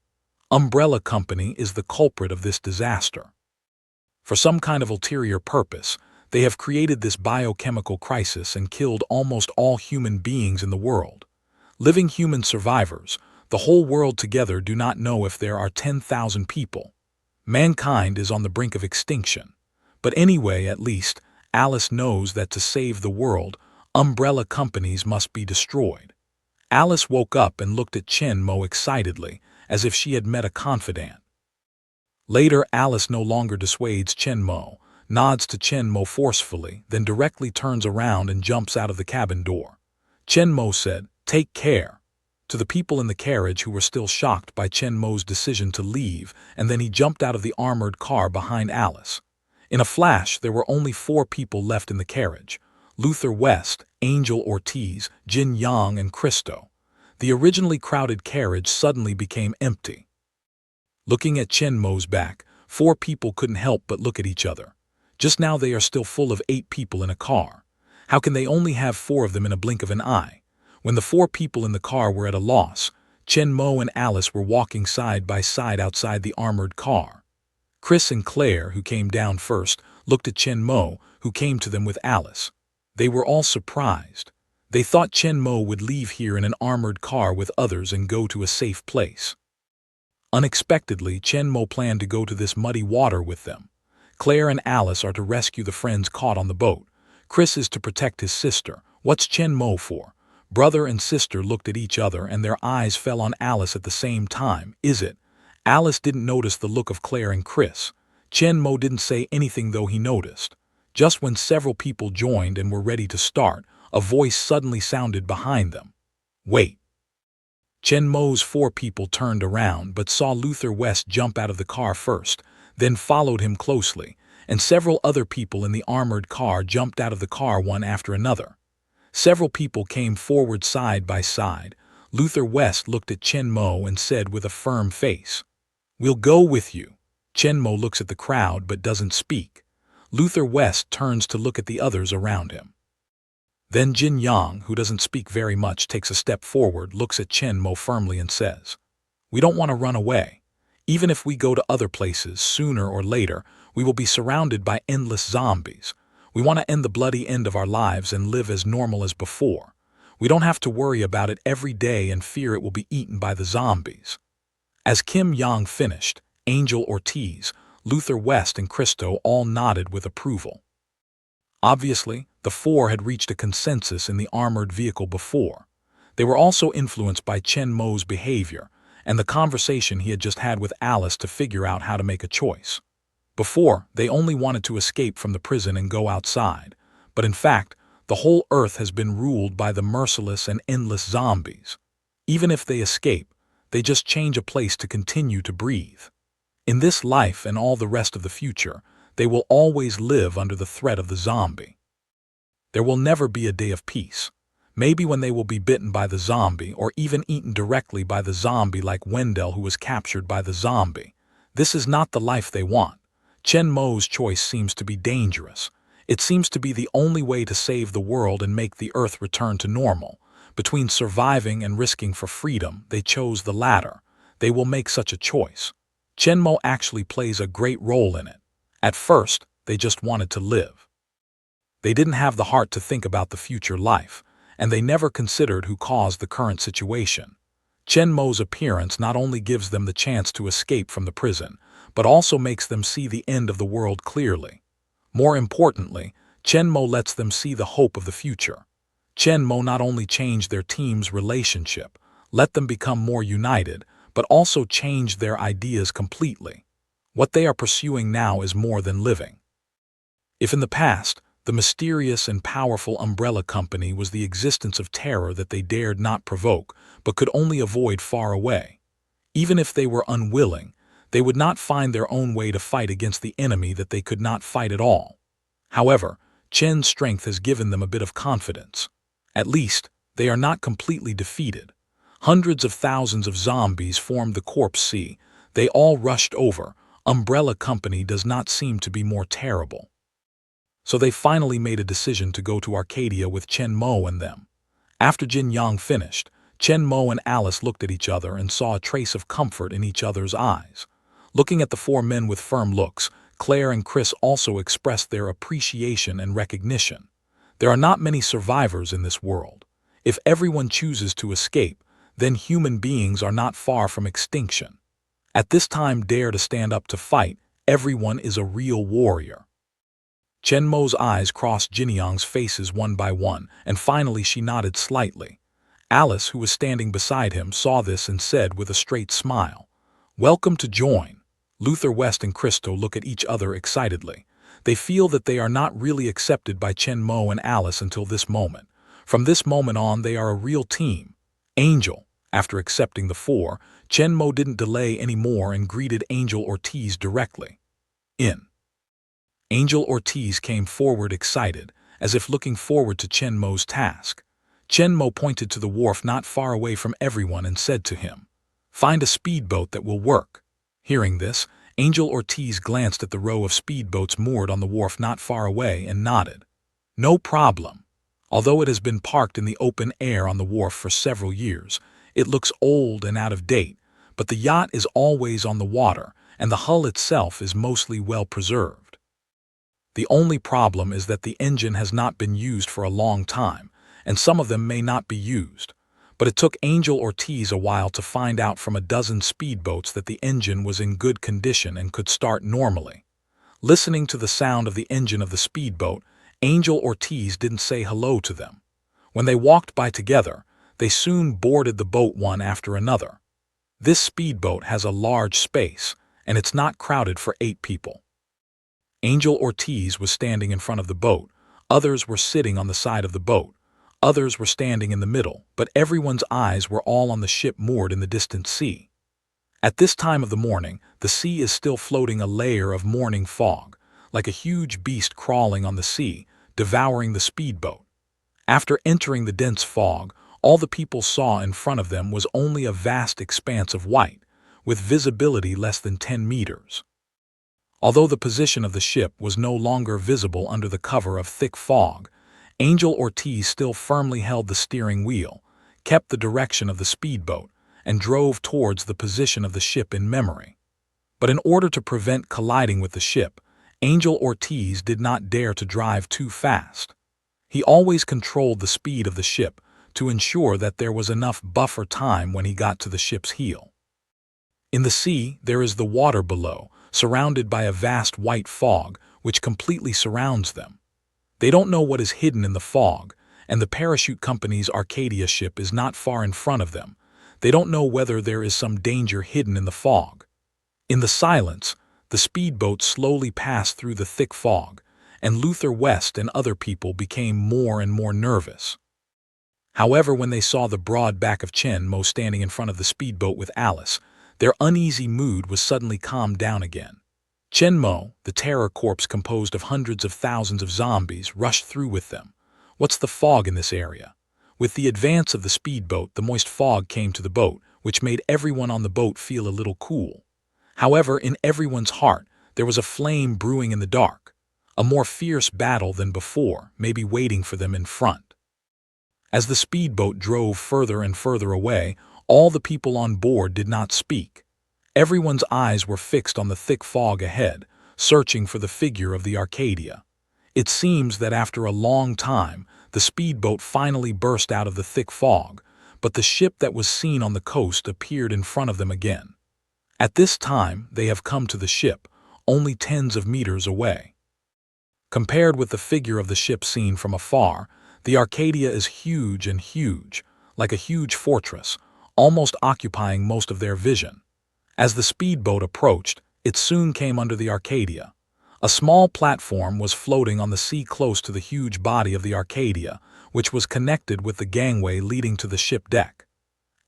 Umbrella Company is the culprit of this disaster. For some kind of ulterior purpose, they have created this biochemical crisis and killed almost all human beings in the world. Living human survivors, the whole world together do not know if there are 10,000 people. Mankind is on the brink of extinction. But anyway, at least, Alice knows that to save the world, Umbrella Companies must be destroyed. Alice woke up and looked at Chen Mo excitedly, as if she had met a confidant. Later, Alice no longer dissuades Chen Mo, nods to Chen Mo forcefully, then directly turns around and jumps out of the cabin door. Chen Mo said, "Take care," to the people in the carriage who were still shocked by Chen Mo's decision to leave, and then he jumped out of the armored car behind Alice. In a flash, there were only 4 people left in the carriage: Luther West, Angel Ortiz, Jin Yang, and Christo. The originally crowded carriage suddenly became empty. Looking at Chen Mo's back, 4 people couldn't help but look at each other. Just now they are still full of 8 people in a car. How can they only have 4 of them in a blink of an eye? When the 4 people in the car were at a loss, Chen Mo and Alice were walking side by side outside the armored car. Chris and Claire, who came down first, looked at Chen Mo, who came to them with Alice. They were all surprised. They thought Chen Mo would leave here in an armored car with others and go to a safe place. Unexpectedly, Chen Mo planned to go to this muddy water with them. Claire and Alice are to rescue the friends caught on the boat. Chris is to protect his sister. What's Chen Mo for? Brother and sister looked at each other and their eyes fell on Alice at the same time. Is it? Alice didn't notice the look of Claire and Chris. Chen Mo didn't say anything though he noticed. Just when several people joined and were ready to start, a voice suddenly sounded behind them. Wait. Chen Mo's 4 people turned around but saw Luther West jump out of the car first, then followed him closely, and several other people in the armored car jumped out of the car one after another. Several people came forward side by side. Luther West looked at Chen Mo and said with a firm face, "We'll go with you." Chen Mo looks at the crowd but doesn't speak. Luther West turns to look at the others around him. Then Jin Yang, who doesn't speak very much, takes a step forward, looks at Chen Mo firmly and says, "We don't want to run away. Even if we go to other places, sooner or later, we will be surrounded by endless zombies. We want to end the bloody end of our lives and live as normal as before. We don't have to worry about it every day and fear it will be eaten by the zombies." As Kim Yang finished, Angel Ortiz, Luther West, and Christo all nodded with approval. Obviously, The four had reached a consensus in the armored vehicle before. They were also influenced by Chen Mo's behavior and the conversation he had just had with Alice to figure out how to make a choice. Before, they only wanted to escape from the prison and go outside, but in fact, the whole earth has been ruled by the merciless and endless zombies. Even if they escape, they just change a place to continue to breathe. In this life and all the rest of the future, they will always live under the threat of the zombie. There will never be a day of peace. Maybe when they will be bitten by the zombie or even eaten directly by the zombie like Wendell, who was captured by the zombie. This is not the life they want. Chen Mo's choice seems to be dangerous. It seems to be the only way to save the world and make the earth return to normal. Between surviving and risking for freedom, they chose the latter. They will make such a choice. Chen Mo actually plays a great role in it. At first, they just wanted to live. They didn't have the heart to think about the future life, and they never considered who caused the current situation. Chen Mo's appearance not only gives them the chance to escape from the prison, but also makes them see the end of the world clearly. More importantly, Chen Mo lets them see the hope of the future. Chen Mo not only changed their team's relationship, let them become more united, but also changed their ideas completely. What they are pursuing now is more than living. If in the past, the mysterious and powerful umbrella company was the existence of terror that they dared not provoke, but could only avoid far away. Even if they were unwilling, they would not find their own way to fight against the enemy that they could not fight at all. However, Chen's strength has given them a bit of confidence. At least, they are not completely defeated. Hundreds of thousands of zombies formed the corpse sea. They all rushed over. Umbrella Company does not seem to be more terrible. So they finally made a decision to go to Arcadia with Chen Mo and them. After Jin Yang finished, Chen Mo and Alice looked at each other and saw a trace of comfort in each other's eyes. Looking at the four men with firm looks, Claire and Chris also expressed their appreciation and recognition. There are not many survivors in this world. If everyone chooses to escape, then human beings are not far from extinction. At this time, dare to stand up to fight. Everyone is a real warrior. Chen Mo's eyes crossed Jin Yang's faces one by one, and finally she nodded slightly. Alice, who was standing beside him, saw this and said with a straight smile, "Welcome to join." Luther West and Christo look at each other excitedly. They feel that they are not really accepted by Chen Mo and Alice until this moment. From this moment on, they are a real team. Angel. After accepting the four, Chen Mo didn't delay anymore and greeted Angel Ortiz directly. Angel Ortiz came forward excited, as if looking forward to Chen Mo's task. Chen Mo pointed to the wharf not far away from everyone and said to him, "Find a speedboat that will work." Hearing this, Angel Ortiz glanced at the row of speedboats moored on the wharf not far away and nodded. "No problem. Although it has been parked in the open air on the wharf for several years, it looks old and out of date, but the yacht is always on the water, and the hull itself is mostly well preserved. The only problem is that the engine has not been used for a long time, and some of them may not be used. But it took Angel Ortiz a while to find out from a dozen speedboats that the engine was in good condition and could start normally. Listening to the sound of the engine of the speedboat, Angel Ortiz didn't say hello to them. When they walked by together, they soon boarded the boat one after another. This speedboat has a large space, and it's not crowded for 8 people. Angel Ortiz was standing in front of the boat. Others were sitting on the side of the boat. Others were standing in the middle, but everyone's eyes were all on the ship moored in the distant sea. At this time of the morning, the sea is still floating a layer of morning fog, like a huge beast crawling on the sea, devouring the speedboat. After entering the dense fog, all the people saw in front of them was only a vast expanse of white, with visibility less than 10 meters. Although the position of the ship was no longer visible under the cover of thick fog, Angel Ortiz still firmly held the steering wheel, kept the direction of the speedboat, and drove towards the position of the ship in memory. But in order to prevent colliding with the ship, Angel Ortiz did not dare to drive too fast. He always controlled the speed of the ship to ensure that there was enough buffer time when he got to the ship's heel. In the sea, there is the water below, surrounded by a vast white fog which completely surrounds them. They don't know what is hidden in the fog, and the parachute company's Arcadia ship is not far in front of them. They don't know whether there is some danger hidden in the fog. In the silence, the speedboat slowly passed through the thick fog, and Luther West and other people became more and more nervous. However, when they saw the broad back of Chen Mo standing in front of the speedboat with Alice, their uneasy mood was suddenly calmed down again. Chen Mo, the terror corpse composed of hundreds of thousands of zombies, rushed through with them. What's the fog in this area? With the advance of the speedboat, the moist fog came to the boat, which made everyone on the boat feel a little cool. However, in everyone's heart, there was a flame brewing in the dark. A more fierce battle than before may be waiting for them in front. As the speedboat drove further and further away, all the people on board did not speak. Everyone's eyes were fixed on the thick fog ahead, searching for the figure of the Arcadia. It seems that after a long time, the speedboat finally burst out of the thick fog, but the ship that was seen on the coast appeared in front of them again. At this time, they have come to the ship, only tens of meters away. Compared with the figure of the ship seen from afar, the Arcadia is huge and huge, like a huge fortress, almost occupying most of their vision. As the speedboat approached, it soon came under the Arcadia. A small platform was floating on the sea close to the huge body of the Arcadia, which was connected with the gangway leading to the ship deck.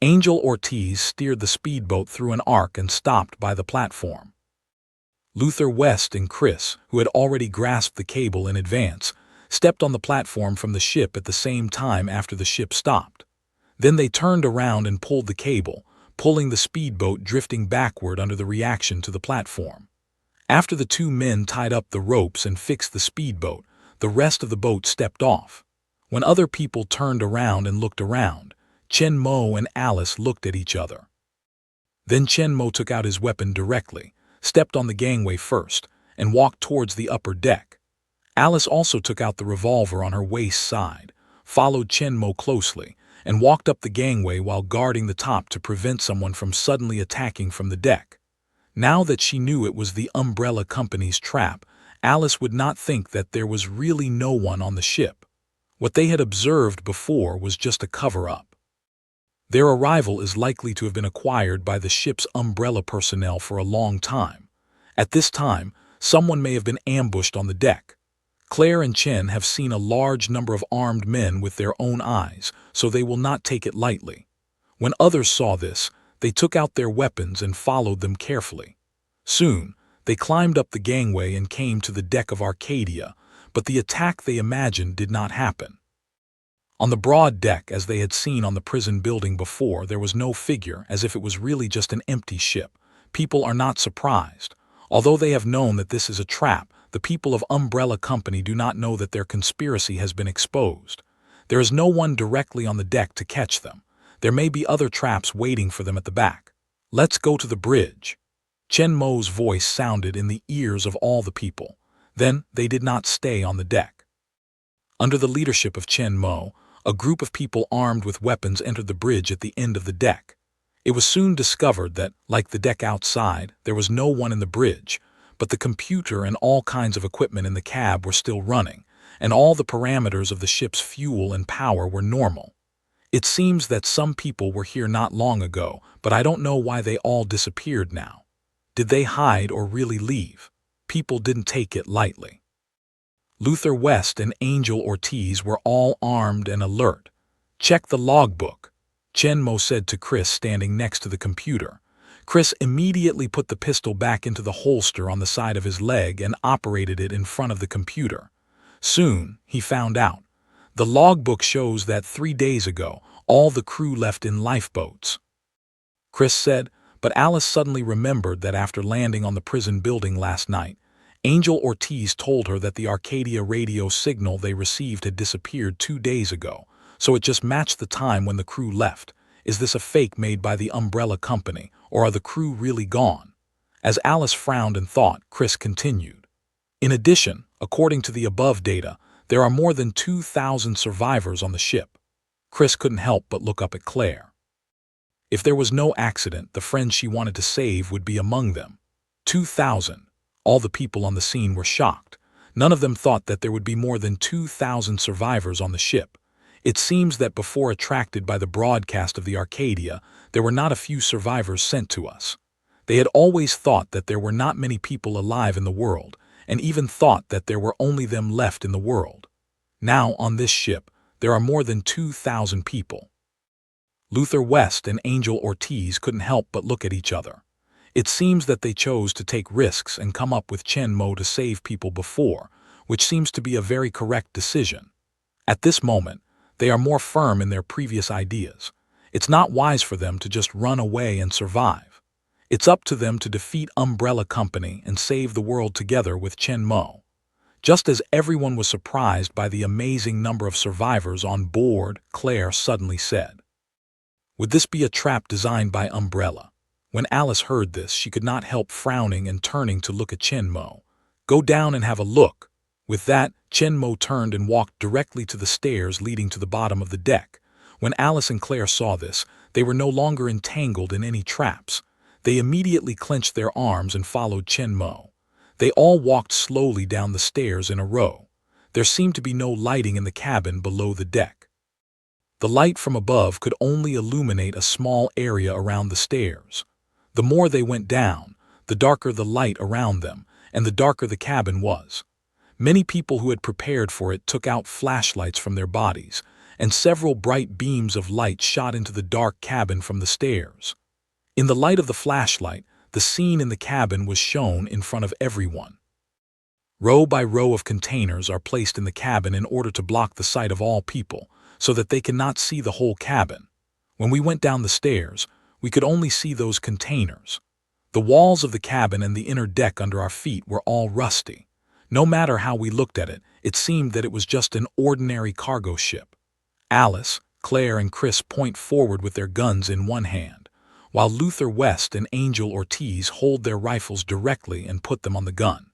Angel Ortiz steered the speedboat through an arc and stopped by the platform. Luther West and Chris, who had already grasped the cable in advance, stepped on the platform from the ship at the same time after the ship stopped. Then they turned around and pulled the cable, pulling the speedboat drifting backward under the reaction to the platform. After the two men tied up the ropes and fixed the speedboat, the rest of the boat stepped off. When other people turned around and looked around, Chen Mo and Alice looked at each other. Then Chen Mo took out his weapon directly, stepped on the gangway first, and walked towards the upper deck. Alice also took out the revolver on her waist side, followed Chen Mo closely, and walked up the gangway while guarding the top to prevent someone from suddenly attacking from the deck. Now that she knew it was the Umbrella Company's trap, Alice would not think that there was really no one on the ship. What they had observed before was just a cover-up. Their arrival is likely to have been acquired by the ship's Umbrella personnel for a long time. At this time, someone may have been ambushed on the deck. Claire and Chen have seen a large number of armed men with their own eyes, so they will not take it lightly. When others saw this, they took out their weapons and followed them carefully. Soon, they climbed up the gangway and came to the deck of Arcadia, but the attack they imagined did not happen. On the broad deck, as they had seen on the prison building before, there was no figure, as if it was really just an empty ship. People are not surprised. Although they have known that this is a trap, the people of Umbrella Company do not know that their conspiracy has been exposed. There is no one directly on the deck to catch them. There may be other traps waiting for them at the back. Let's go to the bridge. Chen Mo's voice sounded in the ears of all the people. Then they did not stay on the deck. Under the leadership of Chen Mo, a group of people armed with weapons entered the bridge at the end of the deck. It was soon discovered that, like the deck outside, there was no one in the bridge, but the computer and all kinds of equipment in the cab were still running, and all the parameters of the ship's fuel and power were normal. It seems that some people were here not long ago, but I don't know why they all disappeared now. Did they hide or really leave? People didn't take it lightly. Luther West and Angel Ortiz were all armed and alert. Check the logbook, Chen Mo said to Chris standing next to the computer. Chris immediately put the pistol back into the holster on the side of his leg and operated it in front of the computer. Soon, he found out. The logbook shows that 3 days ago, all the crew left in lifeboats. Chris said, but Alice suddenly remembered that after landing on the prison building last night, Angel Ortiz told her that the Arcadia radio signal they received had disappeared 2 days ago, so it just matched the time when the crew left. Is this a fake made by the Umbrella Company, or are the crew really gone? As Alice frowned and thought, Chris continued. In addition, according to the above data, there are more than 2,000 survivors on the ship. Chris couldn't help but look up at Claire. If there was no accident, the friends she wanted to save would be among them. 2,000. All the people on the scene were shocked. None of them thought that there would be more than 2,000 survivors on the ship. It seems that before attracted by the broadcast of the Arcadia, there were not a few survivors sent to us. They had always thought that there were not many people alive in the world, and even thought that there were only them left in the world. Now, on this ship, there are more than 2,000 people. Luther West and Angel Ortiz couldn't help but look at each other. It seems that they chose to take risks and come up with Chen Mo to save people before, which seems to be a very correct decision. At this moment, they are more firm in their previous ideas. It's not wise for them to just run away and survive. It's up to them to defeat Umbrella Company and save the world together with Chen Mo. Just as everyone was surprised by the amazing number of survivors on board, Claire suddenly said, "Would this be a trap designed by Umbrella?" When Alice heard this, she could not help frowning and turning to look at Chen Mo. "Go down and have a look." With that, Chen Mo turned and walked directly to the stairs leading to the bottom of the deck. When Alice and Claire saw this, they were no longer entangled in any traps. They immediately clenched their arms and followed Chen Mo. They all walked slowly down the stairs in a row. There seemed to be no lighting in the cabin below the deck. The light from above could only illuminate a small area around the stairs. The more they went down, the darker the light around them, and the darker the cabin was. Many people who had prepared for it took out flashlights from their bodies, and several bright beams of light shot into the dark cabin from the stairs. In the light of the flashlight, the scene in the cabin was shown in front of everyone. Row by row of containers are placed in the cabin in order to block the sight of all people, so that they cannot see the whole cabin. When we went down the stairs, we could only see those containers. The walls of the cabin and the inner deck under our feet were all rusty. No matter how we looked at it, it seemed that it was just an ordinary cargo ship. Alice, Claire, and Chris point forward with their guns in one hand, while Luther West and Angel Ortiz hold their rifles directly and put them on the gun.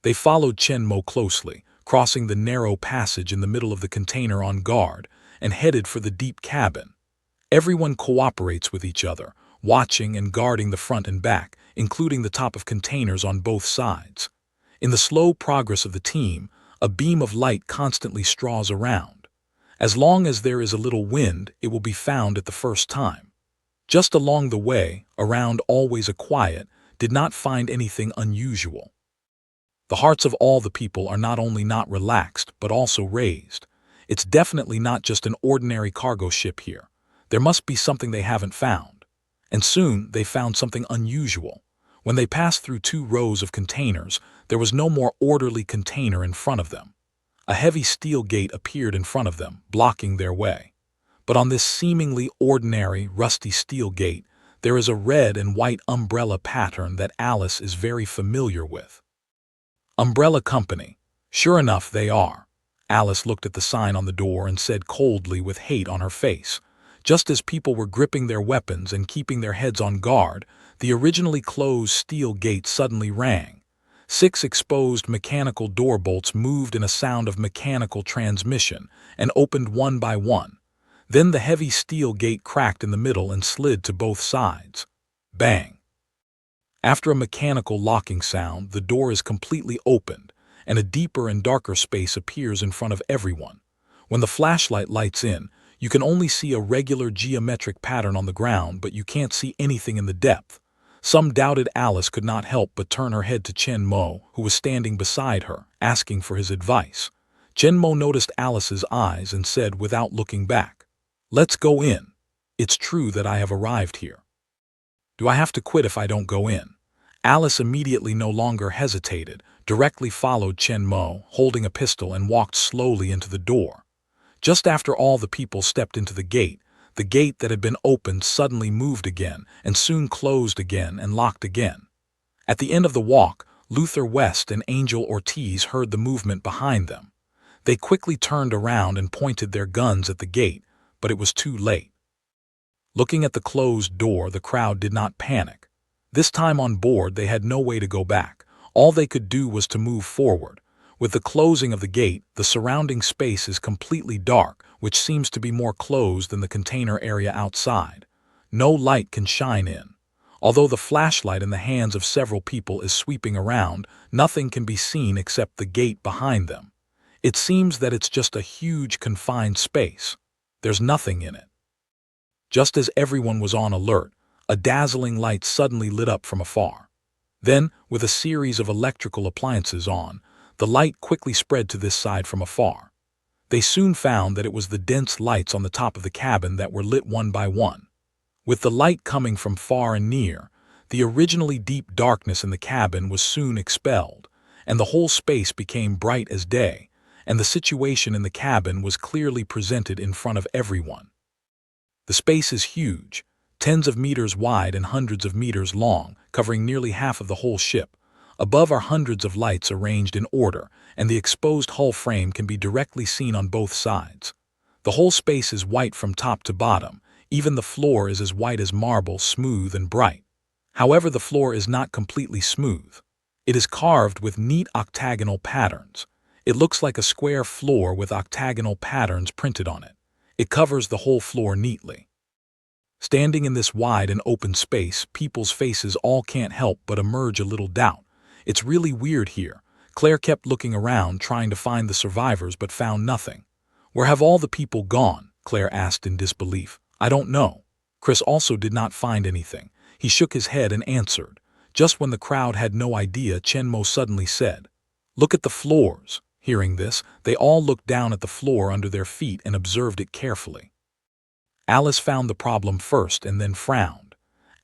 They followed Chen Mo closely, crossing the narrow passage in the middle of the container on guard, and headed for the deep cabin. Everyone cooperates with each other, watching and guarding the front and back, including the top of containers on both sides. In the slow progress of the team, a beam of light constantly straws around. As long as there is a little wind, it will be found at the first time. Just along the way, around always a quiet, did not find anything unusual. The hearts of all the people are not only not relaxed, but also raised. It's definitely not just an ordinary cargo ship here. There must be something they haven't found. And soon they found something unusual. When they passed through 2 rows of containers, there was no more orderly container in front of them. A heavy steel gate appeared in front of them, blocking their way. But on this seemingly ordinary, rusty steel gate, there is a red and white umbrella pattern that Alice is very familiar with. Umbrella Company. Sure enough, they are. Alice looked at the sign on the door and said coldly with hate on her face. Just as people were gripping their weapons and keeping their heads on guard, the originally closed steel gate suddenly rang. 6 exposed mechanical door bolts moved in a sound of mechanical transmission and opened one by one. Then the heavy steel gate cracked in the middle and slid to both sides. Bang! After a mechanical locking sound, the door is completely opened, and a deeper and darker space appears in front of everyone. When the flashlight lights in, you can only see a regular geometric pattern on the ground, but you can't see anything in the depth. Some doubted Alice could not help but turn her head to Chen Mo, who was standing beside her, asking for his advice. Chen Mo noticed Alice's eyes and said without looking back, "Let's go in. It's true that I have arrived here. Do I have to quit if I don't go in?" Alice immediately no longer hesitated, directly followed Chen Mo, holding a pistol, and walked slowly into the door. Just after all the people stepped into the gate that had been opened suddenly moved again and soon closed again and locked again. At the end of the walk, Luther West and Angel Ortiz heard the movement behind them. They quickly turned around and pointed their guns at the gate, but it was too late. Looking at the closed door, the crowd did not panic. This time on board, they had no way to go back. All they could do was to move forward. With the closing of the gate, the surrounding space is completely dark, which seems to be more closed than the container area outside. No light can shine in. Although the flashlight in the hands of several people is sweeping around, nothing can be seen except the gate behind them. It seems that it's just a huge confined space. There's nothing in it. Just as everyone was on alert, a dazzling light suddenly lit up from afar. Then, with a series of electrical appliances on, the light quickly spread to this side from afar. They soon found that it was the dense lights on the top of the cabin that were lit one by one. With the light coming from far and near, the originally deep darkness in the cabin was soon expelled, and the whole space became bright as day, and the situation in the cabin was clearly presented in front of everyone. The space is huge, tens of meters wide and hundreds of meters long, covering nearly half of the whole ship. Above are hundreds of lights arranged in order, and the exposed hull frame can be directly seen on both sides. The whole space is white from top to bottom. Even the floor is as white as marble, smooth and bright. However, the floor is not completely smooth. It is carved with neat octagonal patterns. It looks like a square floor with octagonal patterns printed on it. It covers the whole floor neatly. Standing in this wide and open space, people's faces all can't help but emerge a little doubt. It's really weird here. Claire kept looking around, trying to find the survivors, but found nothing. Where have all the people gone? Claire asked in disbelief. I don't know. Chris also did not find anything. He shook his head and answered. Just when the crowd had no idea, Chenmo suddenly said, "Look at the floors." Hearing this, they all looked down at the floor under their feet and observed it carefully. Alice found the problem first and then frowned.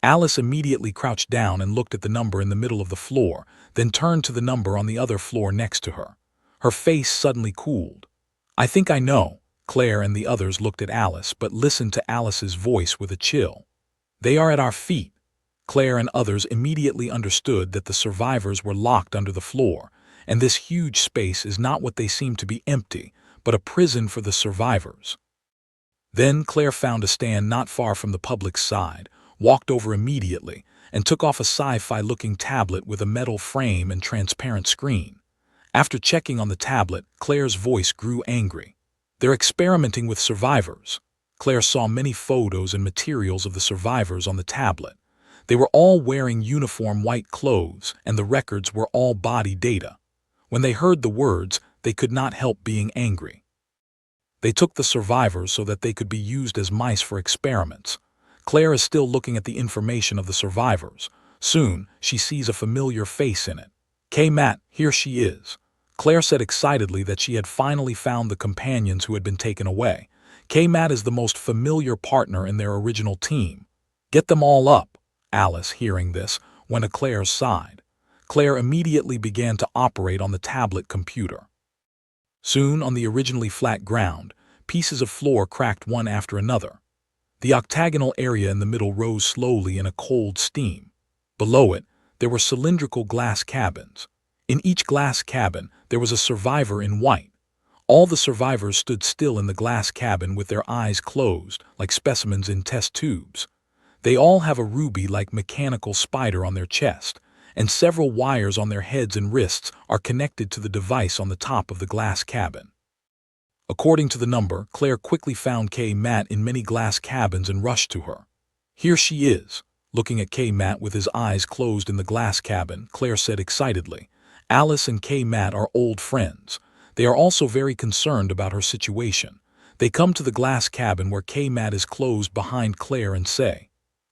Alice immediately crouched down and looked at the number in the middle of the floor, then turned to the number on the other floor next to her. Her face suddenly cooled. "I think I know." Claire and the others looked at Alice, but listened to Alice's voice with a chill. "They are at our feet." Claire and others immediately understood that the survivors were locked under the floor, and this huge space is not what they seem to be, empty, but a prison for the survivors. Then Claire found a stand not far from the public's side, walked over immediately, and took off a sci-fi-looking tablet with a metal frame and transparent screen. After checking on the tablet, Claire's voice grew angry. "They're experimenting with survivors." Claire saw many photos and materials of the survivors on the tablet. They were all wearing uniform white clothes, and the records were all body data. When they heard the words, they could not help being angry. They took the survivors so that they could be used as mice for experiments. Claire is still looking at the information of the survivors. Soon, she sees a familiar face in it. "K-Matt, here she is." Claire said excitedly that she had finally found the companions who had been taken away. K-Matt is the most familiar partner in their original team. "Get them all up." Alice, hearing this, went to Claire's side. Claire immediately began to operate on the tablet computer. Soon, on the originally flat ground, pieces of floor cracked one after another. The octagonal area in the middle rose slowly in a cold steam. Below it, there were cylindrical glass cabins. In each glass cabin, there was a survivor in white. All the survivors stood still in the glass cabin with their eyes closed, like specimens in test tubes. They all have a ruby-like mechanical spider on their chest, and several wires on their heads and wrists are connected to the device on the top of the glass cabin. According to the number, Claire quickly found K-Matt in many glass cabins and rushed to her. "Here she is." Looking at K-Matt with his eyes closed in the glass cabin, Claire said excitedly, "Alice and K-Matt are old friends. They are also very concerned about her situation. They come to the glass cabin where K-Matt is closed behind Claire and say,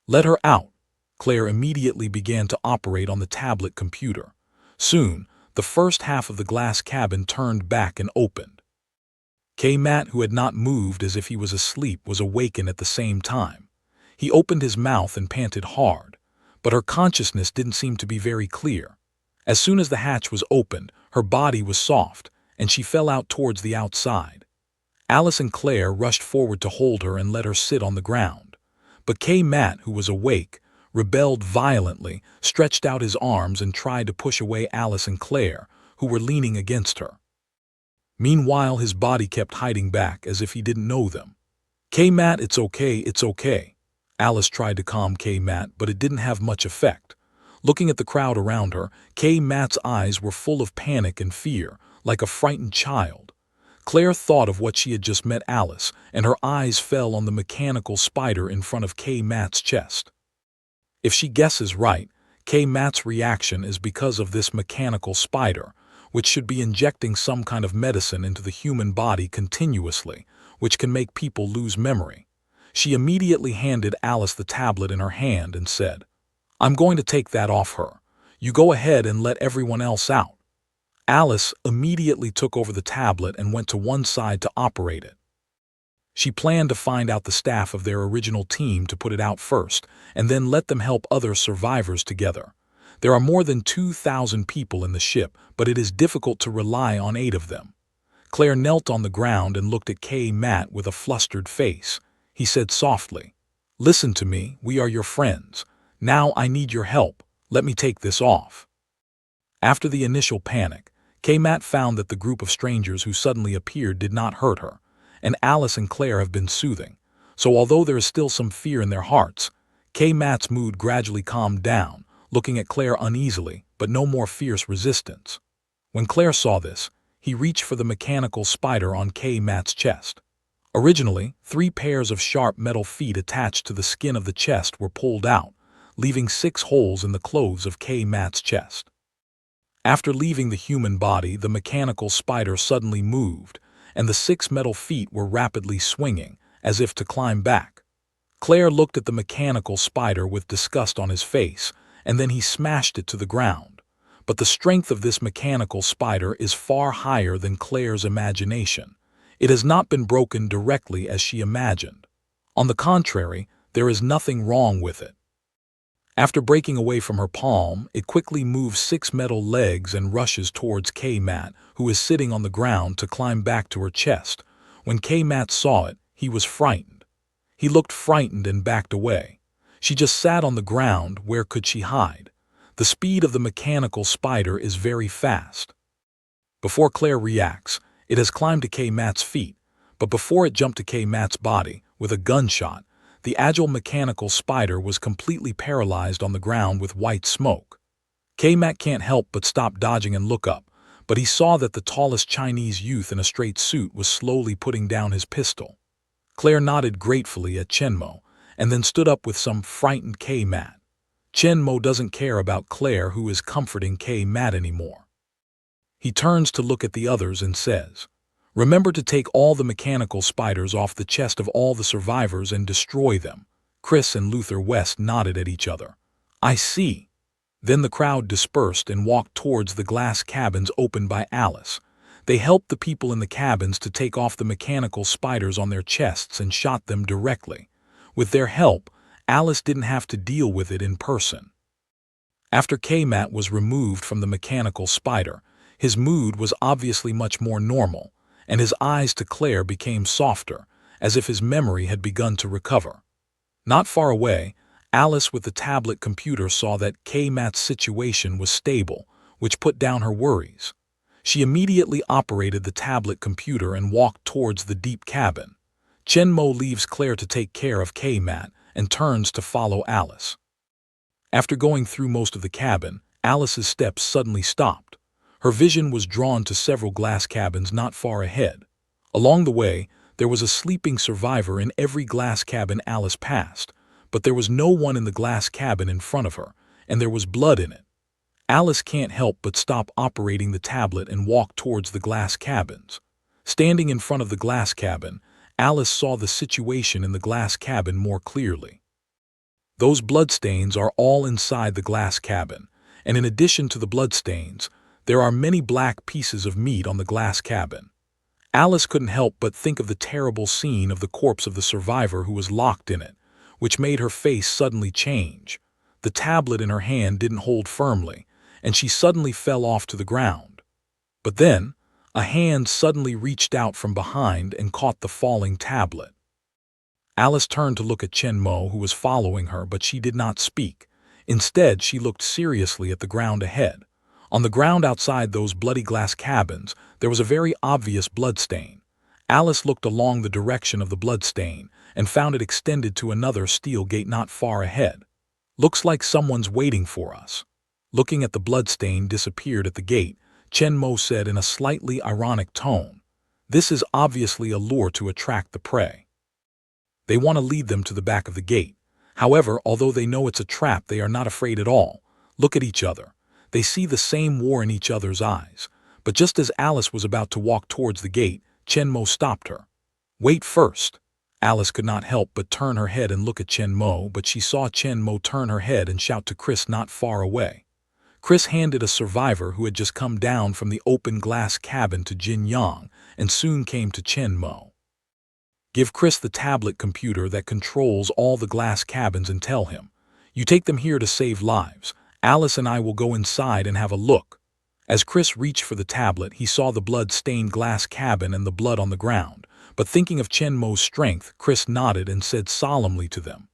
'Let her out.'" Claire immediately began to operate on the tablet computer. Soon, the first half of the glass cabin turned back and opened. K-Matt, who had not moved as if he was asleep, was awakened at the same time. He opened his mouth and panted hard, but her consciousness didn't seem to be very clear. As soon as the hatch was opened, her body was soft, and she fell out towards the outside. Alice and Claire rushed forward to hold her and let her sit on the ground. But K-Matt, who was awake, rebelled violently, stretched out his arms and tried to push away Alice and Claire, who were leaning against her. Meanwhile, his body kept hiding back as if he didn't know them. "K-Matt, it's okay, it's okay." Alice tried to calm K-Matt, but it didn't have much effect. Looking at the crowd around her, K-Matt's eyes were full of panic and fear, like a frightened child. Claire thought of what she had just met Alice, and her eyes fell on the mechanical spider in front of K-Matt's chest. If she guesses right, Matt's reaction is because of this mechanical spider, which should be injecting some kind of medicine into the human body continuously, which can make people lose memory. She immediately handed Alice the tablet in her hand and said, "I'm going to take that off her. You go ahead and let everyone else out." Alice immediately took over the tablet and went to one side to operate it. She planned to find out the staff of their original team to put it out first, and then let them help other survivors together. There are more than 2,000 people in the ship, but it is difficult to rely on 8 of them. Claire knelt on the ground and looked at Matt with a flustered face. He said softly, "Listen to me, we are your friends. Now I need your help. Let me take this off." After the initial panic, Matt found that the group of strangers who suddenly appeared did not hurt her, and Alice and Claire have been soothing. So although there is still some fear in their hearts, Matt's mood gradually calmed down, looking at Claire uneasily, but no more fierce resistance. When Claire saw this, he reached for the mechanical spider on Matt's chest. Originally, 3 pairs of sharp metal feet attached to the skin of the chest were pulled out, leaving 6 holes in the clothes of Matt's chest. After leaving the human body, the mechanical spider suddenly moved, and the 6 metal feet were rapidly swinging, as if to climb back. Claire looked at the mechanical spider with disgust on his face, and then he smashed it to the ground. But the strength of this mechanical spider is far higher than Claire's imagination. It has not been broken directly as she imagined. On the contrary, there is nothing wrong with it. After breaking away from her palm, it quickly moves 6 metal legs and rushes towards Matt, who is sitting on the ground, to climb back to her chest. When Matt saw it, he was frightened. He looked frightened and backed away. She just sat on the ground. Where could she hide? The speed of the mechanical spider is very fast. Before Claire reacts, it has climbed to Matt's feet, but before it jumped to Matt's body, with a gunshot, the agile mechanical spider was completely paralyzed on the ground with white smoke. Matt can't help but stop dodging and look up, but he saw that the tallest Chinese youth in a straight suit was slowly putting down his pistol. Claire nodded gratefully at Chenmo, and then stood up with some frightened Matt. Chenmo doesn't care about Claire, who is comforting Matt anymore. He turns to look at the others and says, "Remember to take all the mechanical spiders off the chest of all the survivors and destroy them." Chris and Luther West nodded at each other. "I see." Then the crowd dispersed and walked towards the glass cabins opened by Alice. They helped the people in the cabins to take off the mechanical spiders on their chests and shot them directly. With their help, Alice didn't have to deal with it in person. After Matt was removed from the mechanical spider, his mood was obviously much more normal, and his eyes to Claire became softer, as if his memory had begun to recover. Not far away, Alice with the tablet computer saw that Matt's situation was stable, which put down her worries. She immediately operated the tablet computer and walked towards the deep cabin. Chenmo leaves Claire to take care of Matt and turns to follow Alice. After going through most of the cabin, Alice's steps suddenly stopped. Her vision was drawn to several glass cabins not far ahead. Along the way, there was a sleeping survivor in every glass cabin Alice passed, but there was no one in the glass cabin in front of her, and there was blood in it. Alice can't help but stop operating the tablet and walk towards the glass cabins. Standing in front of the glass cabin, Alice saw the situation in the glass cabin more clearly. Those bloodstains are all inside the glass cabin, and in addition to the bloodstains, there are many black pieces of meat on the glass cabin. Alice couldn't help but think of the terrible scene of the corpse of the survivor who was locked in it, which made her face suddenly change. The tablet in her hand didn't hold firmly, and she suddenly fell off to the ground. But then, a hand suddenly reached out from behind and caught the falling tablet. Alice turned to look at Chenmo, who was following her, but she did not speak. Instead, she looked seriously at the ground ahead. On the ground outside those bloody glass cabins, there was a very obvious bloodstain. Alice looked along the direction of the bloodstain and found it extended to another steel gate not far ahead. "Looks like someone's waiting for us." Looking at the bloodstain disappeared at the gate, Chenmo said in a slightly ironic tone, "This is obviously a lure to attract the prey. They want to lead them to the back of the gate. However, although they know it's a trap, they are not afraid at all. Look at each other. They see the same war in each other's eyes. But just as Alice was about to walk towards the gate, Chen Mo stopped her. "Wait first." Alice could not help but turn her head and look at Chen Mo, but she saw Chen Mo turn her head and shout to Chris not far away. Chris handed a survivor who had just come down from the open glass cabin to Jin Yang and soon came to Chen Mo. "Give Chris the tablet computer that controls all the glass cabins and tell him, 'You take them here to save lives. Alice and I will go inside and have a look.'" As Chris reached for the tablet, he saw the blood-stained glass cabin and the blood on the ground. But thinking of Chen Mo's strength, Chris nodded and said solemnly to them,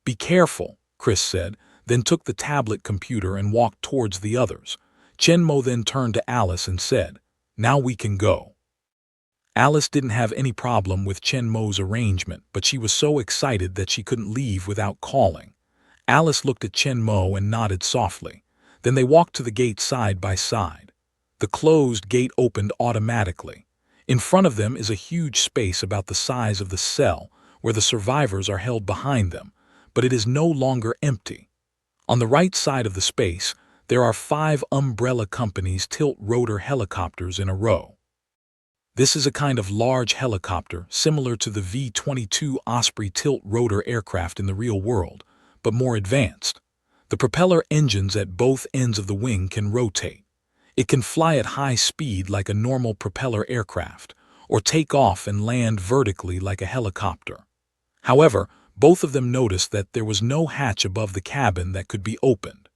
"Be careful," Chris said, then took the tablet computer and walked towards the others. Chen Mo then turned to Alice and said, "Now we can go." Alice didn't have any problem with Chen Mo's arrangement, but she was so excited that she couldn't leave without calling. Alice looked at Chen Mo and nodded softly. Then they walked to the gate side by side. The closed gate opened automatically. In front of them is a huge space about the size of the cell where the survivors are held behind them, but it is no longer empty. On the right side of the space, there are 5 Umbrella Company's tilt-rotor helicopters in a row. This is a kind of large helicopter similar to the V-22 Osprey tilt-rotor aircraft in the real world, but more advanced. The propeller engines at both ends of the wing can rotate. It can fly at high speed like a normal propeller aircraft, or take off and land vertically like a helicopter. However, both of them noticed that there was no hatch above the cabin that could be opened.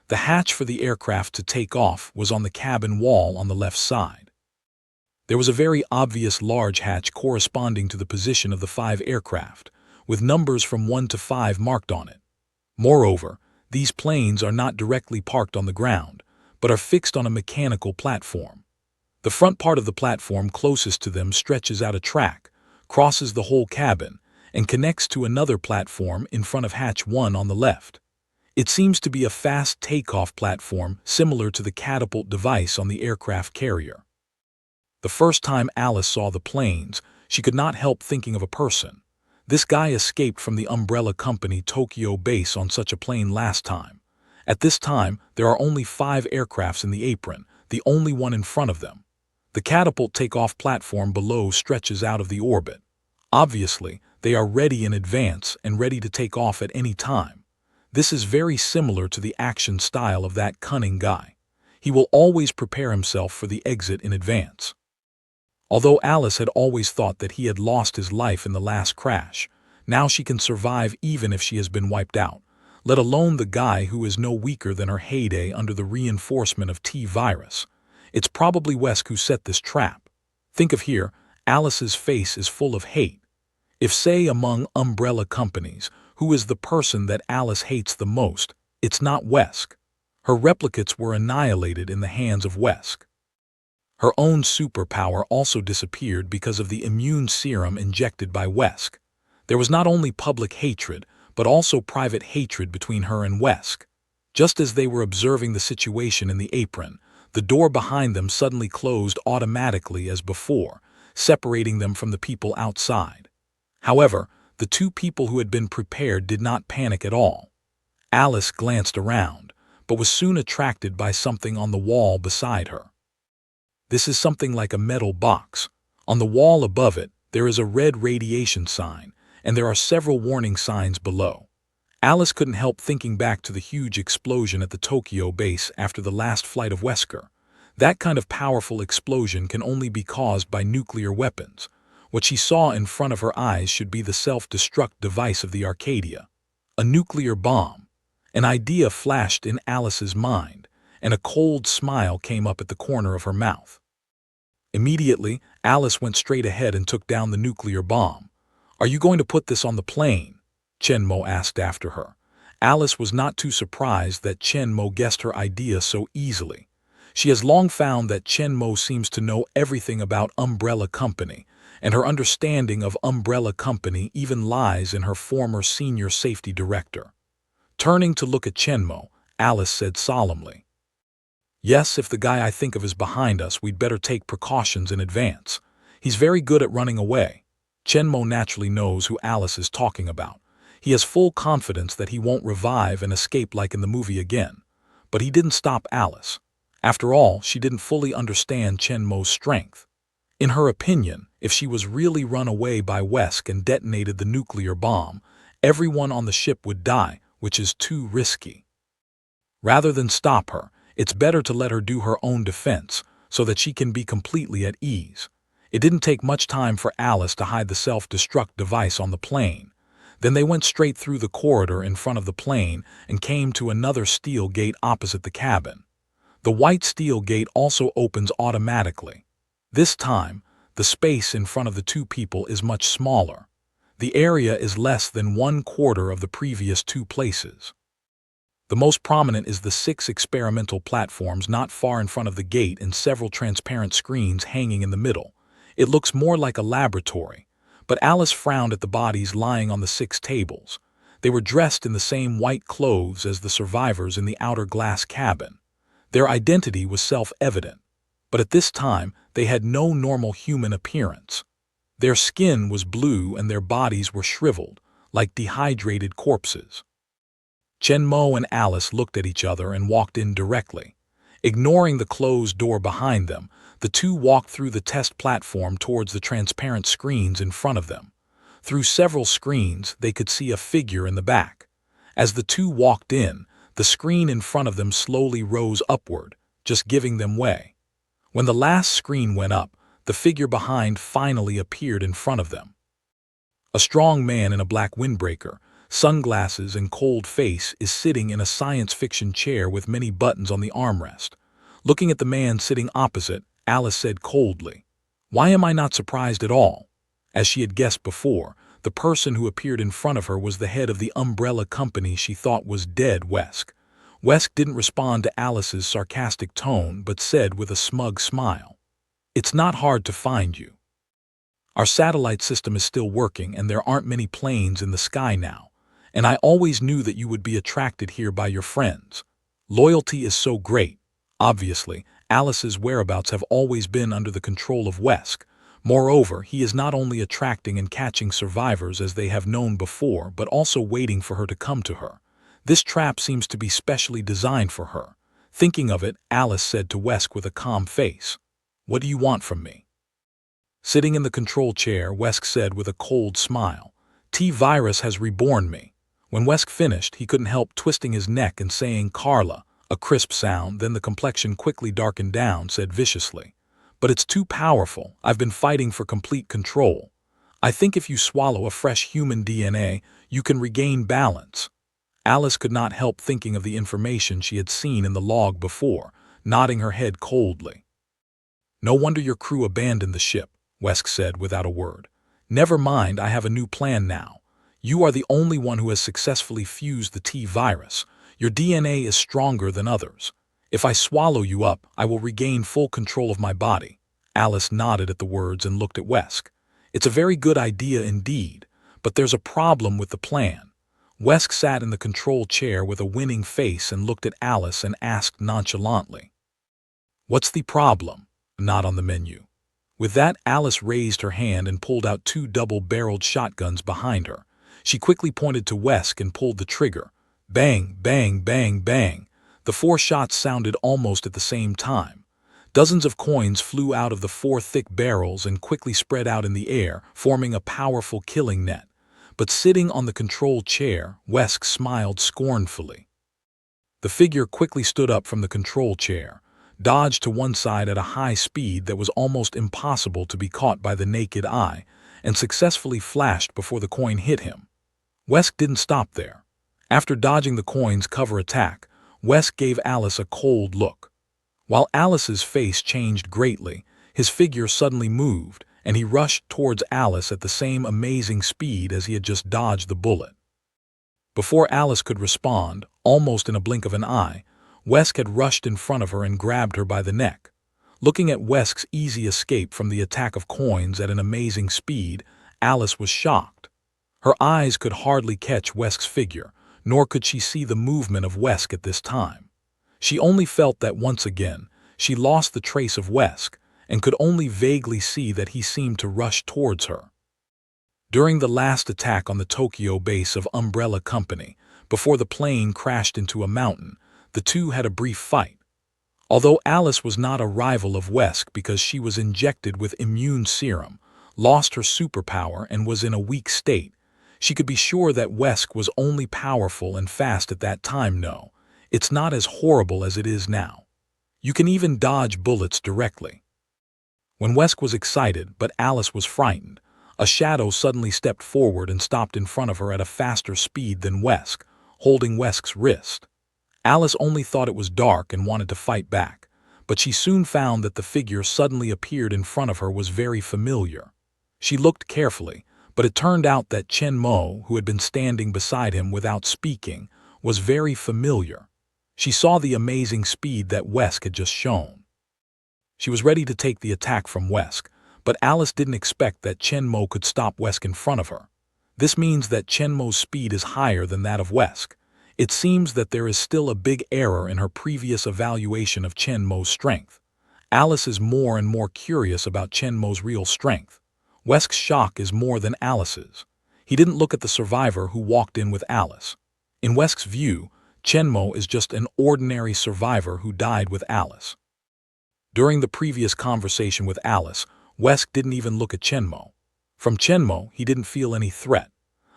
The hatch for the aircraft to take off was on the cabin wall on the left side. There was a very obvious large hatch corresponding to the position of the 5 aircraft, with numbers from 1 to 5 marked on it. Moreover, these planes are not directly parked on the ground, but are fixed on a mechanical platform. The front part of the platform closest to them stretches out a track, crosses the whole cabin, and connects to another platform in front of hatch 1 on the left. It seems to be a fast takeoff platform similar to the catapult device on the aircraft carrier. The first time Alice saw the planes, she could not help thinking of a person. This guy escaped from the Umbrella Company Tokyo base on such a plane last time. At this time, there are only 5 aircrafts in the apron, the only one in front of them. The catapult takeoff platform below stretches out of the orbit. Obviously, they are ready in advance and ready to take off at any time. This is very similar to the action style of that cunning guy. He will always prepare himself for the exit in advance. Although Alice had always thought that he had lost his life in the last crash, now she can survive even if she has been wiped out, let alone the guy who is no weaker than her heyday under the reinforcement of T-virus. It's probably Wesk who set this trap. Think of here, Alice's face is full of hate. If, say, among Umbrella Companies, who is the person that Alice hates the most, it's not Wesk. Her replicates were annihilated in the hands of Wesk. Her own superpower also disappeared because of the immune serum injected by Wesk. There was not only public hatred, but also private hatred between her and Wesk. Just as they were observing the situation in the apron, the door behind them suddenly closed automatically as before, separating them from the people outside. However, the 2 people who had been prepared did not panic at all. Alice glanced around, but was soon attracted by something on the wall beside her. This is something like a metal box. On the wall above it, there is a red radiation sign, and there are several warning signs below. Alice couldn't help thinking back to the huge explosion at the Tokyo base after the last flight of Wesker. That kind of powerful explosion can only be caused by nuclear weapons. What she saw in front of her eyes should be the self-destruct device of the Arcadia. A nuclear bomb. An idea flashed in Alice's mind, and a cold smile came up at the corner of her mouth. Immediately, Alice went straight ahead and took down the nuclear bomb. "Are you going to put this on the plane?" Chen Mo asked after her. Alice was not too surprised that Chen Mo guessed her idea so easily. She has long found that Chen Mo seems to know everything about Umbrella Company, and her understanding of Umbrella Company even lies in her former senior safety director. Turning to look at Chen Mo, Alice said solemnly, "Yes, if the guy I think of is behind us, we'd better take precautions in advance. He's very good at running away." Chen Mo naturally knows who Alice is talking about. He has full confidence that he won't revive and escape like in the movie again. But he didn't stop Alice. After all, she didn't fully understand Chen Mo's strength. In her opinion, if she was really run away by Wesk and detonated the nuclear bomb, everyone on the ship would die, which is too risky. Rather than stop her, it's better to let her do her own defense so that she can be completely at ease. It didn't take much time for Alice to hide the self-destruct device on the plane. Then they went straight through the corridor in front of the plane and came to another steel gate opposite the cabin. The white steel gate also opens automatically. This time, the space in front of the two people is much smaller. The area is less than 1/4 of the previous two places. The most prominent is the 6 experimental platforms not far in front of the gate and several transparent screens hanging in the middle. It looks more like a laboratory, but Alice frowned at the bodies lying on the 6 tables. They were dressed in the same white clothes as the survivors in the outer glass cabin. Their identity was self-evident, but at this time they had no normal human appearance. Their skin was blue and their bodies were shriveled, like dehydrated corpses. Chen Mo and Alice looked at each other and walked in directly. Ignoring the closed door behind them, the two walked through the test platform towards the transparent screens in front of them. Through several screens, they could see a figure in the back. As the two walked in, the screen in front of them slowly rose upward, just giving them way. When the last screen went up, the figure behind finally appeared in front of them. A strong man in a black windbreaker, sunglasses and cold face is sitting in a science fiction chair with many buttons on the armrest. Looking at the man sitting opposite, Alice said coldly, "Why am I not surprised at all?" As she had guessed before, the person who appeared in front of her was the head of the umbrella company she thought was dead, Wesk. Wesk didn't respond to Alice's sarcastic tone but said with a smug smile, "It's not hard to find you. Our satellite system is still working and there aren't many planes in the sky now, and I always knew that you would be attracted here by your friends. Loyalty is so great." Obviously, Alice's whereabouts have always been under the control of Wesk. Moreover, he is not only attracting and catching survivors as they have known before, but also waiting for her to come to her. This trap seems to be specially designed for her. Thinking of it, Alice said to Wesk with a calm face, "What do you want from me?" Sitting in the control chair, Wesk said with a cold smile, "T-Virus has reborn me." When Wesk finished, he couldn't help twisting his neck and saying, "Carla," a crisp sound, then the complexion quickly darkened down, said viciously, "But it's too powerful. I've been fighting for complete control. I think if you swallow a fresh human DNA, you can regain balance." Alice could not help thinking of the information she had seen in the log before, nodding her head coldly. "No wonder your crew abandoned the ship," Wesk said without a word. "Never mind, I have a new plan now. You are the only one who has successfully fused the T-Virus. Your DNA is stronger than others. If I swallow you up, I will regain full control of my body." Alice nodded at the words and looked at Wesk. "It's a very good idea indeed, but there's a problem with the plan." Wesk sat in the control chair with a winning face and looked at Alice and asked nonchalantly, "What's the problem?" "Not on the menu." With that, Alice raised her hand and pulled out 2 double-barreled shotguns behind her. She quickly pointed to Wesk and pulled the trigger. Bang, bang, bang, bang. The 4 shots sounded almost at the same time. Dozens of coins flew out of the 4 thick barrels and quickly spread out in the air, forming a powerful killing net. But sitting on the control chair, Wesk smiled scornfully. The figure quickly stood up from the control chair, dodged to one side at a high speed that was almost impossible to be caught by the naked eye, and successfully flashed before the coin hit him. Wesk didn't stop there. After dodging the coin's cover attack, Wesk gave Alice a cold look. While Alice's face changed greatly, his figure suddenly moved, and he rushed towards Alice at the same amazing speed as he had just dodged the bullet. Before Alice could respond, almost in a blink of an eye, Wesk had rushed in front of her and grabbed her by the neck. Looking at Wesk's easy escape from the attack of coins at an amazing speed, Alice was shocked. Her eyes could hardly catch Wesk's figure, nor could she see the movement of Wesk at this time. She only felt that once again, she lost the trace of Wesk, and could only vaguely see that he seemed to rush towards her. During the last attack on the Tokyo base of Umbrella Company, before the plane crashed into a mountain, the two had a brief fight. Although Alice was not a rival of Wesk because she was injected with immune serum, lost her superpower and was in a weak state, she could be sure that Wesk was only powerful and fast at that time. No, it's not as horrible as it is now. You can even dodge bullets directly. When Wesk was excited but Alice was frightened, a shadow suddenly stepped forward and stopped in front of her at a faster speed than Wesk, holding Wesk's wrist. Alice only thought it was dark and wanted to fight back, but she soon found that the figure suddenly appeared in front of her was very familiar. She looked carefully, but it turned out that Chen Mo, who had been standing beside him without speaking, was very familiar. She saw the amazing speed that Wesk had just shown. She was ready to take the attack from Wesk, but Alice didn't expect that Chen Mo could stop Wesk in front of her. This means that Chen Mo's speed is higher than that of Wesk. It seems that there is still a big error in her previous evaluation of Chen Mo's strength. Alice is more and more curious about Chen Mo's real strength. Wesk's shock is more than Alice's. He didn't look at the survivor who walked in with Alice. In Wesk's view, Chen Mo is just an ordinary survivor who died with Alice. During the previous conversation with Alice, Wesk didn't even look at Chen Mo. From Chen Mo, he didn't feel any threat.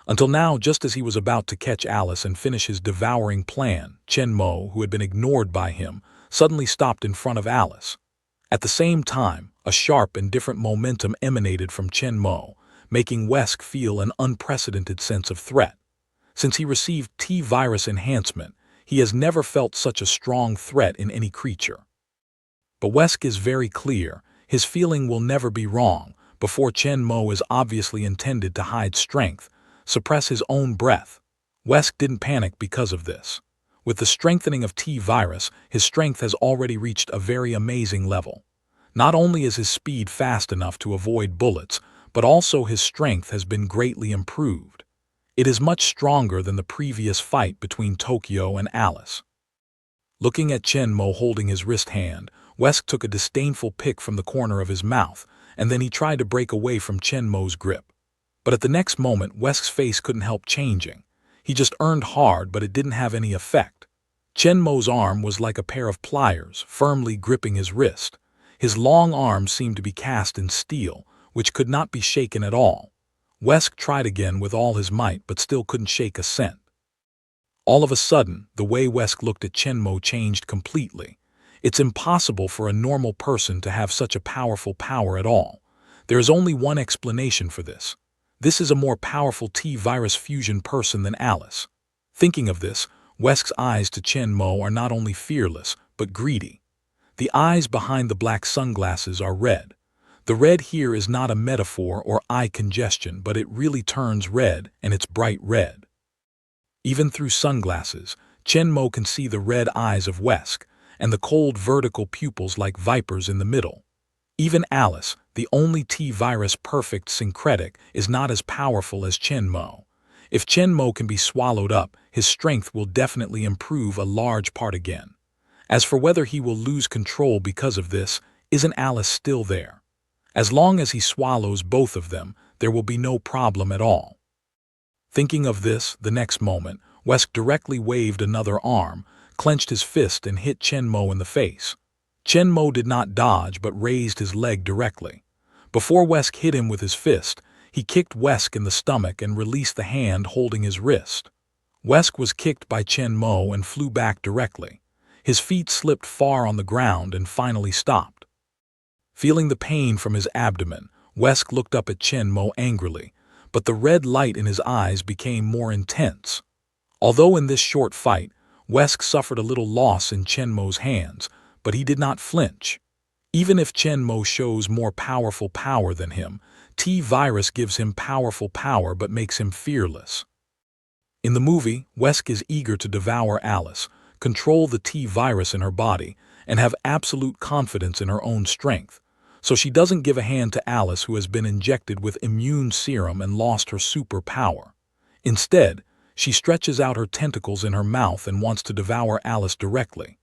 Until now, just as he was about to catch Alice and finish his devouring plan, Chen Mo, who had been ignored by him, suddenly stopped in front of Alice. At the same time, a sharp and different momentum emanated from Chen Mo, making Wesk feel an unprecedented sense of threat. Since he received T-virus enhancement, he has never felt such a strong threat in any creature. But Wesk is very clear, his feeling will never be wrong. Before Chen Mo is obviously intended to hide strength, suppress his own breath. Wesk didn't panic because of this. With the strengthening of T-virus, his strength has already reached a very amazing level. Not only is his speed fast enough to avoid bullets, but also his strength has been greatly improved. It is much stronger than the previous fight between Tokyo and Alice. Looking at Chen Mo holding his wrist hand, Wesk took a disdainful pick from the corner of his mouth, and then he tried to break away from Chen Mo's grip. But at the next moment, Wesk's face couldn't help changing. He just earned hard, but it didn't have any effect. Chen Mo's arm was like a pair of pliers, firmly gripping his wrist. His long arm seemed to be cast in steel, which could not be shaken at all. Wesk tried again with all his might, but still couldn't shake a cent. All of a sudden, the way Wesk looked at Chen Mo changed completely. It's impossible for a normal person to have such a powerful power at all. There is only one explanation for this. This is a more powerful T-virus fusion person than Alice. Thinking of this, Wesk's eyes to Chen Mo are not only fearless, but greedy. The eyes behind the black sunglasses are red. The red here is not a metaphor or eye congestion, but it really turns red, and it's bright red. Even through sunglasses, Chen Mo can see the red eyes of Wesk, and the cold vertical pupils like vipers in the middle. Even Alice, the only T-virus perfect syncretic, is not as powerful as Chen Mo. If Chen Mo can be swallowed up, his strength will definitely improve a large part again. As for whether he will lose control because of this, isn't Alice still there? As long as he swallows both of them, there will be no problem at all. Thinking of this, the next moment, Wesk directly waved another arm, clenched his fist and hit Chen Mo in the face. Chen Mo did not dodge but raised his leg directly. Before Wesk hit him with his fist, he kicked Wesk in the stomach and released the hand holding his wrist. Wesk was kicked by Chen Mo and flew back directly. His feet slipped far on the ground and finally stopped. Feeling the pain from his abdomen, Wesk looked up at Chen Mo angrily, but the red light in his eyes became more intense. Although in this short fight, Wesk suffered a little loss in Chen Mo's hands, but he did not flinch. Even if Chen Mo shows more powerful power than him, T-virus gives him powerful power but makes him fearless. In the movie, Wesk is eager to devour Alice, control the T-virus in her body, and have absolute confidence in her own strength. So she doesn't give a hand to Alice, who has been injected with immune serum and lost her superpower. Instead, she stretches out her tentacles in her mouth and wants to devour Alice directly.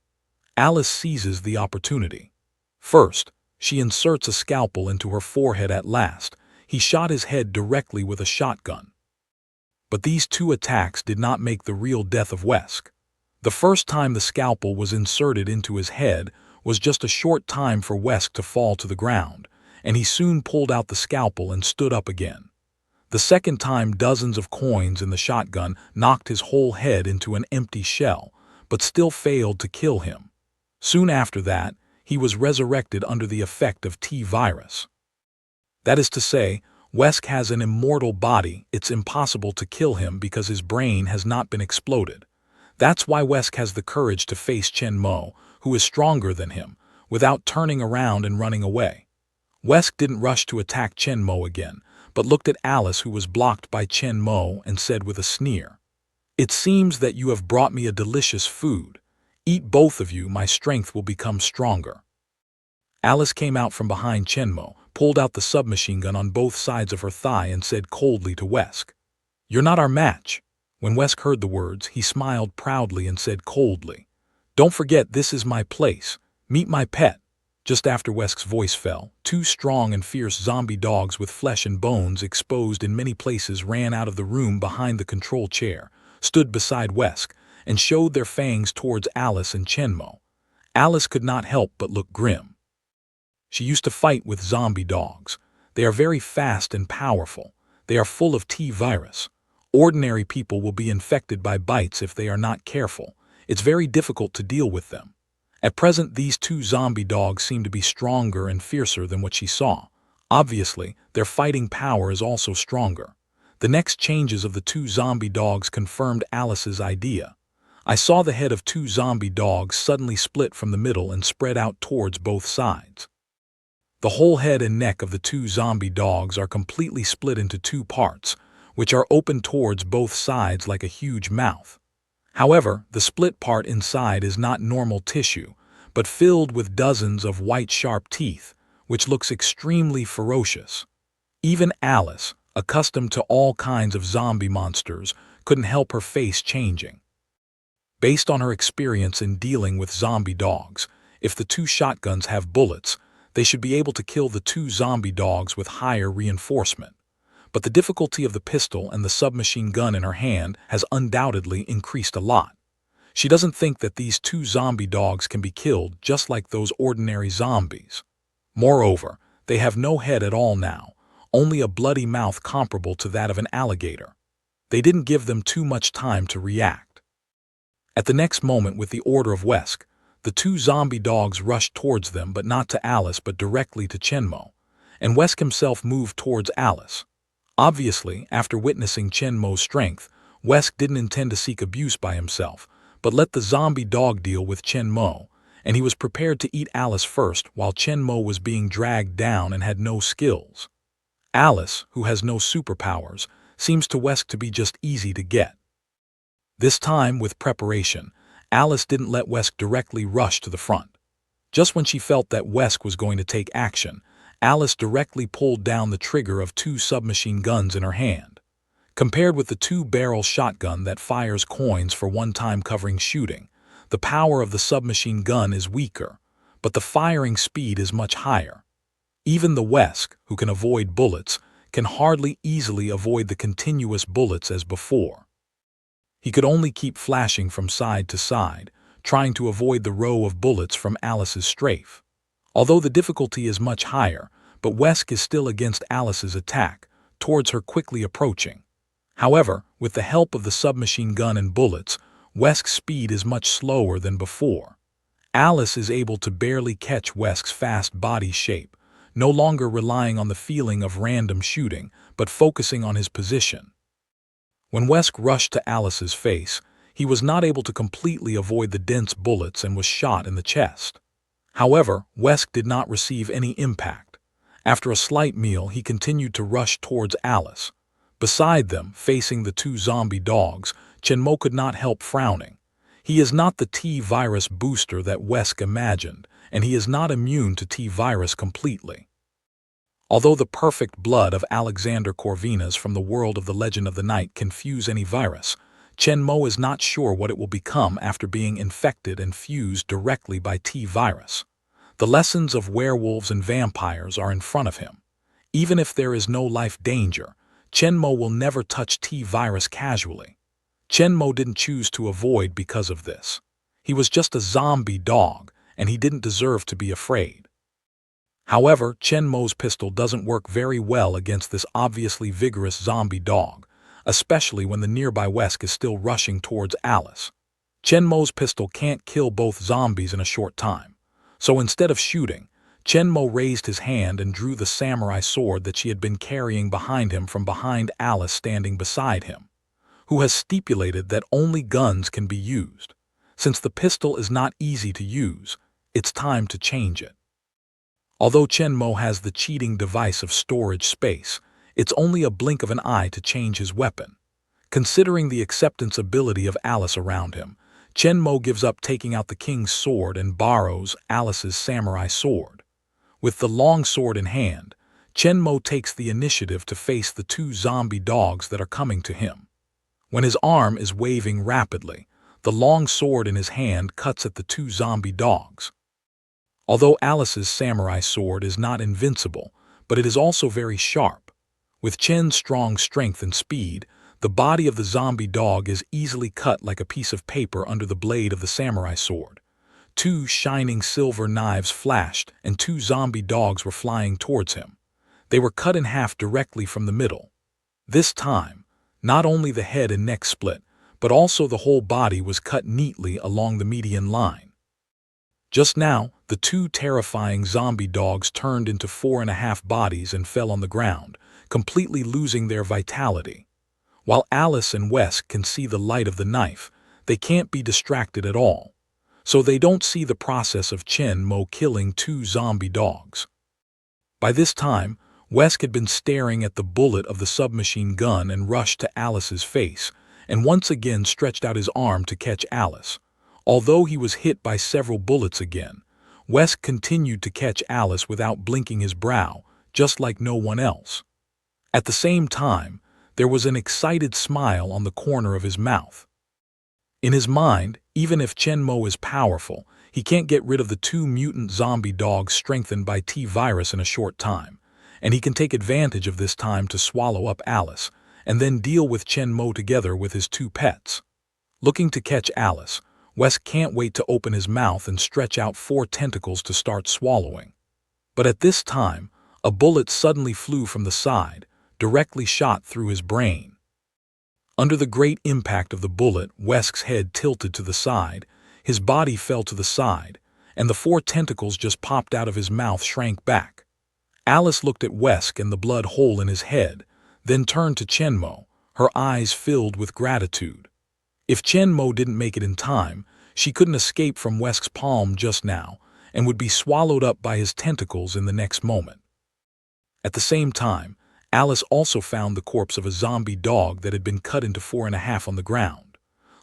Alice seizes the opportunity. First, she inserts a scalpel into her forehead at last, he shot his head directly with a shotgun. But these two attacks did not make the real death of Wesk. The first time the scalpel was inserted into his head was just a short time for Wesk to fall to the ground, and he soon pulled out the scalpel and stood up again. The second time, dozens of coins in the shotgun knocked his whole head into an empty shell, but still failed to kill him. Soon after that, he was resurrected under the effect of T-virus. That is to say, Wesk has an immortal body. It's impossible to kill him because his brain has not been exploded. That's why Wesk has the courage to face Chen Mo, who is stronger than him, without turning around and running away. Wesk didn't rush to attack Chen Mo again, but looked at Alice, who was blocked by Chen Mo, and said with a sneer, "It seems that you have brought me a delicious food. Eat both of you, my strength will become stronger." Alice came out from behind Chen Mo, pulled out the submachine gun on both sides of her thigh, and said coldly to Wesk, "You're not our match." When Wesk heard the words, he smiled proudly and said coldly, "Don't forget, this is my place. Meet my pet." Just after Wesk's voice fell, two strong and fierce zombie dogs with flesh and bones exposed in many places ran out of the room behind the control chair, stood beside Wesk, and showed their fangs towards Alice and Chen Mo. Alice could not help but look grim. She used to fight with zombie dogs. They are very fast and powerful. They are full of T-virus. Ordinary people will be infected by bites if they are not careful. It's very difficult to deal with them. At present, these two zombie dogs seem to be stronger and fiercer than what she saw. Obviously, their fighting power is also stronger. The next changes of the two zombie dogs confirmed Alice's idea. I saw the head of two zombie dogs suddenly split from the middle and spread out towards both sides. The whole head and neck of the two zombie dogs are completely split into two parts, which are open towards both sides like a huge mouth. However, the split part inside is not normal tissue, but filled with dozens of white sharp teeth, which looks extremely ferocious. Even Alice, accustomed to all kinds of zombie monsters, couldn't help her face changing. Based on her experience in dealing with zombie dogs, if the two shotguns have bullets, they should be able to kill the two zombie dogs with higher reinforcement. But the difficulty of the pistol and the submachine gun in her hand has undoubtedly increased a lot. She doesn't think that these two zombie dogs can be killed just like those ordinary zombies. Moreover, they have no head at all now, only a bloody mouth comparable to that of an alligator. They didn't give them too much time to react. At the next moment, with the order of Wesk, the two zombie dogs rushed towards them, but not to Alice but directly to Chen Mo, and Wesk himself moved towards Alice. Obviously, after witnessing Chen Mo's strength, Wesk didn't intend to seek abuse by himself, but let the zombie dog deal with Chen Mo, and he was prepared to eat Alice first while Chen Mo was being dragged down and had no skills. Alice, who has no superpowers, seems to Wesk to be just easy to get. This time, with preparation, Alice didn't let Wesk directly rush to the front. Just when she felt that Wesk was going to take action, Alice directly pulled down the trigger of two submachine guns in her hand. Compared with the two-barrel shotgun that fires coins for one-time covering shooting, the power of the submachine gun is weaker, but the firing speed is much higher. Even the Wesk, who can avoid bullets, can hardly easily avoid the continuous bullets as before. He could only keep flashing from side to side, trying to avoid the row of bullets from Alice's strafe. Although the difficulty is much higher, but Wesk is still against Alice's attack, towards her quickly approaching. However, with the help of the submachine gun and bullets, Wesk's speed is much slower than before. Alice is able to barely catch Wesk's fast body shape, no longer relying on the feeling of random shooting, but focusing on his position. When Wesk rushed to Alice's face, he was not able to completely avoid the dense bullets and was shot in the chest. However, Wesk did not receive any impact. After a slight meal, he continued to rush towards Alice. Beside them, facing the two zombie dogs, Chen Mo could not help frowning. He is not the T-virus booster that Wesk imagined, and he is not immune to T-virus completely. Although the perfect blood of Alexander Corvinus from the world of the Legend of the Night can fuse any virus, Chen Mo is not sure what it will become after being infected and fused directly by T-virus. The lessons of werewolves and vampires are in front of him. Even if there is no life danger, Chenmo will never touch T-virus casually. Chenmo didn't choose to avoid because of this. He was just a zombie dog, and he didn't deserve to be afraid. However, Chenmo's pistol doesn't work very well against this obviously vigorous zombie dog, especially when the nearby Wesk is still rushing towards Alice. Chenmo's pistol can't kill both zombies in a short time, so instead of shooting, Chenmo raised his hand and drew the samurai sword that she had been carrying behind him from behind Alice standing beside him, who has stipulated that only guns can be used. Since the pistol is not easy to use, it's time to change it. Although Chenmo has the cheating device of storage space, it's only a blink of an eye to change his weapon. Considering the acceptance ability of Alice around him, Chenmo gives up taking out the king's sword and borrows Alice's samurai sword. With the long sword in hand, Chenmo takes the initiative to face the two zombie dogs that are coming to him. When his arm is waving rapidly, the long sword in his hand cuts at the two zombie dogs. Although Alice's samurai sword is not invincible, but it is also very sharp. With Chen's strong strength and speed, the body of the zombie dog is easily cut like a piece of paper under the blade of the samurai sword. Two shining silver knives flashed, and two zombie dogs were flying towards him. They were cut in half directly from the middle. This time, not only the head and neck split, but also the whole body was cut neatly along the median line. Just now, the two terrifying zombie dogs turned into 4.5 bodies and fell on the ground, completely losing their vitality. While Alice and Wesk can see the light of the knife, they can't be distracted at all, so they don't see the process of Chenmo killing two zombie dogs. By this time, Wesk had been staring at the bullet of the submachine gun and rushed to Alice's face, and once again stretched out his arm to catch Alice. Although he was hit by several bullets again, Wesk continued to catch Alice without blinking his brow, just like no one else. At the same time, there was an excited smile on the corner of his mouth. In his mind, even if Chenmo is powerful, he can't get rid of the two mutant zombie dogs strengthened by T-virus in a short time, and he can take advantage of this time to swallow up Alice, and then deal with Chenmo together with his two pets. Looking to catch Alice, Wesk can't wait to open his mouth and stretch out 4 tentacles to start swallowing. But at this time, a bullet suddenly flew from the side, directly shot through his brain. Under the great impact of the bullet, Wesk's head tilted to the side, his body fell to the side, and the 4 tentacles just popped out of his mouth shrank back. Alice looked at Wesk and the blood hole in his head, then turned to Chenmo, her eyes filled with gratitude. If Chenmo didn't make it in time, she couldn't escape from Wesk's palm just now and would be swallowed up by his tentacles in the next moment. At the same time, Alice also found the corpse of a zombie dog that had been cut into 4.5 on the ground.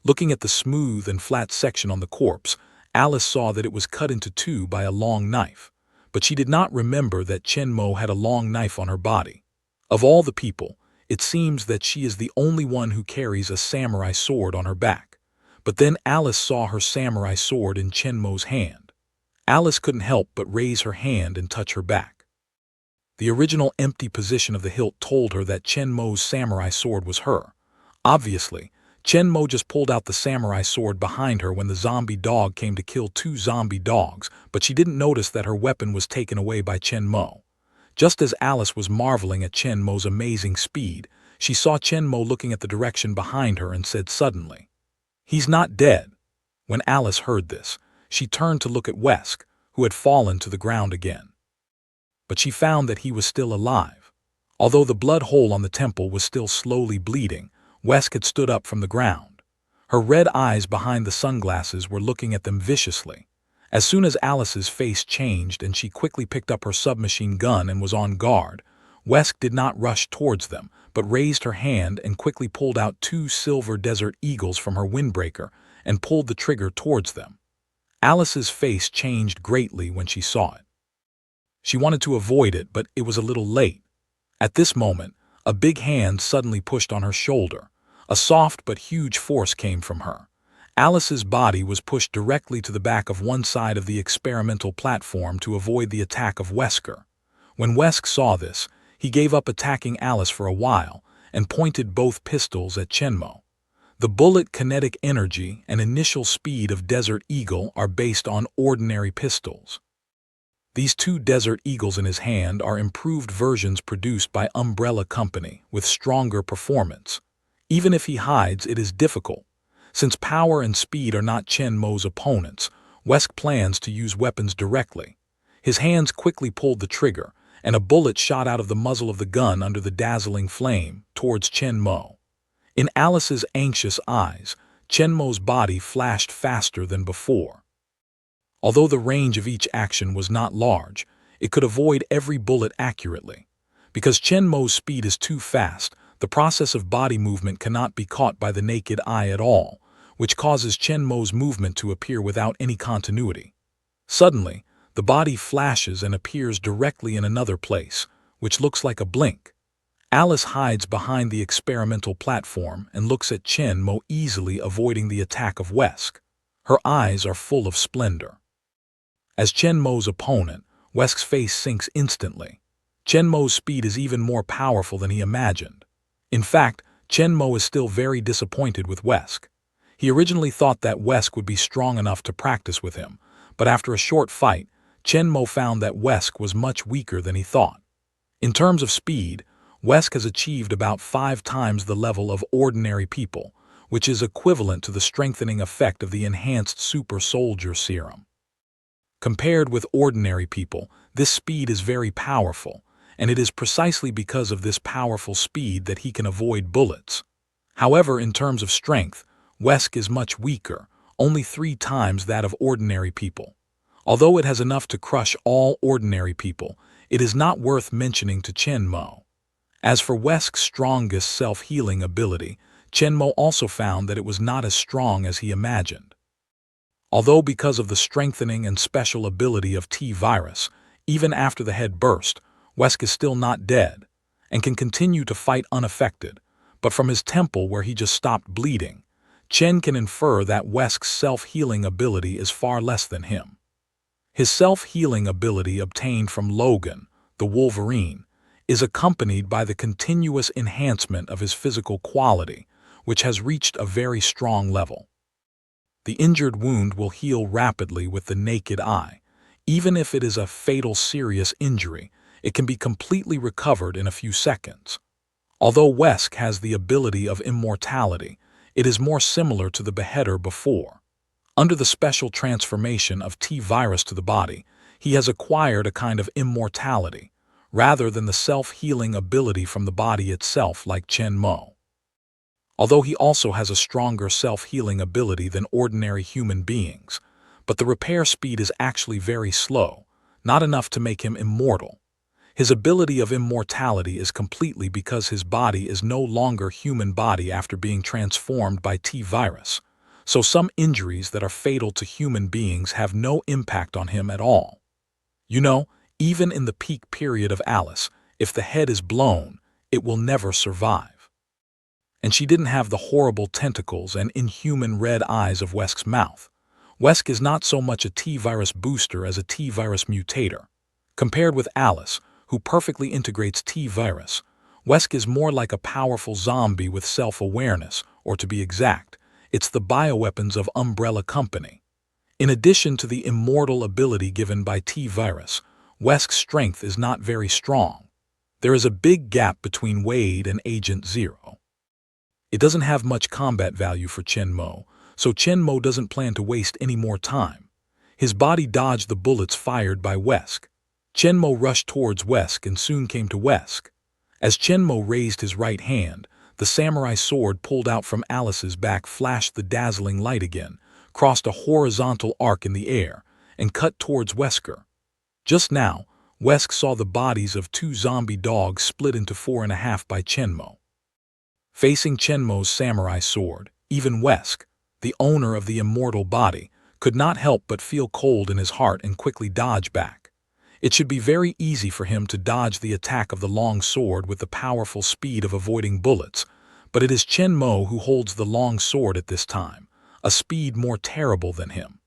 Looking at the smooth and flat section on the corpse, Alice saw that it was cut into 2 by a long knife, but she did not remember that Chenmo had a long knife on her body. Of all the people, it seems that she is the only one who carries a samurai sword on her back. But then Alice saw her samurai sword in Chenmo's hand. Alice couldn't help but raise her hand and touch her back. The original empty position of the hilt told her that Chenmo's samurai sword was her. Obviously, Chenmo just pulled out the samurai sword behind her when the zombie dog came to kill 2 zombie dogs, but she didn't notice that her weapon was taken away by Chenmo. Just as Alice was marveling at Chenmo's amazing speed, she saw Chenmo looking at the direction behind her and said suddenly, "He's not dead." When Alice heard this, she turned to look at Wesk, who had fallen to the ground again. But she found that he was still alive. Although the blood hole on the temple was still slowly bleeding, Wesk had stood up from the ground. Her red eyes behind the sunglasses were looking at them viciously. As soon as Alice's face changed and she quickly picked up her submachine gun and was on guard, Wesk did not rush towards them, but raised her hand and quickly pulled out 2 silver desert eagles from her windbreaker and pulled the trigger towards them. Alice's face changed greatly when she saw it. She wanted to avoid it, but it was a little late. At this moment, a big hand suddenly pushed on her shoulder. A soft but huge force came from her. Alice's body was pushed directly to the back of one side of the experimental platform to avoid the attack of Wesker. When Wesk saw this, He gave up attacking Alice for a while and pointed both pistols at Chenmo. The bullet kinetic energy and initial speed of Desert Eagle are based on ordinary pistols. These two Desert Eagles in his hand are improved versions produced by Umbrella Company with stronger performance. Even if he hides, it is difficult. Since power and speed are not Chenmo's opponents, Wesk plans to use weapons directly. His hands quickly pulled the trigger, and a bullet shot out of the muzzle of the gun under the dazzling flame towards Chenmo. In Alice's anxious eyes, Chenmo's body flashed faster than before. Although the range of each action was not large, it could avoid every bullet accurately. Because Chenmo's speed is too fast, the process of body movement cannot be caught by the naked eye at all, which causes Chenmo's movement to appear without any continuity. Suddenly, the body flashes and appears directly in another place, which looks like a blink. Alice hides behind the experimental platform and looks at Chenmo, easily avoiding the attack of Wesk. Her eyes are full of splendor. As Chenmo's opponent, Wesk's face sinks instantly. Chenmo's speed is even more powerful than he imagined. In fact, Chenmo is still very disappointed with Wesk. He originally thought that Wesk would be strong enough to practice with him, but after a short fight, Chenmo found that Wesk was much weaker than he thought. In terms of speed, Wesk has achieved about 5 times the level of ordinary people, which is equivalent to the strengthening effect of the enhanced super soldier serum. Compared with ordinary people, this speed is very powerful, and it is precisely because of this powerful speed that he can avoid bullets. However, in terms of strength, Wesk is much weaker, only 3 times that of ordinary people. Although it has enough to crush all ordinary people, it is not worth mentioning to Chenmo. As for Wesk's strongest self-healing ability, Chenmo also found that it was not as strong as he imagined. Although because of the strengthening and special ability of T-Virus, even after the head burst, Wesk is still not dead, and can continue to fight unaffected, but from his temple where he just stopped bleeding, Chen can infer that Wesk's self-healing ability is far less than him. His self-healing ability obtained from Logan, the Wolverine, is accompanied by the continuous enhancement of his physical quality, which has reached a very strong level. The injured wound will heal rapidly with the naked eye. Even if it is a fatal serious injury, it can be completely recovered in a few seconds. Although Wesk has the ability of immortality, it is more similar to the beheader before. Under the special transformation of T-Virus to the body, he has acquired a kind of immortality, rather than the self-healing ability from the body itself like Chenmo. Although he also has a stronger self-healing ability than ordinary human beings, but the repair speed is actually very slow, not enough to make him immortal. His ability of immortality is completely because his body is no longer human body after being transformed by T-Virus, so some injuries that are fatal to human beings have no impact on him at all. You know, even in the peak period of Alice, if the head is blown, it will never survive. And she didn't have the horrible tentacles and inhuman red eyes of Wesk's mouth. Wesk is not so much a T-Virus booster as a T-Virus mutator. Compared with Alice, who perfectly integrates T-Virus, Wesk is more like a powerful zombie with self-awareness, or to be exact, it's the bioweapons of Umbrella Company. In addition to the immortal ability given by T-Virus, Wesk's strength is not very strong. There is a big gap between Wade and Agent Zero. It doesn't have much combat value for Chenmo, so Chenmo doesn't plan to waste any more time. His body dodged the bullets fired by Wesk. Chenmo rushed towards Wesk and soon came to Wesk. As Chenmo raised his right hand, the samurai sword pulled out from Alice's back flashed the dazzling light again, crossed a horizontal arc in the air, and cut towards Wesker. Just now, Wesk saw the bodies of 2 zombie dogs split into 4.5 by Chenmo. Facing Chenmo's samurai sword, even Wesk, the owner of the immortal body, could not help but feel cold in his heart and quickly dodge back. It should be very easy for him to dodge the attack of the long sword with the powerful speed of avoiding bullets, but it is Chenmo who holds the long sword at this time, a speed more terrible than him.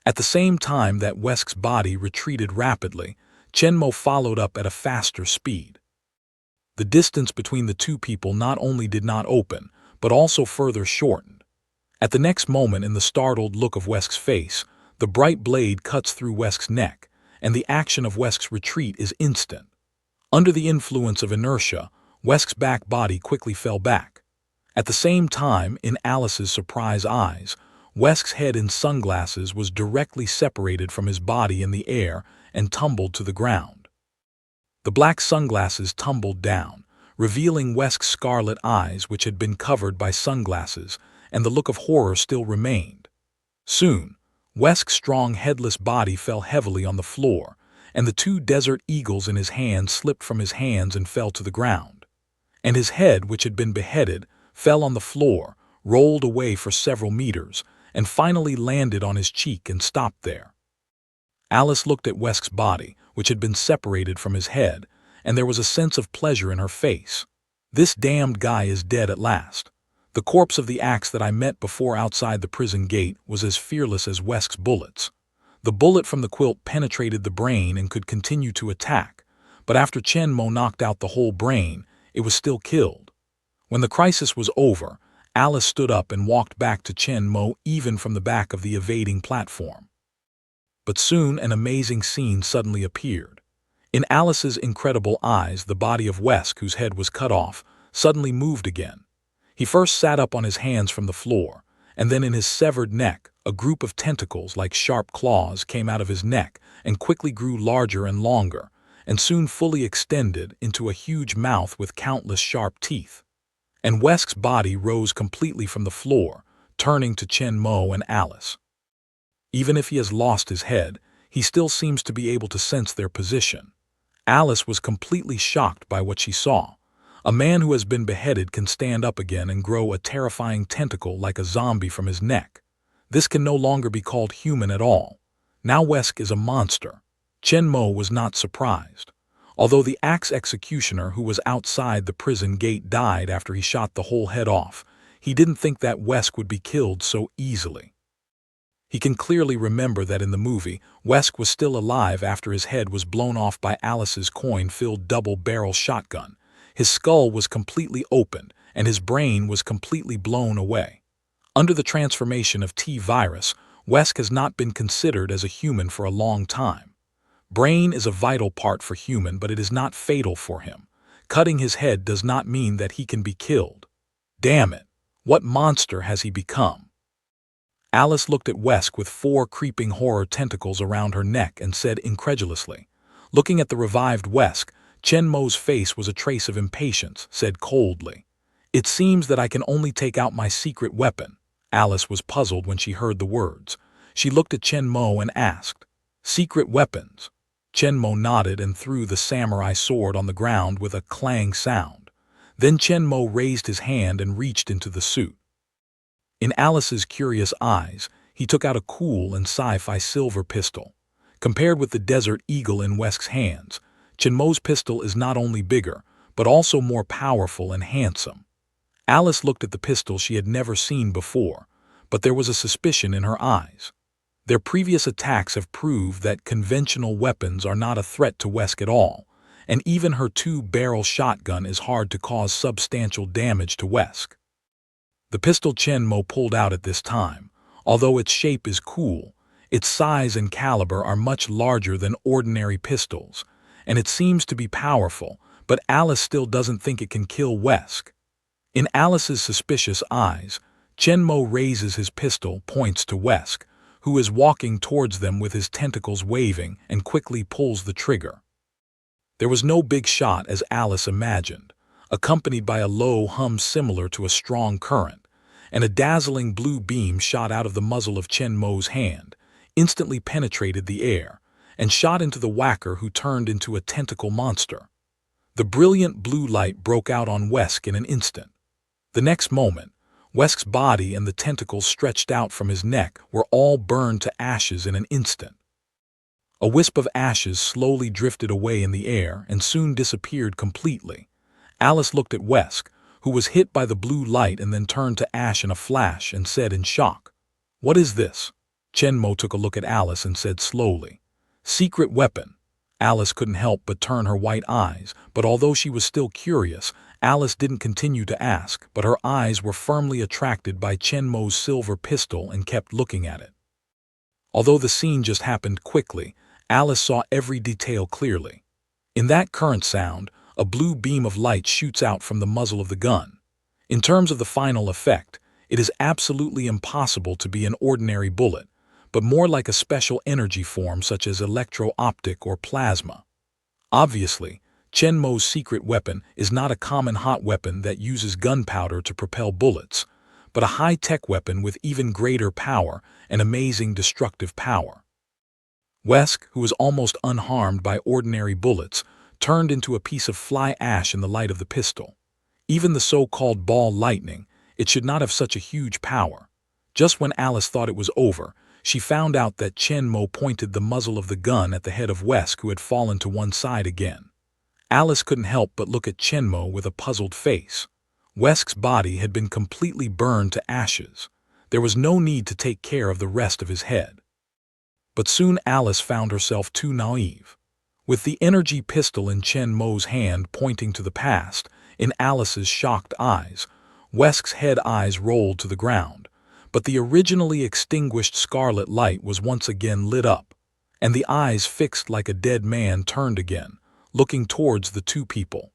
At the same time that Wesk's body retreated rapidly, Chenmo followed up at a faster speed. The distance between the two people not only did not open, but also further shortened. At the next moment, in the startled look of Wesk's face, the bright blade cuts through Wesk's neck, and the action of Wesk's retreat is instant. Under the influence of inertia, Wesk's back body quickly fell back. At the same time, in Alice's surprised eyes, Wesk's head in sunglasses was directly separated from his body in the air and tumbled to the ground. The black sunglasses tumbled down, revealing Wesk's scarlet eyes, which had been covered by sunglasses, and the look of horror still remained. Soon, Wesk's strong headless body fell heavily on the floor, and the two desert eagles in his hand slipped from his hands and fell to the ground. And his head, which had been beheaded, fell on the floor, rolled away for several meters, and finally landed on his cheek and stopped there. Alice looked at Wesk's body, which had been separated from his head, and there was a sense of pleasure in her face. This damned guy is dead at last. The corpse of the axe that I met before outside the prison gate was as fearless as Wesk's bullets. The bullet from the quilt penetrated the brain and could continue to attack, but after Chen Mo knocked out the whole brain, it was still killed. When the crisis was over, Alice stood up and walked back to Chen Mo, even from the back of the evading platform. But soon an amazing scene suddenly appeared. In Alice's incredible eyes, the body of Wesk, whose head was cut off, suddenly moved again. He first sat up on his hands from the floor, and then in his severed neck, a group of tentacles like sharp claws came out of his neck and quickly grew larger and longer, and soon fully extended into a huge mouth with countless sharp teeth. And Wesk's body rose completely from the floor, turning to Chen Mo and Alice. Even if he has lost his head, he still seems to be able to sense their position. Alice was completely shocked by what she saw. A man who has been beheaded can stand up again and grow a terrifying tentacle like a zombie from his neck. This can no longer be called human at all. Now Wesk is a monster. Chen Mo was not surprised. Although the axe executioner who was outside the prison gate died after he shot the whole head off, he didn't think that Wesk would be killed so easily. He can clearly remember that in the movie, Wesk was still alive after his head was blown off by Alice's coin-filled double-barrel shotgun. His skull was completely opened, and his brain was completely blown away. Under the transformation of T-virus, Wesk has not been considered as a human for a long time. Brain is a vital part for human, but it is not fatal for him. Cutting his head does not mean that he can be killed. Damn it, what monster has he become? Alice looked at Wesk with 4 creeping horror tentacles around her neck and said incredulously. Looking at the revived Wesk, Chen Mo's face was a trace of impatience, said coldly. It seems that I can only take out my secret weapon. Alice was puzzled when she heard the words. She looked at Chen Mo and asked, "Secret weapons?" Chen Mo nodded and threw the samurai sword on the ground with a clang sound. Then Chen Mo raised his hand and reached into the suit. In Alice's curious eyes, he took out a cool and sci-fi silver pistol. Compared with the Desert Eagle in Wesk's hands, Chen Mo's pistol is not only bigger, but also more powerful and handsome. Alice looked at the pistol she had never seen before, but there was a suspicion in her eyes. Their previous attacks have proved that conventional weapons are not a threat to Wesk at all, and even her 2-barrel shotgun is hard to cause substantial damage to Wesk. The pistol Chen Mo pulled out at this time, although its shape is cool, its size and caliber are much larger than ordinary pistols, and it seems to be powerful, but Alice still doesn't think it can kill Wesk. In Alice's suspicious eyes, Chen Mo raises his pistol, points to Wesk, who is walking towards them with his tentacles waving, and quickly pulls the trigger. There was no big shot as Alice imagined, accompanied by a low hum similar to a strong current, and a dazzling blue beam shot out of the muzzle of Chen Mo's hand, instantly penetrated the air, and shot into the whacker, who turned into a tentacle monster. The brilliant blue light broke out on Wesk in an instant. The next moment, Wesk's body and the tentacles stretched out from his neck were all burned to ashes in an instant. A wisp of ashes slowly drifted away in the air and soon disappeared completely. Alice looked at Wesk, who was hit by the blue light and then turned to ash in a flash, and said in shock, "What is this?" Chen Mo took a look at Alice and said slowly, "Secret weapon." Alice couldn't help but turn her white eyes, but although she was still curious, Alice didn't continue to ask, but her eyes were firmly attracted by Chen Mo's silver pistol and kept looking at it. Although the scene just happened quickly, Alice saw every detail clearly. In that current sound, a blue beam of light shoots out from the muzzle of the gun. In terms of the final effect, it is absolutely impossible to be an ordinary bullet, but more like a special energy form such as electro-optic or plasma. Obviously, Chen Mo's secret weapon is not a common hot weapon that uses gunpowder to propel bullets, but a high-tech weapon with even greater power and amazing destructive power. Wesk, who was almost unharmed by ordinary bullets, turned into a piece of fly ash in the light of the pistol. Even the so-called ball lightning, it should not have such a huge power. Just when Alice thought it was over, she found out that Chen Mo pointed the muzzle of the gun at the head of Wesk, who had fallen to one side again. Alice couldn't help but look at Chen Mo with a puzzled face. Wesk's body had been completely burned to ashes. There was no need to take care of the rest of his head. But soon Alice found herself too naive. With the energy pistol in Chen Mo's hand pointing to the past, in Alice's shocked eyes, Wesk's head eyes rolled to the ground. But the originally extinguished scarlet light was once again lit up, and the eyes fixed like a dead man turned again, looking towards the two people.